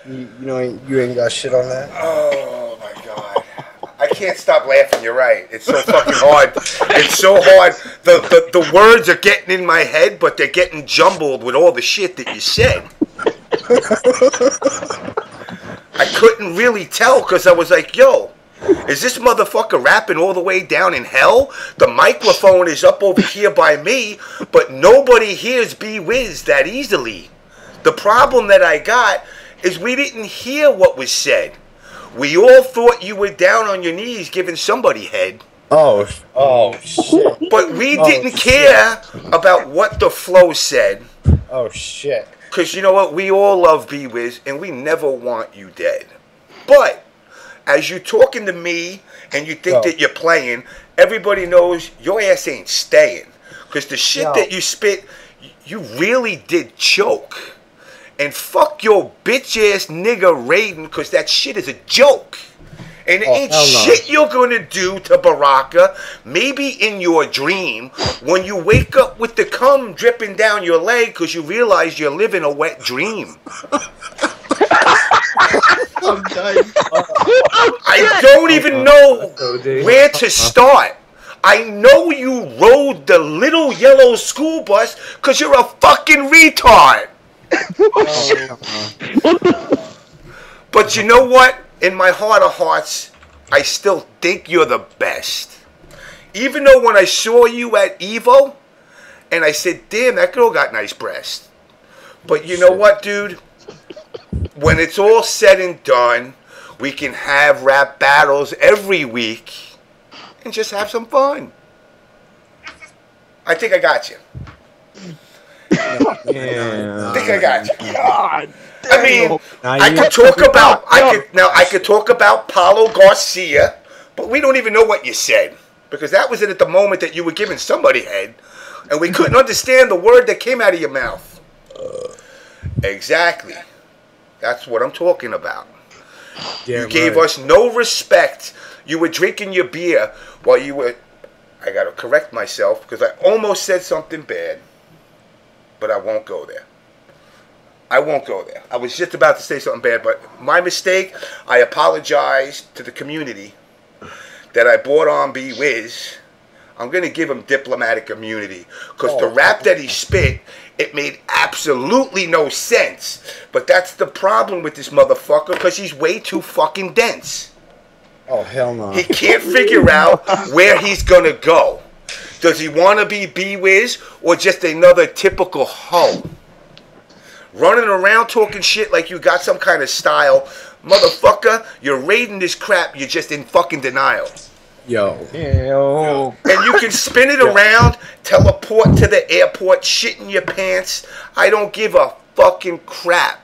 [SPEAKER 15] You know, you ain't got shit on that.
[SPEAKER 1] Oh my God. I can't stop laughing. You're right. It's so fucking hard. It's so hard. The words are getting in my head, but they're getting jumbled with all the shit that you said. I couldn't really tell because I was like, yo, is this motherfucker rapping all the way down in hell? The microphone is up over here by me, but nobody hears B-Wiz that easily. The problem that I got is we didn't hear what was said. We all thought you were down on your knees giving somebody head.
[SPEAKER 15] Oh shit.
[SPEAKER 1] But we didn't care about what the flow said.
[SPEAKER 15] Oh shit.
[SPEAKER 1] Because you know what? We all love B-Wiz, and we never want you dead. But as you're talking to me and you think that you're playing, everybody knows your ass ain't staying. Because the shit that you spit, you really did choke. And fuck your bitch ass nigga Raiden, because that shit is a joke. And it ain't shit you're going to do to Baraka. Maybe in your dream, when you wake up with the cum dripping down your leg because you realize you're living a wet dream.
[SPEAKER 6] I'm dying.
[SPEAKER 1] I don't even know where to start. I know you rode the little yellow school bus because you're a fucking retard. But you know what? In my heart of hearts, I still think you're the best. Even though when I saw you at Evo, and I said, damn, that girl got nice breasts. But you know what, dude? When it's all said and done, we can have rap battles every week and just have some fun. I think I got you. I think I got you. God. I mean, I could talk about Paulo Garcia, but we don't even know what you said because that was it at the moment that you were giving somebody head, and we couldn't understand the word that came out of your mouth. Exactly. That's what I'm talking about. You gave us no respect. You were drinking your beer while you were. I got to correct myself because I almost said something bad, but I won't go there. I won't go there. I was just about to say something bad, but my mistake. I apologize to the community that I brought on B-Wiz. I'm going to give him diplomatic immunity because the rap that he spit, it made absolutely no sense. But that's the problem with this motherfucker because he's way too fucking dense.
[SPEAKER 13] Oh, hell no.
[SPEAKER 1] He can't figure out where he's going to go. Does he want to be B-Wiz or just another typical hoe? Running around talking shit like you got some kind of style. Motherfucker, you're raiding this crap. You're just in fucking denial.
[SPEAKER 13] Yo.
[SPEAKER 1] And you can spin it around, teleport to the airport, shit in your pants. I don't give a fucking crap.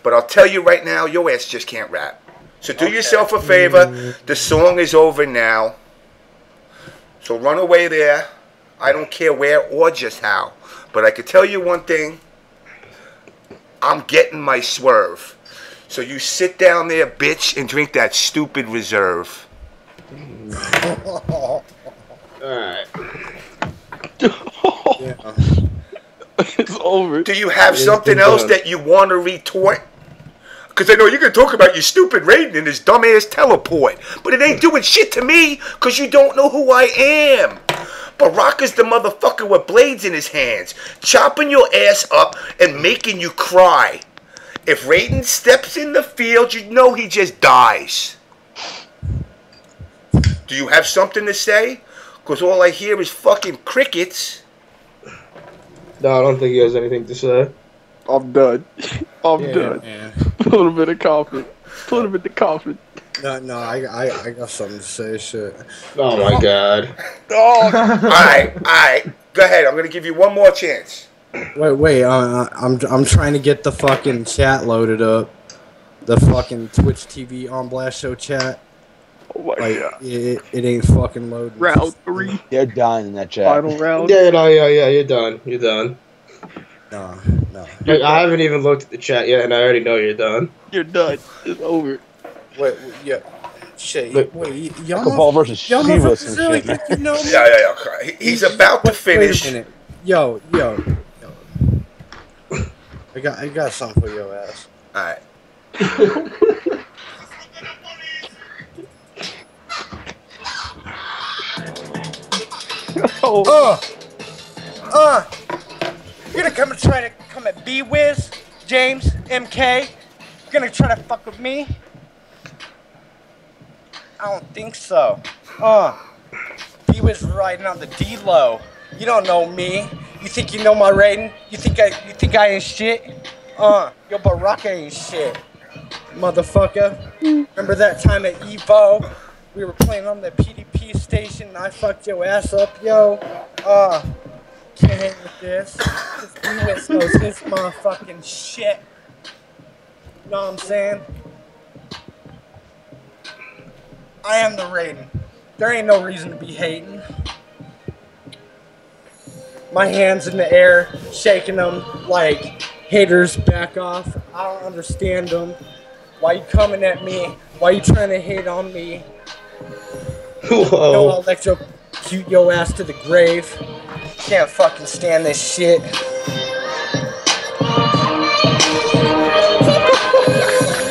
[SPEAKER 1] But I'll tell you right now, your ass just can't rap. So do yourself a favor. The song is over now. So run away there. I don't care where or just how. But I can tell you one thing. I'm getting my swerve. So you sit down there, bitch, and drink that stupid reserve.
[SPEAKER 6] Alright.
[SPEAKER 3] It's over.
[SPEAKER 1] Do you have something else that you want to retort? Because I know you're going to talk about your stupid rating and this dumbass teleport. But it ain't doing shit to me because you don't know who I am. Baraka's the motherfucker with blades in his hands, chopping your ass up and making you cry. If Raiden steps in the field, you know he just dies. Do you have something to say? Because all I hear is fucking crickets.
[SPEAKER 6] No, I don't think he has anything to say.
[SPEAKER 3] I'm done. I'm done.
[SPEAKER 13] Man.
[SPEAKER 3] A little bit of coffee. A little bit of coffee.
[SPEAKER 13] No, I got something to say. Shit.
[SPEAKER 6] Oh my god.
[SPEAKER 1] Alright. Go ahead. I'm gonna give you one more chance.
[SPEAKER 13] Wait. I'm trying to get the fucking chat loaded up. The fucking Twitch TV on Blast Show chat.
[SPEAKER 3] Oh my god.
[SPEAKER 13] It ain't fucking loading.
[SPEAKER 3] Round 3.
[SPEAKER 14] They're done in that chat.
[SPEAKER 3] Final round.
[SPEAKER 6] Yeah. You're done. You're done.
[SPEAKER 13] No.
[SPEAKER 6] Like, I haven't even looked at the chat yet, and I already know you're done.
[SPEAKER 3] You're done. It's over.
[SPEAKER 13] Wait, yeah. Shit. Wait,
[SPEAKER 14] Ball versus Shiva some
[SPEAKER 13] really
[SPEAKER 14] shit.
[SPEAKER 13] think you know me?
[SPEAKER 1] Yeah. He's about to finish.
[SPEAKER 13] Wait a minute. Yo. I got something for your ass.
[SPEAKER 1] Alright.
[SPEAKER 15] You're gonna try to come at B-Wiz, JamessMK? You're gonna try to fuck with me? I don't think so. B-Wiz riding on the D-low. You don't know me. You think you know my rating? You think I ain't shit? Your Baraka ain't shit. Motherfucker. Remember that time at Evo? We were playing on the PDP station and I fucked your ass up, yo. Can't hang with this. This B-Wiz knows his motherfucking shit. Know what I'm saying? I am the rating. there ain't no reason to be hating. My hands in the air, shaking them like haters back off. I don't understand them. Why you coming at me? Why you trying to hate on me?
[SPEAKER 6] Whoa.
[SPEAKER 15] No, I'll electrocute your ass to the grave. Can't fucking stand this shit.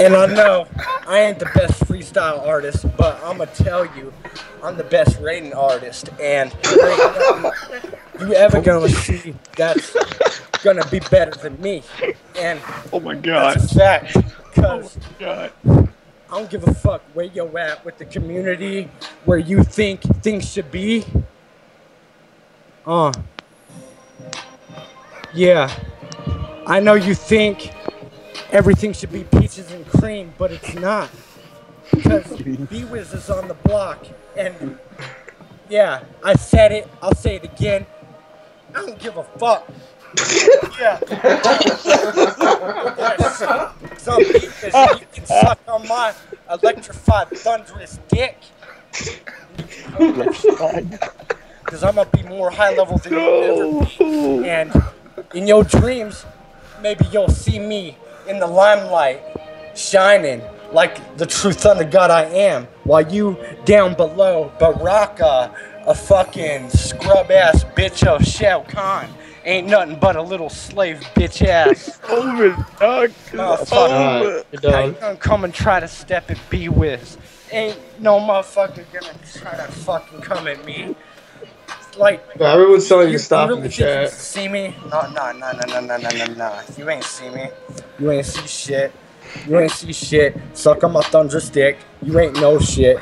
[SPEAKER 15] And I know I ain't the best freestyle artist, but I'ma tell you, I'm the best rating artist. And there ain't nothing you ever gonna see that's gonna be better than me. And
[SPEAKER 2] oh my god,
[SPEAKER 15] that's a fact. Cause I don't give a fuck where you're at with the community, where you think things should be. Yeah, I know you think everything should be peaches and cream, but it's not. Because B-Wiz is on the block, and yeah, I said it, I'll say it again. I don't give a fuck. Yeah. Some B-Wiz, you can suck on my electrified thunderous dick. Because I'm gonna be more high level than you'll ever be. And in your dreams, maybe you'll see me in the limelight, shining like the true thunder god I am, while you down below, Baraka, a fucking scrub ass bitch of Shao Kahn, ain't nothing but a little slave bitch ass.
[SPEAKER 2] Over, dog.
[SPEAKER 15] Motherfucker, how you gonna come and try to step at B-Wiz? Ain't no motherfucker gonna try to fucking come at me. Like,
[SPEAKER 6] everyone's telling you to stop
[SPEAKER 15] really
[SPEAKER 6] in the chat.
[SPEAKER 15] See me? No. You ain't see me. You ain't see shit. You ain't see shit. Suck on my thunderous dick. You ain't no shit.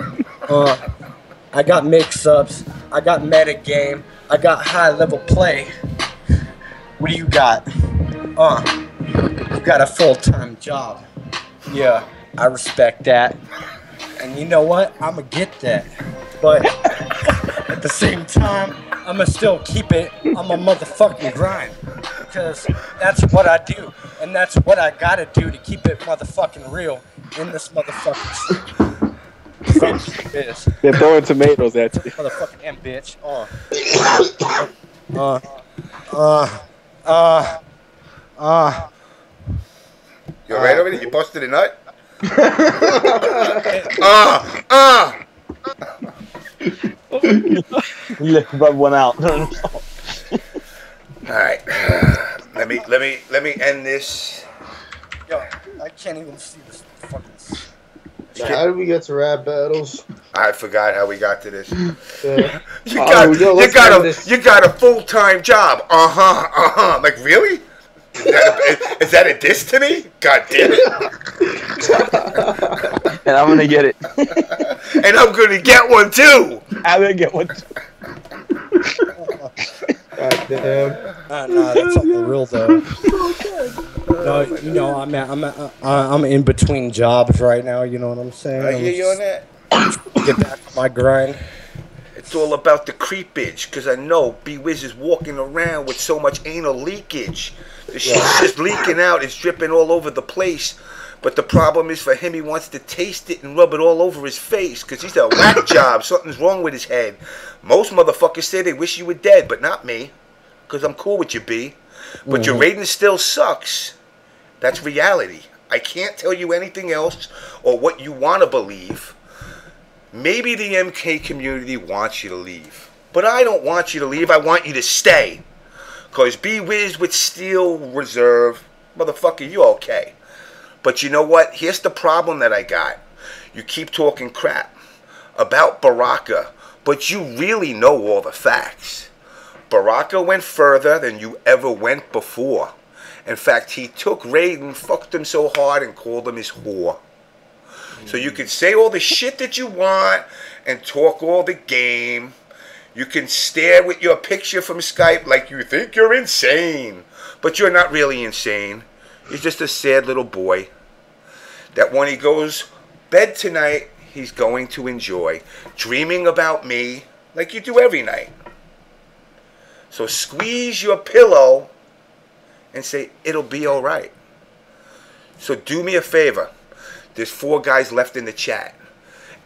[SPEAKER 15] I got mix-ups. I got meta game. I got high level play. What do you got? You got a full-time job. Yeah, I respect that. And you know what? I'ma get that. But at the same time, I'ma still keep it on my motherfucking grind. Because that's what I do. And that's what I gotta do to keep it motherfucking real in this motherfucking shit.
[SPEAKER 3] They're throwing tomatoes at you.
[SPEAKER 15] Motherfucking M, bitch.
[SPEAKER 1] You alright over there? You busted a nut?
[SPEAKER 14] Rub one out.
[SPEAKER 1] Alright. Let me end this.
[SPEAKER 15] Yo, I can't even see this fucking.
[SPEAKER 6] How did we get to rap battles?
[SPEAKER 1] I forgot how we got to this.
[SPEAKER 6] Yeah.
[SPEAKER 1] You got a full-time job. Like, really? Is that a diss to me? God damn it.
[SPEAKER 14] And I'm gonna get it.
[SPEAKER 1] And I'm gonna get one too.
[SPEAKER 14] I'm gonna get one too.
[SPEAKER 6] God damn.
[SPEAKER 15] Nah, that's something real though. No, you know, I'm in between jobs right now. You know what I'm saying?
[SPEAKER 1] I hear you on that.
[SPEAKER 15] Get back to my grind.
[SPEAKER 1] It's all about the creepage, because I know B-Wiz is walking around with so much anal leakage. The shit's just leaking out. It's dripping all over the place. But the problem is for him, he wants to taste it and rub it all over his face, because he's a whack job. Something's wrong with his head. Most motherfuckers say they wish you were dead, but not me, because I'm cool with you, B. But your rating still sucks. That's reality. I can't tell you anything else or what you want to believe. Maybe the MK community wants you to leave. But I don't want you to leave. I want you to stay. Because B-Wiz with Steel Reserve, motherfucker, you okay. But you know what? Here's the problem that I got. You keep talking crap about Baraka, but you really know all the facts. Baraka went further than you ever went before. In fact, he took Raiden, fucked him so hard, and called him his whore. So you can say all the shit that you want and talk all the game. You can stare with your picture from Skype like you think you're insane. But you're not really insane. You're just a sad little boy that when he goes bed tonight, he's going to enjoy dreaming about me like you do every night. So squeeze your pillow and say, it'll be all right. So do me a favor. There's 4 guys left in the chat.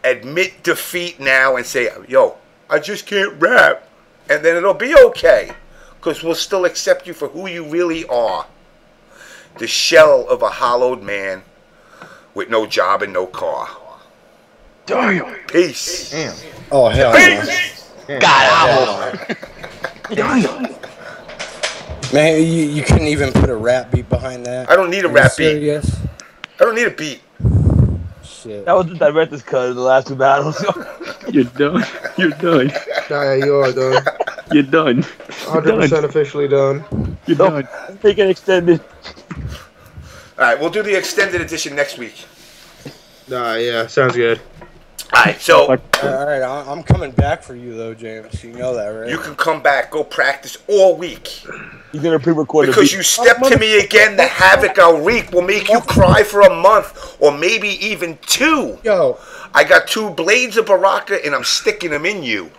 [SPEAKER 1] admit defeat now and say, yo, I just can't rap. And then it'll be okay. Because we'll still accept you for who you really are. The shell of a hollowed man with no job and no car.
[SPEAKER 2] Damn.
[SPEAKER 1] Peace.
[SPEAKER 13] Damn. Oh, hell no.
[SPEAKER 2] God,
[SPEAKER 13] Damn. Man, you couldn't even put a rap beat behind that?
[SPEAKER 1] I don't need a rap beat.
[SPEAKER 13] Serious?
[SPEAKER 1] I don't need a beat.
[SPEAKER 13] Shit.
[SPEAKER 14] That was the director's cut of the last two battles.
[SPEAKER 3] You're done. You're done.
[SPEAKER 6] Yeah, you are done.
[SPEAKER 3] You're done.
[SPEAKER 6] 100% officially done.
[SPEAKER 3] You're done.
[SPEAKER 14] Take it extended.
[SPEAKER 1] Alright, we'll do the extended edition next week.
[SPEAKER 6] Yeah, sounds good.
[SPEAKER 1] Alright, so
[SPEAKER 13] Alright, I'm coming back for you though, James. You know that, right?
[SPEAKER 1] you can come back, go practice all week.
[SPEAKER 14] You're gonna pre-record
[SPEAKER 1] Because you step to me again, the havoc I'll wreak will make you cry for a month or maybe even 2.
[SPEAKER 13] Yo.
[SPEAKER 1] I got 2 blades of Baraka and I'm sticking them in you.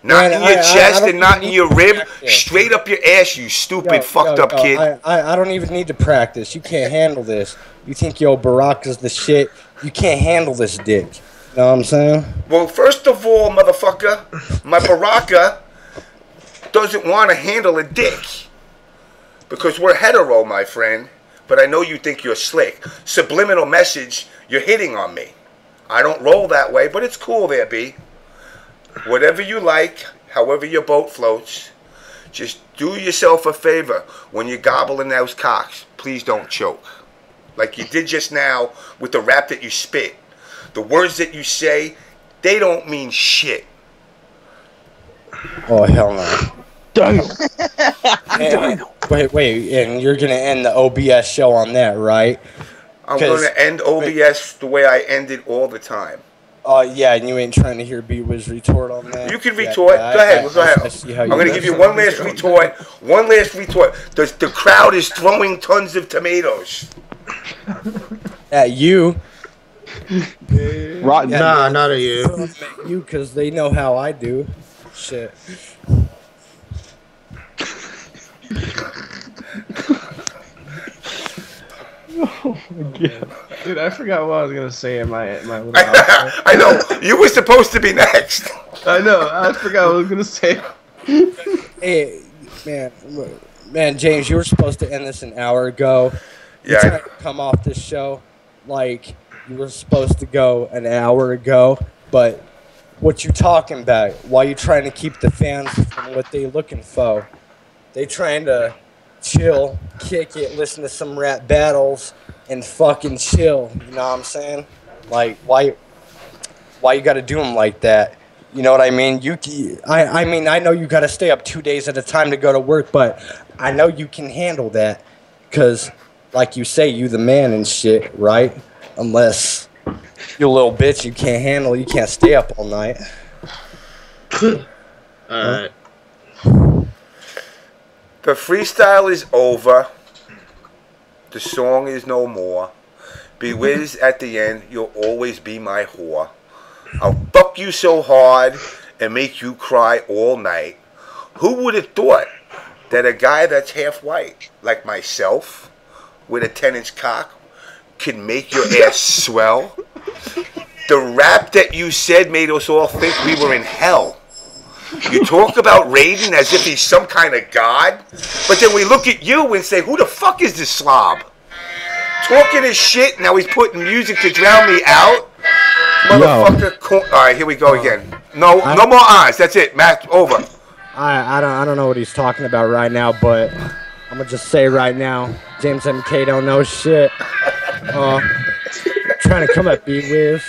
[SPEAKER 1] Not
[SPEAKER 13] Man,
[SPEAKER 1] in your chest
[SPEAKER 13] I
[SPEAKER 1] and not
[SPEAKER 13] even
[SPEAKER 1] in your
[SPEAKER 13] need to
[SPEAKER 1] rib.
[SPEAKER 13] practice.
[SPEAKER 1] Straight up your ass, you stupid fucked up kid.
[SPEAKER 13] I don't even need to practice. You can't handle this. You think yo Baraka's the shit. You can't handle this dick. You know what I'm saying?
[SPEAKER 1] Well, first of all, motherfucker, my Baraka doesn't want to handle a dick. Because we're hetero, my friend. But I know you think you're slick. Subliminal message, you're hitting on me. I don't roll that way, but it's cool there, B. Whatever you like, however your boat floats, just do yourself a favor. When you're gobbling those cocks, please don't choke. Like you did just now with the rap that you spit. The words that you say, they don't mean shit.
[SPEAKER 13] Oh hell no.
[SPEAKER 3] Damn.
[SPEAKER 13] Wait, and you're gonna end the OBS show on that, right?
[SPEAKER 1] I'm going to end OBS the way I end it all the time.
[SPEAKER 13] Yeah, and you ain't trying to hear B-Wiz retort on that?
[SPEAKER 1] You can retort. Go ahead. I'm going to give you one last retort. One last retort. The crowd is throwing tons of tomatoes.
[SPEAKER 13] At you.
[SPEAKER 6] Rotten. Nah, not at you.
[SPEAKER 13] You, because they know how I do. Shit.
[SPEAKER 4] Oh my god. Dude, I forgot what I was gonna say in my little
[SPEAKER 1] I know. You were supposed to be next.
[SPEAKER 4] I know. I forgot what I was gonna say.
[SPEAKER 13] Hey, man, James, you were supposed to end this an hour ago.
[SPEAKER 1] Yeah.
[SPEAKER 13] You tried to come off this show like you were supposed to go an hour ago, but what you talking about? Why you trying to keep the fans from what they looking for? They trying to chill, kick it, listen to some rap battles, and fucking chill. You know what I'm saying? Like, why you got to do them like that? You know what I mean? I mean, I know you got to stay up 2 days at a time to go to work, but I know you can handle that, cause, like you say, you the man and shit, right? Unless you a little bitch, you can't handle, you can't stay up all night.
[SPEAKER 6] Alright.
[SPEAKER 1] The freestyle is over. The song is no more. B-Wiz at the end, you'll always be my whore. I'll fuck you so hard and make you cry all night. Who would have thought that a guy that's half white, like myself, with a 10-inch cock, could make your ass swell? The rap that you said made us all think we were in hell. You talk about Raiden as if he's some kind of god, but then we look at you and say, who the fuck is this slob? Talking his shit, now he's putting music to drown me out? Motherfucker. Alright, here we go again. No more eyes. That's it. Match over.
[SPEAKER 13] I don't know what he's talking about right now, but I'm gonna just say right now, JamessMK don't know shit. Trying to come at B-Wiz.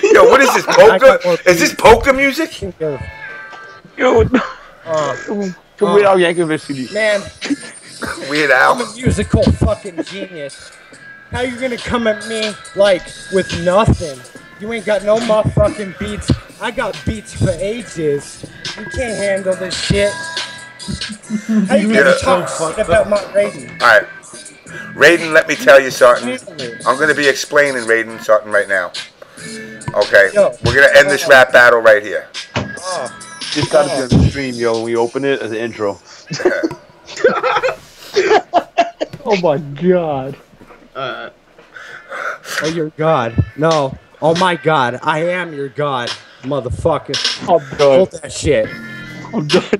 [SPEAKER 1] Yo, what is this, polka? Is this polka music?
[SPEAKER 14] Yo, Weird Al Yankovic CD.
[SPEAKER 13] Man,
[SPEAKER 1] Weird Al.
[SPEAKER 13] I'm a musical fucking genius. How you gonna come at me like with nothing? You ain't got no motherfucking beats. I got beats for ages. You can't handle this shit. How you gonna talk shit about my Raiden?
[SPEAKER 1] Alright. Raiden, let me tell you something. I'm gonna be explaining Raiden something right now. Okay. We're gonna end this rap battle right here.
[SPEAKER 14] Just gotta be on the stream, yo, when we open it as an intro.
[SPEAKER 3] Oh my god.
[SPEAKER 13] Oh, your god. No. Oh my God, I am your God, motherfucker.
[SPEAKER 3] I'm
[SPEAKER 13] Hold that shit.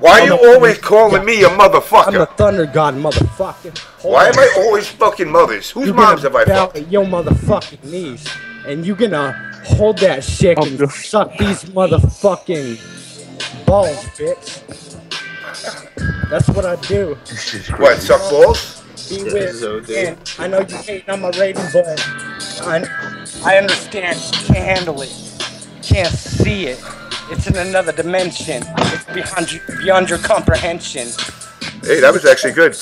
[SPEAKER 1] Why are you always calling me a motherfucker?
[SPEAKER 13] I'm the Thunder God, motherfucker.
[SPEAKER 1] Why am I always fucking mothers? Whose moms have I
[SPEAKER 13] bow
[SPEAKER 1] fucked?
[SPEAKER 13] at your motherfucking knees, and you gonna hold that shit and suck these motherfucking balls, bitch. That's what I do.
[SPEAKER 1] What, suck balls?
[SPEAKER 13] Be with, and I know you hating on my rating, but I understand. You can't handle it. You can't see it. It's in another dimension. It's beyond your comprehension.
[SPEAKER 1] Hey, that was actually good.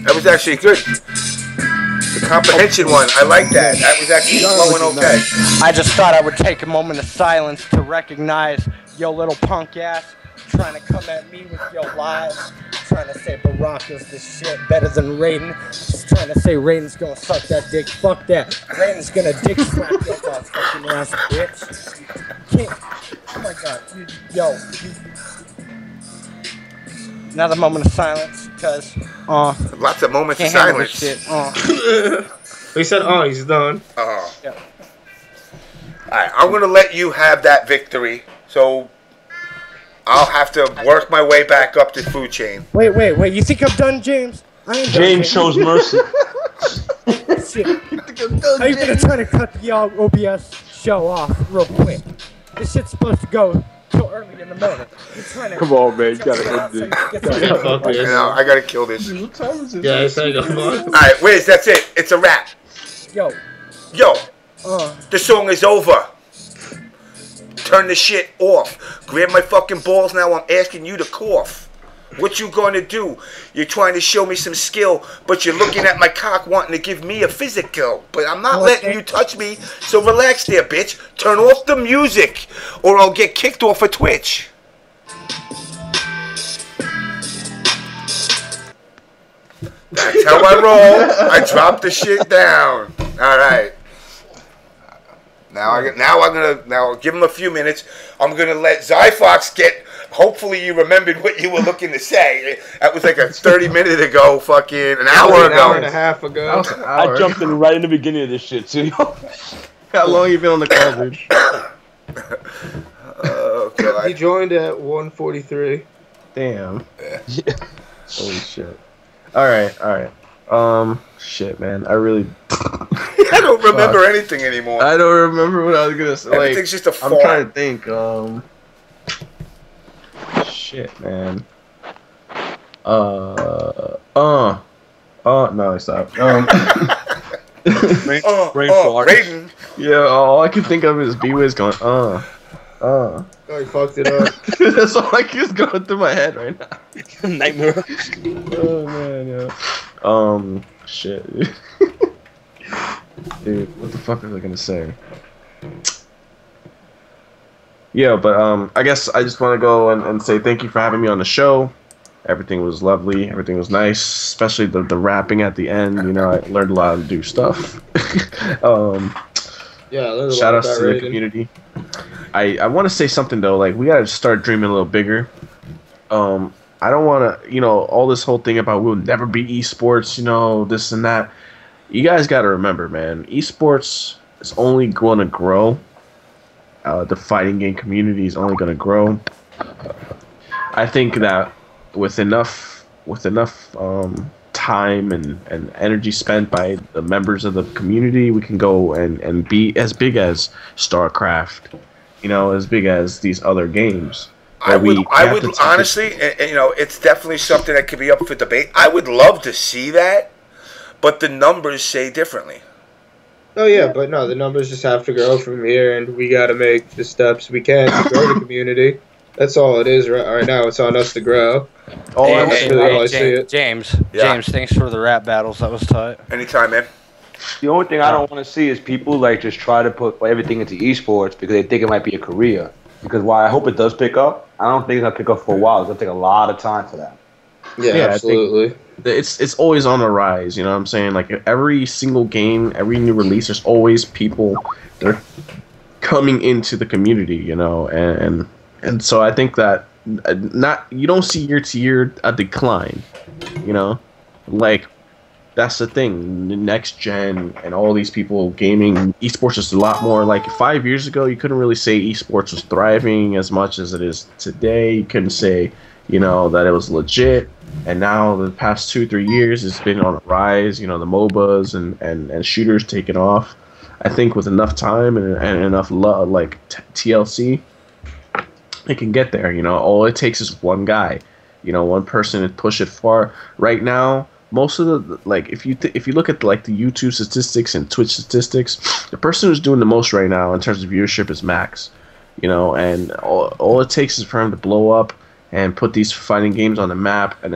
[SPEAKER 1] That was actually good. The comprehension one, I like that. That was actually flowing okay.
[SPEAKER 13] I just thought I would take a moment of silence to recognize your little punk ass trying to come at me with your lies. Trying to say Baraka's the shit better than Raiden. Just trying to say Raiden's gonna suck that dick. Fuck that. Raiden's gonna dick slap your motherfucking ass, bitch. Oh my God. Another moment of silence, because
[SPEAKER 1] lots of moments of silence.
[SPEAKER 13] Shit.
[SPEAKER 6] He said, he's done.
[SPEAKER 1] Yeah. Alright, I'm gonna let you have that victory. So I'll have to work my way back up the food chain.
[SPEAKER 13] Wait. You think I'm done, James? I ain't done.
[SPEAKER 14] James shows mercy.
[SPEAKER 13] Shit. How you gonna try to cut the OBS show off real quick? This shit's supposed to go till early in the morning.
[SPEAKER 3] Come on, man. You gotta end this.
[SPEAKER 1] I gotta kill this.
[SPEAKER 6] Yeah, it's like a fuck.
[SPEAKER 1] Alright, Wiz, that's it. It's a wrap.
[SPEAKER 13] Yo.
[SPEAKER 1] The song is over. Turn the shit off. Grab my fucking balls now. I'm asking you to cough. What you gonna do? You're trying to show me some skill, but you're looking at my cock wanting to give me a physical. But I'm not letting you touch me, so relax there, bitch. Turn off the music, or I'll get kicked off of Twitch. That's how I roll. I drop the shit down. All right. Now I'll give him a few minutes. I'm gonna let Zyfox get. Hopefully you remembered what you were looking to say. That was like a 30-minute ago, fucking an hour ago.
[SPEAKER 6] An hour and a half ago.
[SPEAKER 14] I jumped in right in the beginning of this shit too.
[SPEAKER 4] How long you been on the call, dude?
[SPEAKER 1] God.
[SPEAKER 6] He joined at 1:43.
[SPEAKER 4] Damn. Holy shit. All right. Shit, man. I really.
[SPEAKER 1] I don't remember anything anymore.
[SPEAKER 4] I don't remember what I was gonna say.
[SPEAKER 1] Everything's just a fart.
[SPEAKER 4] I'm trying to think. Shit, man. No, stop.
[SPEAKER 1] Raiden.
[SPEAKER 4] Yeah, all I can think of is B-Wiz going,
[SPEAKER 6] Oh, he fucked it up.
[SPEAKER 4] That's all I can going through my head right now.
[SPEAKER 14] Nightmare.
[SPEAKER 4] Oh man, yeah. Shit. Dude, what the fuck was I gonna say? Yeah, but I guess I just want to go and say thank you for having me on the show. Everything was lovely. Everything was nice, especially the rapping at the end. You know, I learned a lot to do stuff.
[SPEAKER 6] Yeah,
[SPEAKER 4] shout outs to the community. I want to say something though. Like, we gotta start dreaming a little bigger. I don't want to, all this whole thing about we'll never be esports. This and that. You guys got to remember, man. Esports is only going to grow. The fighting game community is only going to grow. I think that with enough time and energy spent by the members of the community, we can go and be as big as StarCraft, as big as these other games.
[SPEAKER 1] I would honestly, it's definitely something that could be up for debate. I would love to see that, but the numbers say differently.
[SPEAKER 6] Oh yeah, but no, the numbers just have to grow from here, and we got to make the steps we can to grow the community. That's all it is right now. It's on us to grow.
[SPEAKER 5] James, thanks for the rap battles. That was tight.
[SPEAKER 1] Anytime, man.
[SPEAKER 14] The only thing I don't want to see is people just try to put everything into esports because they think it might be a career. Because while I hope it does pick up, I don't think it's gonna pick up for a while. It's gonna take a lot of time for that.
[SPEAKER 6] Yeah, absolutely.
[SPEAKER 4] It's always on the rise. You know what I'm saying? Like, every single game, every new release, there's always people that are coming into the community. And so I think that you don't see year to year a decline. Like, that's the thing. The next gen and all these people gaming esports is a lot more. Like 5 years ago, you couldn't really say esports was thriving as much as it is today. You couldn't say, you know, that it was legit. And now the past 2-3 years, it's been on a rise. You know, the MOBAs and shooters taking off. I think with enough time and enough love, like TLC, it can get there. You know, all it takes is one guy. You know, one person to push it far. Right now, most of the like, if you look at like the YouTube statistics and Twitch statistics, the person who's doing the most right now in terms of viewership is Max. You know, and all it takes is for him to blow up and put these fighting games on the map, and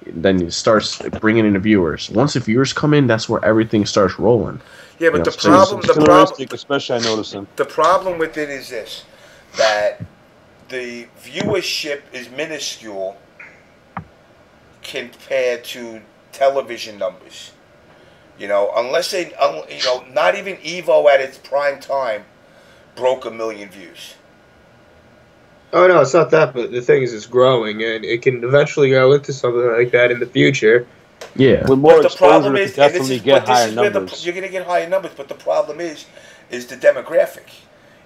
[SPEAKER 4] then it starts bringing in the viewers. Once the viewers come in, that's where everything starts rolling.
[SPEAKER 1] Yeah, but
[SPEAKER 14] You know,
[SPEAKER 1] the problem,
[SPEAKER 14] especially I notice him.
[SPEAKER 1] The problem with it is this: that the viewership is minuscule compared to television numbers. You know, unless they, you know, not even Evo at its prime time broke 1 million views.
[SPEAKER 6] Oh no, it's not that, but the thing is, it's growing, and it can eventually go into something like that in the future.
[SPEAKER 4] Yeah.
[SPEAKER 14] With more
[SPEAKER 1] But the problem
[SPEAKER 14] exposure,
[SPEAKER 1] is,
[SPEAKER 14] you definitely get higher numbers.
[SPEAKER 1] You're going to get higher numbers, but the problem is the demographic.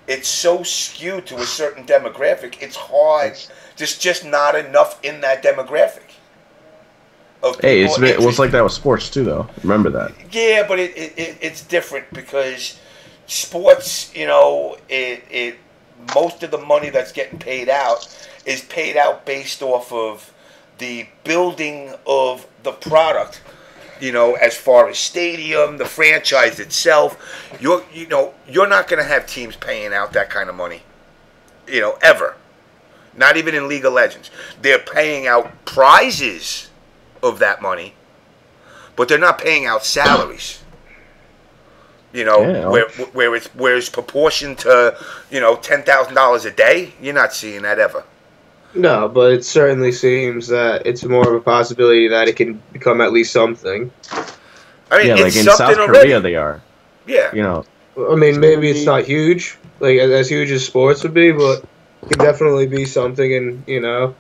[SPEAKER 1] It's so skewed to a certain demographic. It's hard. There's just not enough in that demographic.
[SPEAKER 4] Hey, it was like that with sports too, though. Remember that.
[SPEAKER 1] Yeah, but it's different because sports, you know, most of the money that's getting paid out is paid out based off of the building of the product. You know, as far as stadium, the franchise itself, you're not going to have teams paying out that kind of money, you know, ever. Not even in League of Legends. They're paying out prizes of that money, but they're not paying out salaries. You know, where it's proportioned to, you know, $10,000 a day. You're not seeing that ever.
[SPEAKER 6] No, but it certainly seems that it's more of a possibility that it can become at least something.
[SPEAKER 1] I mean,
[SPEAKER 4] yeah,
[SPEAKER 1] it's
[SPEAKER 4] like in South
[SPEAKER 1] already.
[SPEAKER 4] Korea, they are.
[SPEAKER 1] Yeah.
[SPEAKER 4] You know.
[SPEAKER 6] I mean, maybe it's not huge, like as huge as sports would be, but it can definitely be something. And you know,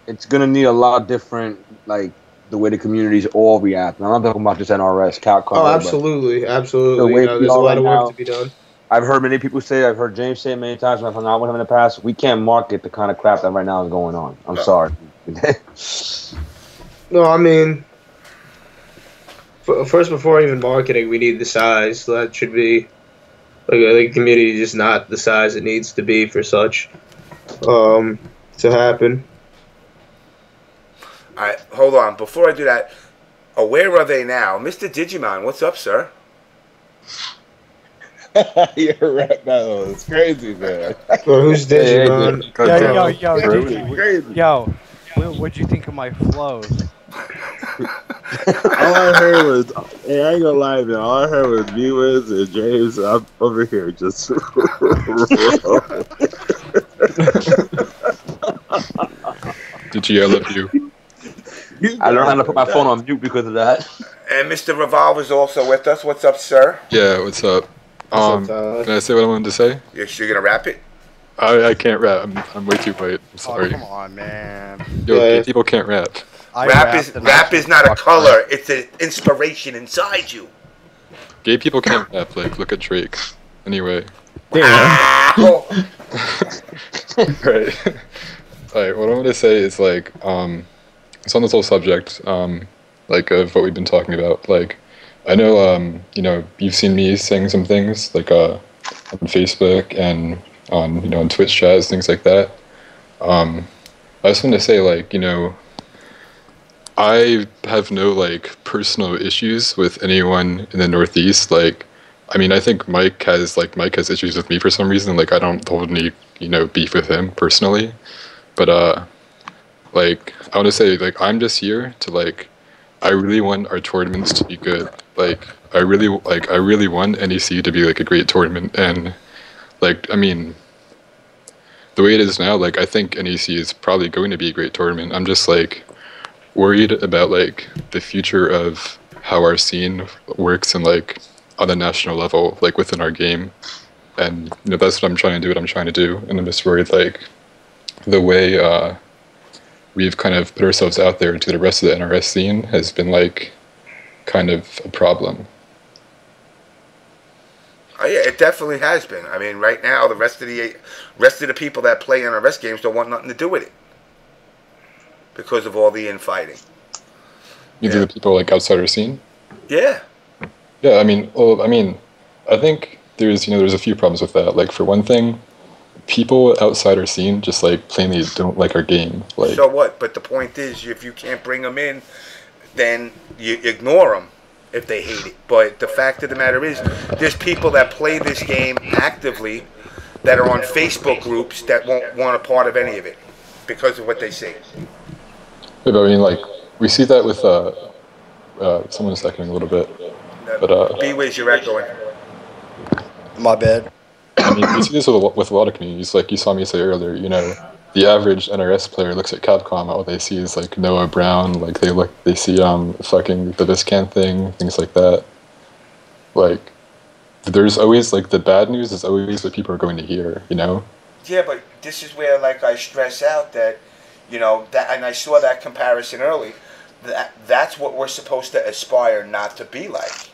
[SPEAKER 14] it's gonna need a lot different, like the way the communities all react. And I'm not talking about just NRS, Capcom.
[SPEAKER 6] Oh, absolutely, absolutely.
[SPEAKER 14] The way
[SPEAKER 6] You know, there's a lot of work to be done.
[SPEAKER 14] I've heard many people say, I've heard James say it many times when I've hung out with him in the past, we can't market the kind of crap that right now is going on. I'm sorry.
[SPEAKER 6] No, I mean, first, before even marketing, we need the size. That should be, like the community is just not the size it needs to be for such to happen.
[SPEAKER 1] All right, hold on. Before I do that, where are they now? Mr. Digimon, what's up, sir?
[SPEAKER 16] You're right. No, it's crazy, man.
[SPEAKER 6] Well, who's Digimon?
[SPEAKER 13] Yo, what'd you think of my flows?
[SPEAKER 16] All I heard was, hey, I ain't gonna lie, man. All I heard was viewers and James. I'm over here just.
[SPEAKER 17] DG, I love you.
[SPEAKER 14] I learned how to put my phone on mute because of that.
[SPEAKER 1] And Mr. Revolver's also with us. What's up, sir?
[SPEAKER 17] Yeah, what's up? Can I say what I wanted to say?
[SPEAKER 1] Yes, you're gonna rap it?
[SPEAKER 17] I can't rap. I'm way too white. I'm sorry.
[SPEAKER 5] Oh, come on, man.
[SPEAKER 17] Yo, gay people can't rap.
[SPEAKER 1] Rap is not a color. It's an inspiration inside you.
[SPEAKER 17] Gay people can't rap. Like, look at Drake. Anyway.
[SPEAKER 1] Wow.
[SPEAKER 17] Right. Alright, what I want to say is, like, it's on this whole subject, like, of what we've been talking about. Like, I know, you know, you've seen me saying some things, like, on Facebook and on, you know, on Twitch chats, things like that. I just want to say, like, you know, I have no, like, personal issues with anyone in the Northeast. Like, I mean, I think Mike has issues with me for some reason. Like, I don't hold any, you know, beef with him personally. But, like, I want to say, like, I'm just here to, like, I really want our tournaments to be good. Like, I really want NEC to be, like, a great tournament. And, like, I mean, the way it is now, like, I think NEC is probably going to be a great tournament. I'm just, like, worried about, like, the future of how our scene works and, like, on a national level, like, within our game. And, you know, that's what I'm trying to do, And I'm just worried, like, the way, we've kind of put ourselves out there into the rest of the NRS scene has been, like, kind of a problem.
[SPEAKER 1] Oh yeah, it definitely has been. I mean, right now the rest of the people that play NRS games don't want nothing to do with it because of all the infighting.
[SPEAKER 17] Either the people like outside our scene.
[SPEAKER 1] Yeah.
[SPEAKER 17] Yeah, I mean, I think there's a few problems with that. Like for one thing, people outside our scene just like plainly don't like our game. Like,
[SPEAKER 1] so what? But the point is, if you can't bring them in, then you ignore them if they hate it. But the fact of the matter is, there's people that play this game actively that are on Facebook groups that won't want a part of any of it because of what they see.
[SPEAKER 17] Yeah, but I mean, like we see that with someone's echoing a little bit. But
[SPEAKER 1] B-Wiz, you're echoing.
[SPEAKER 5] My bad.
[SPEAKER 17] I mean, you see this with a lot of communities. Like you saw me say earlier, the average NRS player looks at Capcom, all they see is like Noah Brown, like they see fucking the Viscant thing, things like that. Like there's always like the bad news is always what people are going to hear,
[SPEAKER 1] Yeah, but this is where like I stress out that, that, and I saw that comparison early. That's what we're supposed to aspire not to be like.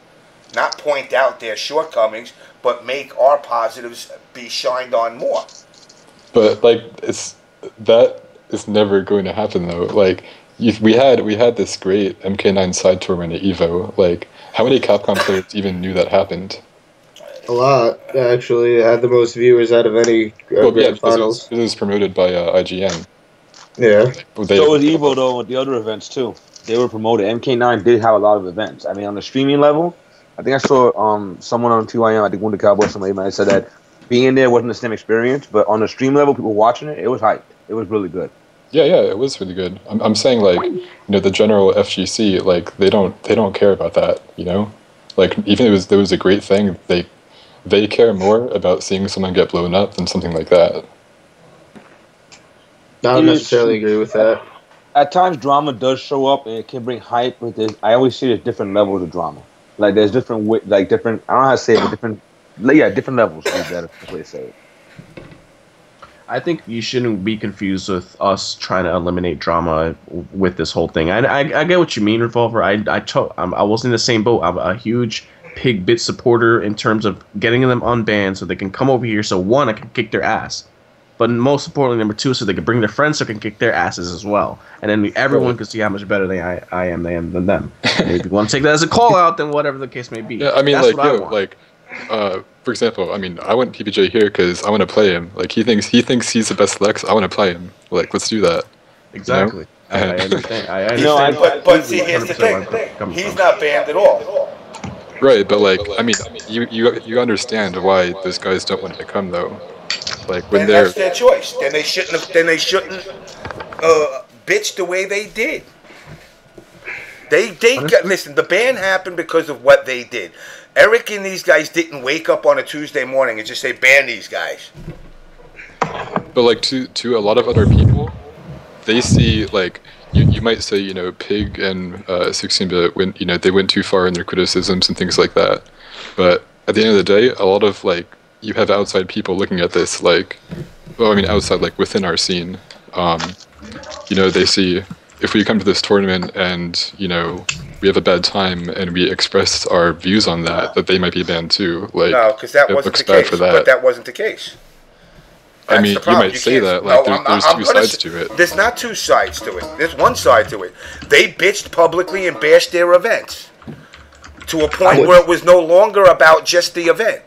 [SPEAKER 1] Not point out their shortcomings, but make our positives be shined on more.
[SPEAKER 17] But like that is never going to happen though. Like we had this great MK9 side tournament at Evo. Like how many Capcom players even knew that happened?
[SPEAKER 6] A lot, actually. It had the most viewers out of any grand finals.
[SPEAKER 17] It was promoted by IGN.
[SPEAKER 6] Yeah.
[SPEAKER 14] So was Evo though with the other events too. They were promoted. MK9 did have a lot of events. I mean, on the streaming level, I think I saw someone on TYM, I think Wounded Cowboy, somebody might have said that being there wasn't the same experience, but on the stream level, people watching it, it was hyped. It was really good.
[SPEAKER 17] Yeah, it was really good. I'm saying like, the general FGC, like they don't care about that, Like even if it was a great thing, they care more about seeing someone get blown up than something like that.
[SPEAKER 6] I don't necessarily agree with that.
[SPEAKER 14] At times, drama does show up and it can bring hype, but I always see there's different levels of drama. Like there's different, I don't know how to say it, but different levels would be better way to say it.
[SPEAKER 4] I think you shouldn't be confused with us trying to eliminate drama with this whole thing. I get what you mean, Revolver. I was in the same boat. I'm a huge Pig Bit supporter in terms of getting them unbanned so they can come over here. So one, I can kick their ass. But most importantly, number two, so they can bring their friends so they can kick their asses as well. And then everyone can see how much better I am than them. And if you want to take that as a call out, then whatever the case may be.
[SPEAKER 17] Yeah, I mean, for example, I mean, I want PPJ here because I want to play him. Like he thinks he's the best Lex. I want to play him. Like let's do that.
[SPEAKER 4] Exactly. I understand. I understand.
[SPEAKER 1] But see, here's the thing. He's not banned at all.
[SPEAKER 17] Right, but like, I mean, you understand why those guys don't want to come though. Like when
[SPEAKER 1] that's their choice. Then they shouldn't bitch the way they did. They listen. The ban happened because of what they did. Eric and these guys didn't wake up on a Tuesday morning and just say ban these guys.
[SPEAKER 17] But like to a lot of other people, they see like you might say Pig and 16-bit went they went too far in their criticisms and things like that. But at the end of the day, a lot of like. You have outside people looking at this, outside, like, within our scene. They see, if we come to this tournament and, we have a bad time and we express our views on that they might be banned too. Like,
[SPEAKER 1] no, because that wasn't the case. But that wasn't the case.
[SPEAKER 17] That's I mean, you might say that, like, there's two sides to it.
[SPEAKER 1] There's not two sides to it. There's one side to it. They bitched publicly and bashed their events to a point where it was no longer about just the event.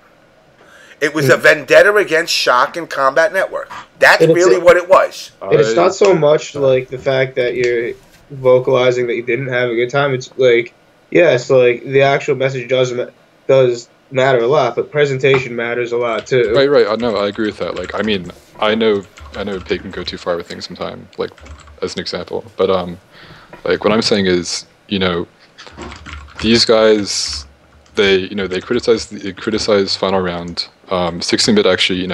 [SPEAKER 1] It was a vendetta against Shock and Combat Network. That's really what it was.
[SPEAKER 6] And it's not so much like the fact that you're vocalizing that you didn't have a good time. It's like, yes, like the actual message does matter a lot, but presentation matters a lot too.
[SPEAKER 17] Right. No, I agree with that. Like, I mean, I know Pig can go too far with things sometimes. Like, as an example, but like what I'm saying is, these guys, they criticize Final Round. 16-bit actually,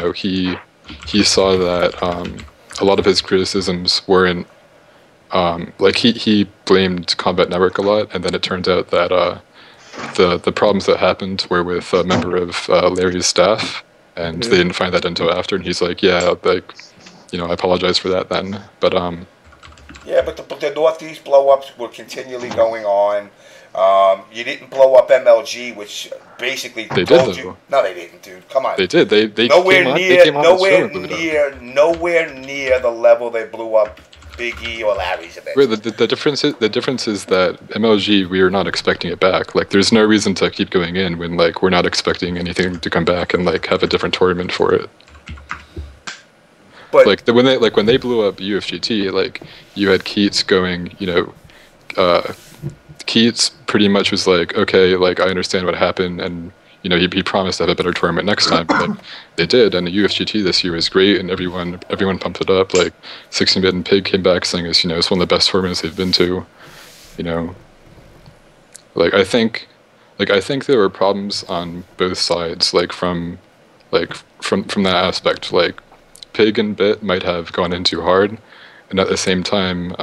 [SPEAKER 17] he saw that a lot of his criticisms weren't he blamed Combat Network a lot, and then it turns out that the problems that happened were with a member of Larry's staff, and they didn't find that until after, and he's like, yeah, like, I apologize for that then, but
[SPEAKER 1] Yeah, but the Northeast blow-ups were continually going on. You didn't blow up MLG, which basically
[SPEAKER 17] They
[SPEAKER 1] told
[SPEAKER 17] did,
[SPEAKER 1] you.
[SPEAKER 17] though.
[SPEAKER 1] No, they didn't, dude. Come on.
[SPEAKER 17] They did. They
[SPEAKER 1] nowhere
[SPEAKER 17] came on,
[SPEAKER 1] near,
[SPEAKER 17] they came on
[SPEAKER 1] nowhere
[SPEAKER 17] and blew it up.
[SPEAKER 1] nowhere near the level they blew up Big E or Larry's event.
[SPEAKER 17] Wait, the difference is that MLG, we are not expecting it back. Like, there's no reason to keep going in when like we're not expecting anything to come back and like have a different tournament for it.
[SPEAKER 1] But
[SPEAKER 17] like when they blew up UFGT, like you had Keats going, Keats pretty much was like, okay, like I understand what happened, and he promised to have a better tournament next time. But they did, and the UFGT this year was great, and everyone pumped it up. Like 16-bit and Pig came back saying it's it's one of the best tournaments they've been to. Like I think there were problems on both sides, like from that aspect. Like Pig and Bit might have gone in too hard, and at the same time,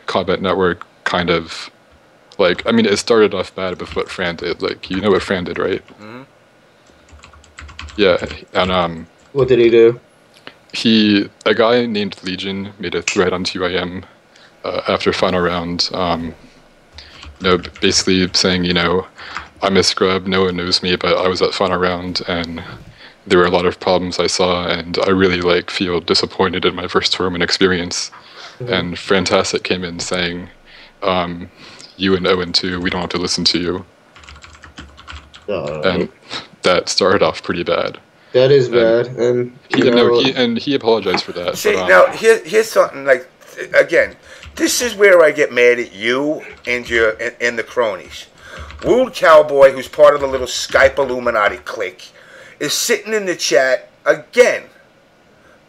[SPEAKER 17] Combat Network kind of, like, I mean, it started off bad with what Fran did. Like, you know what Fran did, right?
[SPEAKER 6] Mm-hmm.
[SPEAKER 17] Yeah, and
[SPEAKER 6] what did he do?
[SPEAKER 17] A guy named Legion made a thread on TYM after final round, basically saying, I'm a scrub, no one knows me, but I was at final round, and there were a lot of problems I saw, and I really feel disappointed in my first tournament experience. Mm-hmm. And Fantastic came in saying, you and 0-2, we don't have to listen to you. And that started off pretty bad.
[SPEAKER 6] That is bad, and
[SPEAKER 17] he apologized for that.
[SPEAKER 1] See, now here's something again. This is where I get mad at you and the cronies. Wood Cowboy, who's part of the little Skype Illuminati clique, is sitting in the chat again,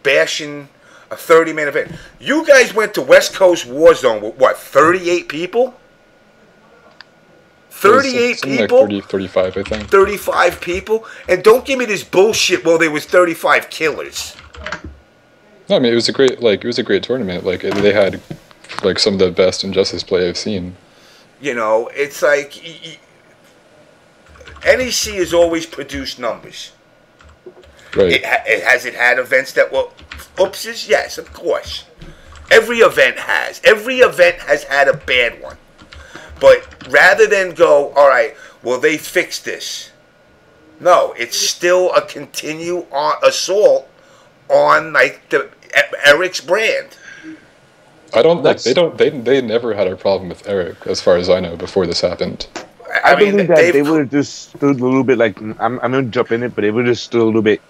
[SPEAKER 1] bashing a 30-man event. You guys went to West Coast Warzone with what, 38 people? 38 people?
[SPEAKER 17] Like 35, I think.
[SPEAKER 1] 35 people? And don't give me this bullshit, well, there was 35 killers.
[SPEAKER 17] No, I mean, it was a great tournament. Like, they had, some of the best Injustice play I've seen.
[SPEAKER 1] It's like, NEC has always produced numbers.
[SPEAKER 17] Right.
[SPEAKER 1] Has it had events that were oopses? Yes, of course. Every event has. Every event has had a bad one. But rather than go, all right, well, they fixed this. No, it's still a continue assault on Eric's brand.
[SPEAKER 17] I don't like they never had a problem with Eric, as far as I know, before this happened.
[SPEAKER 14] I believe that they would have just stood a little bit I'm gonna jump in it, but they would have just stood a little bit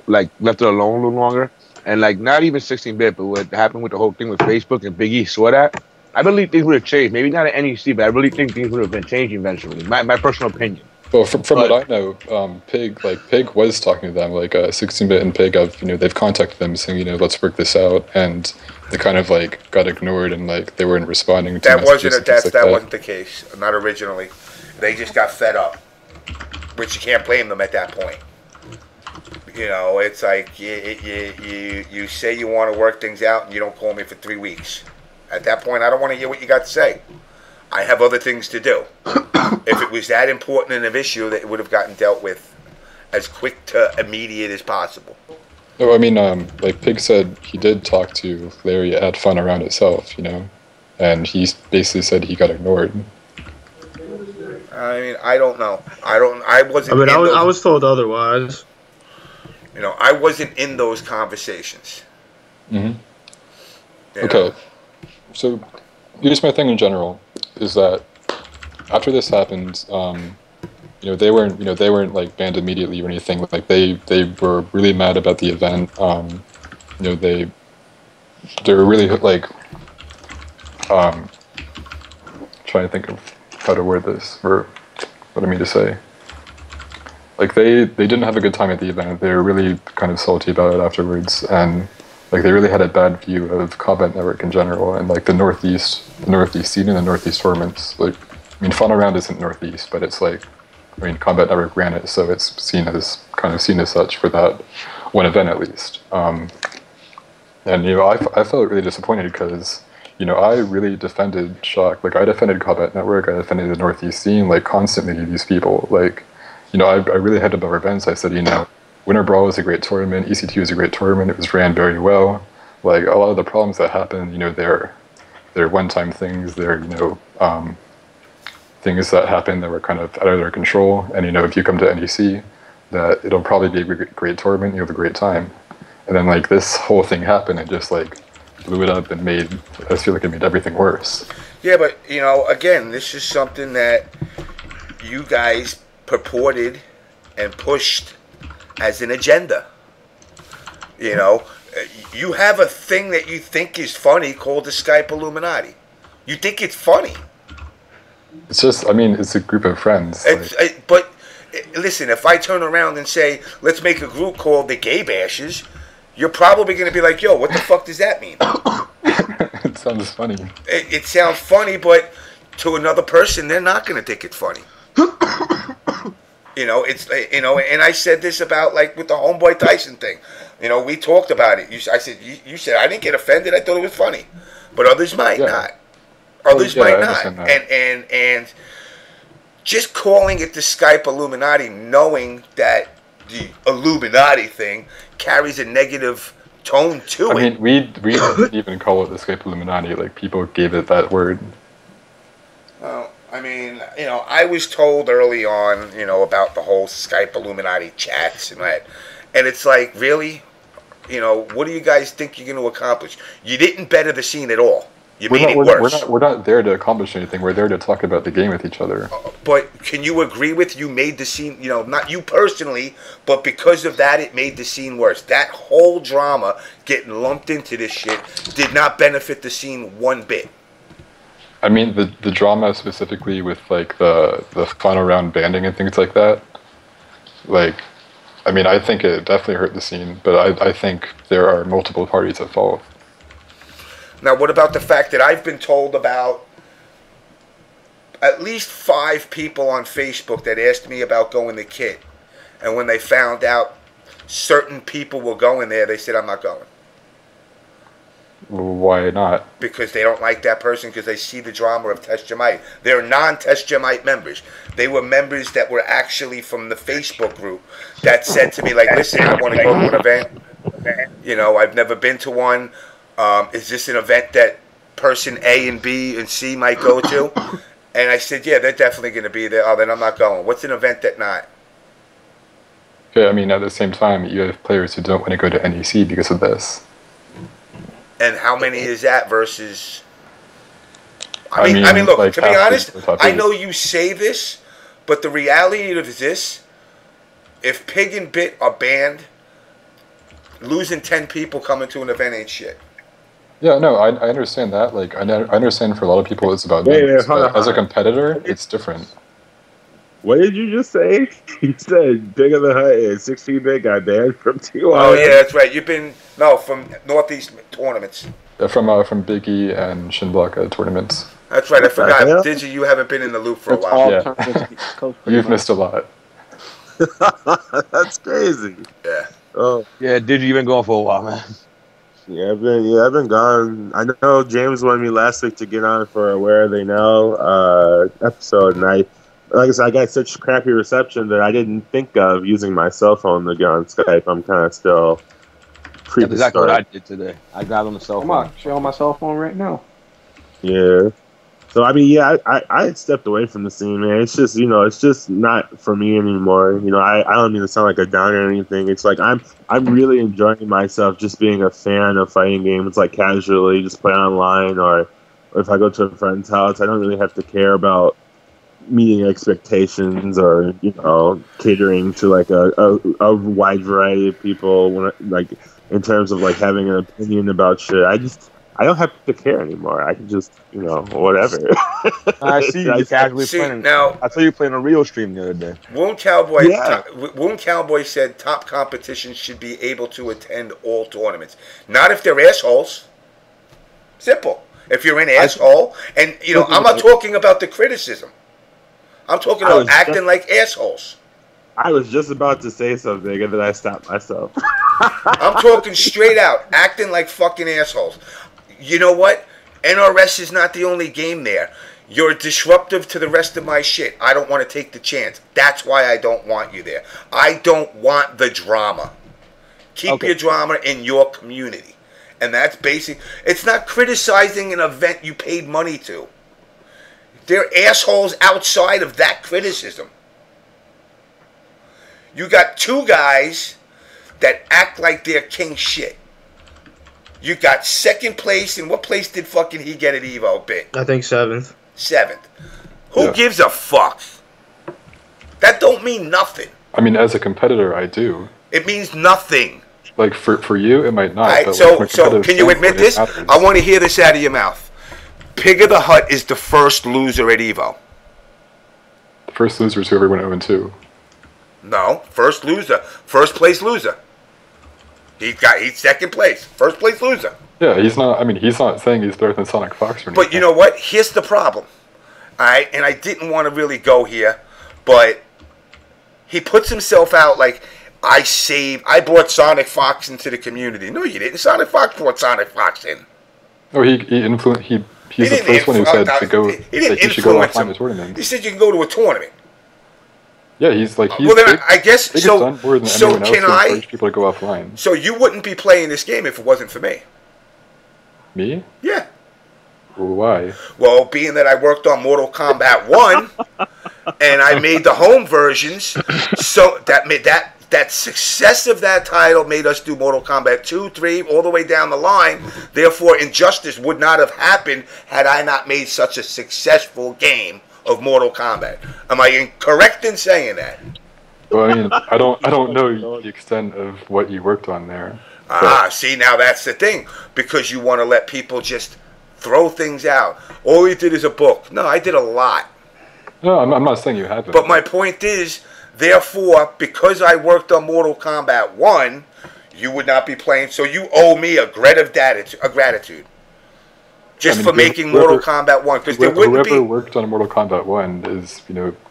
[SPEAKER 14] left it alone a little longer, and not even 16-bit, but what happened with the whole thing with Facebook and Big E saw that. I believe things would have changed. Maybe not at NEC, but I really think things would have been changing eventually. My personal opinion.
[SPEAKER 17] Well, from what I know, Pig was talking to them. 16-bit and Pig they've contacted them saying let's work this out, and they kind of got ignored and they weren't responding to messages.
[SPEAKER 1] That wasn't the case. Not originally. They just got fed up, which you can't blame them at that point. It's like you say you want to work things out and you don't call me for 3 weeks. At that point, I don't want to hear what you got to say. I have other things to do. If it was that important an issue, that it would have gotten dealt with as quick to immediate as possible.
[SPEAKER 17] No, I mean, Pig said he did talk to Larry at Fun Around itself, and he basically said he got ignored.
[SPEAKER 1] I mean, I don't know. I wasn't.
[SPEAKER 6] I was told otherwise.
[SPEAKER 1] I wasn't in those conversations.
[SPEAKER 17] Mm-hmm. Okay. So, here's my thing in general, is that after this happened, they weren't banned immediately or anything. They were really mad about the event. They were really trying to think of how to word this or what I mean to say. They didn't have a good time at the event. They were really kind of salty about it afterwards, and they really had a bad view of Combat Network in general, and the Northeast scene and the Northeast tournaments. Final Round isn't Northeast, but it's Combat Network ran it, so it's seen as such for that one event at least. And I felt really disappointed because I really defended Shock. I defended Combat Network, I defended the Northeast scene constantly to these people. I really had above our events. I said, Winter Brawl was a great tournament. EC2 was a great tournament. It was ran very well. like a lot of the problems that happen, you know, they're one-time things. They're, you know, things that happen that were kind of out of their control. And, you know, if you come to NEC, that it'll probably be a great tournament. You have a great time. And then, like, this whole thing happened and just, like, blew it up and made, I feel like it made everything worse.
[SPEAKER 1] Yeah, but, you know, again, this is something that you guys purported and pushed as an agenda. You know, you have a thing that you think is funny called the Skype Illuminati. You think it's funny.
[SPEAKER 17] It's just, I mean, it's a group of friends.
[SPEAKER 1] But listen, if I turn around and say, let's make a group called the Gay Bashers, you're probably going to be like, yo, what the fuck does that mean?
[SPEAKER 17] It sounds funny.
[SPEAKER 1] It sounds funny, but to another person, they're not going to think it's funny. You know, it's, you know, and I said this about, like, with the Homeboy Tyson thing. You know, we talked about it. I said, you said, I didn't get offended. I thought it was funny. But others might not. Others might not. And just calling it the Skype Illuminati, knowing that the Illuminati thing carries a negative tone to it.
[SPEAKER 17] I mean, we didn't even call it the Skype Illuminati. Like, people gave it that word.
[SPEAKER 1] Well, I mean, you know, I was told early on, you know, about the whole Skype Illuminati chats and that. And it's like, really? You know, what do you guys think you're going to accomplish? You didn't better the scene at all. You made it worse.
[SPEAKER 17] We're not there to accomplish anything. We're there to talk about the game with each other.
[SPEAKER 1] But can you agree with you made the scene, you know, not you personally, but because of that, it made the scene worse. That whole drama getting lumped into this shit did not benefit the scene one bit.
[SPEAKER 17] I mean, the drama specifically with, like, the final round banding and things like that, like, I mean, I think it definitely hurt the scene, but I think there are multiple parties at fault.
[SPEAKER 1] Now, what about the fact that I've been told about at least 5 people on Facebook that asked me about going to KIT, and when they found out certain people were going there, they said, I'm not going.
[SPEAKER 17] Why not?
[SPEAKER 1] Because they don't like that person, because they see the drama of Test Jamite. They're non-Test Jamite members. They were members that were actually from the Facebook group that said to me, like, listen, I want to go to an event. You know, I've never been to one. Is this an event that person A and B and C might go to? And I said, yeah, they're definitely going to be there. Oh, then I'm not going. What's an event that not?
[SPEAKER 17] Okay, I mean, at the same time, you have players who don't want to go to NEC because of this.
[SPEAKER 1] And how many is that versus... I mean, look, like, to be honest, I know you say this, but the reality of this, if Pig and Bit are banned, losing 10 people coming to an event ain't shit.
[SPEAKER 17] Yeah, no, I understand that. Like, I understand for a lot of people it's about numbers, but as a competitor, it's different.
[SPEAKER 16] What did you just say? You said Bigger Than Hut and 16-bit got banned from TY.
[SPEAKER 1] Oh, yeah, that's right. You've been... No, from Northeast tournaments.
[SPEAKER 17] From Big E and Shinblock tournaments.
[SPEAKER 1] That's right. I forgot. Digi, you haven't been in the loop for a while.
[SPEAKER 17] Yeah. You've missed a lot.
[SPEAKER 16] That's crazy.
[SPEAKER 1] Yeah.
[SPEAKER 14] Oh. Yeah, Digi, you've been going for a while, man.
[SPEAKER 16] Yeah, I've been gone. I know James wanted me last week to get on for Where They Know episode, and like I said, I got such crappy reception that I didn't think of using my cell phone to get on Skype. I'm kind of still
[SPEAKER 14] That's exactly what I did today. I got on the cell phone.
[SPEAKER 3] Come on, show on my cell phone right now.
[SPEAKER 16] Yeah. So, I mean, yeah, I stepped away from the scene, man. It's just, you know, it's just not for me anymore. You know, I don't mean to sound like a downer or anything. It's like I'm really enjoying myself just being a fan of fighting games, like casually, just play online, or if I go to a friend's house, I don't really have to care about meeting expectations or, you know, catering to like a wide variety of people when like in terms of like having an opinion about shit. I don't have to care anymore. I can just, you know, whatever.
[SPEAKER 14] I see you casually playing.
[SPEAKER 1] Now,
[SPEAKER 14] I saw you playing a real stream the other day.
[SPEAKER 1] Wound Cowboy said top competitions should be able to attend all tournaments. Not if they're assholes. Simple. If you're an asshole, and, you know, I'm not talking about the criticism. I'm talking about acting like assholes.
[SPEAKER 16] I was just about to say something, and then I stopped myself.
[SPEAKER 1] I'm talking straight out, acting like fucking assholes. You know what? NRS is not the only game there. You're disruptive to the rest of my shit. I don't want to take the chance. That's why I don't want you there. I don't want the drama. Keep your drama in your community. And that's basic. It's not criticizing an event you paid money to. They're assholes outside of that criticism. You got two guys that act like they're king shit. You got second place, and what place did fucking he get at Evo, Bit?
[SPEAKER 6] I think 7th.
[SPEAKER 1] 7th. Who gives a fuck? That don't mean nothing.
[SPEAKER 17] I mean, as a competitor, I do.
[SPEAKER 1] It means nothing.
[SPEAKER 17] Like, for you, it might not.
[SPEAKER 1] All right,
[SPEAKER 17] but
[SPEAKER 1] so
[SPEAKER 17] like, from a
[SPEAKER 1] can you admit this? I want to hear this out of your mouth. Pig of the Hut is the first loser at Evo.
[SPEAKER 17] The first loser is whoever went 0-2.
[SPEAKER 1] No, first loser. First place loser. He's second place. First place loser.
[SPEAKER 17] Yeah, he's not. I mean, he's not saying he's better than Sonic Fox or anything.
[SPEAKER 1] But you know what? Here's the problem. Alright, and I didn't want to really go here, but he puts himself out like, I brought Sonic Fox into the community. No, you didn't. Sonic Fox brought Sonic Fox in.
[SPEAKER 17] Oh, he's the first one who said to go.
[SPEAKER 1] He didn't
[SPEAKER 17] he should go
[SPEAKER 1] influence
[SPEAKER 17] offline
[SPEAKER 1] him.
[SPEAKER 17] to tournament.
[SPEAKER 1] He said you can go to a tournament.
[SPEAKER 17] Yeah, he's like.
[SPEAKER 1] Well, then I guess
[SPEAKER 17] Big
[SPEAKER 1] so.
[SPEAKER 17] done more than
[SPEAKER 1] So
[SPEAKER 17] anyone else
[SPEAKER 1] can
[SPEAKER 17] to
[SPEAKER 1] I?
[SPEAKER 17] encourage people to go offline.
[SPEAKER 1] So you wouldn't be playing this game if it wasn't for me.
[SPEAKER 17] Me?
[SPEAKER 1] Yeah.
[SPEAKER 17] Well, why?
[SPEAKER 1] Well, being that I worked on Mortal Kombat 1 and I made the home versions, so that success of that title made us do Mortal Kombat 2, 3, all the way down the line. Therefore, Injustice would not have happened had I not made such a successful game of Mortal Kombat. Am I incorrect in saying that?
[SPEAKER 17] Well, I mean, I don't know the extent of what you worked on there.
[SPEAKER 1] See, now that's the thing. Because you want to let people just throw things out. All you did is a book. No, I did a lot.
[SPEAKER 17] No, I'm not saying you haven't.
[SPEAKER 1] But my point is, therefore, because I worked on Mortal Kombat 1, you would not be playing. So you owe me a gratitude. Just for making Mortal Kombat 1. Because there wouldn't be...
[SPEAKER 17] Whoever worked on Mortal Kombat 1 is,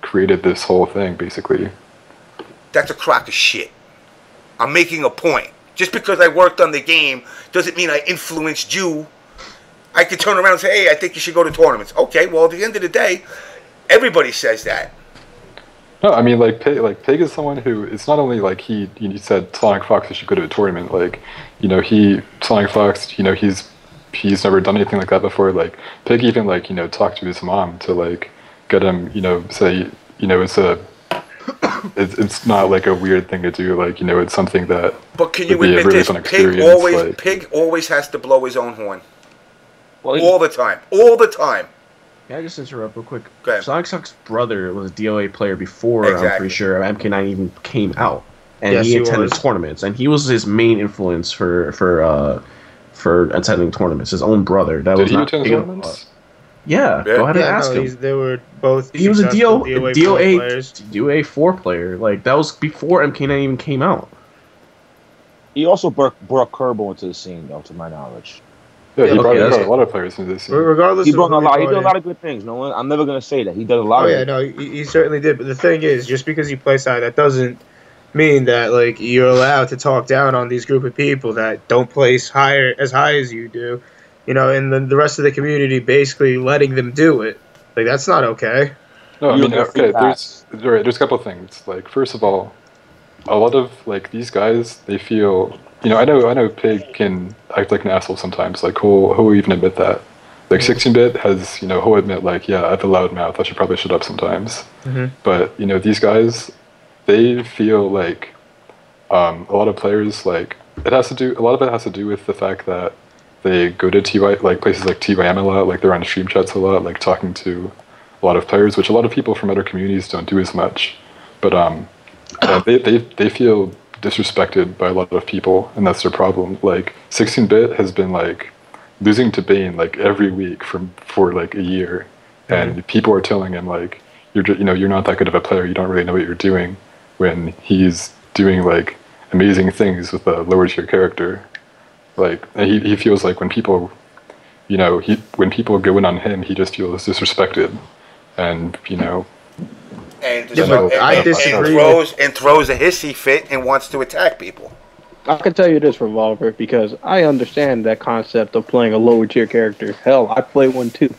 [SPEAKER 17] created this whole thing, basically.
[SPEAKER 1] That's a crock of shit. I'm making a point. Just because I worked on the game doesn't mean I influenced you. I could turn around and say, hey, I think you should go to tournaments. Okay, well, at the end of the day, everybody says that.
[SPEAKER 17] No, I mean, Pig is someone who, it's not only like he said Sonic Fox should go to a tournament, Sonic Fox, he's never done anything like that before. Like, Pig even, talked to his mom to, get him, say, it's not like a weird thing to do, it's something that.
[SPEAKER 1] But can you admit
[SPEAKER 17] really
[SPEAKER 1] this? Pig always has to blow his own horn.
[SPEAKER 4] Well,
[SPEAKER 1] all the time. All the time.
[SPEAKER 4] Can I just interrupt real quick?
[SPEAKER 1] Go ahead.
[SPEAKER 4] Sonic Fox's brother was a DOA player before, I'm pretty sure, MK9 even came out. And
[SPEAKER 6] Yes,
[SPEAKER 4] he
[SPEAKER 6] he
[SPEAKER 4] attended
[SPEAKER 6] was.
[SPEAKER 4] tournaments. And he was his main influence for attending tournaments. His own brother. That
[SPEAKER 17] Did
[SPEAKER 4] was
[SPEAKER 17] he
[SPEAKER 4] not
[SPEAKER 17] attend tournaments?
[SPEAKER 4] Yeah, go ahead and ask him.
[SPEAKER 6] They were both.
[SPEAKER 4] He was a
[SPEAKER 6] successful
[SPEAKER 4] DOA
[SPEAKER 6] players.
[SPEAKER 4] DOA 4 player. That was before MK9 even came out.
[SPEAKER 14] He also brought Kerbo into the scene, though, to my knowledge.
[SPEAKER 17] Yeah, he brought a lot of players into this scene.
[SPEAKER 6] Regardless,
[SPEAKER 14] He brought
[SPEAKER 6] of
[SPEAKER 14] a lot. He
[SPEAKER 6] who
[SPEAKER 14] did a lot of good things. No one. I'm never gonna say that he did a lot.
[SPEAKER 6] Oh
[SPEAKER 14] of
[SPEAKER 6] yeah,
[SPEAKER 14] it.
[SPEAKER 6] no, he certainly did. But the thing is, just because you play side, that doesn't mean that you're allowed to talk down on these group of people that don't place as high as you do. And then the rest of the community basically letting them do it. That's not okay.
[SPEAKER 17] No, I mean, okay, there's a couple of things. First of all, a lot of, these guys, they feel, I know Pig can act like an asshole sometimes. He'll even admit that. 16-bit has, he'll admit, yeah, I have a loud mouth, I should probably shut up sometimes.
[SPEAKER 6] Mm-hmm.
[SPEAKER 17] But, these guys, they feel like a lot of players, a lot of it has to do with the fact that they go to places like TYM a lot, they're on stream chats a lot, talking to a lot of players, which a lot of people from other communities don't do as much. But they feel disrespected by a lot of people, and that's their problem. 16-bit has been losing to Bane every week for a year, and people are telling him you're not that good of a player, you don't really know what you're doing, when he's doing amazing things with a lower tier character. He feels when people, when people go in on him, he just feels disrespected, and
[SPEAKER 1] throws a hissy fit and wants to attack people.
[SPEAKER 3] I can tell you this, Revolver, because I understand that concept of playing a lower tier character. Hell, I play one too.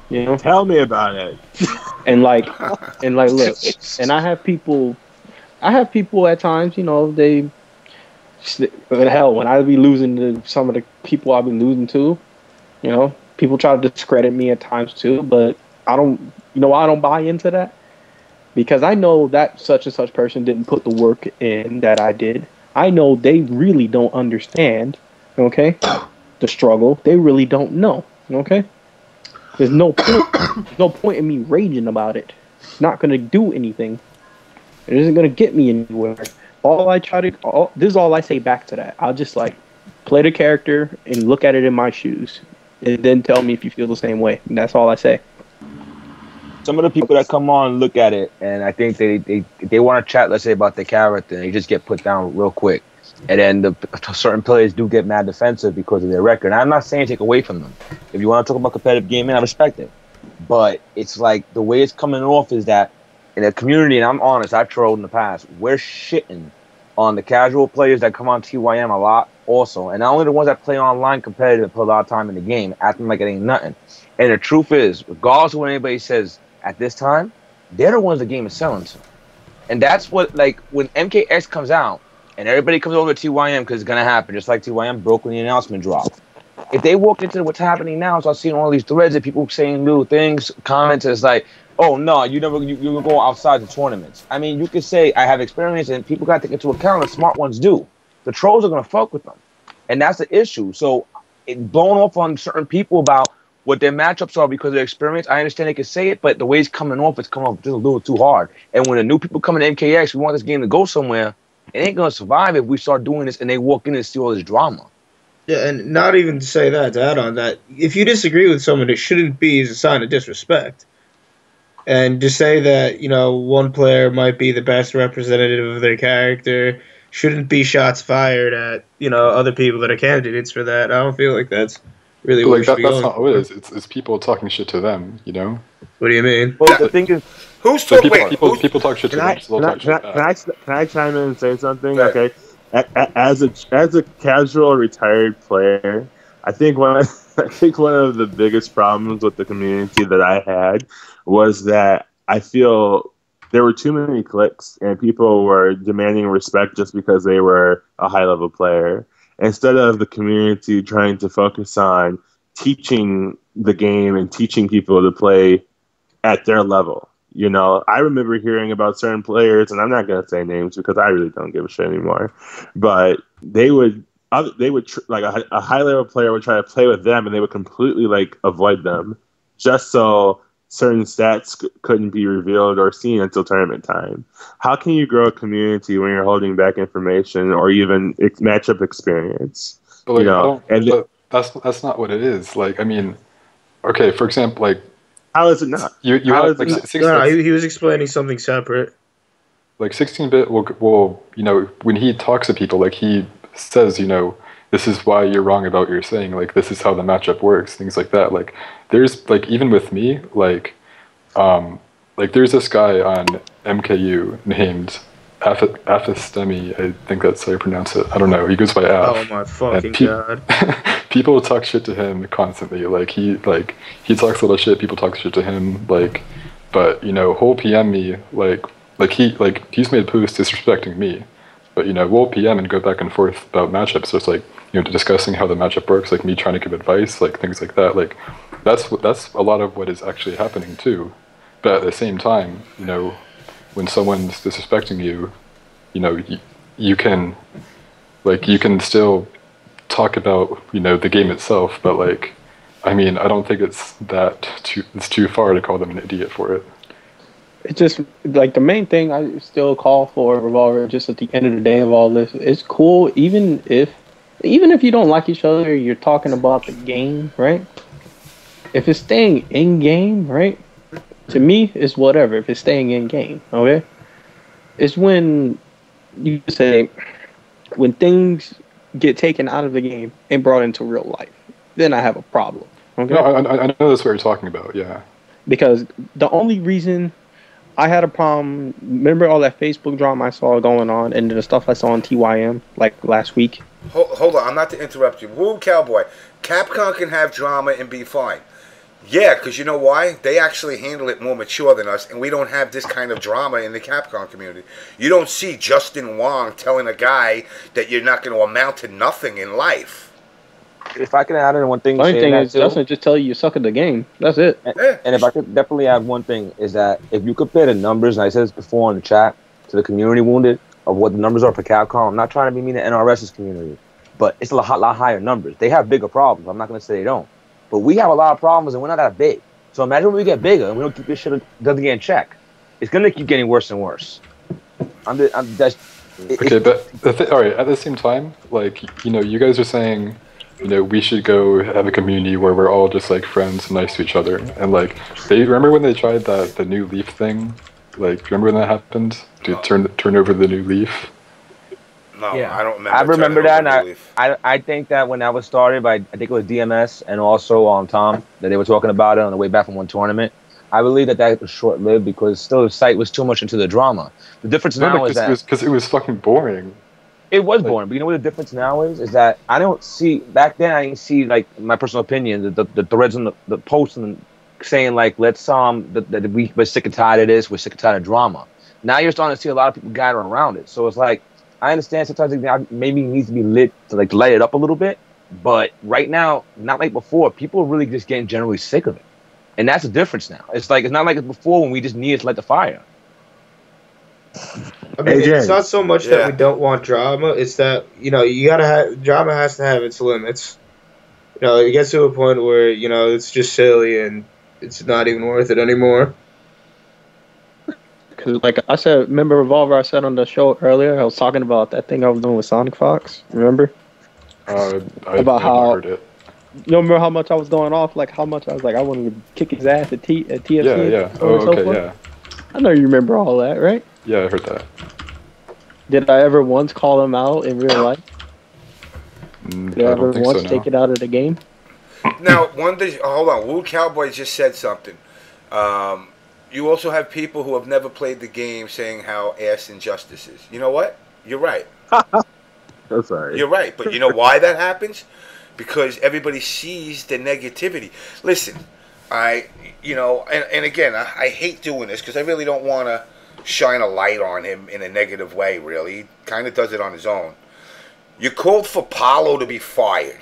[SPEAKER 16] Tell me about it.
[SPEAKER 3] And look, and I have people at times, they Hell, when I be losing to some of the people I be losing to, you know, people try to discredit me at times too, but I don't, you know why I don't buy into that? Because I know that such and such person didn't put the work in that I did. I know they really don't understand, okay, the struggle. They really don't know, okay? There's no point in me raging about it. It's not going to do anything. It isn't going to get me anywhere. This is all I say back to that. I'll just like play the character and look at it in my shoes, and then tell me if you feel the same way. And that's all I say.
[SPEAKER 14] Some of the people that come on look at it, and I think they want to chat, let's say, about the character, and they just get put down real quick. And then certain players do get mad defensive because of their record. And I'm not saying take away from them. If you want to talk about competitive gaming, I respect it. But it's like the way it's coming off is that in the community, and I'm honest, I've trolled in the past, we're shitting on the casual players that come on TYM a lot also. And not only the ones that play online competitive and put a lot of time in the game, acting like it ain't nothing. And the truth is, regardless of what anybody says at this time, they're the ones the game is selling to. And that's what, like, when MKX comes out, and everybody comes over to TYM because it's going to happen, just like TYM broke when the announcement dropped. If they walked into what's happening now, so I'm seeing all these threads of people saying little things, comments, and it's like, oh, no, you go outside the tournaments. I mean, you could say, I have experience, and people got to take into account, and smart ones do. The trolls are going to fuck with them. And that's the issue. So, blowing off on certain people about what their matchups are because of their experience, I understand they can say it, but the way it's coming off just a little too hard. And when the new people come in MKX, we want this game to go somewhere, it ain't going to survive if we start doing this and they walk in and see all this drama.
[SPEAKER 6] Yeah, and not even to say that, to add on that, if you disagree with someone, it shouldn't be as a sign of disrespect. And to say that, you know, one player might be the best representative of their character shouldn't be shots fired at, you know, other people that are candidates for that. I don't feel like that's really what
[SPEAKER 17] that's not what it is. It's people talking shit to them, you know?
[SPEAKER 6] What do you mean?
[SPEAKER 14] Well, the thing is,
[SPEAKER 1] who's
[SPEAKER 17] so people talk shit to them, so they'll talk shit back.
[SPEAKER 16] Can I chime in and say something? Okay. As a casual retired player, I think one of the biggest problems with the community that I had was that I feel there were too many clicks and people were demanding respect just because they were a high level player, instead of the community trying to focus on teaching the game and teaching people to play at their level. You know, I remember hearing about certain players, and I'm not going to say names because I really don't give a shit anymore, but they would like a high level player would try to play with them and they would completely like avoid them just so certain stats couldn't be revealed or seen until tournament time. How can you grow a community when you're holding back information or even matchup experience?
[SPEAKER 17] But, like,
[SPEAKER 16] you know,
[SPEAKER 17] but that's not what it is. Like, I mean, okay, for example, like,
[SPEAKER 16] how is it not?
[SPEAKER 6] He was explaining something separate.
[SPEAKER 17] Like 16-bit will, you know, when he talks to people, like he says, you know, this is why you're wrong about what you're saying. Like, this is how the matchup works, things like that. Like, there's, like, even with me, like there's this guy on MKU named Afistemi, I think that's how you pronounce it. I don't know. He goes by Af.
[SPEAKER 6] Oh my fucking god.
[SPEAKER 17] People talk shit to him constantly. Like he talks a little shit, people talk shit to him, like, but, you know, he'll PM me he's made posts disrespecting me. But, you know, we'll PM and go back and forth about matchups. So it's like, you know, discussing how the matchup works, like me trying to give advice, like things like that. Like that's a lot of what is actually happening too. But at the same time, you know, when someone's disrespecting you, you know, you can still talk about, you know, the game itself. But, like, I mean, I don't think it's too far to call them an idiot for it.
[SPEAKER 3] It's just, like, the main thing I still call for Revolver, just at the end of the day of all this, it's cool, even if you don't like each other, you're talking about the game, right? If it's staying in game, right? To me, it's whatever. If it's staying in game, okay? It's when you say, when things get taken out of the game and brought into real life, then I have a problem. Okay?
[SPEAKER 17] No, I know that's what you're talking about, yeah.
[SPEAKER 3] Because the only reason I had a problem, remember all that Facebook drama I saw going on and the stuff I saw on TYM, like, last week?
[SPEAKER 1] Hold on, I'm not to interrupt you. Woo, Cowboy. Capcom can have drama and be fine. Yeah, because you know why? They actually handle it more mature than us, and we don't have this kind of drama in the Capcom community. You don't see Justin Wong telling a guy that you're not going to amount to nothing in life.
[SPEAKER 14] If I can add in one thing,
[SPEAKER 3] Funny thing is, Justin just tell you suck at the game. That's it.
[SPEAKER 14] And if I could definitely add one thing, is that if you compare the numbers, and I said this before in the chat, to the community wounded, of what the numbers are for Capcom, I'm not trying to be mean to NRS's community, but it's a lot higher numbers. They have bigger problems. I'm not going to say they don't. But we have a lot of problems, and we're not that big. So imagine when we get bigger, and we don't keep this shit, doesn't get in check. It's going to keep getting worse and worse.
[SPEAKER 17] All right, at the same time, like, you know, you guys are saying, you know, we should go have a community where we're all just, like, friends and nice to each other. And, like, remember when they tried the new leaf thing? Like, remember when that happened? To turn over the new leaf?
[SPEAKER 1] No,
[SPEAKER 14] yeah.
[SPEAKER 1] I don't remember.
[SPEAKER 14] I remember that, and I think that when that was started by, I think it was DMS and also Tom, that they were talking about it on the way back from one tournament. I believe that was short-lived because still the site was too much into the drama. The difference now is that...
[SPEAKER 17] Because it was fucking boring.
[SPEAKER 14] It was boring, but you know what the difference now is that I don't see... Back then, I didn't see, like, my personal opinion, the threads on the posts and saying, like, let's, that we're sick and tired of this, we're sick and tired of drama. Now you're starting to see a lot of people gathering around it. So it's like, I understand sometimes it maybe needs to be lit to, like, light it up a little bit. But right now, not like before, people are really just getting generally sick of it. And that's the difference now. It's like, it's not like before when we just needed to light the fire.
[SPEAKER 6] I mean, it's not so much that we don't want drama. It's that, you know, you gotta have, drama has to have its limits. You know, it gets to a point where, you know, it's just silly and it's not even worth it anymore.
[SPEAKER 3] Because, like I said, remember Revolver, I said on the show earlier, I was talking about that thing I was doing with Sonic Fox, remember? About how,
[SPEAKER 17] heard it.
[SPEAKER 3] You remember how much I was going off, like how much I was like, I wanted to kick his ass at TFC?
[SPEAKER 17] Yeah. Yeah.
[SPEAKER 3] I know you remember all that, right?
[SPEAKER 17] Yeah, I heard that.
[SPEAKER 3] Did I ever once call him out in real life? Did I ever once take it out of the game?
[SPEAKER 1] Now, hold on, Woo Cowboy just said something. You also have people who have never played the game saying how ass injustice is. You know what? You're right.
[SPEAKER 16] I'm sorry.
[SPEAKER 1] You're right, but you know why that happens? Because everybody sees the negativity. Listen, and again, I hate doing this because I really don't want to shine a light on him in a negative way, really. He kind of does it on his own. You called for Paulo to be fired.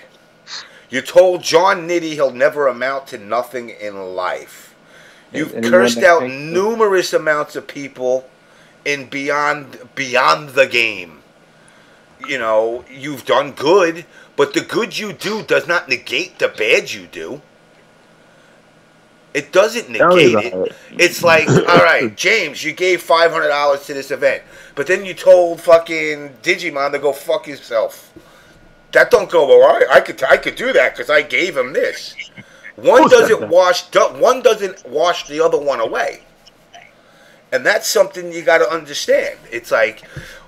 [SPEAKER 1] You told John Nitty he'll never amount to nothing in life. You've cursed out numerous amounts of people in beyond the game. You know, you've done good, but the good you do does not negate the bad you do. It doesn't negate it. It's like, all right, James, you gave $500 to this event, but then you told fucking Digimon to go fuck himself. That don't go well. I could do that because I gave him this. One doesn't wash the other one away. And that's something you got to understand. It's like,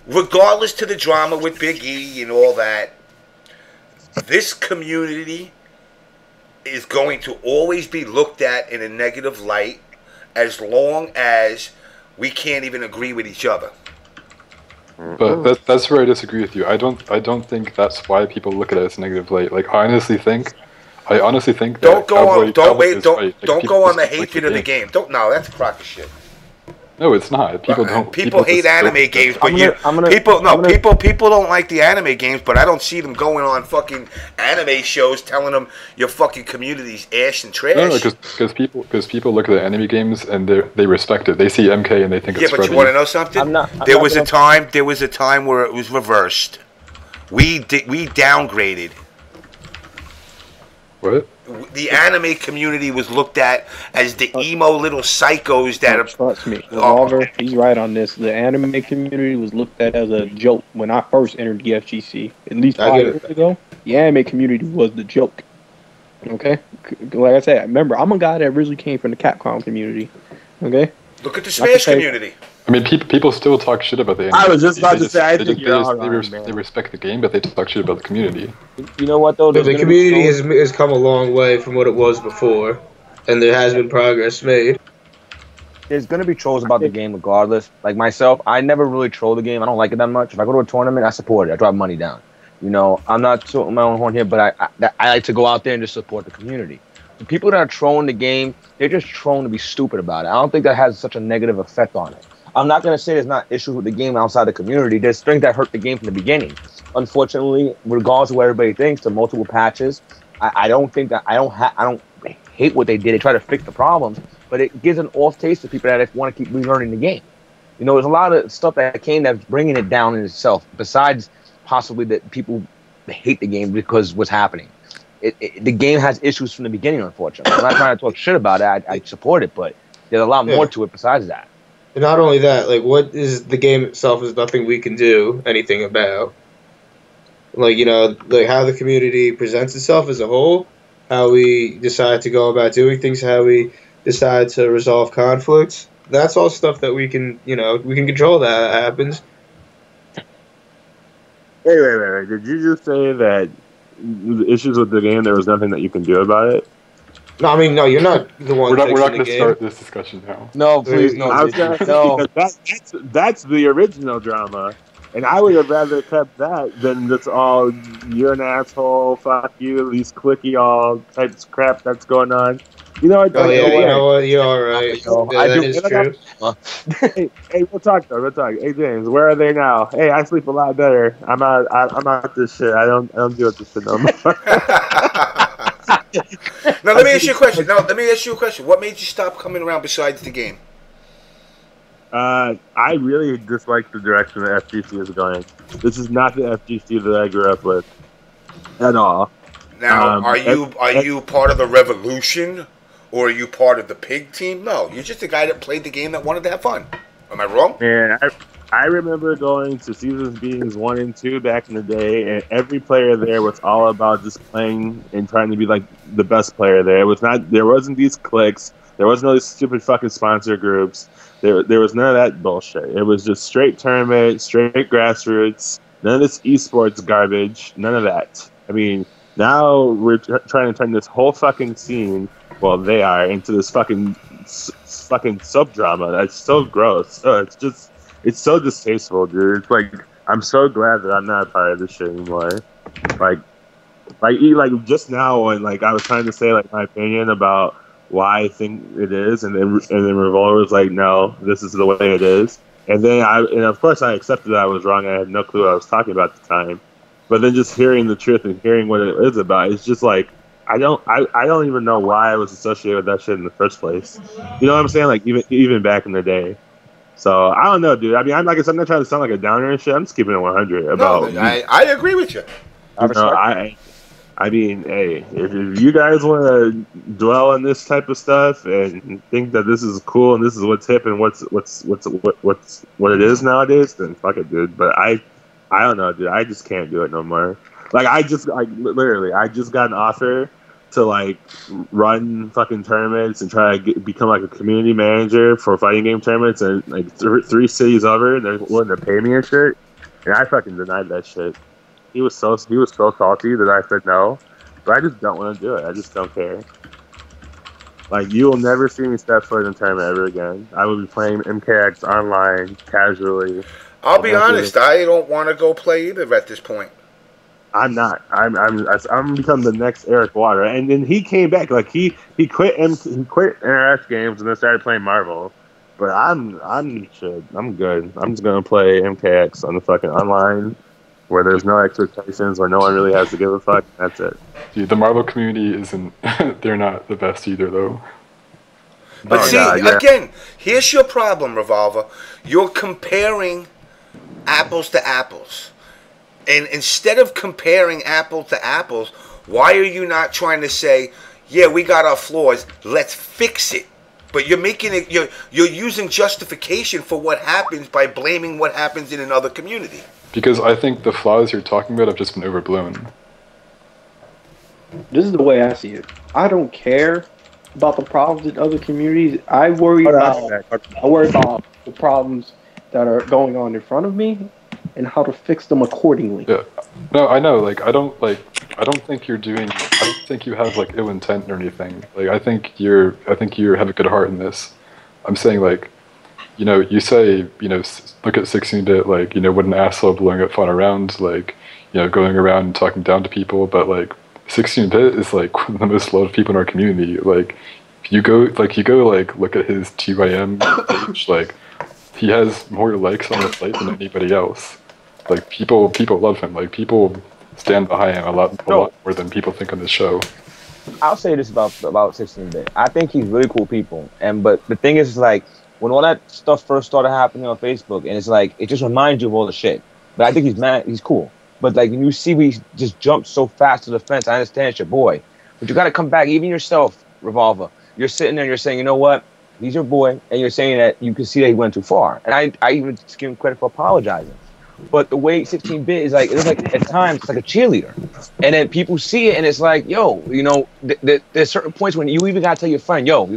[SPEAKER 1] regardless to the drama with Big E and all that, this community is going to always be looked at in a negative light as long as we can't even agree with each other.
[SPEAKER 17] But that's where I disagree with you. I don't think that's why people look at it as a negative light. Like, I honestly think
[SPEAKER 1] don't go on the hatred of the game. No, that's a crock of shit.
[SPEAKER 17] No, it's not. People
[SPEAKER 1] hate anime games, but people don't like the anime games, but I don't see them going on fucking anime shows telling them your fucking community's ash and trash.
[SPEAKER 17] No, because people look at the anime games and they respect it. They see MK and they think it's.
[SPEAKER 1] Yeah, but you want to know something? There was a time where it was reversed. We downgraded.
[SPEAKER 17] What?
[SPEAKER 1] The anime community was looked at as the emo little psychos that are...
[SPEAKER 3] Trust me, Revolver, he's right on this. The anime community was looked at as a joke when I first entered the FGC. At least 5 years ago, the anime community was the joke. Okay? Like I said, remember, I'm a guy that originally came from the Capcom community. Okay?
[SPEAKER 1] Look at the Smash community.
[SPEAKER 17] I mean, people still talk shit about the anime.
[SPEAKER 16] I was just about to say,
[SPEAKER 17] they respect the game, but they talk shit about the community.
[SPEAKER 14] You know what, though?
[SPEAKER 6] The community has come a long way from what it was before, and there has been progress made.
[SPEAKER 14] There's going to be trolls about the game regardless. Like myself, I never really troll the game. I don't like it that much. If I go to a tournament, I support it. I drop money down. You know, I'm not tooting my own horn here, but I like to go out there and just support the community. The people that are trolling the game, they're just trolling to be stupid about it. I don't think that has such a negative effect on it. I'm not going to say there's not issues with the game outside the community. There's things that hurt the game from the beginning. Unfortunately, regardless of what everybody thinks, the multiple patches, I don't think that I don't hate what they did. They try to fix the problems, but it gives an off taste to people that want to keep relearning the game. You know, there's a lot of stuff that came that's bringing it down in itself. Besides possibly that people hate the game because what's happening. The game has issues from the beginning, unfortunately. I'm not trying to talk shit about it. I support it, but there's a lot more to it besides that.
[SPEAKER 6] And not only that, like, what is the game itself is nothing we can do anything about. Like, you know, like how the community presents itself as a whole, how we decide to go about doing things, how we decide to resolve conflicts. That's all stuff that we can, you know, we can control that happens.
[SPEAKER 16] Wait. Did you just say that the issues with the game, there was nothing that you can do about it?
[SPEAKER 6] No, I mean, no, you're not the one.
[SPEAKER 17] We're not going to start this discussion now.
[SPEAKER 14] No, please, no.
[SPEAKER 16] I was gonna say, because that's the original drama, and I would have rather kept that than this all you're an asshole, fuck you, these clicky all types of crap that's going on. You know what?
[SPEAKER 6] You know what? You're all right. That is true.
[SPEAKER 16] Hey, we'll talk though. We'll talk. Hey, James, where are they now? Hey, I sleep a lot better. I'm out this shit. I don't deal with this shit no more.
[SPEAKER 1] Now let me ask you a question. What made you stop coming around besides the game?
[SPEAKER 16] I really dislike the direction the FGC is going. This is not the FGC that I grew up with at all.
[SPEAKER 1] Now, are you part of the revolution, or are you part of the pig team? No, you're just a guy that played the game that wanted to have fun. Am I wrong?
[SPEAKER 16] Man, I remember going to seasons meetings 1 and 2 back in the day, and every player there was all about just playing and trying to be like the best player there. There wasn't these cliques. There wasn't all these stupid fucking sponsor groups. There was none of that bullshit. It was just straight tournament, straight grassroots, none of this esports garbage, none of that. I mean, now we're trying to turn this whole fucking scene, well, they are, into this fucking sub-drama. That's so gross. It's so distasteful, dude. It's like, I'm so glad that I'm not a part of this shit anymore. Like just now when like I was trying to say like my opinion about why I think it is, and then Revolver was like, no, this is the way it is. And then of course I accepted that I was wrong. I had no clue what I was talking about at the time. But then just hearing the truth and hearing what it is about, it's just like I don't even know why I was associated with that shit in the first place. You know what I'm saying? Like even back in the day. So I don't know, dude. I mean, I'm not trying to sound like a downer and shit. I'm just keeping it 100 about.
[SPEAKER 1] No, I agree with you.
[SPEAKER 16] I mean, hey, if you guys want to dwell on this type of stuff and think that this is cool and this is what's hip and what it is nowadays, then fuck it, dude. But I don't know, dude. I just can't do it no more. Like I just got an offer to like run fucking tournaments and try to become like a community manager for fighting game tournaments, and like 3 cities over, and they're willing to pay me and shit, and I fucking denied that shit. He was so salty that I said no, but I just don't want to do it. I just don't care. Like, you will never see me step foot in a tournament ever again. I will be playing MKX online casually.
[SPEAKER 1] I'll be honest, I don't want to go play either at this point.
[SPEAKER 16] I'm not. I'm become the next Eric Water, and then he came back. Like he quit NRS games and then started playing Marvel. But I'm good. I'm just gonna play MKX on the fucking online, where there's no expectations, where no one really has to give a fuck. That's it.
[SPEAKER 17] Dude, the Marvel community isn't. They're not the best either, though.
[SPEAKER 1] But again, here's your problem, Revolver. You're comparing apples to apples. And instead of comparing apples to apples, why are you not trying to say, yeah, we got our flaws, let's fix it? But you're making it, you're using justification for what happens by blaming what happens in another community.
[SPEAKER 17] Because I think the flaws you're talking about have just been overblown.
[SPEAKER 3] This is the way I see it. I don't care about the problems in other communities. I worry about the problems that are going on in front of me and how to fix them accordingly.
[SPEAKER 17] Yeah. No, I know. Like, I don't think you're doing. I don't think you have like ill intent or anything. Like, I think you have a good heart in this. I'm saying, like, you know, you say, you know, look at 16-bit, like, you know, what an asshole blowing up fun around, like, you know, going around and talking down to people, but like 16-bit is like one of the most loved people in our community. Like, you go look at his TYM page. Like, he has more likes on the site than anybody else. Like, people love him. Like, people stand behind him a lot more than people think on this show.
[SPEAKER 14] I'll say this about 16-bit. I think he's really cool people, but the thing is like when all that stuff first started happening on Facebook, and it's like it just reminds you of all the shit. But I think he's cool. But like when you see we just jumped so fast to the fence, I understand it's your boy, but you got to come back. Even yourself, Revolver, you're sitting there and you're saying, you know what, he's your boy, and you're saying that you can see that he went too far. And I even give him credit for apologizing. But the way 16-bit is like, it's like at times it's like a cheerleader, and then people see it and it's like, yo, you know, there's certain points when you even gotta tell your friend, yo,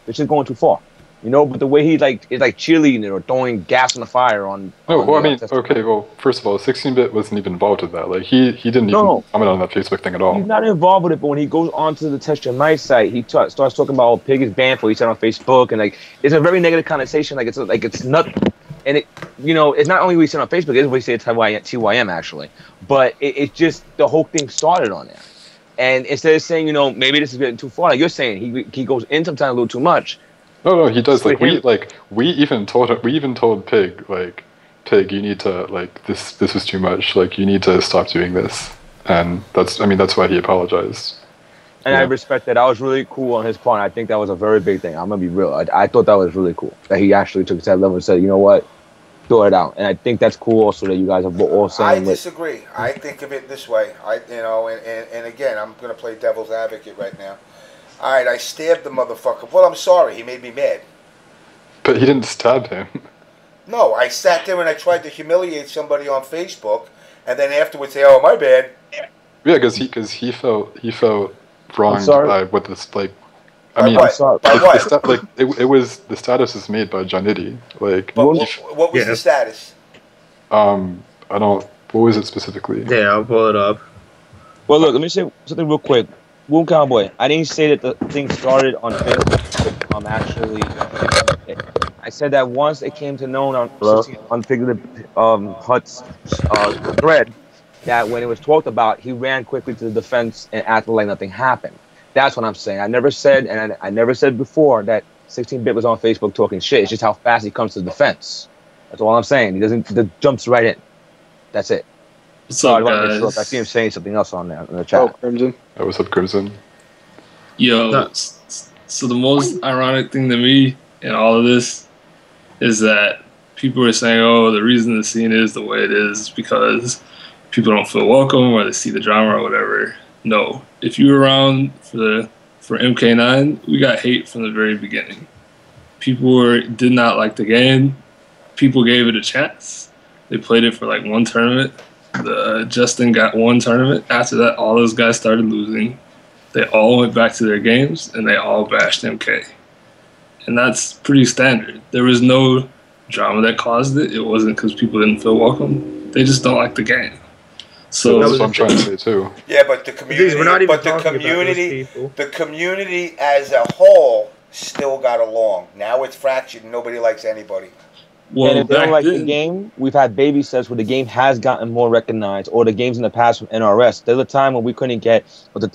[SPEAKER 14] this is going too far, you know. But the way he is like cheerleading it or throwing gas on the fire on.
[SPEAKER 17] No, well, I mean, okay, well, first of all, 16-bit wasn't even involved with that. Like he didn't even comment on that Facebook thing at all.
[SPEAKER 14] He's not involved with it, but when he goes onto the Test Your Might site, he starts talking about oh, Pig is banned for what he said on Facebook, and like it's a very negative connotation. Like it's nothing. And it, you know, it's not only what he said on Facebook, it's what he said at TYM actually. But it just, the whole thing started on there. And instead of saying, you know, maybe this is getting too far, like you're saying, he goes in sometimes a little too much.
[SPEAKER 17] No, he does. Like we even told Pig, like, Pig, you need to, like, this is too much. Like, you need to stop doing this. And that's why he apologized.
[SPEAKER 14] And yeah. I respect that. That was really cool on his part. I think that was a very big thing. I'm gonna be real. I thought that was really cool that he actually took it to that level and said, you know what, throw it out. And I think that's cool also that you guys are all saying.
[SPEAKER 1] I disagree. I think of it this way. And again, I'm going to play devil's advocate right now. All right, I stabbed the motherfucker. Well, I'm sorry. He made me mad.
[SPEAKER 17] But he didn't stab him.
[SPEAKER 1] No, I sat there and I tried to humiliate somebody on Facebook, and then afterwards say, "Oh, my bad."
[SPEAKER 17] Yeah, because he felt wronged by what this like. I mean, it was the status is made by Janity. Like,
[SPEAKER 1] but what was the status?
[SPEAKER 17] I don't. What was it specifically?
[SPEAKER 6] Yeah, I'll pull it up.
[SPEAKER 14] Well, look, let me say something real quick. Wound Cowboy, I didn't say that the thing started on Facebook. Actually, I said that once it came to known on Figurative Hut's thread, that when it was talked about, he ran quickly to the defense and acted like nothing happened. That's what I'm saying. I never said, and I never said before that 16-bit was on Facebook talking shit. It's just how fast he comes to the defense. That's all I'm saying. He jumps right in. That's it.
[SPEAKER 18] What's up, guys?
[SPEAKER 14] I see him saying something else on there in the chat.
[SPEAKER 17] Oh, Crimson. What's up, Crimson?
[SPEAKER 18] Yo, so the most ironic thing to me in all of this is that people are saying, oh, the reason the scene is the way it is because people don't feel welcome or they see the drama or whatever. No, if you were around for MK9, we got hate from the very beginning. People did not like the game. People gave it a chance. They played it for like one tournament. Justin got one tournament. After that, all those guys started losing. They all went back to their games, and they all bashed MK. And that's pretty standard. There was no drama that caused it. It wasn't because people didn't feel welcome. They just don't like the game. So
[SPEAKER 17] that's what I'm trying to say too.
[SPEAKER 1] Yeah, but the community, the community as a whole still got along. Now it's fractured and nobody likes anybody.
[SPEAKER 14] Well, and if they don't like the game, we've had baby steps where the game has gotten more recognized, or the games in the past from NRS. There's a time when we couldn't get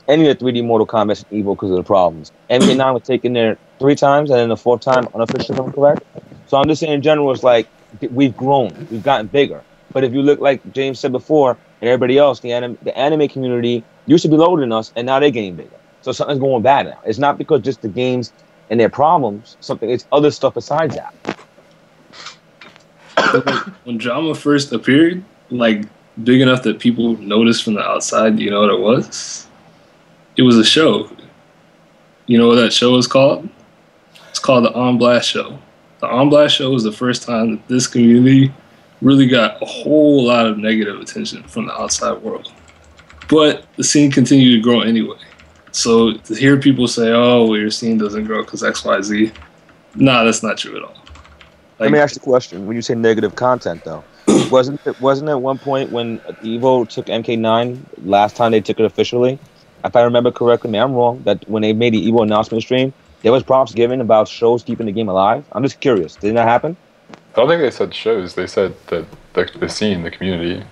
[SPEAKER 14] any of the 3D Mortal Kombat and Evo because of the problems. MK9 was taken there 3 times, and then the 4th time unofficially, if I'm correct. So I'm just saying in general, it's like we've grown, we've gotten bigger. But if you look like James said before, and everybody else, the anime community used to be lower than us, and now they're getting bigger. So something's going bad now. It's not because just the games and their problems. It's other stuff besides that.
[SPEAKER 18] When drama first appeared, like big enough that people noticed from the outside, you know what it was? It was a show. You know what that show is called? It's called the On Blast Show. The On Blast Show was the first time that this community really got a whole lot of negative attention from the outside world. But the scene continued to grow anyway. So to hear people say, oh, well, your scene doesn't grow because X, Y, Z, nah, that's not true at all.
[SPEAKER 14] Let me ask you a question. When you say negative content, though, wasn't it one point when Evo took MK9, last time they took it officially, if I remember correctly, maybe I'm wrong, that when they made the Evo announcement stream, there was props given about shows keeping the game alive? I'm just curious. Didn't that happen?
[SPEAKER 17] I don't think they said shows. They said that the scene, the community.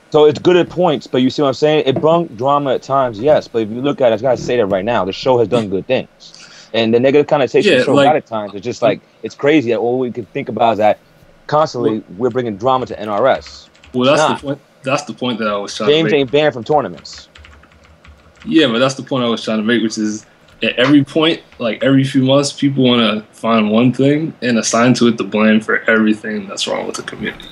[SPEAKER 14] So it's good at points, but you see what I'm saying? It brought drama at times, yes. But if you look at it, I gotta say that right now, the show has done good things. And the negative connotation the show got at times is just like, it's crazy that all we can think about is that constantly we're bringing drama to NRS.
[SPEAKER 18] Well, that's the point. That's the point that I was trying to make.
[SPEAKER 14] James ain't banned from tournaments.
[SPEAKER 18] Yeah, but that's the point I was trying to make, which is at every point, like every few months, people want to find one thing and assign to it the blame for everything that's wrong with the community.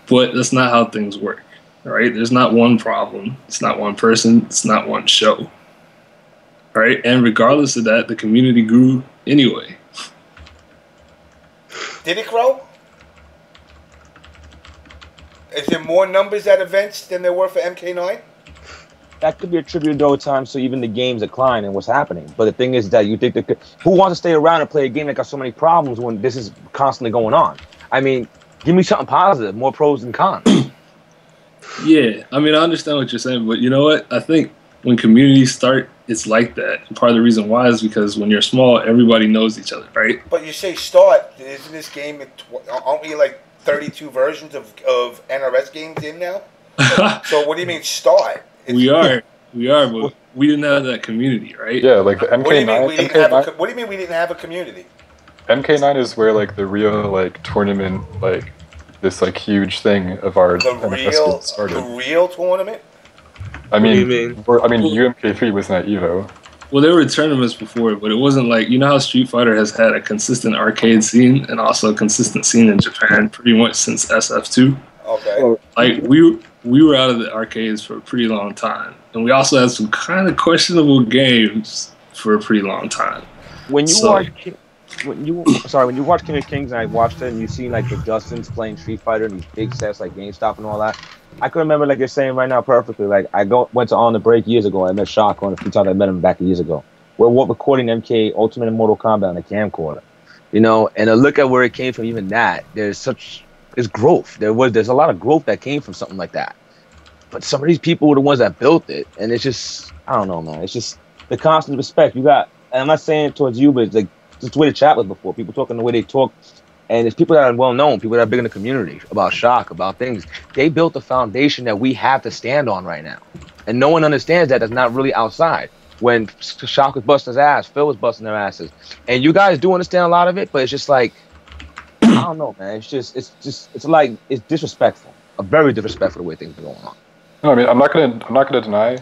[SPEAKER 18] But that's not how things work, right? There's not one problem. It's not one person. It's not one show, right? And regardless of that, the community grew anyway.
[SPEAKER 1] Did it grow? Is there more numbers at events than there were for MK9?
[SPEAKER 14] That could be attributed though at times to even the game's decline and what's happening. But the thing is that you think that who wants to stay around and play a game that got so many problems when this is constantly going on? I mean, give me something positive, more pros than cons.
[SPEAKER 18] Yeah, I mean, I understand what you're saying, but you know what? I think when communities start, it's like that. And part of the reason why is because when you're small, everybody knows each other, right?
[SPEAKER 1] But you say start. Isn't this game, aren't we like 32 versions of NRS games in now? So what do you mean start?
[SPEAKER 18] We are, but we didn't have that community, right?
[SPEAKER 17] Yeah, like the MK9.
[SPEAKER 1] What do you mean we didn't have a community?
[SPEAKER 17] MK9 is where like the real like tournament, like this like huge thing of our NRS started.
[SPEAKER 1] The real tournament?
[SPEAKER 17] I mean, UMK3 was not Evo.
[SPEAKER 18] Well, there were tournaments before, but it wasn't like, you know how Street Fighter has had a consistent arcade scene and also a consistent scene in Japan pretty much since SF2.
[SPEAKER 1] Okay.
[SPEAKER 18] Like we were out of the arcades for a pretty long time, and we also had some kind of questionable games for a pretty long time.
[SPEAKER 14] When you watch King of Kings, and I watched it, and you see like the Justins playing Street Fighter and these big sets like GameStop and all that, I can remember like you're saying right now perfectly. Like I went to On the Break years ago. I met Shock on a few times. I met him back years ago. We're recording MK Ultimate and Mortal Kombat on a camcorder, you know. And a look at where it came from. Even that, there's growth. There's a lot of growth that came from something like that. But some of these people were the ones that built it, and it's just, I don't know, man. It's just the constant respect you got. And I'm not saying it towards you, but it's like just the way the chat was before. People talking the way they talk, and it's people that are well known, people that are big in the community about Shock, about things. They built the foundation that we have to stand on right now, and no one understands that. That's not really outside. When Shock was busting his ass, Phil was busting their asses, and you guys do understand a lot of it, but it's just like, I don't know, man. It's disrespectful. A very disrespectful the way things are going on.
[SPEAKER 17] No, I mean, I'm not gonna deny,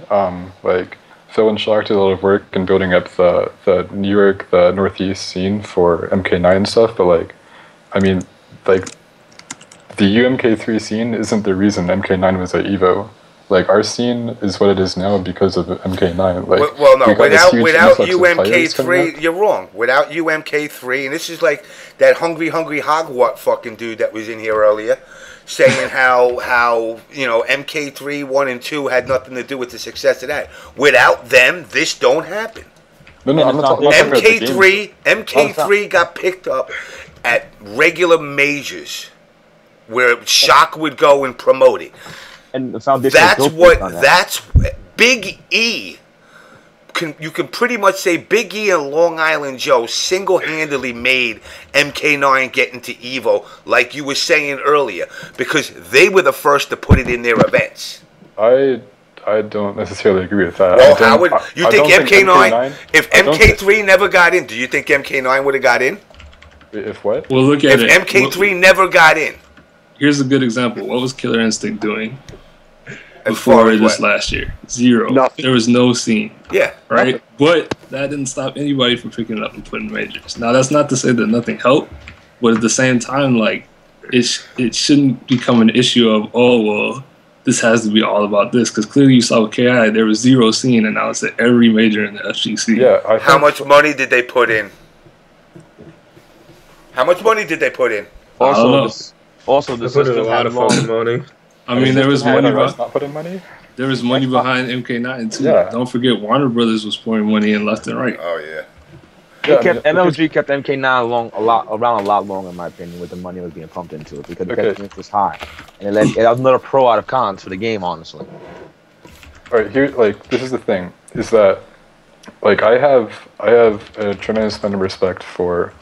[SPEAKER 17] like, Phil and Shock did a lot of work in building up the New York, the Northeast scene for MK9 and stuff, but, like, I mean, like, the UMK3 scene isn't the reason MK9 was at EVO. Like, our scene is what it is now because of MK9. Like,
[SPEAKER 1] well, no, without UMK3, you're wrong. Without UMK3, and this is like that hungry Hogwart fucking dude that was in here earlier, saying how you know MK3 1 and 2 had nothing to do with the success of that. Without them, this don't happen.
[SPEAKER 17] No, I'm not talking about the game.
[SPEAKER 1] MK3 got picked up at regular majors where Shock would go and promote it.
[SPEAKER 14] And the foundation
[SPEAKER 1] that's Big E. You can pretty much say Big E and Long Island Joe single-handedly made MK9 get into EVO, like you were saying earlier, because they were the first to put it in their events.
[SPEAKER 17] I don't necessarily agree with that.
[SPEAKER 1] Well, how would you think MK9? If MK3 never got in, do you think MK9 would have got in?
[SPEAKER 17] If what?
[SPEAKER 18] Well, look at
[SPEAKER 1] it. If MK3 never got in.
[SPEAKER 18] Here's a good example. What was Killer Instinct doing before this last year? Zero. Nothing. There was no scene.
[SPEAKER 1] Yeah.
[SPEAKER 18] Right?
[SPEAKER 1] Nothing.
[SPEAKER 18] But that didn't stop anybody from picking it up and putting majors. Now, that's not to say that nothing helped, but at the same time, like, it shouldn't become an issue of, oh, well, this has to be all about this. Because clearly you saw with KI, there was zero scene, and now it's at every major in the FGC.
[SPEAKER 17] Yeah.
[SPEAKER 1] How much money did they put in? How much money did they put in?
[SPEAKER 14] Also, the
[SPEAKER 6] put in a lot of fucking money.
[SPEAKER 18] I mean, there was money.
[SPEAKER 17] Not putting money.
[SPEAKER 18] There was money behind MK9 too.
[SPEAKER 17] Yeah.
[SPEAKER 18] Don't forget, Warner Brothers was pouring money in left and right.
[SPEAKER 1] Oh yeah.
[SPEAKER 14] MLG kept MK9 around a lot longer, in my opinion, with the money that was being pumped into it because the interest was high, and it was another pro out of cons for the game, honestly.
[SPEAKER 17] All right, here, like, this is the thing, is that, like, I have a tremendous amount of respect for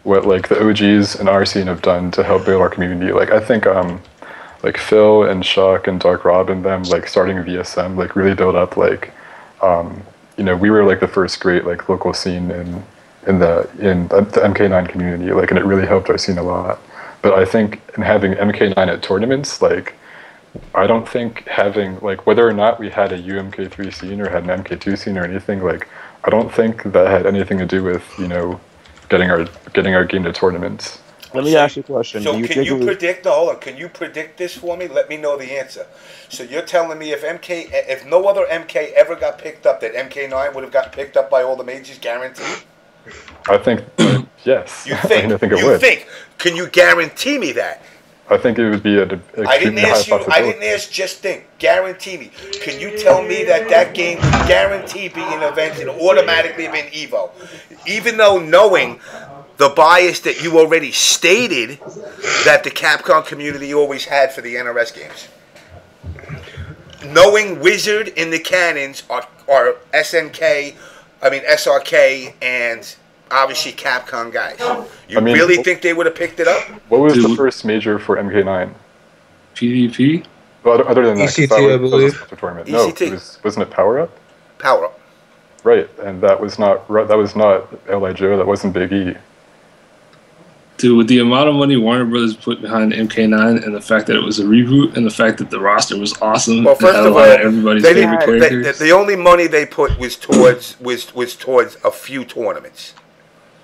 [SPEAKER 17] what, like, the OGs and our scene have done to help build our community. Like, I think, like, like Phil and Shock and Dark Rob and them like starting VSM like really built up like you know, we were like the first great like local scene in the MK9 community, like, and it really helped our scene a lot. But I think in having MK9 at tournaments, like, I don't think having like whether or not we had a UMK3 scene or had an MK2 scene or anything, like, I don't think that had anything to do with, you know, getting our game to tournaments.
[SPEAKER 14] Let me ask you a question.
[SPEAKER 1] So can you predict? No, hold on. Can you predict this for me? Let me know the answer. So you're telling me if no other MK ever got picked up, that MK9 would have got picked up by all the majors, guaranteed?
[SPEAKER 17] I think yes.
[SPEAKER 1] You think?
[SPEAKER 17] I think it
[SPEAKER 1] you
[SPEAKER 17] would.
[SPEAKER 1] think? Can you guarantee me that?
[SPEAKER 17] I think it would be an extremely high possibility.
[SPEAKER 1] I didn't ask. Just think. Guarantee me. Can you tell me that game would guarantee be an event and automatically be an Evo, even though knowing the bias that you already stated that the Capcom community always had for the NRS games. Knowing Wizard in the canons are SRK, and obviously Capcom guys. You really think they would have picked it up?
[SPEAKER 17] What was the first major for MK9?
[SPEAKER 18] PvP?
[SPEAKER 17] Well, other than that,
[SPEAKER 6] ECT,
[SPEAKER 17] that
[SPEAKER 6] I believe.
[SPEAKER 17] Was a tournament.
[SPEAKER 1] ECT.
[SPEAKER 17] No, wasn't it Power Up?
[SPEAKER 1] Power Up.
[SPEAKER 17] Right, and that was not L.I. Joe. That wasn't Big E.
[SPEAKER 18] Dude, with the amount of money Warner Brothers put behind MK9 and the fact that it was a reboot and the fact that the roster was awesome,
[SPEAKER 1] well, first
[SPEAKER 18] and had
[SPEAKER 1] of all,
[SPEAKER 18] everybody's favorite characters.
[SPEAKER 1] The only money they put was towards a few tournaments.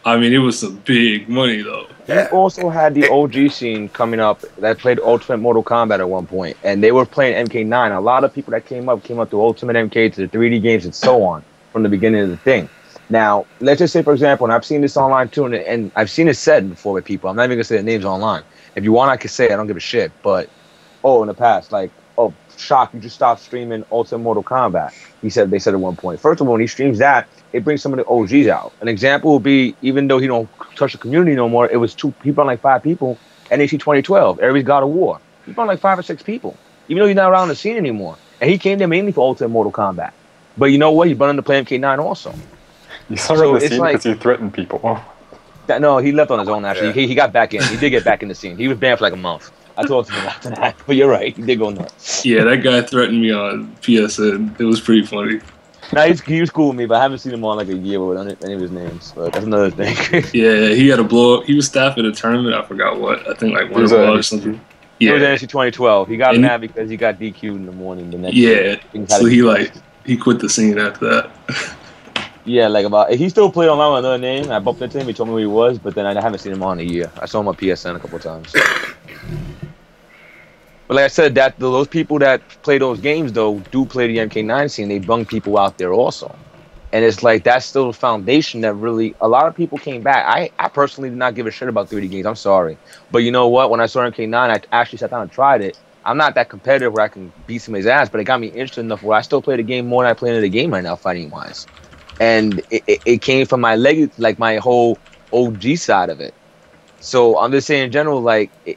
[SPEAKER 18] I mean, it was some big money though.
[SPEAKER 14] You also had the OG scene coming up that played Ultimate Mortal Kombat at one point, and they were playing MK9. A lot of people that came up to Ultimate MK, to the 3D games, and so on from the beginning of the thing. Now, let's just say, for example, and I've seen this online too, and I've seen it said before with people. I'm not even gonna say the names online. If you want, I could say it. I don't give a shit. But in the past, like, Shock, you just stopped streaming Ultimate Mortal Kombat. They said at one point. First of all, when he streams that, it brings some of the OGs out. An example would be, even though he don't touch the community no more, it was he brought like 5 people. NAC 2012, Everybody's God of War. He brought like 5 or 6 people, even though he's not around the scene anymore. And he came there mainly for Ultimate Mortal Kombat. But you know what? He brought him to play MK9 also.
[SPEAKER 17] You saw so the scene because he threatened people.
[SPEAKER 14] No, he left on his own, actually. Yeah. He got back in. He did get back in the scene. He was banned for like a month. I talked to him after that. But you're right. He did go nuts.
[SPEAKER 18] Yeah, that guy threatened me on PSN. It was pretty funny.
[SPEAKER 14] Nah, he was cool with me, but I haven't seen him on like a year with any of his names. But that's another thing.
[SPEAKER 18] Yeah, he had a blow up. He was staff at a tournament. I forgot what. I think like one or something.
[SPEAKER 14] Yeah. It was NC 2012. He got mad because he got DQ'd in the morning the next
[SPEAKER 18] day.
[SPEAKER 14] So
[SPEAKER 18] he quit the scene after that.
[SPEAKER 14] Yeah, he still played online with another name. I bumped into him. He told me who he was, but then I haven't seen him on in a year. I saw him on PSN a couple of times. But like I said, those people that play those games though do play the MK9 scene. They bung people out there also, and it's like that's still the foundation that really a lot of people came back. I personally did not give a shit about 3D games. I'm sorry, but you know what? When I saw MK9, I actually sat down and tried it. I'm not that competitive where I can beat somebody's ass, but it got me interested enough where I still play the game more than I play in the game right now, fighting wise. And it came from my my whole OG side of it. So I'm just saying in general,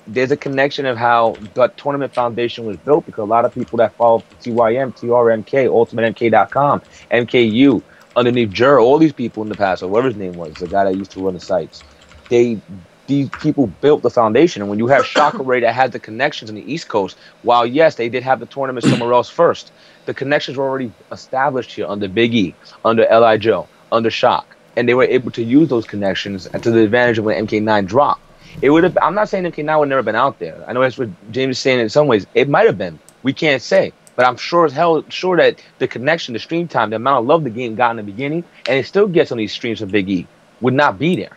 [SPEAKER 14] there's a connection of how the tournament foundation was built because a lot of people that follow TYM, TRMK, UltimateMK.com, MKU, underneath Jur, all these people in the past, or whatever his name was, the guy that used to run the sites, these people built the foundation. And when you have Shock Array that has the connections in the East Coast, while yes, they did have the tournament somewhere else first, the connections were already established here under Big E, under L.I. Joe, under Shock. And they were able to use those connections to the advantage of when MK9 dropped. It would have. I'm not saying MK9 would never been out there. I know that's what James is saying in some ways. It might have been. We can't say. But I'm sure that the connection, the stream time, the amount of love the game got in the beginning, and it still gets on these streams of Big E, would not be there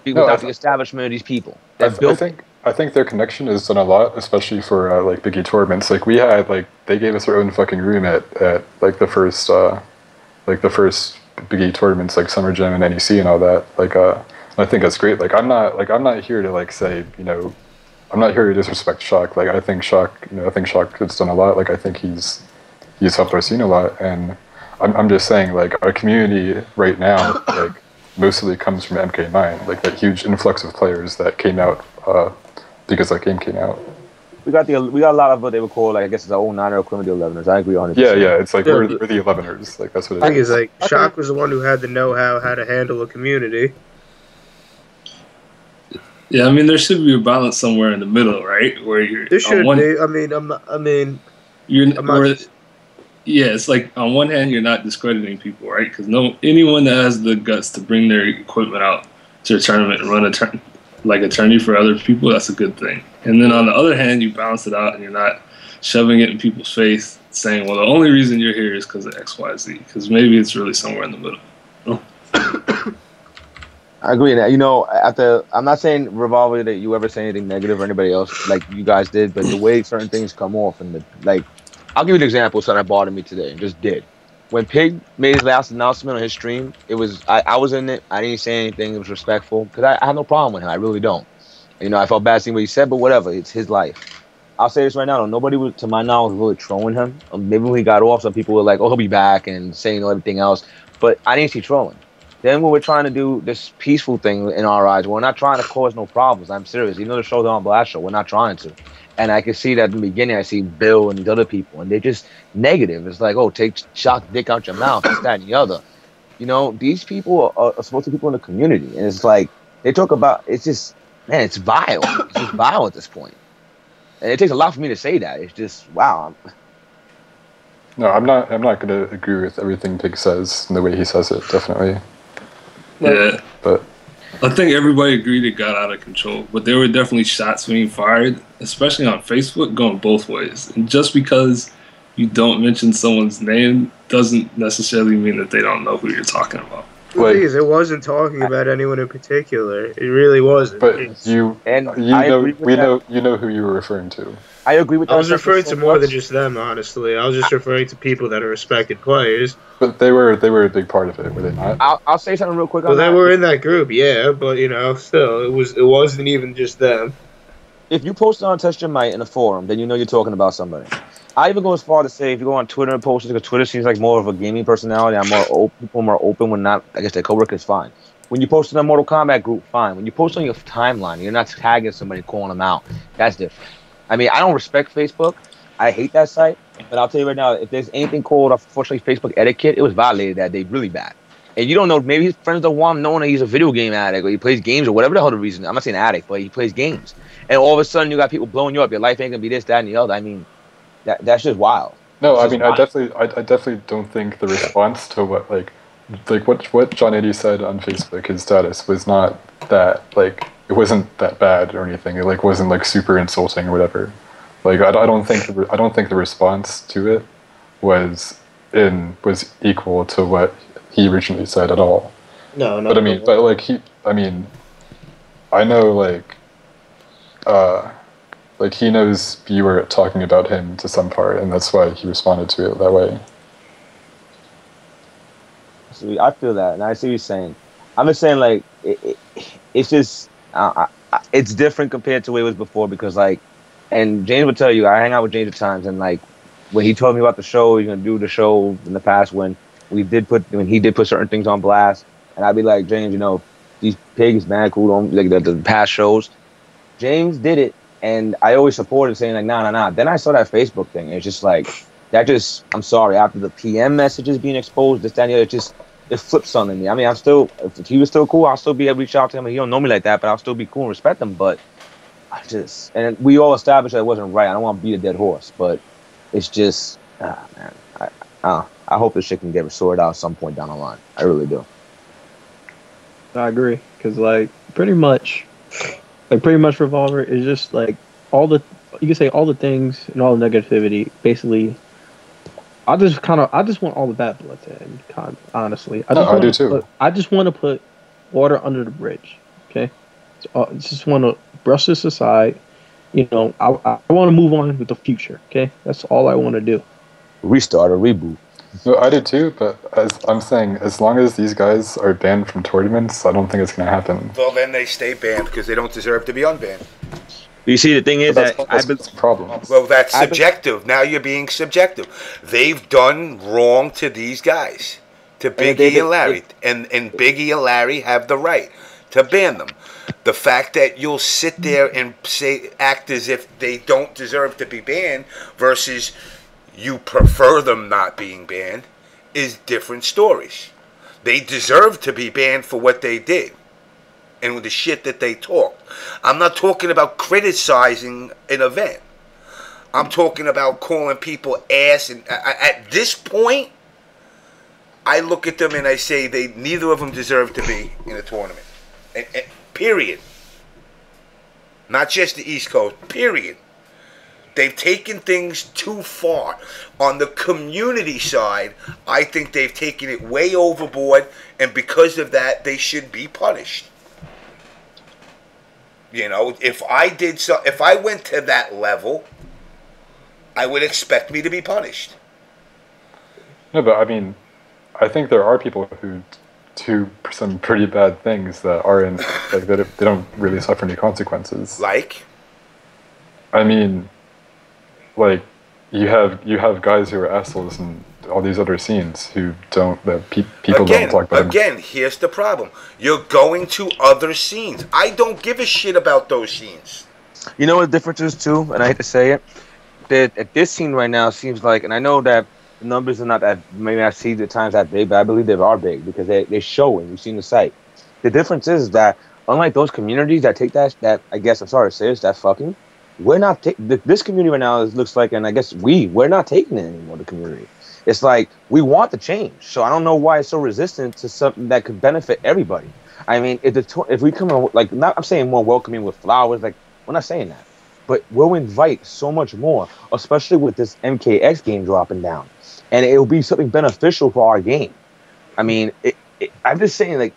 [SPEAKER 14] without the establishment of these people.
[SPEAKER 17] I think their connection has done a lot, especially for Big E tournaments. Like we had, they gave us their own fucking room at the first Big E tournaments, like Summer Jam and NEC and all that. I think that's great. I'm not here to say, I'm not here to disrespect Shock. I think Shock has done a lot. I think he's helped our scene a lot, and I'm just saying, our community right now, mostly comes from MK9, that huge influx of players that came out because that game came out.
[SPEAKER 14] We got a lot of what they would call, I guess it's the 09er equivalent of the 11ers. I agree 100%.
[SPEAKER 17] Yeah, it's we're the 11ers. That's what it is.
[SPEAKER 6] I think it's Shock was the one who had the know-how how to handle a community.
[SPEAKER 18] Yeah, I mean, there should be a balance somewhere in the middle, right? Where you're.
[SPEAKER 6] There should
[SPEAKER 18] one,
[SPEAKER 6] be.
[SPEAKER 18] Yeah, it's like on one hand you're not discrediting people, right? Because anyone that has the guts to bring their equipment out to a tournament and run a tourney for other people, that's a good thing. And then on the other hand, you balance it out and you're not shoving it in people's face, saying, "Well, the only reason you're here is because of X, Y, Z." Because maybe it's really somewhere in the middle.
[SPEAKER 14] I agree. That I'm not saying Revolver that you ever say anything negative or anybody else like you guys did, but the way certain things come off and I'll give you an example of something that bothered me today and just did. When Pig made his last announcement on his stream, it was I was in it. I didn't say anything. It was respectful because I have no problem with him. I really don't. I felt bad seeing what he said, but whatever. It's his life. I'll say this right now. Though. Nobody was, to my knowledge, really trolling him. Maybe when he got off, some people were like, "Oh, he'll be back," and saying everything else. But I didn't see trolling. Then when we're trying to do this peaceful thing in our eyes, we're not trying to cause no problems. I'm serious. Even though the show's on Blast Show, we're not trying to. And I can see that in the beginning, I see Bill and these other people, and they're just negative. It's like, oh, shot the dick out your mouth, this, that, and the other. These people are supposed to be people in the community. And it's like, they talk about, it's just, man, it's vile. It's just vile at this point. And it takes a lot for me to say that. It's just, wow.
[SPEAKER 17] No, I'm not going to agree with everything Pig says and the way he says it, definitely.
[SPEAKER 18] Yeah.
[SPEAKER 17] But
[SPEAKER 18] I think everybody agreed it got out of control, but there were definitely shots being fired, especially on Facebook, going both ways. And just because you don't mention someone's name doesn't necessarily mean that they don't know who you're talking about.
[SPEAKER 6] The thing is, it wasn't talking about anyone in particular. It really wasn't.
[SPEAKER 17] But we know who you were referring to.
[SPEAKER 14] I agree with that.
[SPEAKER 6] I was referring to more than just them, honestly. I was just referring to people that are respected players.
[SPEAKER 17] But they were a big part of it, were they not?
[SPEAKER 14] I'll say something real quick on
[SPEAKER 6] well,
[SPEAKER 14] that.
[SPEAKER 6] they were in that group, yeah, but still, it wasn't even just them.
[SPEAKER 14] If you post it on Test Your Might in a forum, then you're talking about somebody. I even go as far to say if you go on Twitter and post it, because Twitter seems like more of a gaming personality. People are more open when not. I guess their coworkers fine. When you post in a Mortal Kombat group, fine. When you post on your timeline, you're not tagging somebody, calling them out. That's different. I mean, I don't respect Facebook. I hate that site. But I'll tell you right now, if there's anything called, unfortunately, Facebook etiquette, it was violated that day really bad. And you don't know, maybe his friends don't want him knowing that he's a video game addict or he plays games or whatever the hell the reason. I'm not saying addict, but he plays games. And all of a sudden, you got people blowing you up. Your life ain't going to be this, that, and the other. I mean, that's just wild.
[SPEAKER 17] No, I mean, I definitely don't think the response to what John Eddie said on Facebook, his status, was not that, it wasn't that bad or anything. It wasn't super insulting or whatever. I don't think the response to it was equal to what he originally said at all.
[SPEAKER 6] No.
[SPEAKER 17] But I know he knows you were talking about him to some part, and that's why he responded to it that way.
[SPEAKER 14] So I feel that, and I see what you're saying. I'm just saying, it's just it's different compared to what it was before because, and James would tell you, I hang out with James at times, and when he told me about the show, he's gonna do the show in the past when he did put certain things on blast, and I'd be like, James, these pigs, man, cool, don't the past shows. James did it, and I always supported saying nah. Then I saw that Facebook thing, and it's just I'm sorry, after the PM messages being exposed, this, that, and the other, it flips something in me. I mean, if he was still cool, I'll still be able to reach out to him. He don't know me like that, but I'll still be cool and respect him. But and we all established that it wasn't right. I don't want to beat a dead horse, but it's just, man, I hope this shit can get sorted out at some point down the line. I really do.
[SPEAKER 3] I agree, because pretty much Revolver is just all the things and all the negativity. Basically, I just want all the bad blood to end. Honestly, I do too. I just want to put water under the bridge. Okay, so I just want to brush this aside. I want to move on with the future. Okay, that's all I want to do.
[SPEAKER 14] Restart or reboot.
[SPEAKER 17] No, I do too, but as I'm saying, as long as these guys are banned from tournaments, I don't think it's going to happen.
[SPEAKER 1] Well, then they stay banned because they don't deserve to be unbanned.
[SPEAKER 14] You see, the thing is
[SPEAKER 17] that's the problem.
[SPEAKER 1] Well, that's subjective. Now you're being subjective. They've done wrong to these guys, to Biggie and Larry, and Biggie and Larry have the right to ban them. The fact that you'll sit there and act as if they don't deserve to be banned versus you prefer them not being banned is different stories. They deserve to be banned for what they did. and the shit that they talked. I'm not talking about criticizing an event. I'm talking about calling people ass. And at this point, I look at them and I say neither of them deserve to be in a tournament. And period. Not just the East Coast. Period. They've taken things too far. On the community side, I think they've taken it way overboard, and because of that, they should be punished. You know, if I went to that level, I would expect me to be punished.
[SPEAKER 17] No, but I mean, I think there are people who do some pretty bad things that aren't like that. They don't really suffer any consequences.
[SPEAKER 1] Like,
[SPEAKER 17] I mean, like you have guys who are assholes in all these other scenes who don't people don't talk about.
[SPEAKER 1] Again, here's the problem: you're going to other scenes. I don't give a shit about those scenes.
[SPEAKER 14] You know what the difference is too, and I hate to say it, that at this scene right now seems like, and I know that the numbers are not that, maybe I see the times that big, but I believe they are big because they show it. You've seen the site. The difference is that unlike those communities that take that I guess, I'm sorry to say this, that fucking, we're not this community right now looks like, and I guess we're not taking it anymore. The community, it's like we want the change. So I don't know why it's so resistant to something that could benefit everybody. I mean, if we come in, like, not, I'm saying more welcoming with flowers, like, we're not saying that, but we'll invite so much more, especially with this MKX game dropping down. And it will be something beneficial for our game. I mean, I'm just saying, like,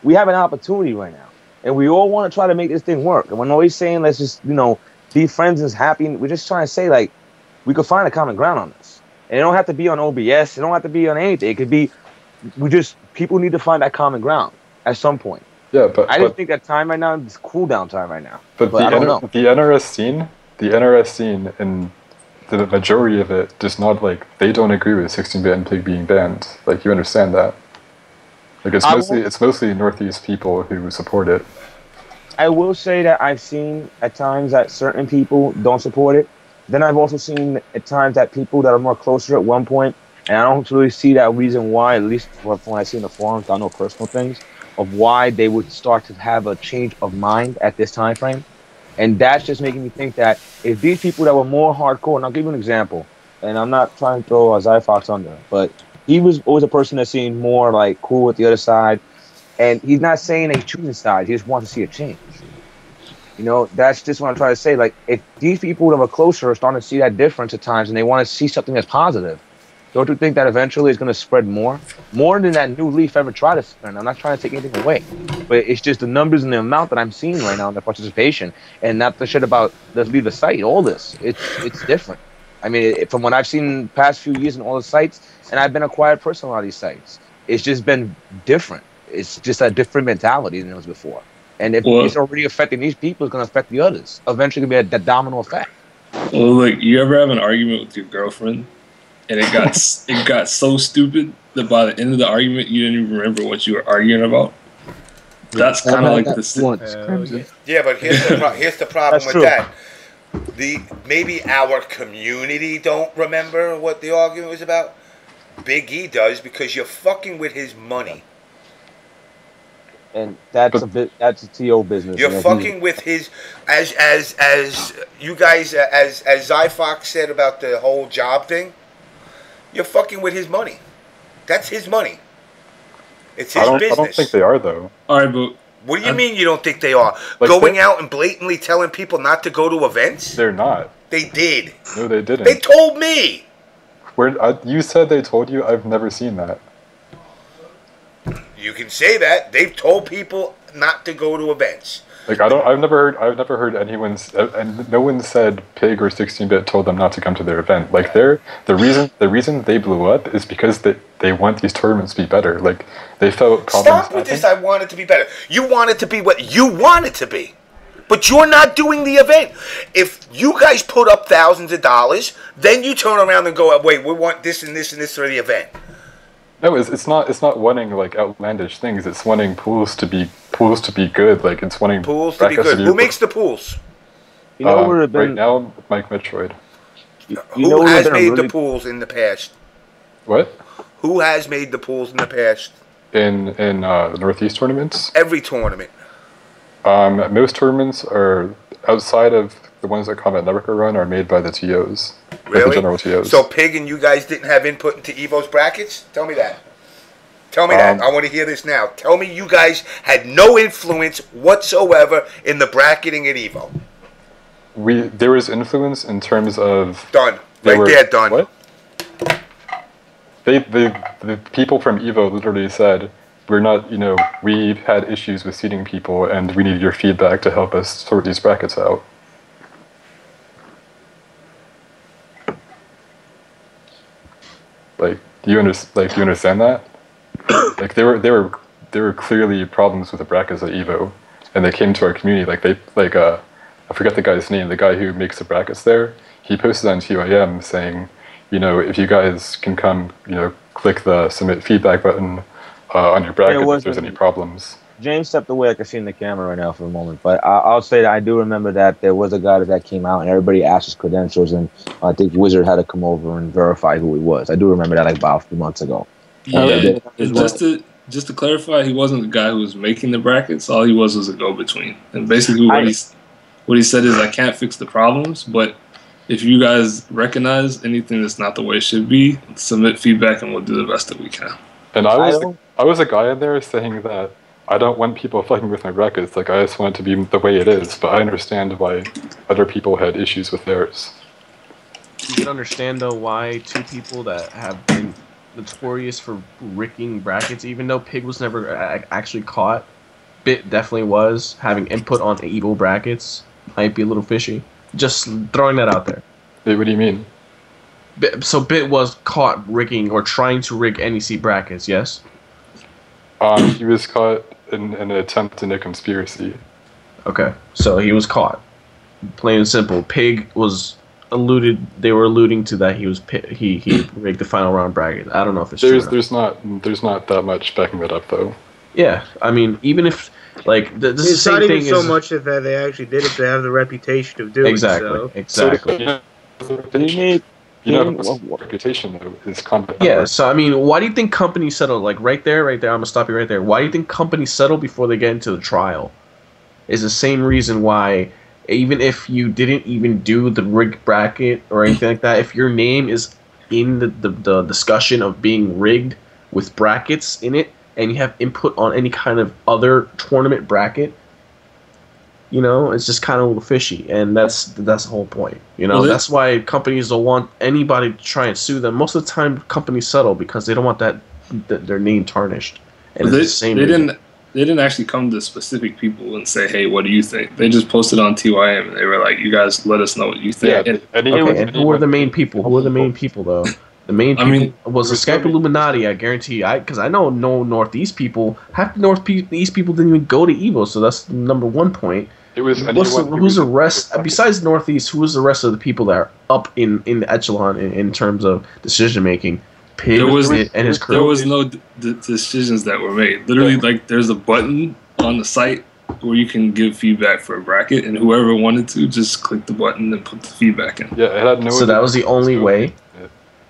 [SPEAKER 14] we have an opportunity right now. And we all want to try to make this thing work. And we're always saying, let's just, be friends and happy. We're just trying to say, like, we could find a common ground on this. And it don't have to be on OBS. It don't have to be on anything. It could be, people need to find that common ground at some point.
[SPEAKER 17] Yeah, but
[SPEAKER 14] I just think that time right now is cool down time right now.
[SPEAKER 17] But
[SPEAKER 14] I don't know.
[SPEAKER 17] The NRS scene and the majority of it does not, like, they don't agree with 16-bit and Pig being banned. Like, you understand that. Like, it's mostly Northeast people who support it.
[SPEAKER 14] I will say that I've seen at times that certain people don't support it. Then I've also seen at times that people that are more closer at one point, and I don't really see that reason why, at least from what I see in the forums, I know personal things, of why they would start to have a change of mind at this time frame. And that's just making me think that if these people that were more hardcore, and I'll give you an example, and I'm not trying to throw Zyfox under, but he was always a person that seemed more like cool with the other side, and he's not saying that he's choosing sides, he just wants to see a change. That's just what I'm trying to say. Like, if these people that were closer are starting to see that difference at times, and they want to see something that's positive, don't you think that eventually it's going to spread more than that new leaf ever tried to spread? I'm not trying to take anything away, but it's just the numbers and the amount that I'm seeing right now in the participation, and not the shit about let's leave the site. All this, it's different. I mean, from what I've seen in the past few years in all the sites, and I've been a quiet person on a lot of these sites, it's just been different. It's just a different mentality than it was before. And if it's already affecting these people, it's going to affect the others. Eventually, it's going to be a domino effect.
[SPEAKER 18] Well, like, you ever have an argument with your girlfriend, and it got so stupid that by the end of the argument, you didn't even remember what you were arguing about? That's kind of like the...
[SPEAKER 1] Yeah, but here's the problem with that. Maybe our community don't remember what the argument was about. Big E does, because you're fucking with his money.
[SPEAKER 14] And that's a TO business.
[SPEAKER 1] You're fucking with his, as you guys, as Zyfox said about the whole job thing, you're fucking with his money. That's his money. It's his business.
[SPEAKER 17] I don't think they are, though.
[SPEAKER 18] All right, but...
[SPEAKER 1] What do you mean you don't think they are? Like, going out and blatantly telling people not to go to events?
[SPEAKER 17] They're not.
[SPEAKER 1] They did.
[SPEAKER 17] No, they didn't.
[SPEAKER 1] They told me.
[SPEAKER 17] You said they told you? I've never seen that.
[SPEAKER 1] You can say that. They've told people not to go to events.
[SPEAKER 17] Like, I've never heard anyone, and no one said Pig or 16-bit told them not to come to their event. Like, the reason they blew up is because they want these tournaments to be better. Like, they felt problems.
[SPEAKER 1] Stop with this. I want it to be better. You want it to be what you want it to be, but you're not doing the event. If you guys put up thousands of dollars, then you turn around and go, wait, we want this and this and this for the event.
[SPEAKER 17] No, it's not wanting, like, outlandish things. It's wanting pools to be good. Like, it's wanting
[SPEAKER 1] pools to be good. Who makes the pools?
[SPEAKER 17] Right now, Mike Metroid.
[SPEAKER 1] Who has made the pools in the past?
[SPEAKER 17] What?
[SPEAKER 1] Who has made the pools in the past?
[SPEAKER 17] In Northeast tournaments?
[SPEAKER 1] Every tournament.
[SPEAKER 17] Most tournaments are outside of the ones that Combat Network run are made by the TOs.
[SPEAKER 1] Really?
[SPEAKER 17] Like the general TOs.
[SPEAKER 1] So Pig and you guys didn't have input into Evo's brackets? Tell me that. Tell me that. I want to hear this now. Tell me you guys had no influence whatsoever in the bracketing at Evo.
[SPEAKER 17] There was influence in terms of
[SPEAKER 1] done. Right there, done.
[SPEAKER 17] What? The people from Evo literally said, we're not, we've had issues with seating people and we need your feedback to help us sort these brackets out. Like, do you understand that? Like, there were clearly problems with the brackets at Evo, and they came to our community. I forget the guy's name. The guy who makes the brackets there. He posted on TYM saying, if you guys can come, click the submit feedback button on your bracket if there's any problems.
[SPEAKER 14] James stepped away. I can see in the camera right now for a moment, but I'll say that I do remember that there was a guy that came out and everybody asked his credentials, and I think Wizard had to come over and verify who he was. I do remember that like about a few months ago.
[SPEAKER 18] Yeah, just to clarify, he wasn't the guy who was making the brackets. All he was a go-between, and basically what he said is, I can't fix the problems, but if you guys recognize anything that's not the way it should be, submit feedback and we'll do the best that we can.
[SPEAKER 17] And I was a guy in there saying that I don't want people fucking with my brackets. Like, I just want it to be the way it is, but I understand why other people had issues with theirs.
[SPEAKER 4] You can understand, though, why two people that have been notorious for ricking brackets, even though Pig was never actually caught, Bit definitely was, having input on evil brackets, might be a little fishy. Just throwing that out there.
[SPEAKER 17] What do you mean?
[SPEAKER 4] So Bit was caught rigging or trying to rig NEC brackets, yes?
[SPEAKER 17] He was caught in an attempt in a conspiracy.
[SPEAKER 4] Okay, so he was caught. Plain and simple. Pig was they were alluding to that he rigged the final round bracket. I don't know if it's true.
[SPEAKER 17] There's not that much backing that up though.
[SPEAKER 4] Yeah, I mean, even if like this is the same thing.
[SPEAKER 6] It's not even so much that they actually did it; they have the reputation of doing so.
[SPEAKER 4] Exactly.
[SPEAKER 17] Reputation though is combat.
[SPEAKER 4] Yeah, so I mean, why do you think companies settle? Like right there, I'm gonna stop you right there. Why do you think companies settle before they get into the trial? Is the same reason why, even if you didn't even do the rigged bracket or anything like that, if your name is in the discussion of being rigged with brackets in it, and you have input on any kind of other tournament bracket, it's just kind of a little fishy, and that's the whole point. That's why companies don't want anybody to try and sue them. Most of the time, companies settle because they don't want their name tarnished. And
[SPEAKER 18] they didn't actually come to specific people and say, "Hey, what do you think?" They just posted on TYM, and they were like, "You guys, let us know what you think."
[SPEAKER 4] Yeah, and who were the main people? Who were the main people, though? The main people was the Skype Illuminati, I guarantee. Because I know no Northeast people. Half the Northeast people didn't even go to Evo, so that's number one point. Who's the rest? Besides Northeast, who was the rest of the people that are up in the echelon in terms of decision making? Pig and his crew.
[SPEAKER 18] There was no decisions that were made. Literally, there's a button on the site where you can give feedback for a bracket, and whoever wanted to just click the button and put the feedback in.
[SPEAKER 17] Yeah, it had no.
[SPEAKER 4] So that was the only way.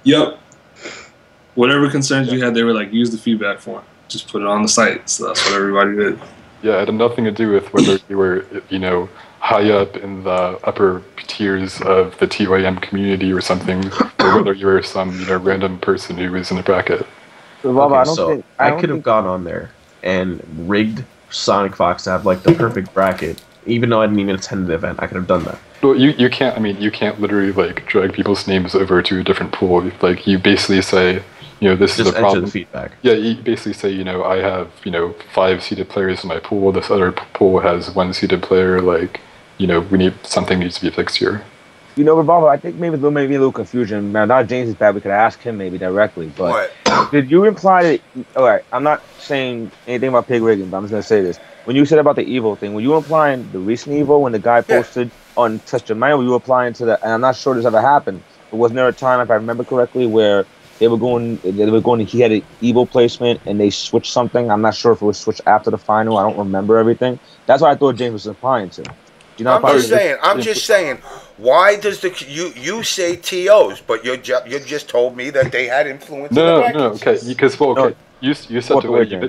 [SPEAKER 18] Yep. Whatever concerns you had, they were like, use the feedback form. Just put it on the site. So that's what everybody did.
[SPEAKER 17] Yeah, it had nothing to do with whether you were, high up in the upper tiers of the TYM community or something, or whether you were some, random person who was in the bracket.
[SPEAKER 4] I could have gone on there and rigged Sonic Fox to have the perfect bracket, even though I didn't even attend the event. I could have done that.
[SPEAKER 17] Well, you can't. I mean, you can't literally drag people's names over to a different pool. You basically say, this is a problem.
[SPEAKER 4] The feedback.
[SPEAKER 17] Yeah, you basically say, I have 5 seeded players in my pool. This other pool has 1 seeded player. Something needs to be fixed here.
[SPEAKER 14] Revolver, I think maybe a little confusion. Now, not James is bad. We could ask him maybe directly. But did you imply that? All right, I'm not saying anything about pig rigging, but I'm just gonna say this. When you said about the Evo thing, were you implying the recent Evo when the guy posted on Test Your Mind? Were you applying to that? And I'm not sure this ever happened. But wasn't there a time, if I remember correctly, where he had an Evo placement and they switched something? I'm not sure if it was switched after the final. I don't remember everything. That's what I thought James was implying to.
[SPEAKER 1] I'm just saying. Why does you say TOs, but you just told me that they had influence?
[SPEAKER 17] No, okay. You said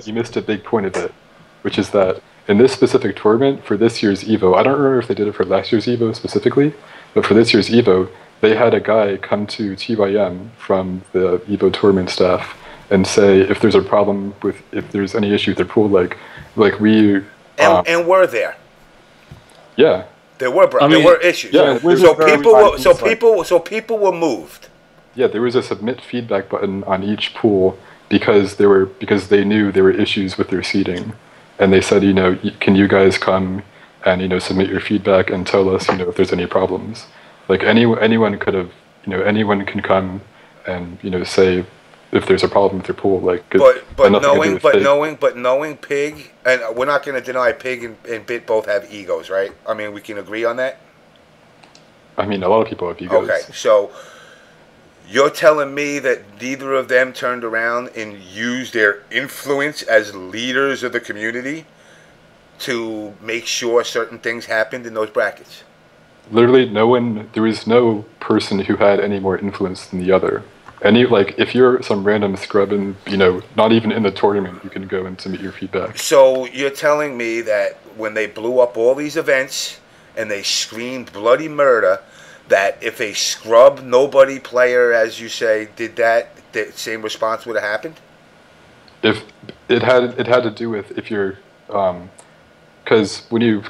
[SPEAKER 17] you missed a big point of it, which is that in this specific tournament for this year's Evo, I don't remember if they did it for last year's Evo specifically, but for this year's Evo, they had a guy come to TYM from the Evo tournament staff and say if there's a problem with, if there's any issue with their pool, like we...
[SPEAKER 1] And were there?
[SPEAKER 17] Yeah.
[SPEAKER 1] There were there were issues.
[SPEAKER 17] Yeah,
[SPEAKER 1] so people were moved.
[SPEAKER 17] Yeah, there was a submit feedback button on each pool because they knew there were issues with their seating, and they said, can you guys come and submit your feedback and tell us if there's any problems. Like anyone could have anyone can come and say if there's a problem with their pool. Like
[SPEAKER 1] but knowing Pig, and we're not going to deny Pig and Bit both have egos, right? I mean, we can agree on that.
[SPEAKER 17] I mean, a lot of people have egos.
[SPEAKER 1] Okay, so you're telling me that neither of them turned around and used their influence as leaders of the community to make sure certain things happened in those brackets?
[SPEAKER 17] Literally, there was no person who had any more influence than the other. If you're some random scrub and, not even in the tournament, you can go and submit your feedback.
[SPEAKER 1] So you're telling me that when they blew up all these events and they screamed bloody murder, that if a scrub nobody player, as you say, did that, the same response would have happened?
[SPEAKER 17] If it had to do with if you're, because when you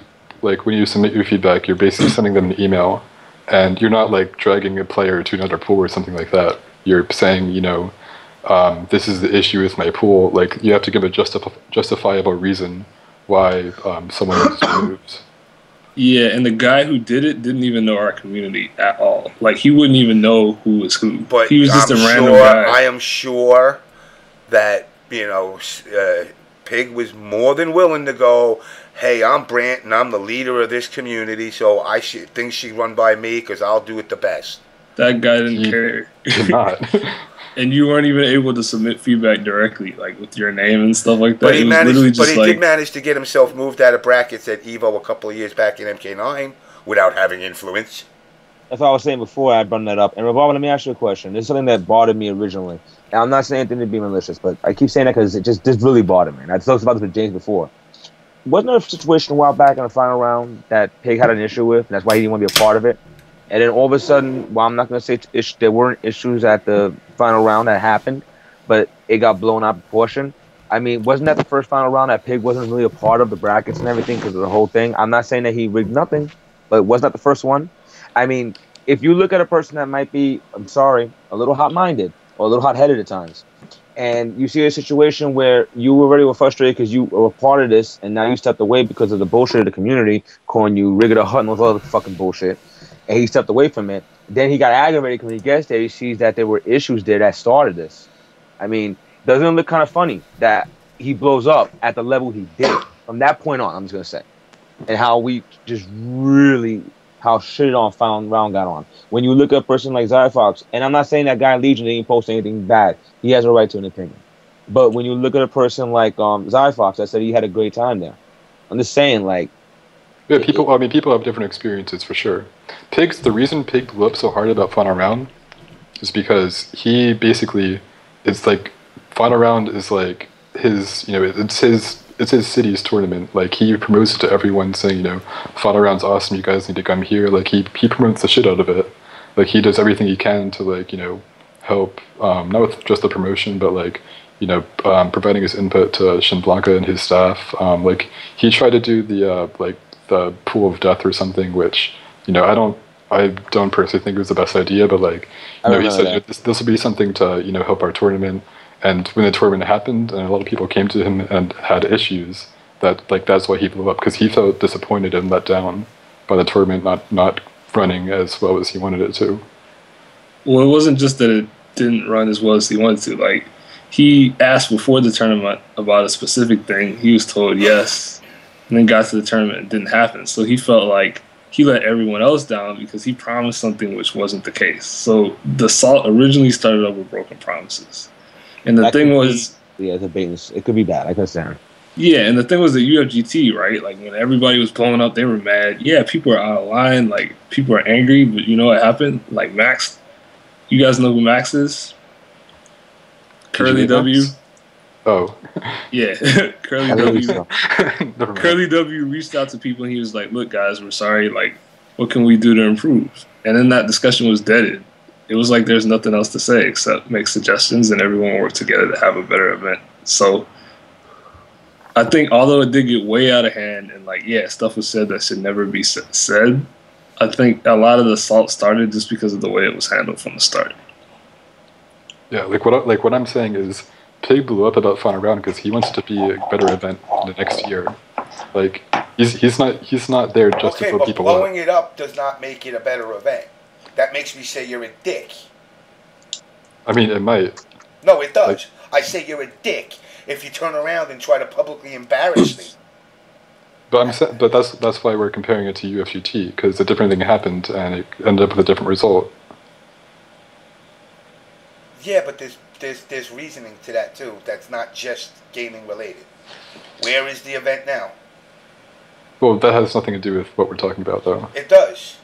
[SPEAKER 17] submit your feedback, you're basically sending them an email, and you're not dragging a player to another pool or something like that. You're saying, this is the issue with my pool. You have to give a justifiable reason why someone is removed.
[SPEAKER 18] Yeah, and the guy who did it didn't even know our community at all. He wouldn't even know who was who.
[SPEAKER 1] But
[SPEAKER 18] he was just a random guy.
[SPEAKER 1] I am sure that, Pig was more than willing to go, hey, I'm Brant and I'm the leader of this community, so things should run by me because I'll do it the best.
[SPEAKER 18] That guy didn't care.
[SPEAKER 17] Did not.
[SPEAKER 18] And you weren't even able to submit feedback directly, with your name and stuff like that.
[SPEAKER 1] But he did manage to get himself moved out of brackets at Evo a couple of years back in MK9 without having influence.
[SPEAKER 14] That's what I was saying before I brought that up. And Revolver, let me ask you a question. This is something that bothered me originally. And I'm not saying anything to be malicious, but I keep saying that because this really bothered me. And I talked about this with James before. Wasn't there a situation a while back in the final round that Pig had an issue with, and that's why he didn't want to be a part of it? And then all of a sudden, I'm not going to say there weren't issues at the final round that happened, but it got blown out of proportion. I mean, wasn't that the first final round that Pig wasn't really a part of the brackets and everything because of the whole thing? I'm not saying that he rigged nothing, but wasn't that the first one? I mean, if you look at a person that might be, I'm sorry, a little hot-minded or a little hot-headed at times, and you see a situation where you already were frustrated because you were a part of this, and now you stepped away because of the bullshit of the community, calling you Rigger the Hut and all this other fucking bullshit, and he stepped away from it. Then he got aggravated when he gets there. He sees that there were issues there that started this. I mean, doesn't it look kind of funny that he blows up at the level he did? From that point on, I'm just going to say. And how we just really, how shit on final round got on. When you look at a person like Zyfox, and I'm not saying that guy Legion didn't post anything bad. He has a right to an opinion. But when you look at a person like Zyfox that said he had a great time there, I'm just saying,
[SPEAKER 17] yeah, people have different experiences for sure. The reason Pig blew up so hard about final round is because he basically, it's final round is his, it's his city's tournament. He promotes it to everyone saying, final round's awesome, you guys need to come here. He promotes the shit out of it. He does everything he can to help, not with just the promotion, but providing his input to Shin Blanca and his staff. He tried to do the pool of death or something, which I don't personally think it was the best idea, but he said this will be something to help our tournament. And when the tournament happened, and a lot of people came to him and had issues, that's why he blew up, because he felt disappointed and let down by the tournament not running as well as he wanted it to.
[SPEAKER 18] Well, it wasn't just that it didn't run as well as he wanted to. He asked before the tournament about a specific thing. He was told yes, and then got to the tournament and it didn't happen. So he felt like he let everyone else down because he promised something which wasn't the case. So the Salt originally started up with broken promises. And the thing was...
[SPEAKER 14] Yeah, it could be bad. I understand.
[SPEAKER 18] Yeah, and the thing was that UFGT, right? When everybody was blowing up, they were mad. Yeah, people are out of line. People are angry, but you know what happened? Max... You guys know who Max is? Curly W.
[SPEAKER 17] Oh.
[SPEAKER 18] Yeah, Curly W. Curly W reached out to people and he was like, "Look, guys, we're sorry. Like, what can we do to improve?" And then that discussion was deaded. It was like there's nothing else to say except make suggestions and everyone work together to have a better event. So I think although it did get way out of hand and like, yeah, stuff was said that should never be said, I think a lot of the salt started just because of the way it was handled from the start.
[SPEAKER 17] Yeah, what I'm saying is Pig blew up about Fun Around because he wants it to be a better event the next year. Like he's not there just to put people up.
[SPEAKER 1] Blowing it up does not make it a better event. That makes me say you're a dick.
[SPEAKER 17] I mean, it might.
[SPEAKER 1] No, it does. I say you're a dick if you turn around and try to publicly embarrass me.
[SPEAKER 17] But that's why we're comparing it to UFGT, because a different thing happened and it ended up with a different result.
[SPEAKER 1] Yeah, but there's reasoning to that too. That's not just gaming related. Where is the event now?
[SPEAKER 17] Well, that has nothing to do with what we're talking about, though.
[SPEAKER 1] It does.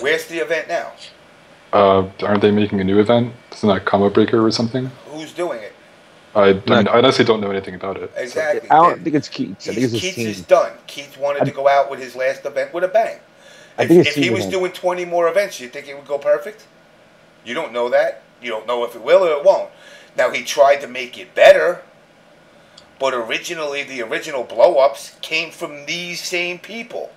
[SPEAKER 1] Where's the event now?
[SPEAKER 17] Aren't they making a new event? Isn't that Combo Breaker or something?
[SPEAKER 1] Who's doing it?
[SPEAKER 17] I honestly don't know anything about it.
[SPEAKER 1] Exactly.
[SPEAKER 14] I don't think it's Keats. I think it's his
[SPEAKER 1] Keats
[SPEAKER 14] team.
[SPEAKER 1] is done. Keats wanted to go out with his last event with a bang. If he was doing 20 more events, you think it would go perfect? You don't know that. You don't know if it will or it won't. Now, he tried to make it better, but originally the original blow-ups came from these same people.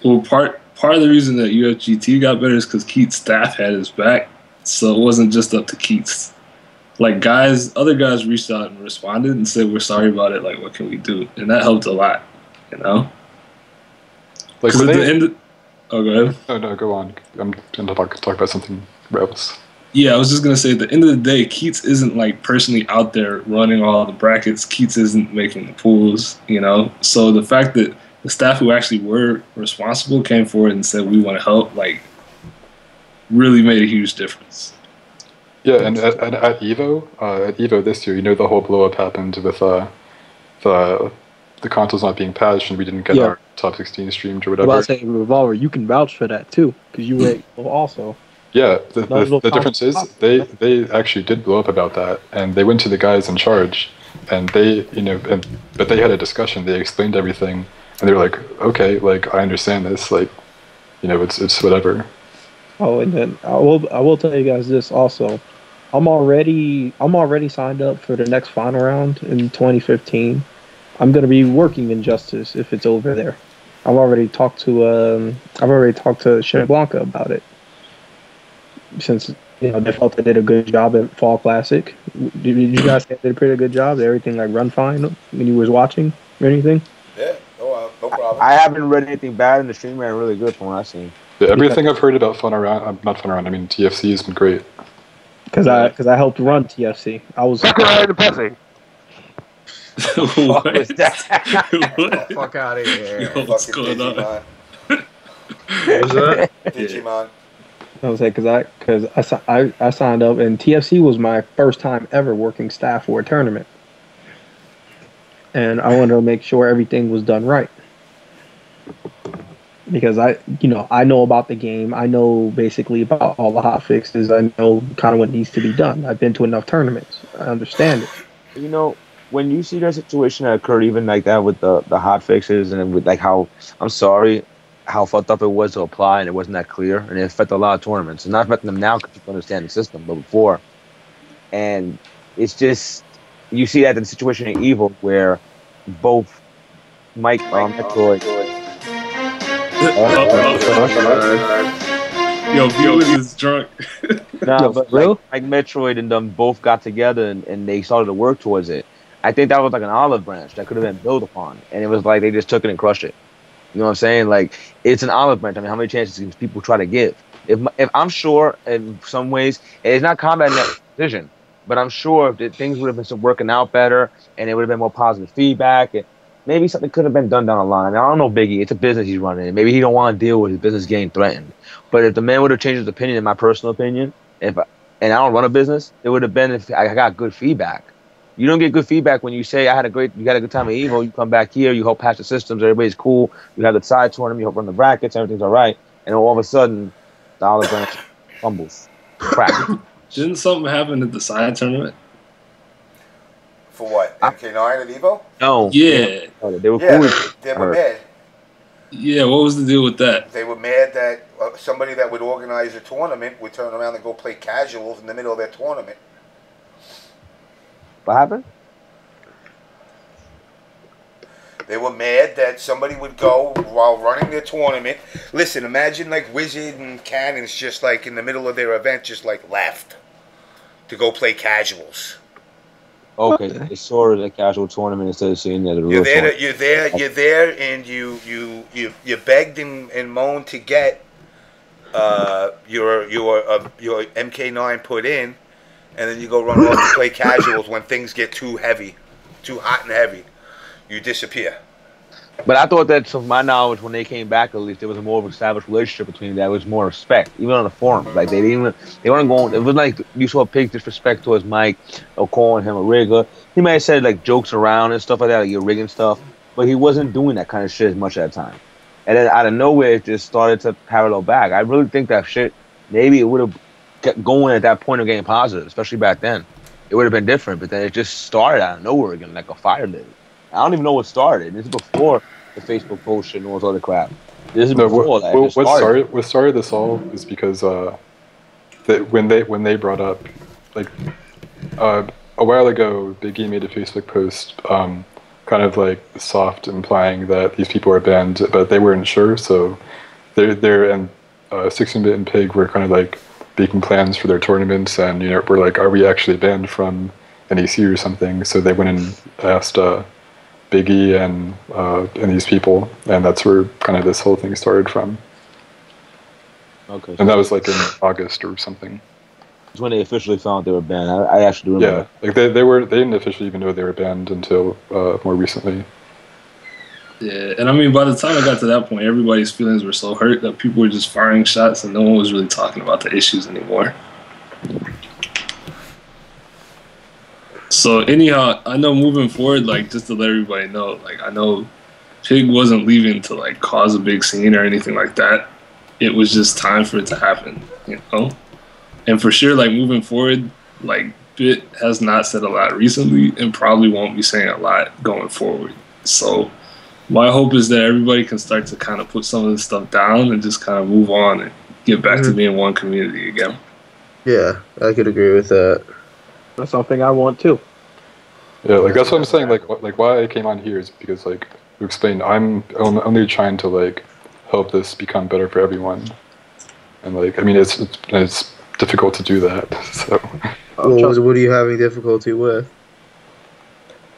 [SPEAKER 18] Well, part of the reason that UFGT got better is because Keats' staff had his back, so it wasn't just up to Keats. Like other guys reached out and responded and said, "We're sorry about it. Like, what can we do?" And that helped a lot, you know.
[SPEAKER 17] Like
[SPEAKER 18] at the end. Oh, go ahead.
[SPEAKER 17] No, go on. I'm going to talk about something else.
[SPEAKER 18] Yeah, I was just gonna say at the end of the day, Keats isn't like personally out there running all the brackets. Keats isn't making the pools, you know. So the fact that the staff who actually were responsible came forward and said we want to help, like, really made a huge difference.
[SPEAKER 17] Yeah, and at Evo this year, you know, the whole blow up happened with the consoles not being patched and we didn't get our top 16 streamed or whatever.
[SPEAKER 3] Well, I say Revolver, you can vouch for that too, because you were also.
[SPEAKER 17] Yeah, the difference is they actually did blow up about that, and they went to the guys in charge, and they, you know, but they had a discussion. They explained everything, and they were like, okay, like I understand this, like, you know, it's whatever.
[SPEAKER 3] Oh, and then I will tell you guys this also. I'm already signed up for the next final round in 2015. I'm gonna be working Injustice if it's over there. I've already talked to Shin Blanca about it. Since, you know, they felt they did a good job at Fall Classic. Did you guys think they did a pretty good job? Did everything like run fine when you was watching or anything?
[SPEAKER 1] Yeah, no problem.
[SPEAKER 14] I haven't read anything bad, and the stream ran really good from what I've seen.
[SPEAKER 17] Yeah, everything I've heard about not Fun Around. I mean, TFC has been great.
[SPEAKER 3] Because I helped run TFC. I was.
[SPEAKER 14] the pussy.
[SPEAKER 18] What
[SPEAKER 14] was that?
[SPEAKER 18] What?
[SPEAKER 12] Fuck out of here.
[SPEAKER 18] Yo, what's going on?
[SPEAKER 1] Digimon.
[SPEAKER 6] What was that?
[SPEAKER 1] Digimon.
[SPEAKER 3] I was like, because I signed up, and TFC was my first time ever working staff for a tournament, and I wanted to make sure everything was done right. Because I know about the game, I know basically about all the hot fixes, I know kind of what needs to be done. I've been to enough tournaments, I understand it.
[SPEAKER 14] You know, when you see that situation that occurred, even like that with the hot fixes, and with like how how fucked up it was to apply, and it wasn't that clear, and it affected a lot of tournaments. It's not affecting them now because people understand the system, but before. And it's just, you see that in the situation in Evil where both Mike Metroid.
[SPEAKER 18] Yo, Felix is drunk.
[SPEAKER 14] Nah, but like Metroid and them both got together and they started to work towards it. I think that was like an olive branch that could have been built upon, and it was like they just took it and crushed it. You know what I'm saying? Like, it's an olive branch. I mean, how many chances can people try to give? If I'm sure in some ways it's not combat net decision, but I'm sure that things would have been working out better and it would have been more positive feedback, and maybe something could have been done down the line. I mean, I don't know Biggie. It's a business he's running. Maybe he don't want to deal with his business getting threatened. But if the man would have changed his opinion, in my personal opinion, and I don't run a business, it would have been if I got good feedback. You don't get good feedback when you say you had a good time at Evo. You come back here, you help patch the systems, everybody's cool. You have the side tournament, you help run the brackets, everything's all right. And all of a sudden, the olive branch fumbles. Crap.
[SPEAKER 18] Didn't something happen at the side tournament?
[SPEAKER 1] For what? MK9 and Evo?
[SPEAKER 14] No.
[SPEAKER 18] Yeah.
[SPEAKER 14] They were
[SPEAKER 1] Yeah,
[SPEAKER 14] cool.
[SPEAKER 1] they were mad.
[SPEAKER 18] Yeah, what was the deal with that?
[SPEAKER 1] They were mad that somebody that would organize a tournament would turn around and go play casuals in the middle of their tournament.
[SPEAKER 14] What happened?
[SPEAKER 1] They were mad that somebody would go while running their tournament. Listen, imagine like Wizard and Cannons just like in the middle of their event just like left to go play casuals.
[SPEAKER 14] Okay, they saw it at a casual tournament instead of seeing that at a real
[SPEAKER 1] You're there,
[SPEAKER 14] tournament.
[SPEAKER 1] you're there, and you begged and moaned to get your MK9 put in, and then you go run off to play casuals when things get too heavy, too hot and heavy. You disappear.
[SPEAKER 14] But I thought that, to my knowledge, when they came back, at least there was a more of an established relationship between them. There was more respect, even on the forums. Like they weren't going. It wasn't like you saw Pig disrespect towards Mike or calling him a rigger. He might have said like jokes around and stuff like that, like you're rigging stuff, but he wasn't doing that kind of shit as much at the time. And then out of nowhere, it just started to parallel back. I really think that shit, maybe it would have kept going at that point of getting positive, especially back then. It would have been different, but then it just started out of nowhere again, like a fire did. I don't even know what started. This is before the Facebook post shit and all this other crap. This is before that.
[SPEAKER 17] What started this all is because when they brought up, like, a while ago, Big E made a Facebook post, kind of like soft, implying that these people are banned, but they weren't sure. So they're and 16-Bit and Pig were kind of like making plans for their tournaments, and we're like, are we actually banned from NEC or something? So they went and asked Big E and these people, and that's where kind of this whole thing started from.
[SPEAKER 14] Okay.
[SPEAKER 17] And that was like in August or something.
[SPEAKER 14] It's when they officially found they were banned. I actually do remember.
[SPEAKER 17] Yeah, like they didn't officially even know they were banned until more recently.
[SPEAKER 18] Yeah, and I mean, by the time I got to that point, everybody's feelings were so hurt that people were just firing shots and no one was really talking about the issues anymore. So anyhow, I know moving forward, like, just to let everybody know, like, I know Pig wasn't leaving to like cause a big scene or anything like that. It was just time for it to happen, And for sure, like, moving forward, like, Bit has not said a lot recently and probably won't be saying a lot going forward. So my hope is that everybody can start to kind of put some of this stuff down and just kind of move on and get back to being one community again.
[SPEAKER 6] Yeah, I could agree with that.
[SPEAKER 3] That's something I want too.
[SPEAKER 17] Yeah, like that's what I'm saying. Like why I came on here is because, like, to explain, I'm only trying to like help this become better for everyone, and like I mean it's difficult to do that. So.
[SPEAKER 6] What are you having difficulty with?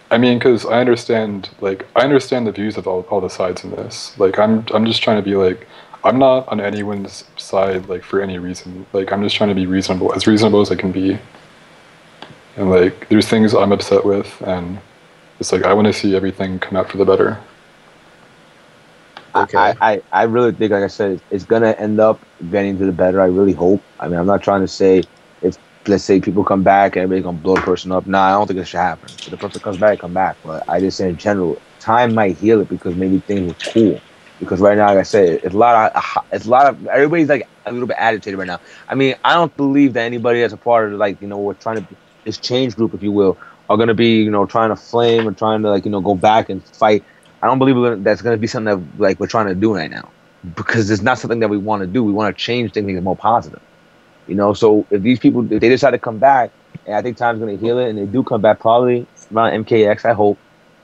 [SPEAKER 17] I mean, because I understand the views of all the sides in this. Like I'm just trying to be like, I'm not on anyone's side like for any reason. Like I'm just trying to be reasonable as I can be. And like, there's things I'm upset with, and it's like I want to see everything come out for the better.
[SPEAKER 14] Okay. I really think, like I said, it's gonna end up getting to the better. I really hope. I mean, I'm not trying to say if, let's say, people come back and everybody's gonna blow the person up. Nah, I don't think it should happen. If the person comes back, come back. But I just say in general, time might heal it because maybe things are cool. Because right now, like I said, it's a lot of everybody's like a little bit agitated right now. I mean, I don't believe that anybody that's a part of, like, we're trying to, this change group, if you will, are gonna be, trying to flame or trying to, like, go back and fight. I don't believe that's gonna be something that, like, we're trying to do right now, because it's not something that we want to do. We want to change things, make it more positive. So if these people, if they decide to come back, and I think time's gonna heal it, and they do come back probably around MKX, I hope.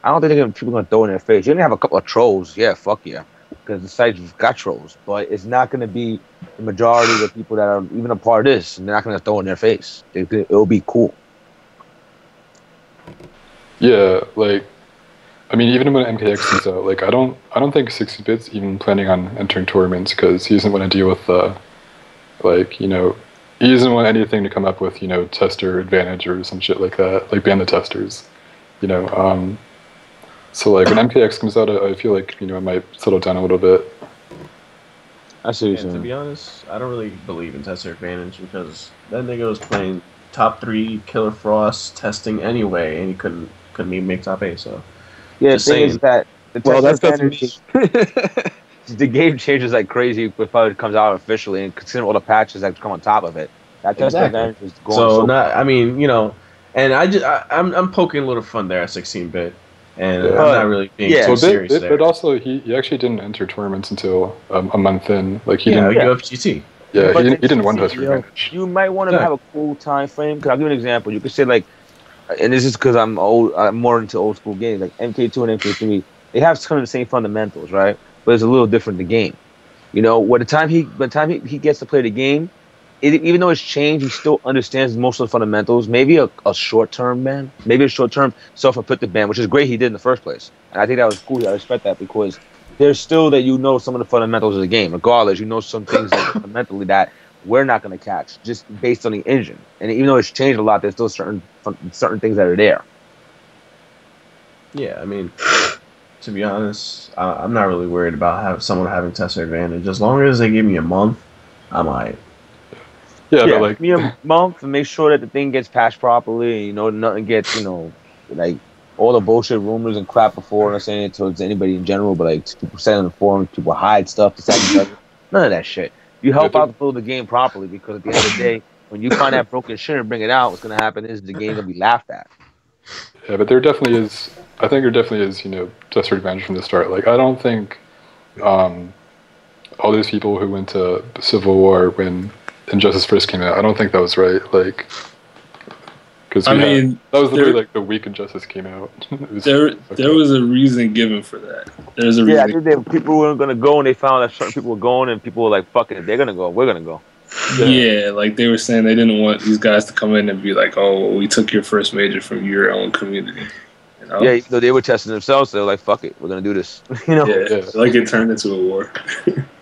[SPEAKER 14] I don't think people are gonna throw it in their face. You're gonna have a couple of trolls, yeah, fuck yeah, because the site's got trolls, but it's not gonna be the majority of the people that are even a part of this, and they're not gonna throw it in their face. It'll be cool.
[SPEAKER 17] Yeah, like, I mean, even when MKX comes out, like, I don't think 60-Bit's even planning on entering tournaments, because he doesn't want to deal with he doesn't want anything to come up with, tester advantage or some shit like that, like ban the testers, So, like, when MKX comes out, I feel like, it might settle down a little bit.
[SPEAKER 14] I see what you're saying.
[SPEAKER 4] To be honest, I don't really believe in tester advantage, because that nigga was playing top 3 Killer Frost testing anyway, and he couldn't even make top 8, so.
[SPEAKER 14] Yeah, the thing is that the tester advantage, the game changes like crazy before it comes out officially, and consider all the patches that come on top of it. That tester advantage is going
[SPEAKER 4] I mean, And I'm poking a little fun there at 16-bit, and
[SPEAKER 17] Yeah.
[SPEAKER 4] I'm not really being too serious there.
[SPEAKER 17] But also, he actually didn't enter tournaments until a month in. Like he didn't.
[SPEAKER 4] UFGT.
[SPEAKER 17] Yeah,
[SPEAKER 14] But
[SPEAKER 17] he didn't win test advantage.
[SPEAKER 14] You might want to have a cool time frame. Cause I'll give you an example. You could say like, and this is because I'm old. I'm more into old school games like MK2 and MK3. They have kind of the same fundamentals, right? But it's a little different the game. You know, by the time he gets to play the game, even though it's changed, he still understands most of the fundamentals. Maybe a short-term ban, maybe a short-term self-inflicted ban, which is great he did in the first place. And I think that was cool. I respect that because there's still that you know some of the fundamentals of the game. Regardless, you know some things that fundamentally that we're not going to catch just based on the engine. And even though it's changed a lot, there's still certain things that are there.
[SPEAKER 4] Yeah, I mean, to be honest, I'm not really worried about someone having tester advantage. As long as they give me a month, I'm alright.
[SPEAKER 14] Yeah, but like me a month and make sure that the thing gets patched properly. You know, nothing gets like all the bullshit rumors and crap before. I'm not saying it towards anybody in general, but like people say on the forum, people hide stuff. None of that shit. You help out to build the game properly because at the end of the day, when you find that broken shit and bring it out, what's gonna happen is the game gonna be laughed at.
[SPEAKER 17] Yeah, but there definitely is. I think there definitely is. Tester advantage from the start. Like I don't think all those people who went to Civil War when Injustice first came out, I don't think that was right. Like, because that was literally like the week Injustice came out.
[SPEAKER 18] There was a reason given for that. There's a reason.
[SPEAKER 14] Yeah, I think people were gonna go and they found that certain people were going and people were like, "Fuck it, they're gonna go. We're gonna go."
[SPEAKER 18] Yeah, like they were saying they didn't want these guys to come in and be like, "Oh, well, we took your first major from your own community." You know?
[SPEAKER 14] Yeah, even though they were testing themselves, they were like, "Fuck it, we're gonna do this."
[SPEAKER 18] Yeah, like it turned into a war.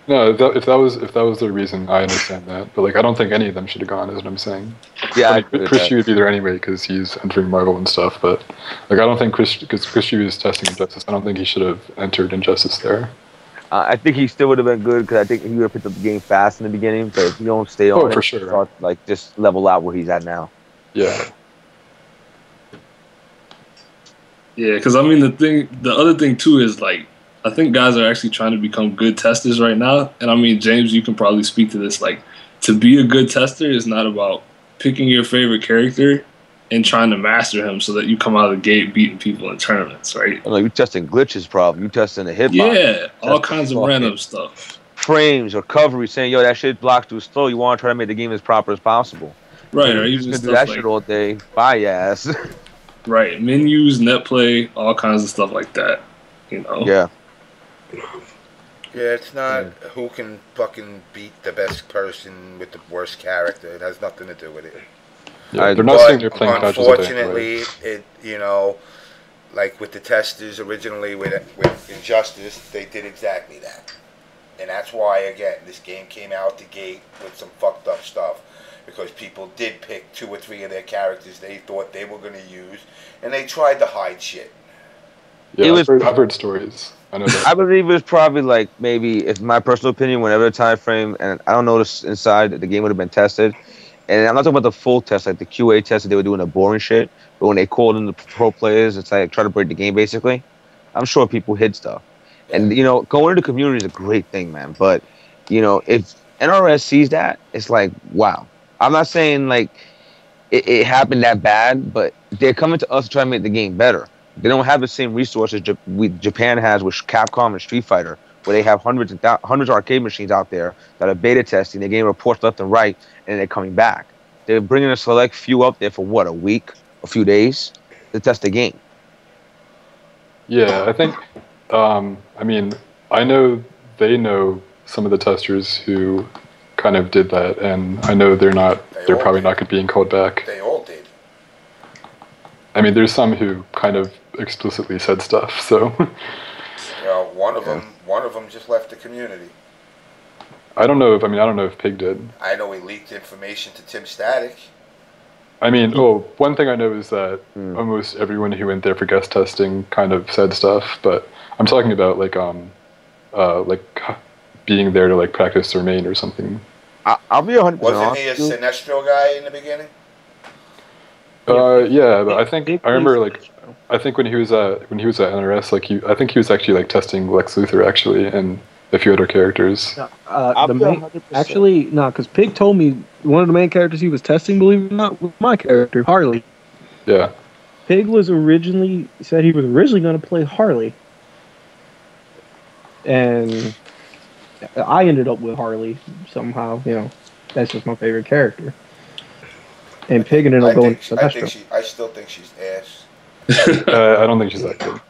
[SPEAKER 17] No, if that was the reason, I understand that. But like, I don't think any of them should have gone. Is what I'm saying.
[SPEAKER 14] Yeah,
[SPEAKER 17] I mean, Chris Yu would be there anyway because he's entering Marvel and stuff. But like, I don't think because Chris Yu is testing Injustice. I don't think he should have entered Injustice there.
[SPEAKER 14] I think he still would have been good because I think he would have picked up the game fast in the beginning. But if you don't stay on it,
[SPEAKER 17] for sure.
[SPEAKER 14] Start, like just level out where he's at now.
[SPEAKER 17] Yeah.
[SPEAKER 18] Yeah, because I mean the other thing too is like I think guys are actually trying to become good testers right now, and I mean James, you can probably speak to this. Like to be a good tester is not about picking your favorite character and trying to master him so that you come out of the gate beating people in tournaments, right?
[SPEAKER 14] Like you testing glitches, problem. You testing the hitbox.
[SPEAKER 18] Yeah, all kinds of random stuff.
[SPEAKER 14] Frames, recovery, saying yo that shit blocks too slow. You want to try to make the game as proper as possible.
[SPEAKER 18] Right,
[SPEAKER 14] or
[SPEAKER 18] even
[SPEAKER 14] you just
[SPEAKER 18] stuff
[SPEAKER 14] do that
[SPEAKER 18] like,
[SPEAKER 14] shit all day. Bye, ass.
[SPEAKER 18] Right, menus, net play, all kinds of stuff like that. You know.
[SPEAKER 14] Yeah.
[SPEAKER 1] Yeah, it's not who can fucking beat the best person with the worst character. It has nothing to do with it.
[SPEAKER 17] Yeah, they're not saying they're playing patches all day
[SPEAKER 1] unfortunately, it like with the testers originally with Injustice, they did exactly that, and that's why again this game came out the gate with some fucked up stuff. Because people did pick 2 or 3 of their characters they thought they were going to use, and they tried to hide shit.
[SPEAKER 17] Yeah, I've heard stories. I know that.
[SPEAKER 14] I believe it was probably like maybe, it's my personal opinion, whenever the time frame, and I don't know this inside, the game would have been tested. And I'm not talking about the full test, like the QA test that they were doing the boring shit. But when they called in the pro players, it's like try to break the game basically. I'm sure people hid stuff. And going into the community is a great thing, man. But if NRS sees that, it's like wow. I'm not saying like it happened that bad, but they're coming to us to try to make the game better. They don't have the same resources Japan has with Capcom and Street Fighter, where they have hundreds of arcade machines out there that are beta testing. They're getting reports left and right, and they're coming back. They're bringing a select few up there for what, a week, a few days to test the game.
[SPEAKER 17] Yeah, I think. I mean, I know they know some of the testers who kind of did that, and I know they're probably not being called back.
[SPEAKER 1] They all did.
[SPEAKER 17] I mean, there's some who kind of explicitly said stuff. So.
[SPEAKER 1] One of them just left the community.
[SPEAKER 17] I don't know if Pig did.
[SPEAKER 1] I know he leaked information to Tim Static.
[SPEAKER 17] I mean, one thing I know is that almost everyone who went there for guest testing kind of said stuff, but I'm talking about like being there to like practice their main or something.
[SPEAKER 14] I'll be 100%.
[SPEAKER 1] Wasn't he a Sinestro guy in the beginning?
[SPEAKER 17] Yeah, but I remember I think when he was at NRS, I think he was actually testing Lex Luthor actually and a few other characters.
[SPEAKER 3] Actually, no, because Pig told me one of the main characters he was testing, believe it or not, was my character, Harley.
[SPEAKER 17] Yeah.
[SPEAKER 3] Pig was originally said he was originally going to play Harley, and I ended up with Harley somehow. You know, that's just my favorite character. And Pig ended up going to Sinestro.
[SPEAKER 1] I still think she's ass.
[SPEAKER 17] I don't think she's that good.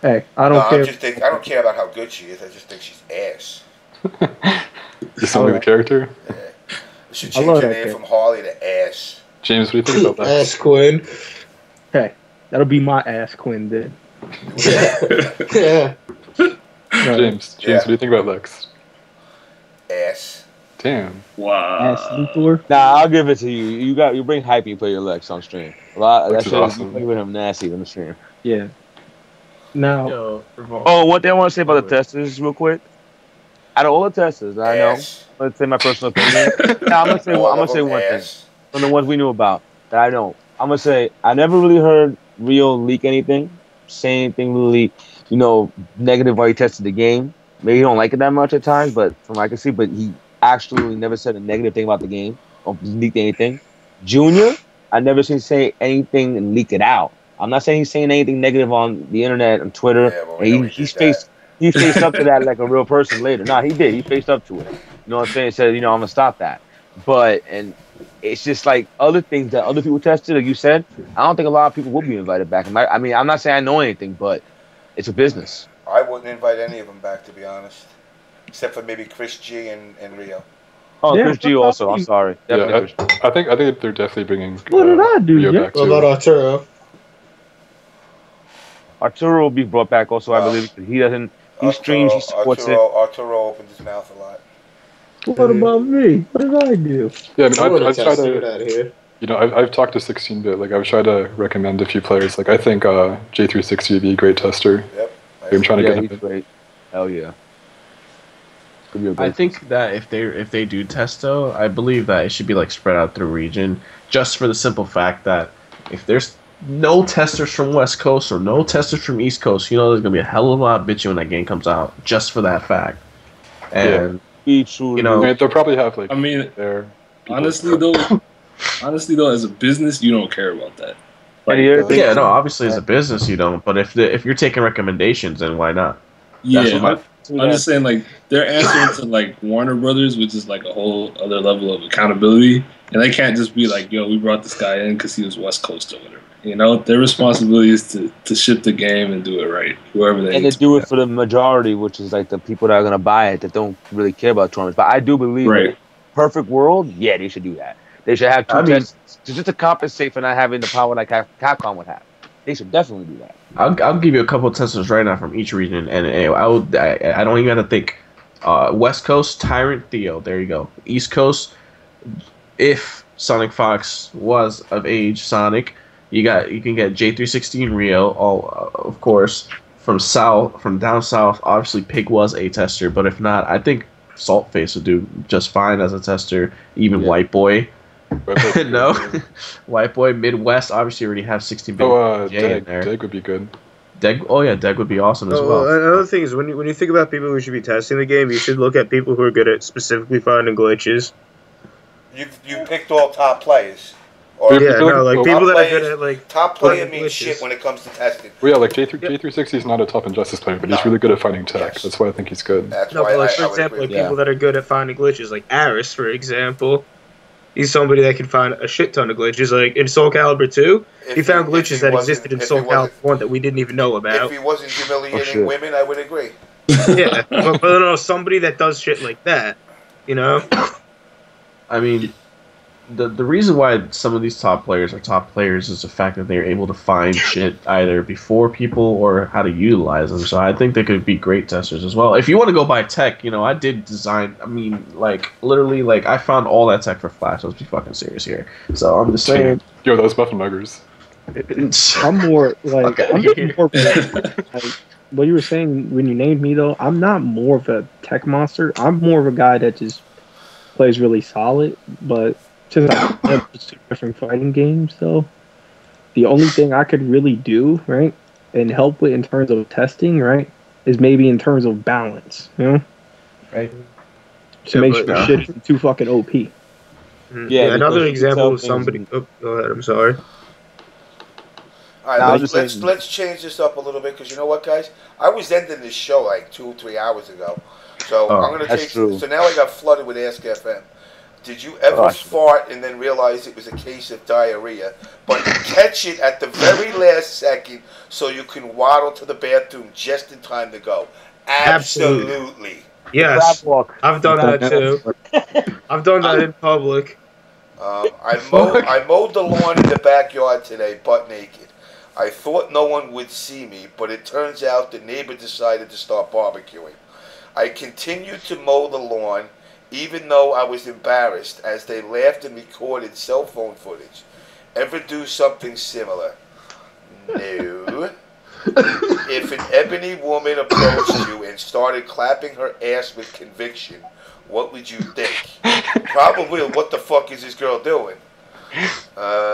[SPEAKER 3] Hey, I don't care.
[SPEAKER 1] I don't care about how good she is. I just think she's ass.
[SPEAKER 17] Just only the character?
[SPEAKER 1] Yeah. We should change her name from Harley to Ass.
[SPEAKER 17] James, what do you think about that?
[SPEAKER 6] Ass Quinn.
[SPEAKER 3] Hey, that'll be my ass Quinn then.
[SPEAKER 6] Yeah.
[SPEAKER 17] James, what do you think about Lex?
[SPEAKER 1] Ass.
[SPEAKER 17] Damn.
[SPEAKER 18] Wow.
[SPEAKER 3] Ass Luthor.
[SPEAKER 14] Nah, I'll give it to you. You bring hype. You play your Lex on stream.
[SPEAKER 17] Lex is
[SPEAKER 14] You
[SPEAKER 17] awesome.
[SPEAKER 14] play with him nasty on the stream.
[SPEAKER 3] Yeah. Now.
[SPEAKER 14] Oh, one thing I want to say about the testers, real quick. Out of all the testers, I know. Let's say my personal opinion. Nah, I'm gonna say one thing. From the ones we knew about that I know. I'm gonna say I never really heard Rio leak anything, say anything really, negative while he tested the game. Maybe he don't like it that much at times, but from what I can see, but he actually never said a negative thing about the game or leaked anything. Junior, I never seen say anything and leak it out. I'm not saying he's saying anything negative on the internet and Twitter. Yeah, he faced up to that like a real person later. Nah, he did. He faced up to it. You know what I'm saying? He said, I'm gonna stop that. But it's just like other things that other people tested, like you said. I don't think a lot of people will be invited back. I mean, I'm not saying I know anything, but it's a business.
[SPEAKER 1] I wouldn't invite any of them back, to be honest, except for maybe Chris G and Rio.
[SPEAKER 14] Oh, yeah, Chris G also. I'm sorry.
[SPEAKER 17] Yeah, I think they're definitely bringing.
[SPEAKER 3] What did I do?
[SPEAKER 17] Rio back
[SPEAKER 6] What
[SPEAKER 17] too.
[SPEAKER 6] about Arturo?
[SPEAKER 14] Arturo will be brought back also, I believe, because he doesn't. He streams. He supports
[SPEAKER 1] Arturo opens his mouth a lot.
[SPEAKER 3] What about me? What did I do?
[SPEAKER 17] Yeah, I mean, I've tried
[SPEAKER 6] Get out of here.
[SPEAKER 17] to. I've talked to 16-bit. Like, I've tried to recommend a few players. Like, I think J360 would be a great tester.
[SPEAKER 1] Yep.
[SPEAKER 17] I'm trying to get him.
[SPEAKER 14] He's great. Hell yeah.
[SPEAKER 4] I think that if they do test though, I believe that it should be like spread out through region, just for the simple fact that if there's no testers from West Coast or no testers from East Coast, there's gonna be a hell of a lot of bitching when that game comes out, just for that fact. And
[SPEAKER 17] they'll probably have like.
[SPEAKER 18] I mean,
[SPEAKER 17] their
[SPEAKER 18] honestly though, as a business, you don't care about that.
[SPEAKER 4] Yeah, no, obviously as a business you don't, but if you're taking recommendations, then why not?
[SPEAKER 18] Yeah, I'm just saying, like, they're answering to like Warner Brothers, which is like a whole other level of accountability, and they can't just be like, "Yo, we brought this guy in because he was West Coast or whatever." Their responsibility is to ship the game and do it right, whoever they.
[SPEAKER 14] And to do it for the majority, which is like the people that are gonna buy it that don't really care about tournaments. But I do believe, that perfect world, yeah, they should do that. They should have two tests just to compensate for not having the power like Capcom would have. They should definitely do that.
[SPEAKER 4] I'll give you a couple of testers right now from each region, and I don't even have to think. West Coast, Tyrant Theo. There you go. East Coast, if Sonic Fox was of age, Sonic, you can get J360 and Rio. All of course from down south. Obviously, Pig was a tester, but if not, I think Saltface would do just fine as a tester. Even White Boy. No, White Boy. Midwest obviously already have 16-bit J in there.
[SPEAKER 17] Deg would be good.
[SPEAKER 4] Deg would be awesome as well.
[SPEAKER 6] Another thing is when you think about people who should be testing the game, you should look at people who are good at specifically finding glitches.
[SPEAKER 1] You picked all top players.
[SPEAKER 6] People that are good at like
[SPEAKER 1] top player means shit when it comes to testing.
[SPEAKER 17] Well, yeah, like J360 is not a top Injustice player, but he's really good at finding tech. Yes. That's why I think he's good.
[SPEAKER 6] For example, people that are good at finding glitches, like Aris, for example. He's somebody that can find a shit ton of glitches. Like in Soul Calibur 2, he found glitches that existed in Soul Calibur 1 that we didn't even know about.
[SPEAKER 1] If he wasn't humiliating women, I would agree.
[SPEAKER 6] Yeah, but no, somebody that does shit like that,
[SPEAKER 4] I mean, the reason why some of these top players are top players is the fact that they're able to find shit either before people or how to utilize them. So I think they could be great testers as well. If you want to go by tech, I did design. I mean, like literally, like I found all that tech for Flash. Let's be fucking serious here. So I'm just saying.
[SPEAKER 17] Yo, those muffin muggers.
[SPEAKER 3] I'm more like what you were saying when you named me though. I'm not more of a tech monster. I'm more of a guy that just plays really solid, but. Since I have two different fighting games, though, the only thing I could really do, right, and help with in terms of testing, right, is maybe in terms of balance, right? To make sure shit isn't too fucking OP.
[SPEAKER 6] Yeah, another example of somebody. Oh, go ahead. I'm sorry.
[SPEAKER 1] All right, let's change this up a little bit, because you know what, guys? I was ending this show like 2 or 3 hours ago, so I'm gonna take. So now I got flooded with Ask FM. Did you ever fart and then realize it was a case of diarrhea, but catch it at the very last second so you can waddle to the bathroom just in time to go? Absolutely.
[SPEAKER 6] Yes, I've done that too. I've done that in public.
[SPEAKER 1] I mowed the lawn in the backyard today, butt naked. I thought no one would see me, but it turns out the neighbor decided to start barbecuing. I continued to mow the lawn, even though I was embarrassed, as they laughed and recorded cell phone footage. Ever do something similar? No. If an ebony woman approached you and started clapping her ass with conviction, what would you think? Probably, what the fuck is this girl doing?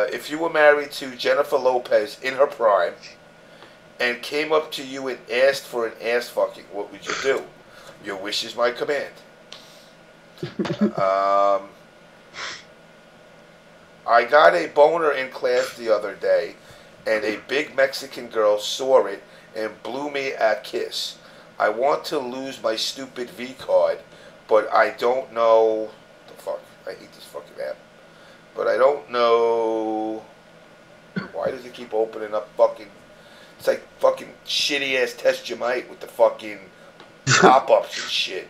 [SPEAKER 1] If you were married to Jennifer Lopez in her prime and came up to you and asked for an ass fucking, what would you do? Your wish is my command. I got a boner in class the other day, and a big Mexican girl saw it and blew me a kiss. I want to lose my stupid V card, but I don't know. The fuck? I hate this fucking app. But I don't know. Why does it keep opening up fucking? It's like fucking shitty ass Test You Might with the fucking pop ups and shit.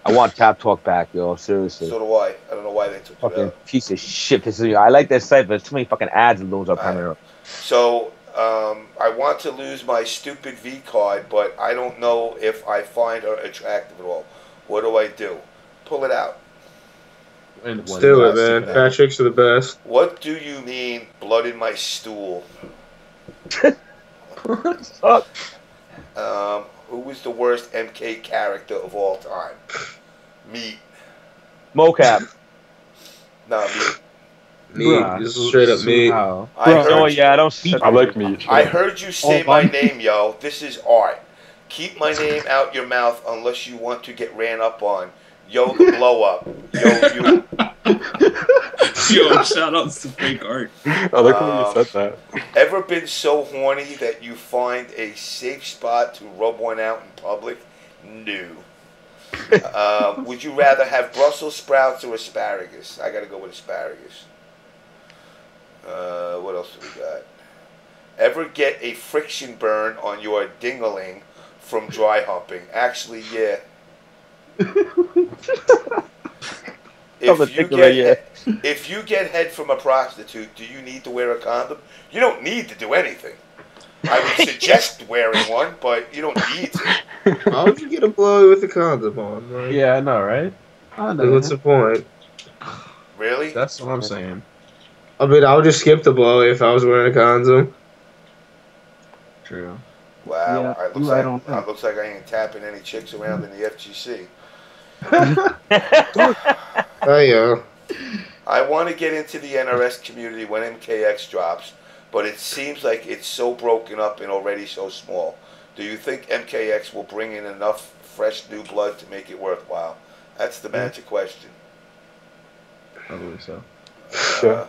[SPEAKER 14] I want Tap Talk back, yo. Seriously.
[SPEAKER 1] So do I. I don't know why they took it
[SPEAKER 14] fucking
[SPEAKER 1] out.
[SPEAKER 14] piece of shit. I like that site, but there's too many fucking ads and those are primarily.
[SPEAKER 1] So, I want to lose my stupid V card, but I don't know if I find her attractive at all. What do I do? Pull it out.
[SPEAKER 6] Let's do it, man. Fat chicks are the best.
[SPEAKER 1] What do you mean, blood in my stool? Who is the worst MK character of all time? Meat.
[SPEAKER 14] Mocap.
[SPEAKER 1] Nah, meat.
[SPEAKER 6] Meat. This is straight up meat.
[SPEAKER 17] I like meat.
[SPEAKER 1] I heard you say my name, yo. This is art. Keep my name out your mouth unless you want to get ran up on. Yo, the blow up. Yo, you.
[SPEAKER 18] Yo, shout outs to fake art.
[SPEAKER 17] I like when you said that.
[SPEAKER 1] Ever been so horny that you find a safe spot to rub one out in public? No. Would you rather have Brussels sprouts or asparagus? I gotta go with asparagus. What else do we got? Ever get a friction burn on your ding-a-ling from dry humping? Actually, yeah. If you get head from a prostitute, do you need to wear a condom? You don't need to do anything. I would suggest wearing one, but you don't need to.
[SPEAKER 6] Why would you get a blow with a condom on? Like,
[SPEAKER 4] yeah, I know, right? I know.
[SPEAKER 6] What's the point?
[SPEAKER 1] Really?
[SPEAKER 4] That's what I'm saying.
[SPEAKER 6] I mean, I would just skip the blow if I was wearing a condom.
[SPEAKER 4] True.
[SPEAKER 1] Wow,
[SPEAKER 4] Yeah,
[SPEAKER 1] looks like I ain't tapping any chicks around in the FGC.
[SPEAKER 6] Oh yeah.
[SPEAKER 1] I want to get into the NRS community when MKX drops, but it seems like it's so broken up and already so small. Do you think MKX will bring in enough fresh new blood to make it worthwhile? That's the magic question.
[SPEAKER 4] Probably so.
[SPEAKER 17] Yeah.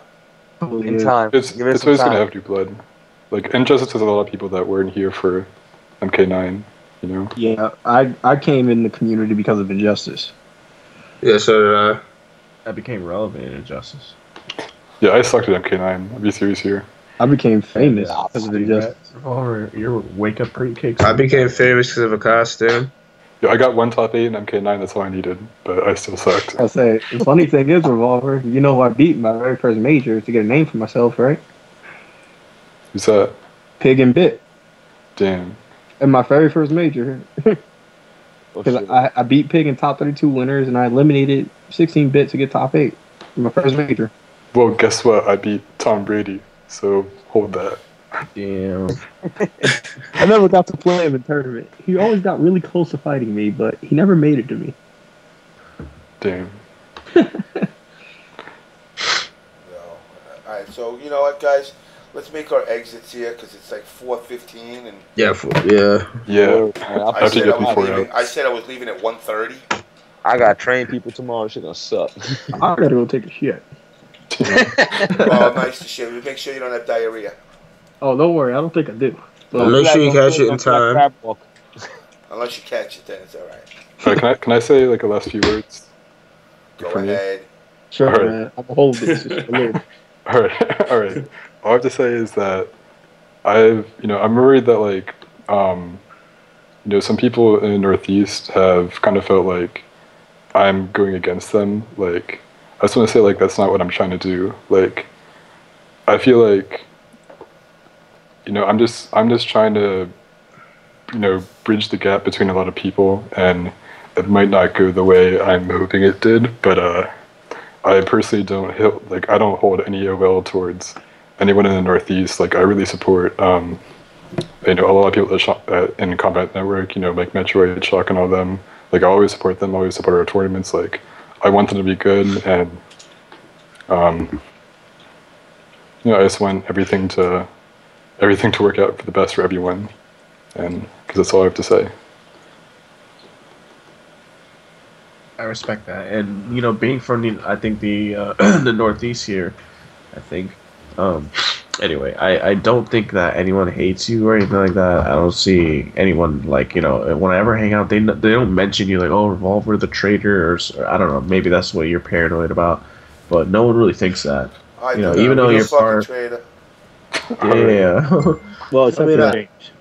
[SPEAKER 14] In time.
[SPEAKER 17] It's always going to have new blood. Like, Injustice has a lot of people that weren't here for MK9, you know?
[SPEAKER 3] Yeah, I came in the community because of Injustice.
[SPEAKER 6] Yeah, so did I.
[SPEAKER 4] That became relevant in Injustice.
[SPEAKER 17] Yeah, I sucked at MK9. I'll be serious here.
[SPEAKER 3] I became famous because of Injustice.
[SPEAKER 4] Or your wake up pre-kicks.
[SPEAKER 6] I became famous because of a costume.
[SPEAKER 17] Yeah, I got one top 8 in MK9, that's all I needed, but I still sucked.
[SPEAKER 3] I say, the funny thing is, Revolver, you know who I beat my very first major to get a name for myself, right?
[SPEAKER 17] Who's that?
[SPEAKER 3] Pig and Bit.
[SPEAKER 17] Damn.
[SPEAKER 3] In my very first major. Because I beat Pig in top 32 winners, and I eliminated 16-bit to get top 8 in my first major.
[SPEAKER 17] Well, guess what? I beat Tom Brady, so hold that.
[SPEAKER 4] Damn.
[SPEAKER 3] I never got to play him in tournament. He always got really close to fighting me, but he never made it to me.
[SPEAKER 17] Damn.
[SPEAKER 1] Alright, so you know what, guys? Let's make our exits here because it's like 4:15 and
[SPEAKER 6] Yeah.
[SPEAKER 1] I said I was leaving at 1:30.
[SPEAKER 14] I got train people tomorrow. Shit gonna suck.
[SPEAKER 3] I gotta go take a shit.
[SPEAKER 1] Oh, nice to shit. Make sure you don't have diarrhea.
[SPEAKER 3] Oh, don't worry. I don't think I do.
[SPEAKER 6] Well, make sure you catch it in time.
[SPEAKER 1] Unless you catch it, then it's all right.
[SPEAKER 17] All right, can I say like a last few words?
[SPEAKER 1] Go ahead.
[SPEAKER 3] Sure,
[SPEAKER 17] All right.
[SPEAKER 3] man. I'm gonna hold this. Just a little.
[SPEAKER 17] All right, all right. All I have to say is that I'm worried that like, some people in the Northeast have kind of felt like I'm going against them. Like, I just want to say like that's not what I'm trying to do. Like, I feel like, I'm just trying to, bridge the gap between a lot of people, and it might not go the way I'm hoping it did, but I personally I don't hold any ill will towards anyone in the Northeast. Like, I really support, a lot of people in Combat Network, like Metroid, Shock, and all them. Like, I always support them, always support our tournaments. Like, I want them to be good, and, I just want everything to work out for the best for everyone, and because that's all I have to say.
[SPEAKER 4] I respect that, and being from the the Northeast here, I think. Anyway, I don't think that anyone hates you or anything like that. I don't see anyone when I ever hang out, they don't mention you like, oh, Revolver the traitor, or I don't know. Maybe that's what you're paranoid about, but no one really thinks that. Even though you're part. Yeah.
[SPEAKER 14] Well,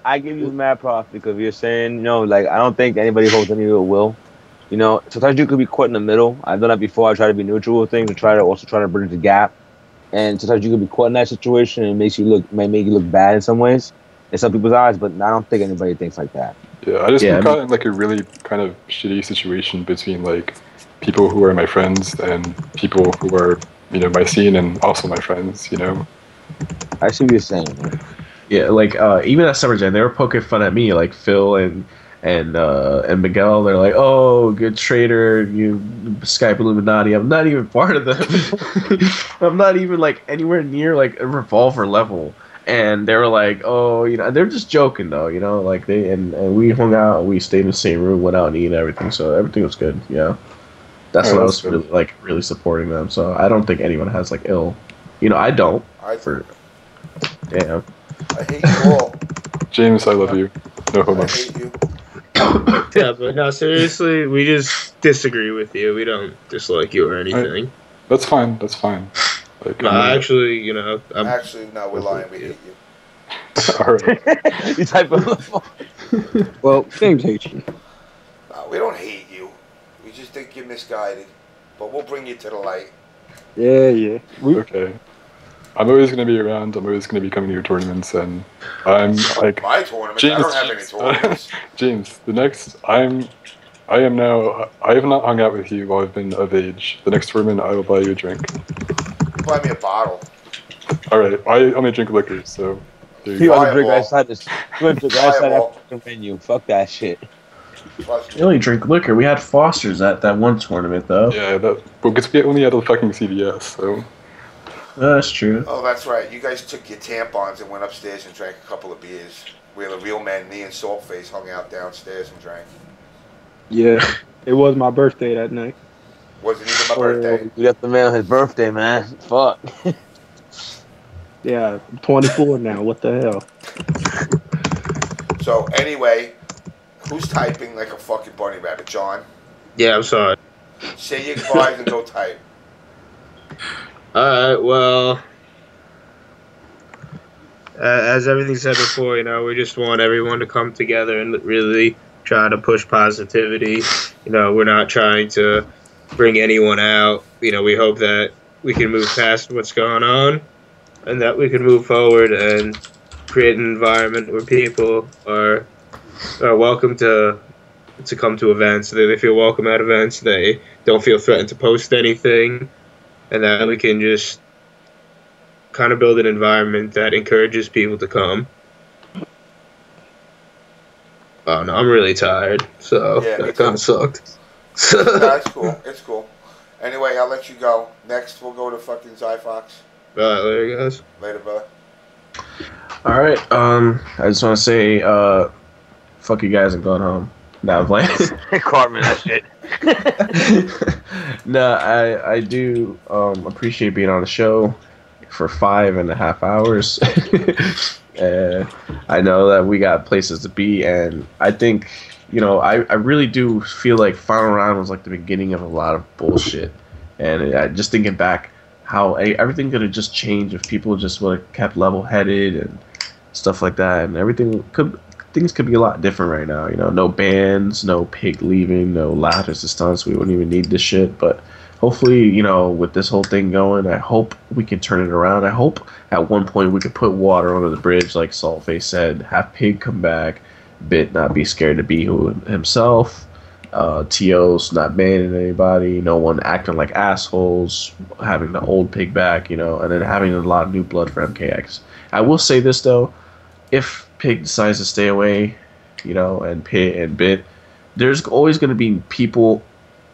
[SPEAKER 14] I give you mad props because you're saying, I don't think anybody holds any ill will. Sometimes you could be caught in the middle. I've done that before. I try to be neutral with things and try to bridge the gap. And sometimes you could be caught in that situation and it might make you look bad in some ways, in some people's eyes, but I don't think anybody thinks like that.
[SPEAKER 17] Yeah, I just got in like a really kind of shitty situation between like people who are my friends and people who are, my scene and also my friends,
[SPEAKER 14] I see what you're saying, man.
[SPEAKER 4] Yeah, like even at Summer Jam, they were poking fun at me, like Phil and Miguel. They're like, "Oh, good trader, you Skype Illuminati." I'm not even part of them. I'm not even like anywhere near like a Revolver level. And they were like, "Oh, they're just joking though, like they and we hung out, we stayed in the same room, went out and ate and everything, so everything was good. That's what I was really supporting them. So I don't think anyone has like ill. I don't. Damn.
[SPEAKER 1] I hate you all.
[SPEAKER 17] James, I love you. No homo.
[SPEAKER 1] I hate you.
[SPEAKER 6] Yeah, but no, seriously, we just disagree with you. We don't dislike you or anything.
[SPEAKER 17] That's fine. That's fine. Like,
[SPEAKER 6] no, actually,
[SPEAKER 1] Actually, no, we're lying. We hate you.
[SPEAKER 17] All right.
[SPEAKER 14] You type of.
[SPEAKER 3] Well, James hates you.
[SPEAKER 1] No, we don't hate you. We just think you're misguided. But we'll bring you to the light.
[SPEAKER 3] Yeah.
[SPEAKER 17] Okay. I'm always going to be around. I'm always going to be coming to your tournaments, and I'm like
[SPEAKER 1] my tournaments.
[SPEAKER 17] James,
[SPEAKER 1] I don't have any tournaments.
[SPEAKER 17] James, the next I have not hung out with you while I've been of age. The next tournament, I will buy you a drink.
[SPEAKER 1] You buy me a bottle.
[SPEAKER 17] All right, I only drink liquor, so.
[SPEAKER 14] You want to drink outside this? You want to drink outside that venue? Fuck that shit.
[SPEAKER 4] You only drink liquor. We had Foster's at that one tournament, though.
[SPEAKER 17] Yeah, because we only had a fucking CVS, so.
[SPEAKER 4] That's true.
[SPEAKER 1] Oh, that's right. You guys took your tampons and went upstairs and drank a couple of beers. Where the real men, me and Saltface, hung out downstairs and drank.
[SPEAKER 3] Yeah, it was my birthday that night.
[SPEAKER 1] Wasn't even my birthday.
[SPEAKER 14] You got the man on his birthday, man. Fuck.
[SPEAKER 3] Yeah, I'm 24 now. What the hell?
[SPEAKER 1] So, anyway, who's typing like a fucking bunny rabbit? John?
[SPEAKER 6] Yeah, I'm sorry.
[SPEAKER 1] Say your goodbyes and go type.
[SPEAKER 6] Alright, well, as everything said before, we just want everyone to come together and really try to push positivity. We're not trying to bring anyone out. We hope that we can move past what's going on and that we can move forward and create an environment where people are welcome to come to events, that they feel welcome at events, they don't feel threatened to post anything. And that we can just kind of build an environment that encourages people to come. Oh, no, I'm really tired, so
[SPEAKER 1] yeah,
[SPEAKER 6] that kind of sucked.
[SPEAKER 1] No, it's cool. It's cool. Anyway, I'll let you go. Next, we'll go to fucking Zyfox.
[SPEAKER 6] All right, later, guys.
[SPEAKER 1] Later, brother.
[SPEAKER 4] All right, I just want to say, fuck you guys and going home. Now I'm playing.
[SPEAKER 14] Cartman, that shit.
[SPEAKER 4] No, I do appreciate being on the show. for 5.5 hours. And I know that we got places to be, and I think, you know, I really do feel like final round was like the beginning of a lot of bullshit. And just thinking back, how everything could have just changed if people just would have kept level-headed and stuff like that, and things could be a lot different right now. You know, no bans, no pig leaving, no ladders to stunts. We wouldn't even need this shit. But hopefully, you know, with this whole thing going, I hope we can turn it around. I hope at one point we could put water under the bridge, like Saltface said. Have Pig come back, Bit not be scared to be himself. TOs not banning anybody, no one acting like assholes, having the old Pig back, you know, and then having a lot of new blood for MKX. I will say this though, if Pig decides to stay away, you know, and Bit, there's always going to be people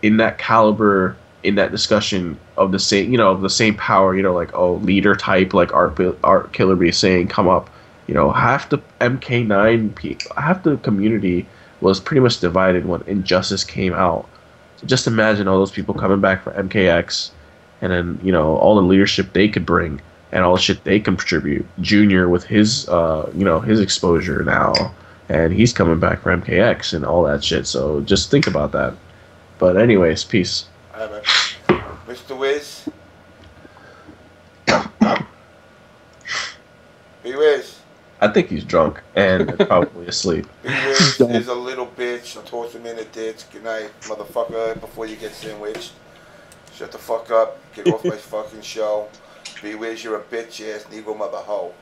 [SPEAKER 4] in that caliber, in that discussion of the same, you know, the same power, you know, like, oh, leader type, like Art Killer be saying, come up, you know, half the MK9 people, half the community was pretty much divided when Injustice came out. So just imagine all those people coming back for MKX, and then, you know, all the leadership they could bring and all the shit they contribute. Junior with his, you know, his exposure now, and he's coming back for MKX and all that shit. So just think about that. But anyways, peace.
[SPEAKER 1] All right, man. Mr. Wiz. B-Wiz.
[SPEAKER 4] I think he's drunk and probably asleep.
[SPEAKER 1] B-Wiz is a little bitch. Toss him in a ditch. Good night, motherfucker, before you get sandwiched. Shut the fuck up. Get off my fucking show. B-Wiz, you're a bitch ass Negro mother hoe.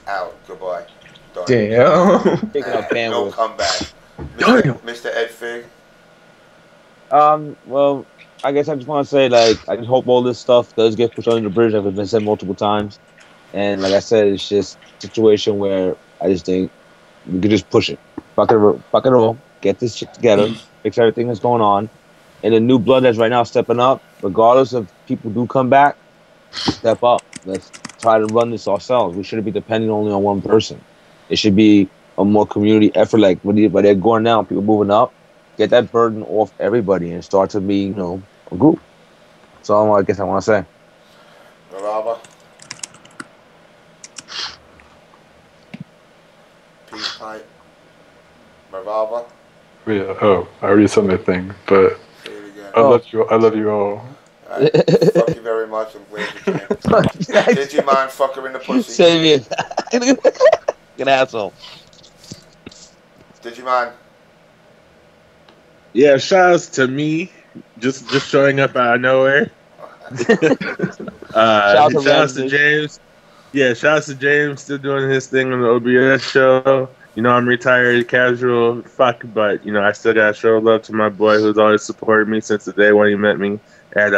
[SPEAKER 1] Out. Goodbye. Done.
[SPEAKER 4] Damn.
[SPEAKER 1] No comeback. Mr. Ed Fig.
[SPEAKER 14] Well, I guess I just want to say, like, I just hope all this stuff does get pushed under the bridge, like it's been said multiple times. And like I said, it's just a situation where I just think we could just push it. Fuck it all. Get this shit together. Fix everything that's going on. And the new blood that's right now stepping up, regardless of people do come back, step up. Let's try to run this ourselves. We shouldn't be depending only on one person. It should be a more community effort. Like when they're going down, people moving up, get that burden off everybody and start to be, you know, a group. That's all I guess I want to say.
[SPEAKER 1] Marava. Peace pipe. Marava.
[SPEAKER 17] Yeah. Oh, I already said my thing, but I love you. I love you all.
[SPEAKER 1] Right. Fuck you very much. I'm glad you came. Digimon fucker in the pussy.
[SPEAKER 14] Save me. An asshole.
[SPEAKER 1] Digimon.
[SPEAKER 16] Yeah, shoutouts to me, just showing up out of nowhere. Shoutouts to James. Yeah, shoutouts to James, still doing his thing on the OBS show. You know, I'm retired casual, but, you know, I still gotta show love to my boy who's always supported me since the day when he met me at,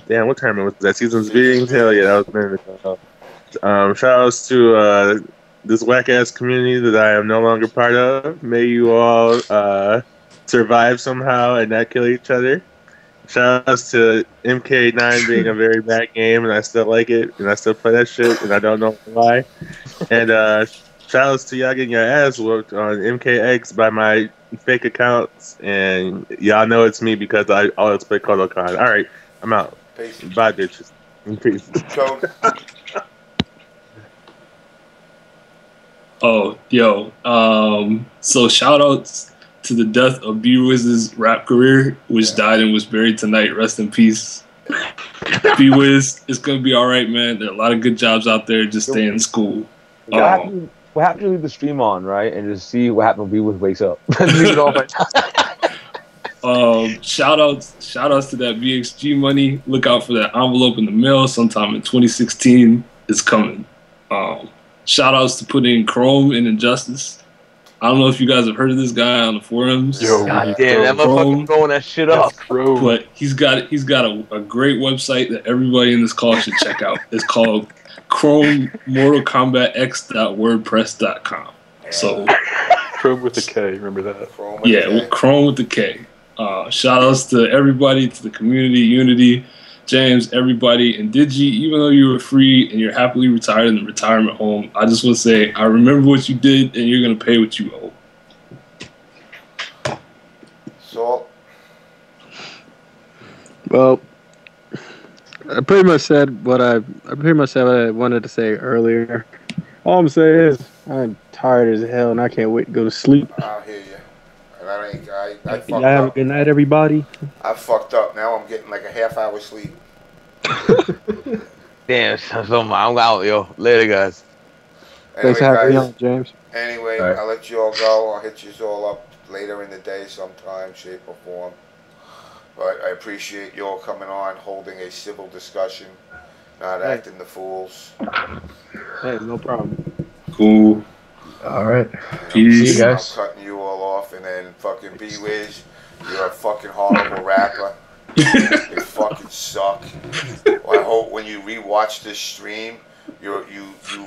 [SPEAKER 16] damn, what tournament was that? Season's Beatings? Hell yeah, that was minutes ago. Shoutouts to this whack-ass community that I am no longer part of. May you all survive somehow and not kill each other. Shoutouts to MK9 being a very bad game, and I still like it, and I still play that shit, and I don't know why. And shoutouts to y'all getting your ass whooped on MKX by my fake accounts, and y'all know it's me because I always play Kodokan. All right, I'm out.
[SPEAKER 1] Peace.
[SPEAKER 16] Bye, bitches. Peace.
[SPEAKER 18] Oh, yo. So shoutouts to the death of B-Wiz's rap career, which died and was buried tonight. Rest in peace. B-Wiz, it's going to be all right, man. There are a lot of good jobs out there. Just stay in school.
[SPEAKER 14] What happened to leave the stream on, right? And just see what happens when B-Wiz wakes up. Leave it off right
[SPEAKER 18] Shoutouts to that BXG money. Look out for that envelope in the mail sometime in 2016. It's coming. Shoutouts to putting Chrome in Injustice. I don't know if you guys have heard of this guy on the forums.
[SPEAKER 14] Yo, God damn, that motherfucker throwing that shit up.
[SPEAKER 18] But he's got a great website that everybody in this call should check out. It's called ChromeMortalKombatX.wordpress.com. So
[SPEAKER 17] Chrome with a K, remember that?
[SPEAKER 18] Chrome with the K. Shoutouts to everybody, to the community, Unity, James, everybody, and Digi. Even though you were free and you're happily retired in the retirement home, I just want to say I remember what you did, and you're gonna pay what you owe.
[SPEAKER 1] Salt.
[SPEAKER 3] Well, I pretty much said what I wanted to say earlier. All I'm saying is I'm tired as hell and I can't wait to go to sleep.
[SPEAKER 1] I'll hear you. And I fucked
[SPEAKER 3] Y'all have a
[SPEAKER 1] up.
[SPEAKER 3] good night, everybody.
[SPEAKER 1] I fucked up. Now I'm getting like a half-hour sleep.
[SPEAKER 14] Damn, so I'm out, yo. Later, guys.
[SPEAKER 3] Thanks for having me on, James.
[SPEAKER 1] Anyway,
[SPEAKER 14] All right.
[SPEAKER 1] I'll let you all go. I'll hit you all up later in the day sometime, shape or form. But I appreciate you all coming on, holding a civil discussion, not acting the fools.
[SPEAKER 3] Hey, no problem.
[SPEAKER 18] Cool.
[SPEAKER 4] All right.
[SPEAKER 18] Peace.
[SPEAKER 4] See you guys.
[SPEAKER 1] I'm cutting you all off, and then fucking B-Wiz, you're a fucking horrible rapper. You fucking suck. Well, I hope when you rewatch this stream, you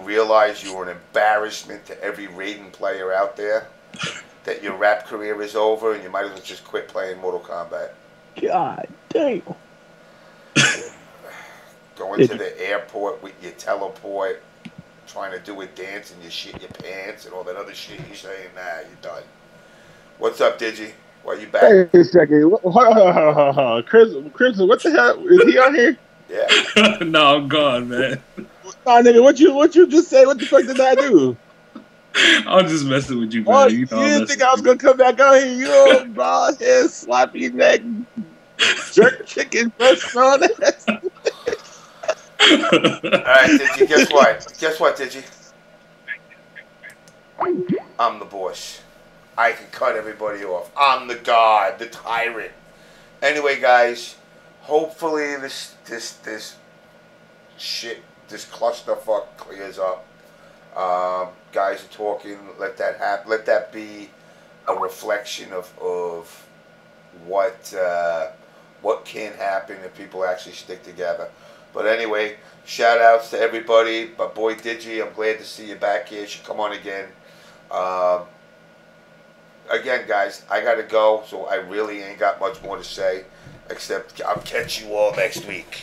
[SPEAKER 1] realize you were an embarrassment to every Raiden player out there. That your rap career is over, and you might as well just quit playing Mortal Kombat.
[SPEAKER 3] God damn.
[SPEAKER 1] Going to the airport with your teleport, trying to do a dance and you shit your pants and all that other shit. You saying, nah, you're done. What's up, Digi? Why you back?
[SPEAKER 16] Wait a second. Chris, what the hell? Is he on here?
[SPEAKER 1] Yeah.
[SPEAKER 18] No, I'm gone, man.
[SPEAKER 16] Nah, nigga, what you just say? What the fuck did I do?
[SPEAKER 18] I'm just messing with you, man.
[SPEAKER 16] Oh,
[SPEAKER 18] You
[SPEAKER 16] you
[SPEAKER 18] know I'm
[SPEAKER 16] didn't
[SPEAKER 18] messing
[SPEAKER 16] think I was gonna come back on here? You old bald head, sloppy neck, jerk chicken breast on ass.
[SPEAKER 1] Alright, Digi, guess what? Guess what, Digi? I'm the boss. I can cut everybody off. I'm the god, the tyrant. Anyway, guys, hopefully this shit, this clusterfuck clears up. Guys are talking. Let that happen. Let that be a reflection of what can happen if people actually stick together. But anyway, shout outs to everybody. My boy Digi, I'm glad to see you back here. You should come on again. Again, guys, I gotta go, so I really ain't got much more to say, except I'll catch you all next week.